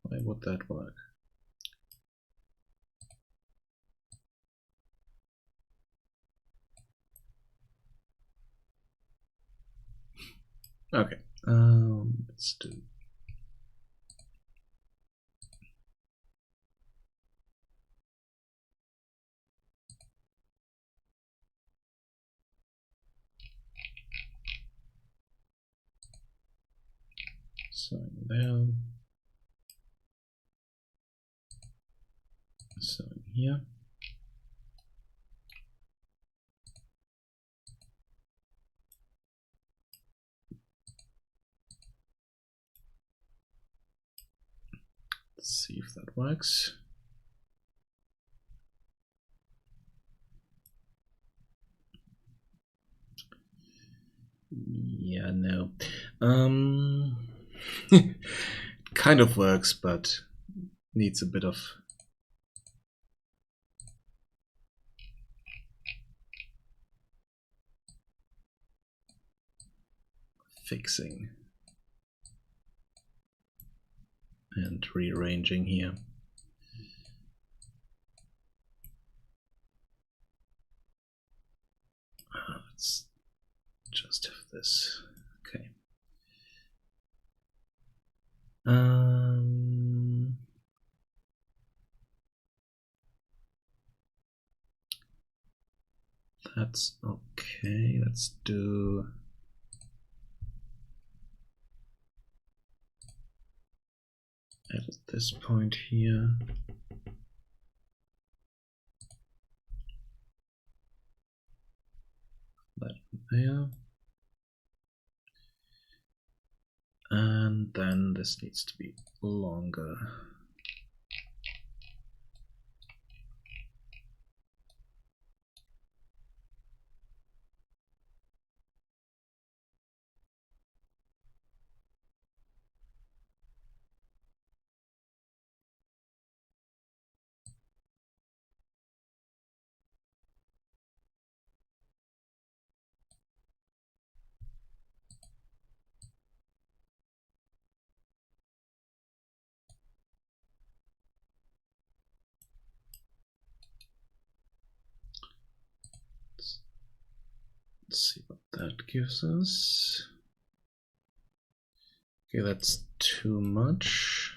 Why would that work? Okay, let's do. Sewing there. Sewing here. Let's see if that works. Yeah, no. Kind of works, but needs a bit of fixing and rearranging here. Let's just have this. Okay. That's okay. Let's do. Edit this point here. That there. And then this needs to be longer. Let's see what that gives us. Okay, that's too much.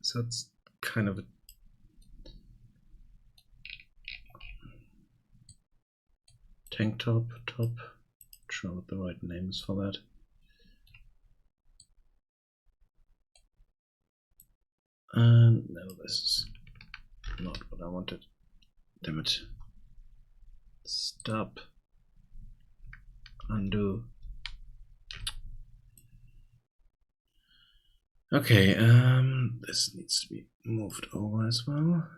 So it's kind of a tank top. Not sure what the right name is for that. No, this is not what I wanted. Damn it. Stop. Undo. Okay, this needs to be moved over as well.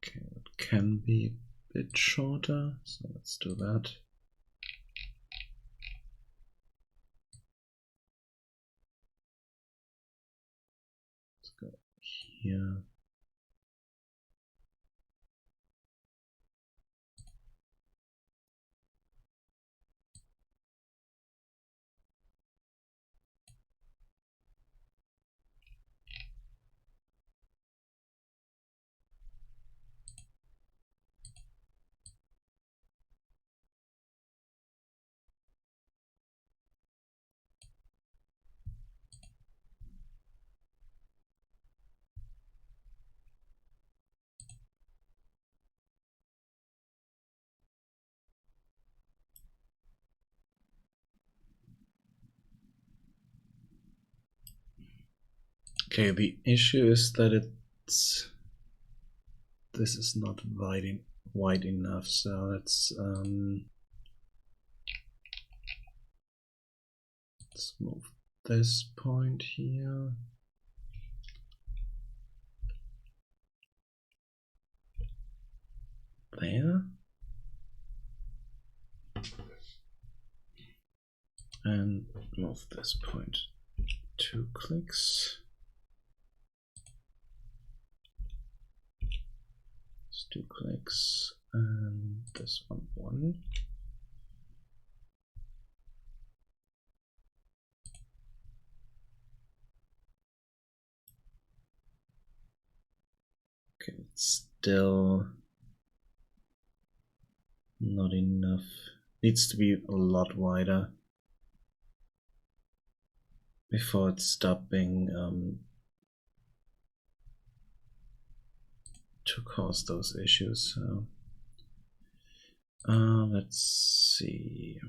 Okay, it can be a bit shorter, so let's do that. Let's go here. Okay, the issue is that this is not wide enough, so let's move this point here. There. And move this point 2 clicks. 2 clicks, and this one 1. Okay, it's still not enough. Needs to be a lot wider before it's stopping to cause those issues. So let's see.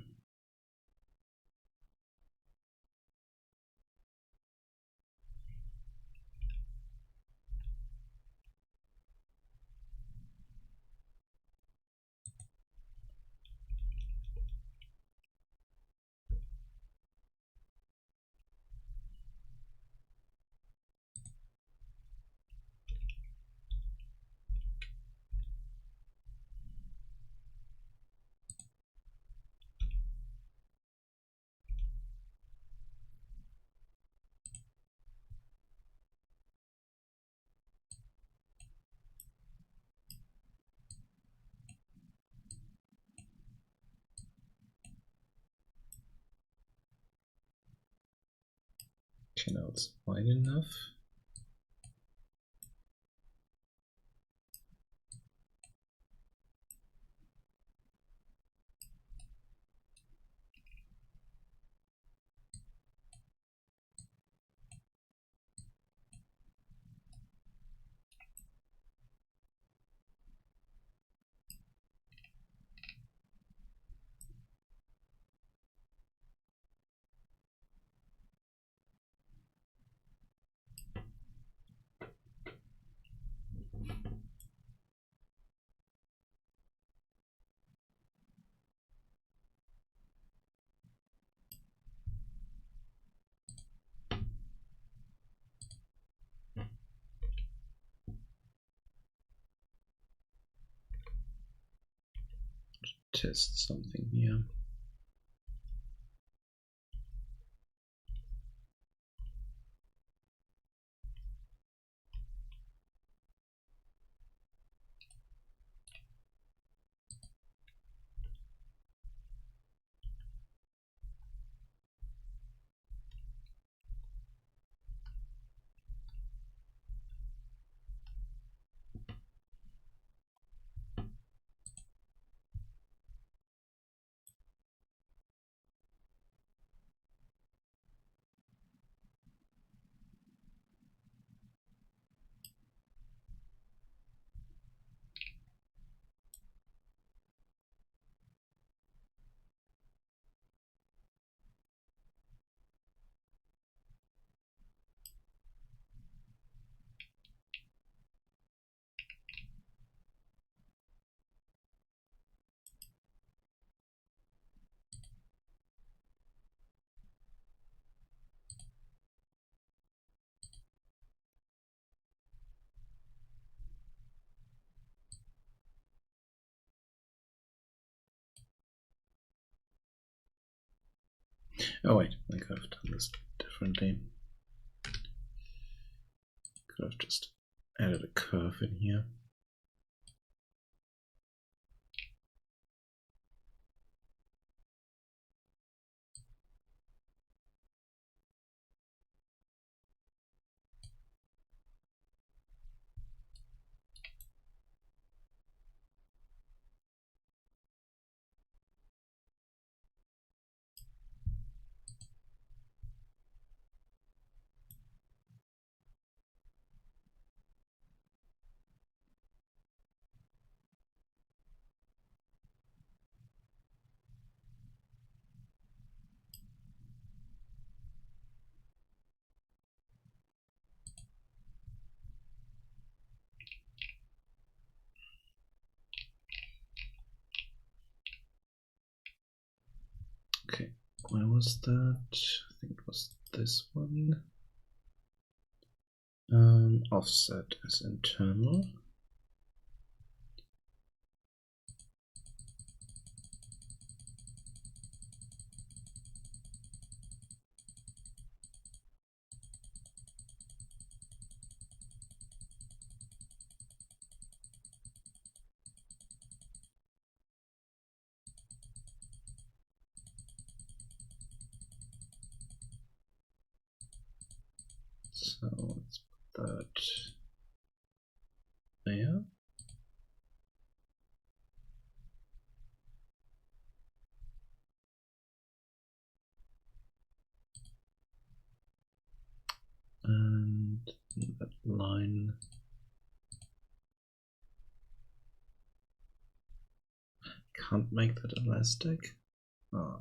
Okay, now it's wide enough. Test something here. Oh wait, I could have done this differently. Could have just added a curve in here. Okay, where was that? I think it was this one. Offset is internal. So let's put that there. And that line. Can't make that elastic. Oh.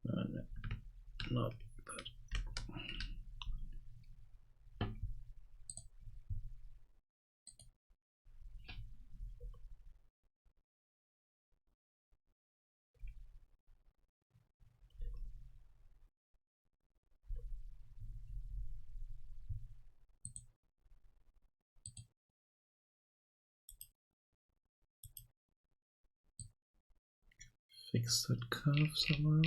No, not that. Fix that curve somehow.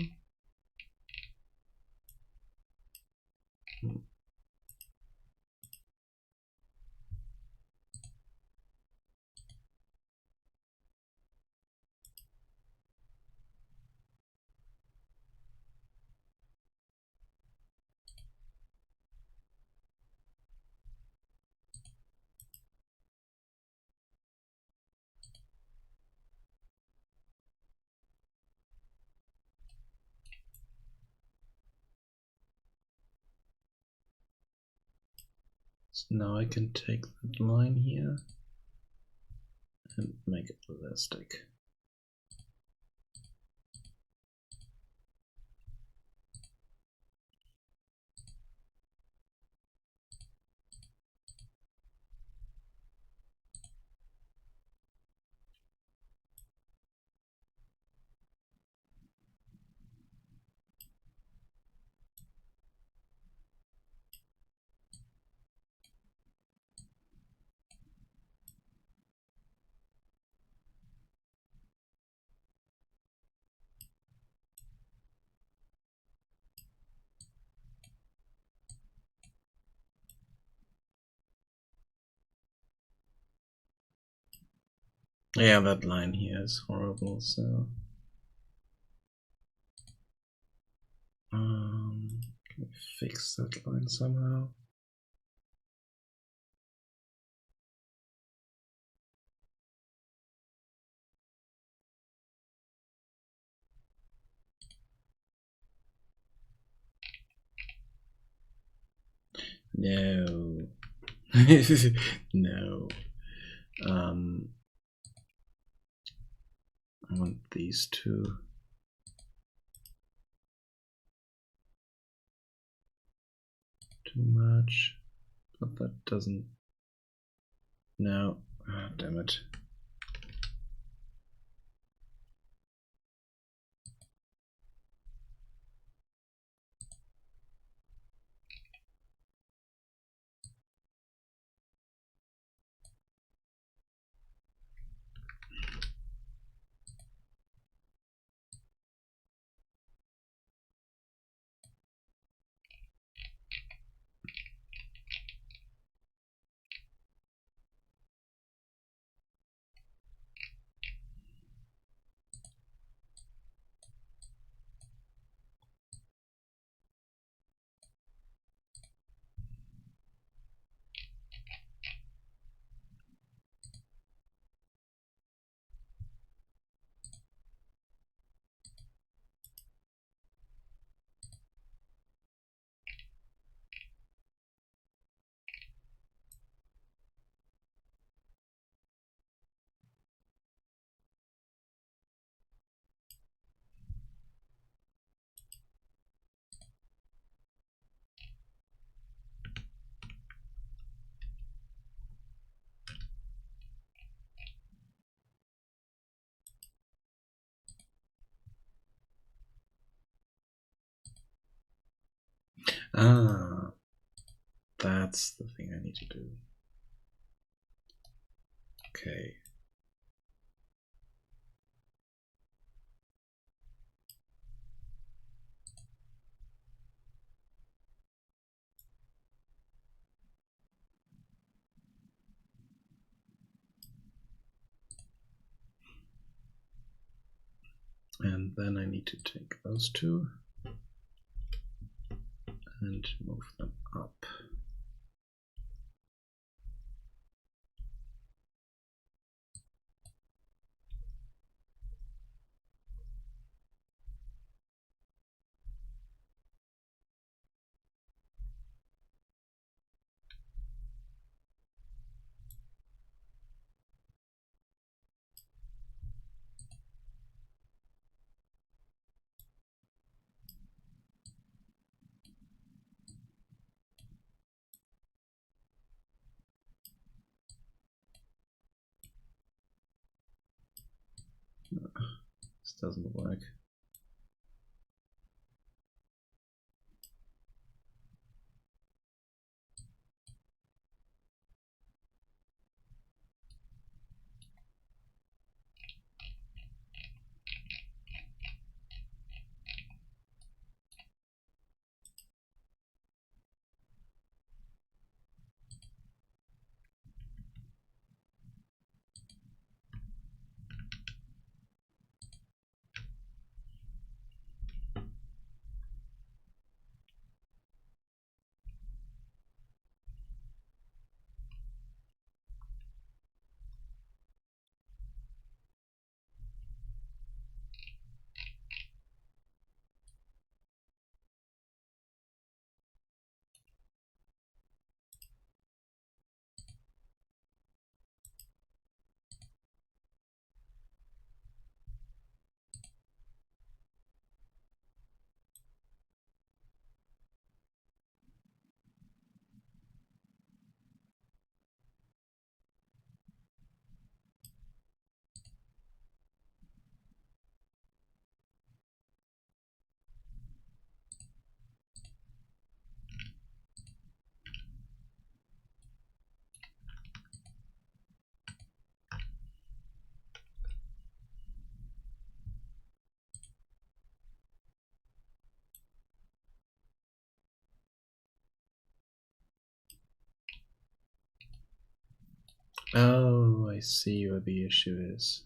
So now I can take that line here and make it elastic. Yeah, that line here is horrible, so Can we fix that line somehow? No. No. I want these two. Too much. But that doesn't. No. Ah, damn it. Ah, that's the thing I need to do. Okay. And then I need to take those two and move them up. This doesn't work. Oh, I see what the issue is.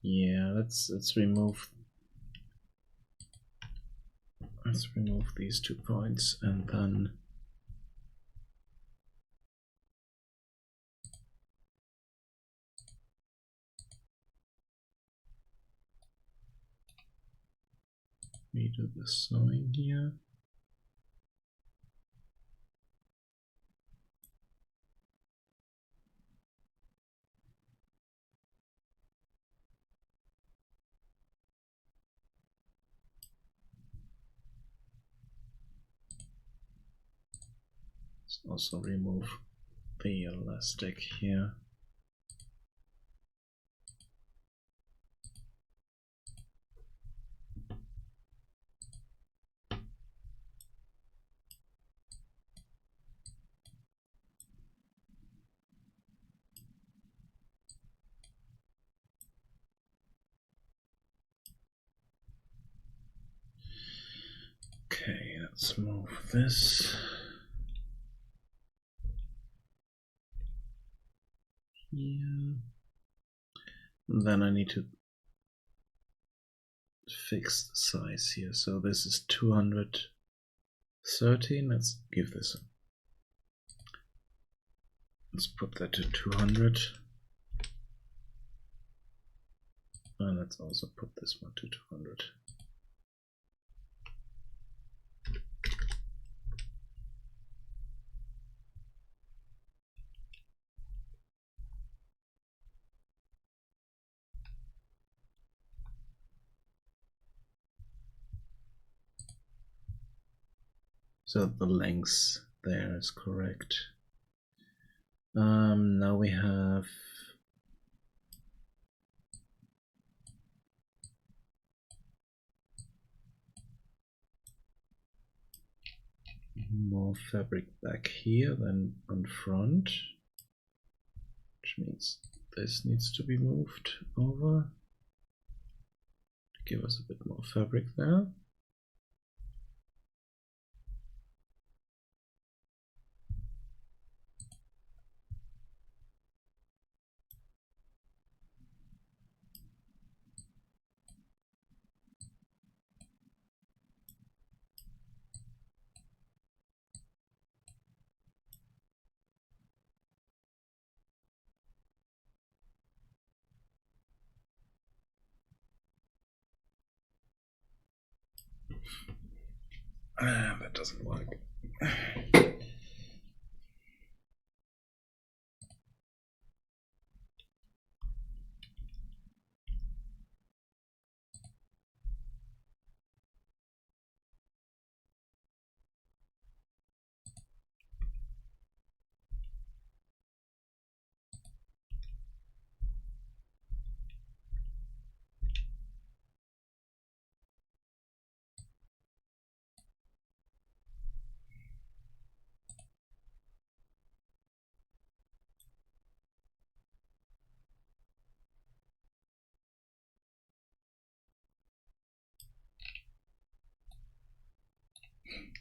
Yeah, let's remove these 2 points and then we do the sewing here. Let's also remove the elastic here. Okay, let's move this here. Then I need to fix the size here. So this is 213. Let's give this let's put that to 200. And let's also put this one to 200. So the length there is correct. Now we have more fabric back here than on front, which means this needs to be moved over to give us a bit more fabric there. That doesn't work.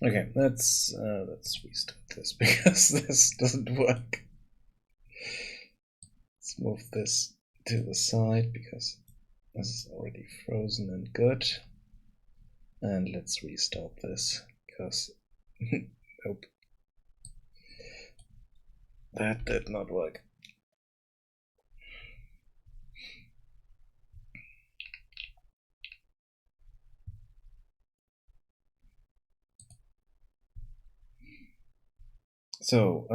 Okay, let's restart this because this doesn't work. Let's move this to the side because this is already frozen and good. And let's restart this because nope, that did not work. So,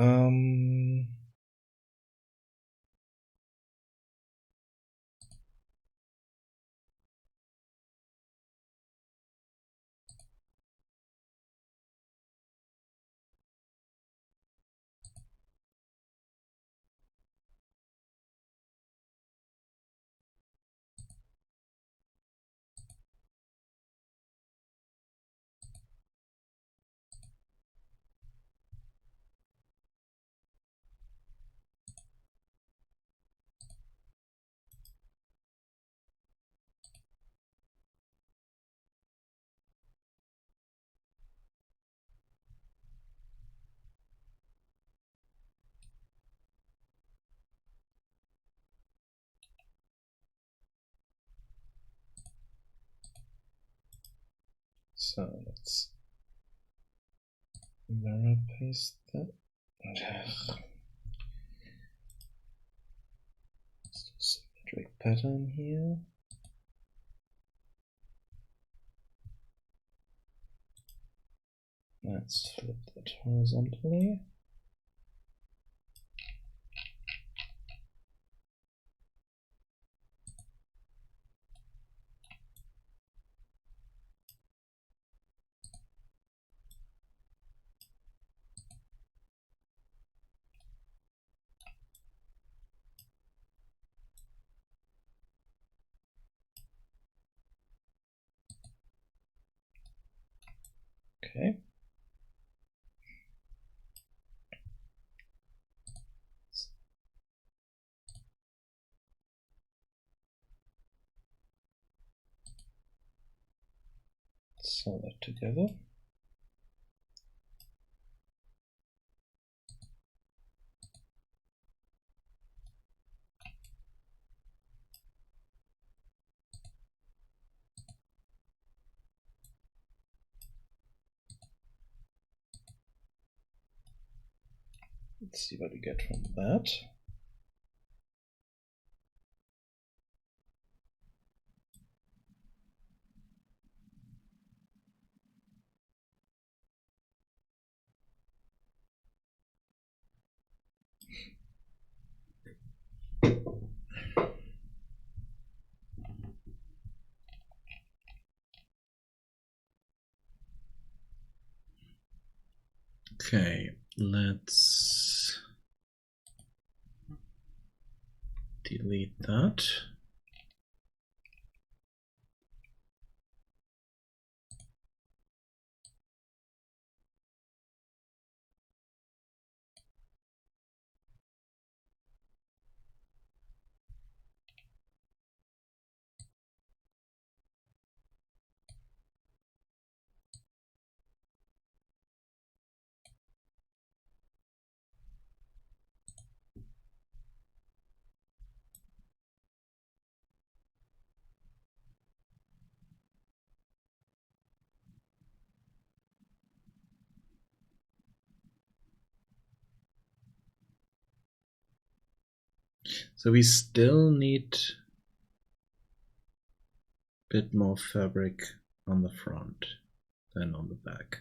So let's mirror paste that. Let's do symmetric pattern here. Let's flip that horizontally. Okay. Sew that together. Let's see what we get from that. Okay, let's delete that. So we still need a bit more fabric on the front than on the back.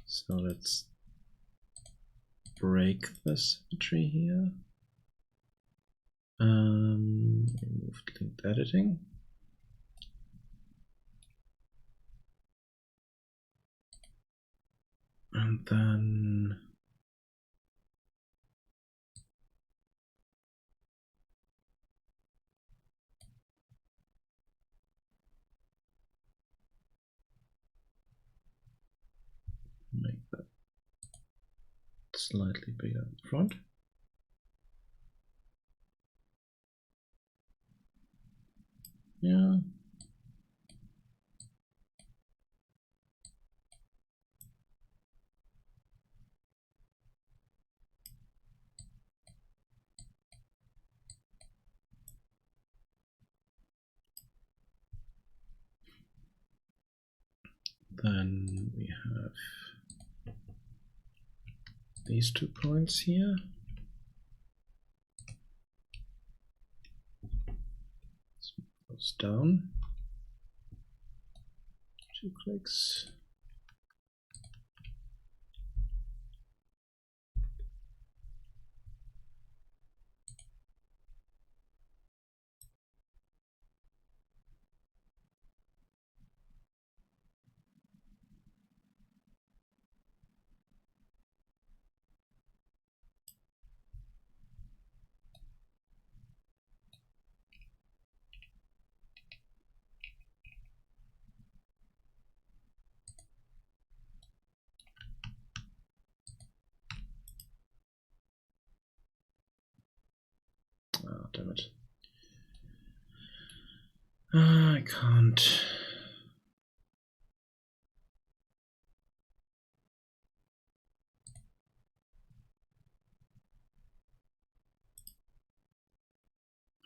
So let's break the symmetry here. Remove linked editing. And then make that slightly bigger in front. Yeah. Then we have these 2 points here. Let's move those down. 2 clicks. Oh, damn it. I can't.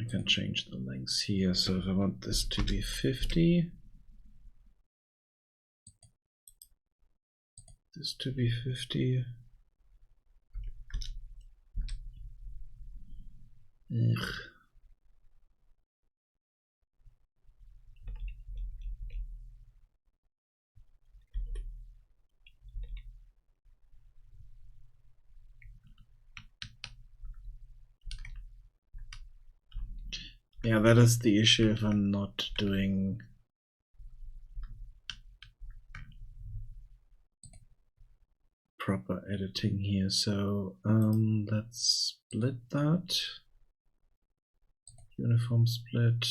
I can change the lengths here. So if I want this to be 50, this to be 50. Ugh. Yeah, that is the issue if I'm not doing proper editing here. So let's split that. Uniform split.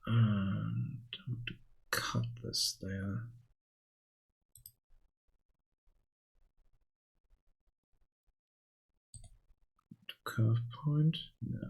And I want to cut this there. To curve point? No.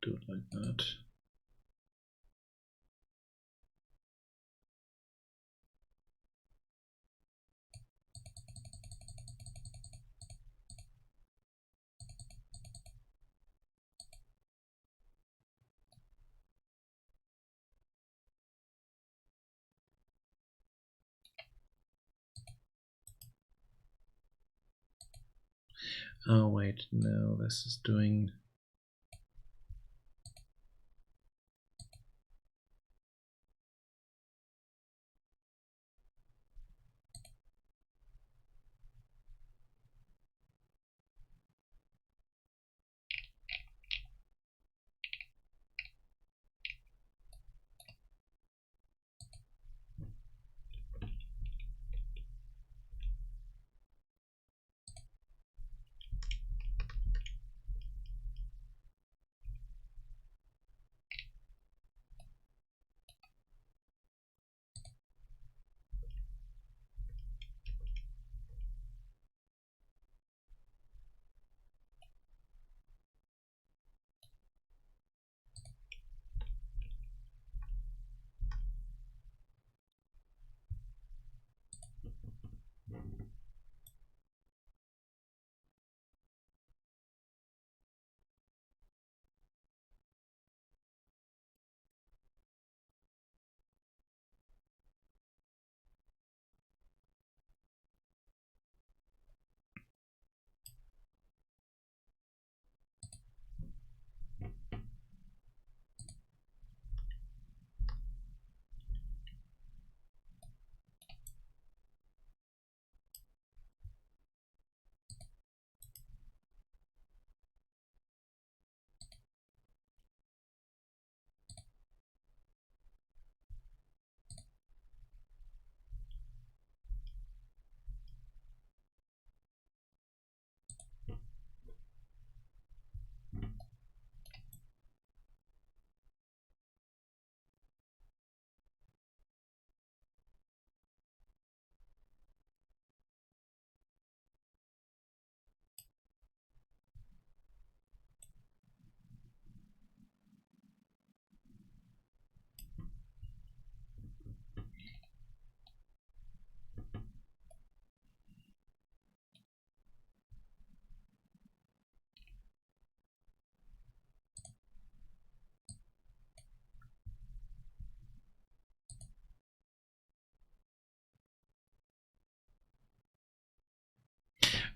do it like that. Oh wait, no, this is doing...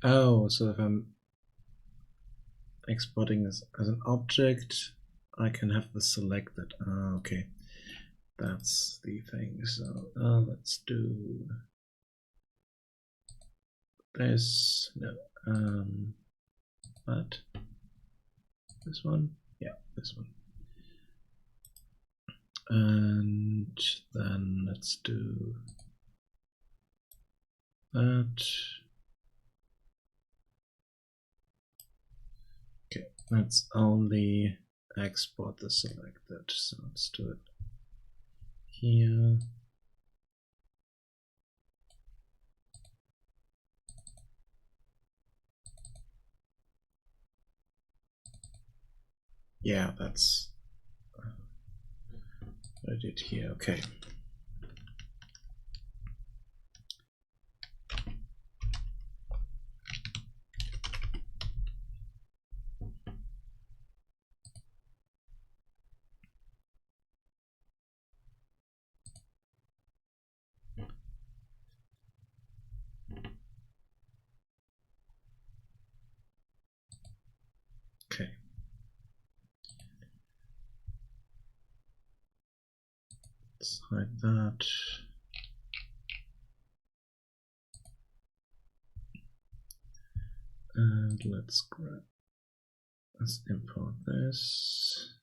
Oh, so if I'm exporting this as an object, I can have this selected. Ah, okay. That's the thing. So let's do this. No. What? This one? Yeah, this one. And then let's do that. Okay, let's only export the selected. So let's do it here. Yeah, that's what I did here. Okay. Okay. Let's hide that. And let's grab, let's import this.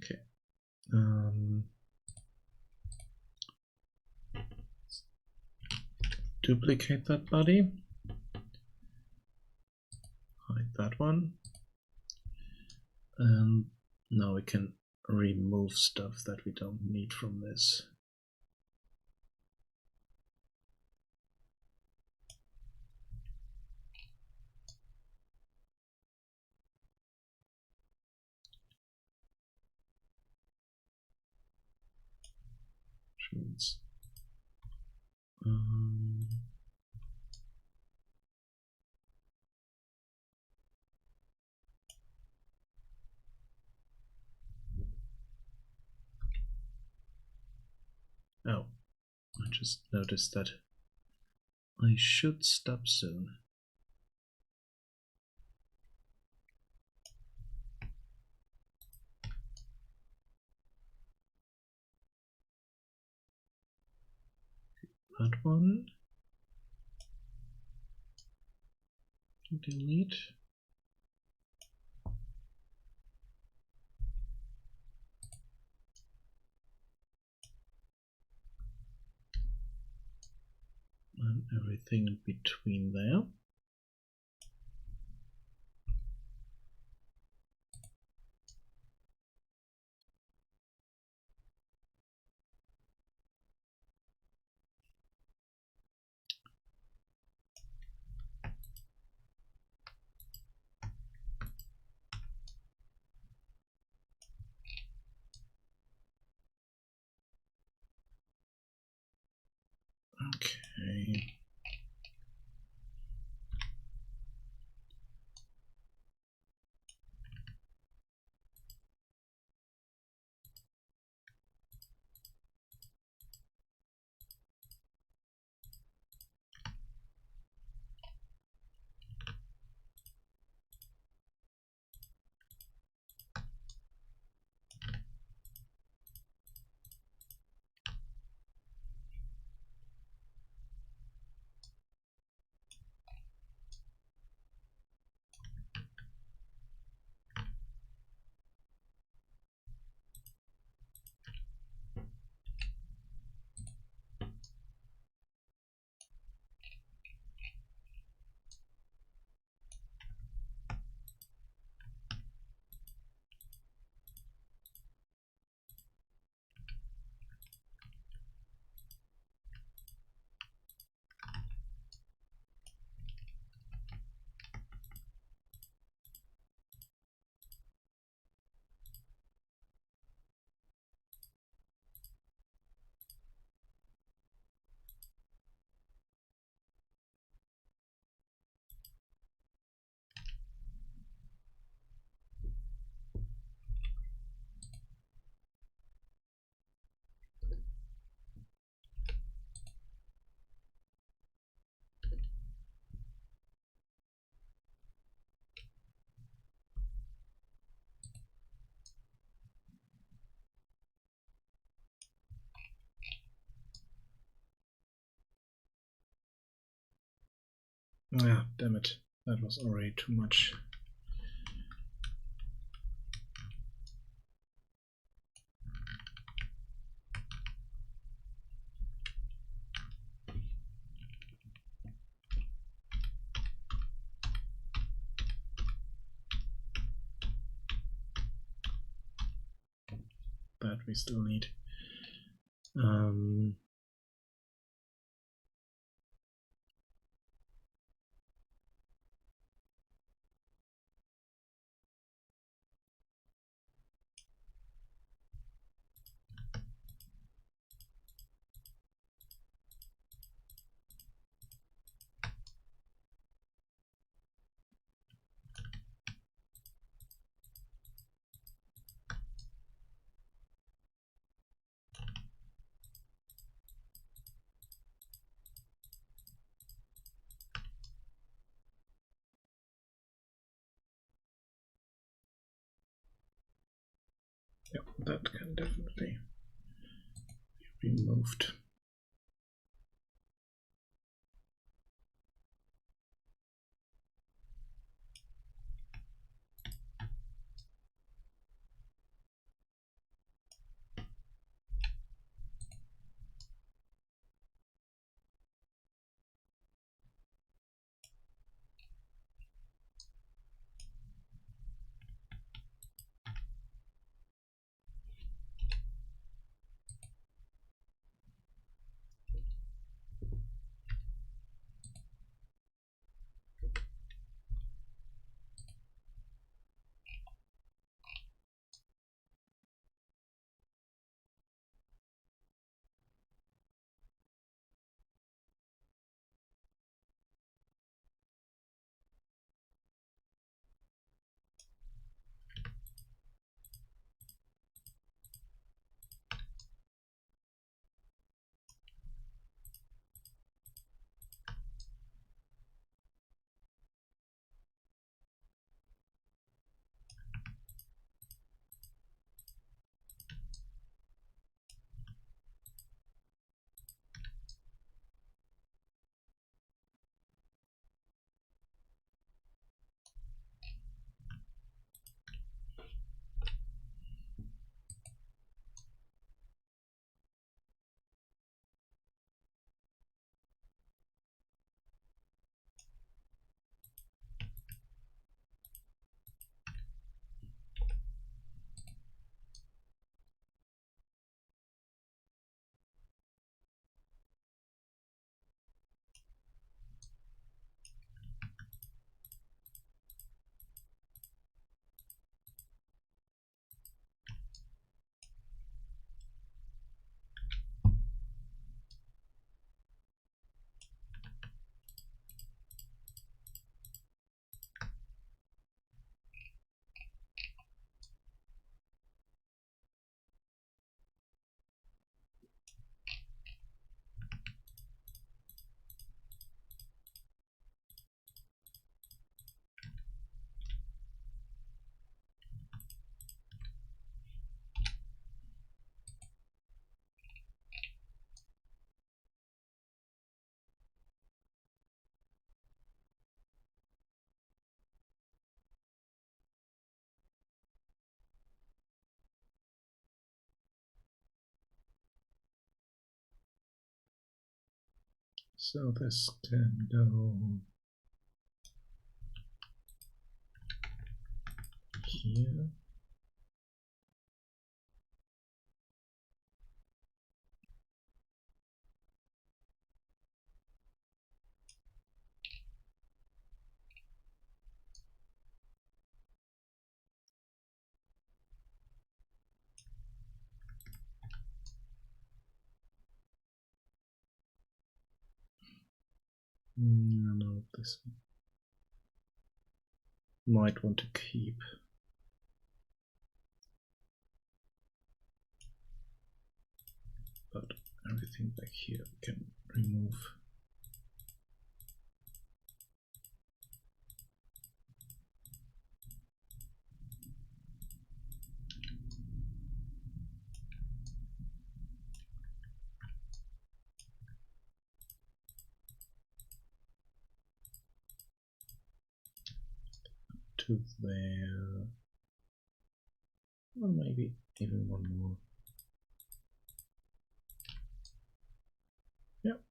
Okay. duplicate that body. Hide that one. And now we can remove stuff that we don't need from this. Which means oh, I just noticed that I should stop soon. That one. Delete. And everything in between there. Okay. Ah, damn it. That was already too much. That we still need. Yep, that can definitely be removed. So this can go here. No, this might want to keep. But everything back here we can remove. To there. Or maybe even one more. Yep.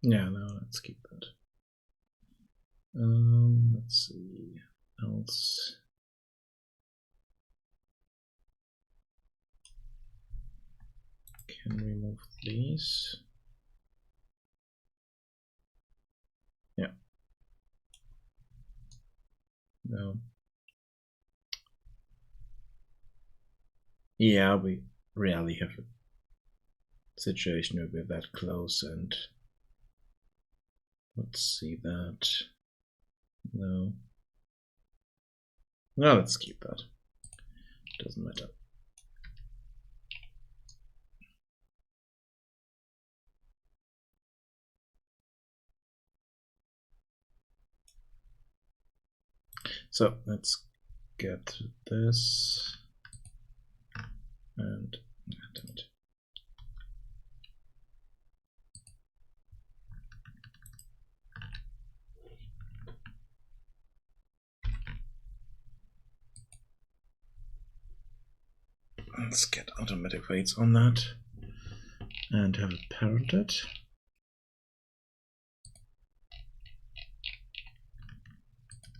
Yeah, no, let's keep that. Let's see. Else. Can remove these. Yeah. No. Yeah, we rarely have a situation where we're that close, and let's see that. No. No, let's keep that. Doesn't matter. So let's get this and damn it. Let's get automatic weights on that and have it parented.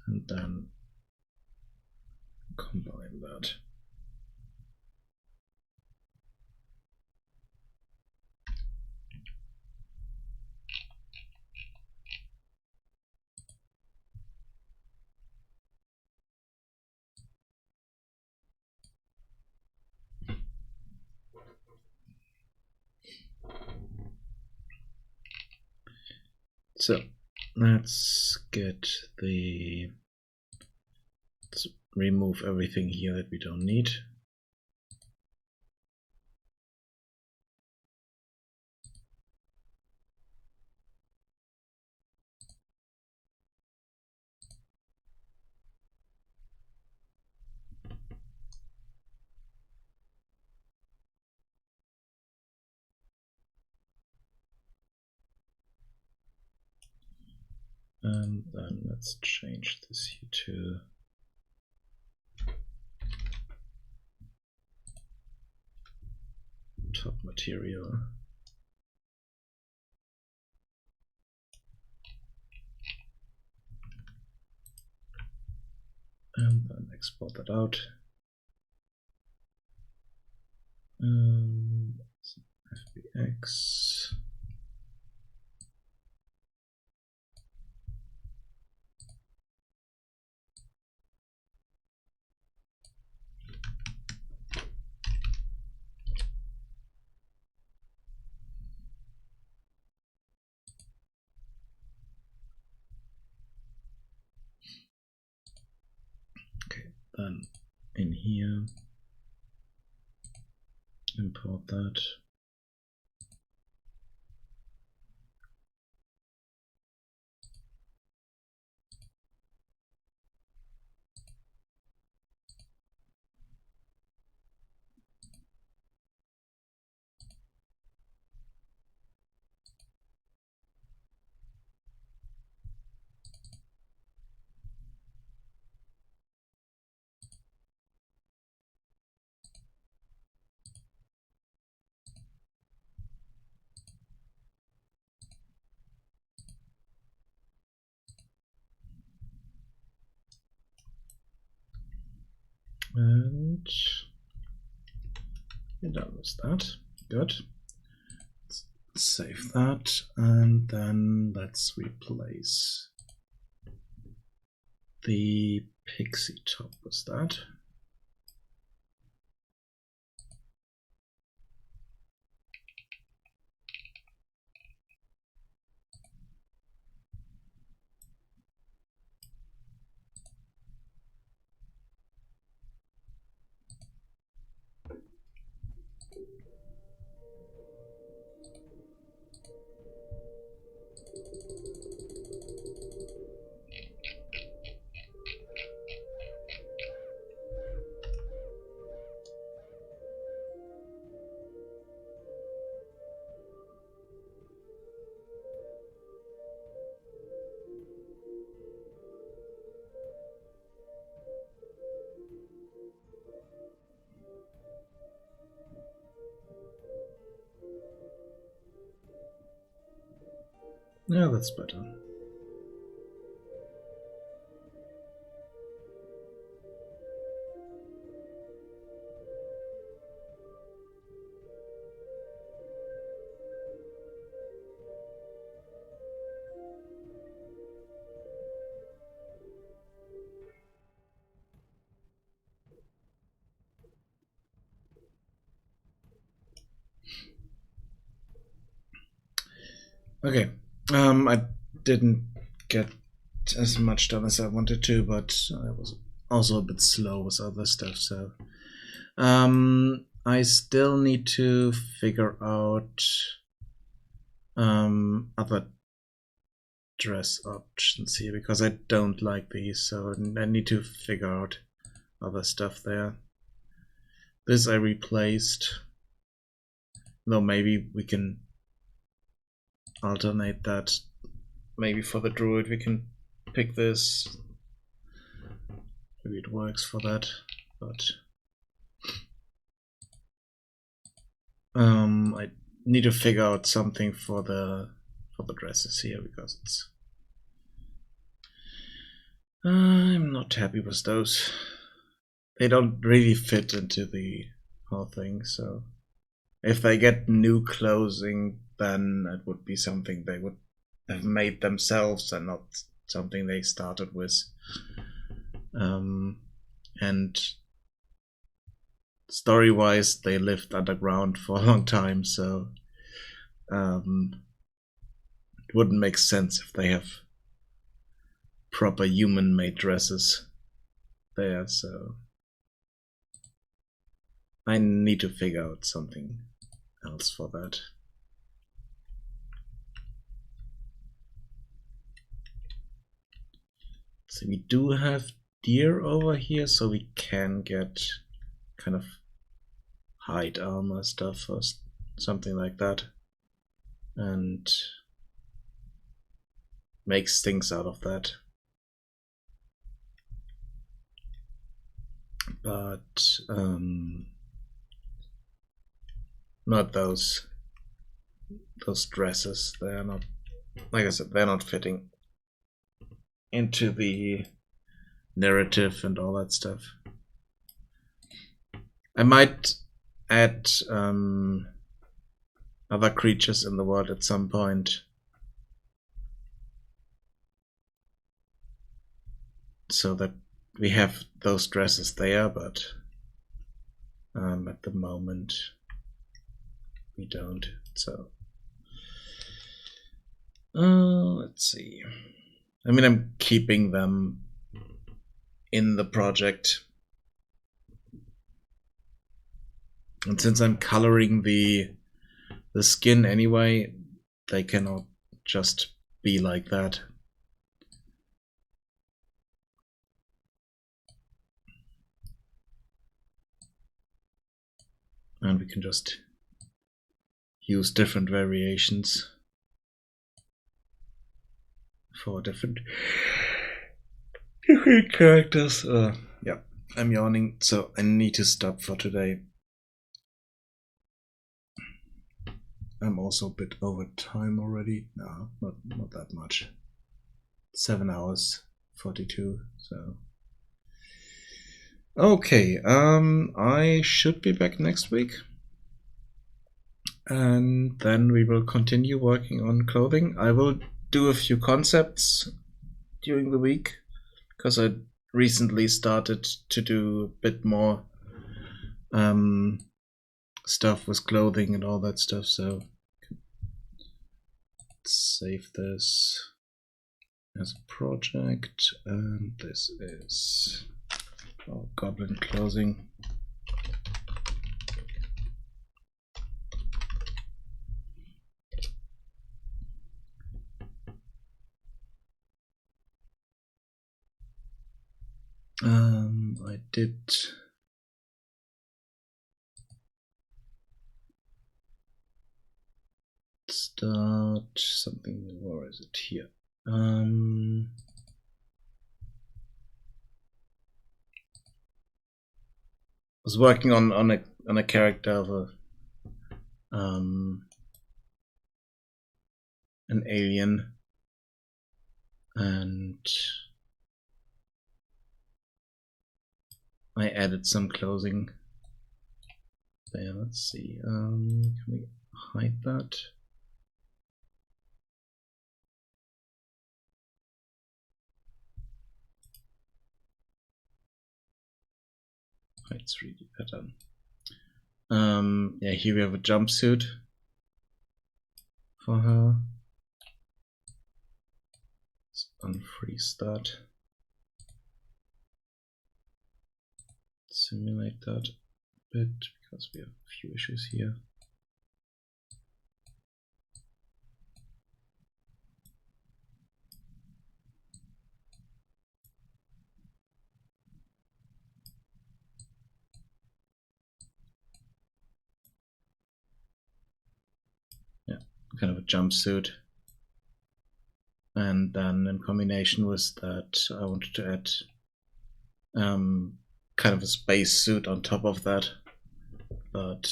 And then combine that. So let's remove everything here that we don't need. And then let's change this here to top material. And then export that out. X. Okay, then in here, import that. And we're done with that. Good. Let's save that, and then let's replace the pixie top with that. Yeah, that's better. Okay, I didn't get as much done as I wanted to, but I was also a bit slow with other stuff, so I still need to figure out other dress options here, because I don't like these, so I need to figure out other stuff there. This I replaced, though maybe we can alternate that. Maybe for the druid we can pick this. Maybe it works for that, but I need to figure out something for the dresses here, because it's I'm not happy with those. They don't really fit into the whole thing, so if they get new clothing, then it would be something they would have made themselves and not something they started with. And story-wise, they lived underground for a long time, so it wouldn't make sense if they have proper human-made dresses there, so I need to figure out something else for that. So we do have deer over here, so we can get kind of hide armor stuff or something like that, and makes things out of that. But not those dresses. They're not, like I said, they're not fitting into the narrative and all that stuff. I might add other creatures in the world at some point. So that we have those dresses there, but at the moment we don't. So let's see. I mean, I'm keeping them in the project, and since I'm coloring the skin anyway, they cannot just be like that. And we can just use different variations for different characters. Yeah, I'm yawning, so I need to stop for today. I'm also a bit over time already. No, not that much. 7 hours, 42. So okay, I should be back next week, and then we will continue working on clothing. I will do a few concepts during the week because I recently started to do a bit more stuff with clothing and all that stuff. So let's save this as a project, and this is Goblin clothing. I did start something. Where is it here? Was working on a character of an alien, and I added some clothing there. Let's see. Can we hide that? Hide 3D pattern. Yeah, here we have a jumpsuit for her. Let's unfreeze that. Simulate that a bit because we have a few issues here. Yeah, kind of a jumpsuit. And then in combination with that, I wanted to add kind of a space suit on top of that. But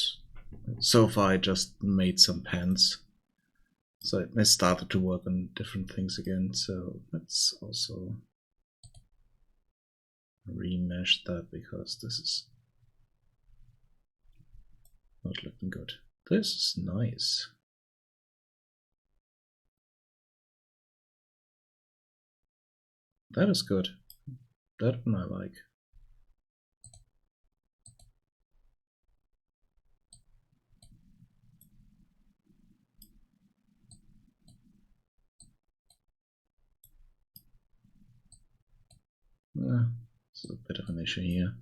so far I just made some pants. So I started to work on different things again. So let's also remesh that because this is not looking good. This is nice. That is good. That one I like. It's a bit of an issue here.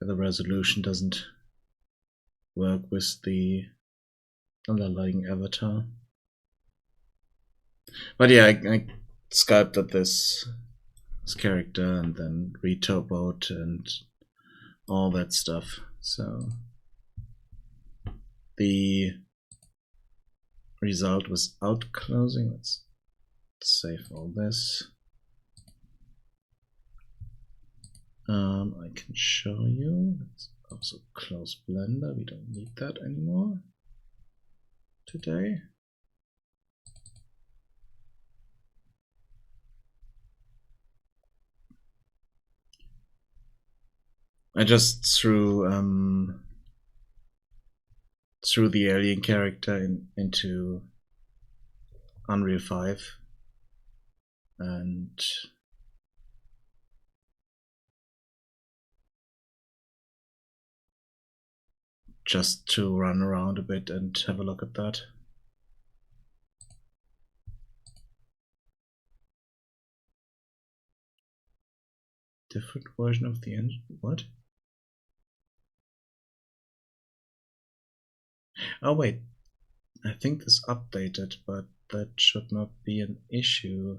The resolution doesn't work with the underlying avatar. But yeah, I sculpted this character and then retopoed and all that stuff. So the result was out closing. Let's save all this. I can show you. Let's also close Blender. We don't need that anymore today. I just threw threw the alien character into Unreal 5 and just to run around a bit and have a look at that. Different version of the engine? What? Oh wait, I think this updated, but that should not be an issue.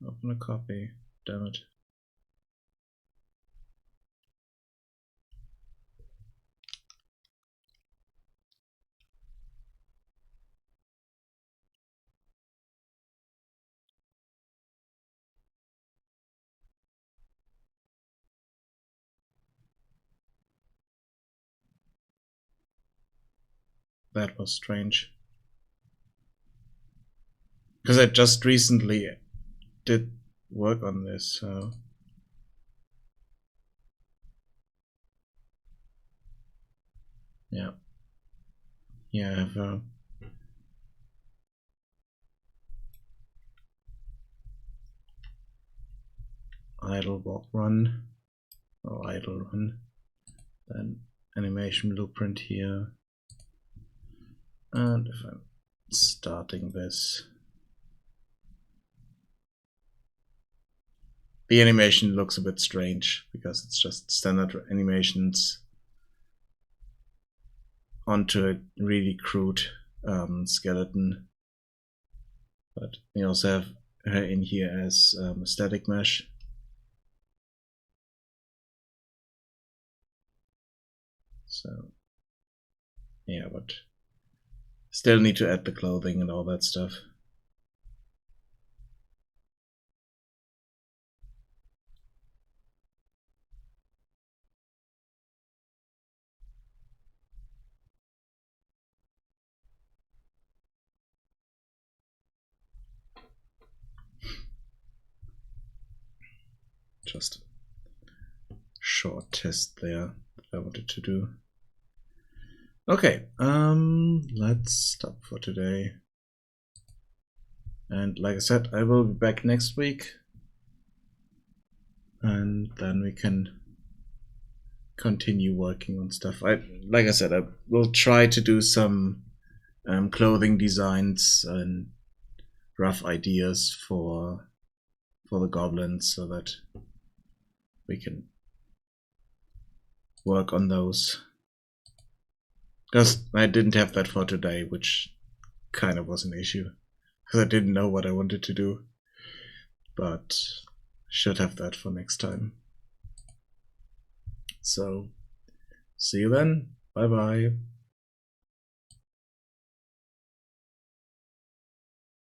Open a copy, damn it. That was strange. Because I just recently did work on this, so... Yeah. Yeah, I have a... idle walk run, or idle run. Then animation blueprint here. And if I'm starting this... The animation looks a bit strange, because it's just standard animations onto a really crude skeleton. But we also have her in here as a static mesh. So, yeah, but still need to add the clothing and all that stuff. Just a short test there that I wanted to do. Okay, let's stop for today. And like I said, I will be back next week. And then we can continue working on stuff. Like I said, I will try to do some clothing designs and rough ideas for the goblins so that we can work on those. Because I didn't have that for today, which kind of was an issue. Because I didn't know what I wanted to do. But should have that for next time. So, see you then. Bye bye.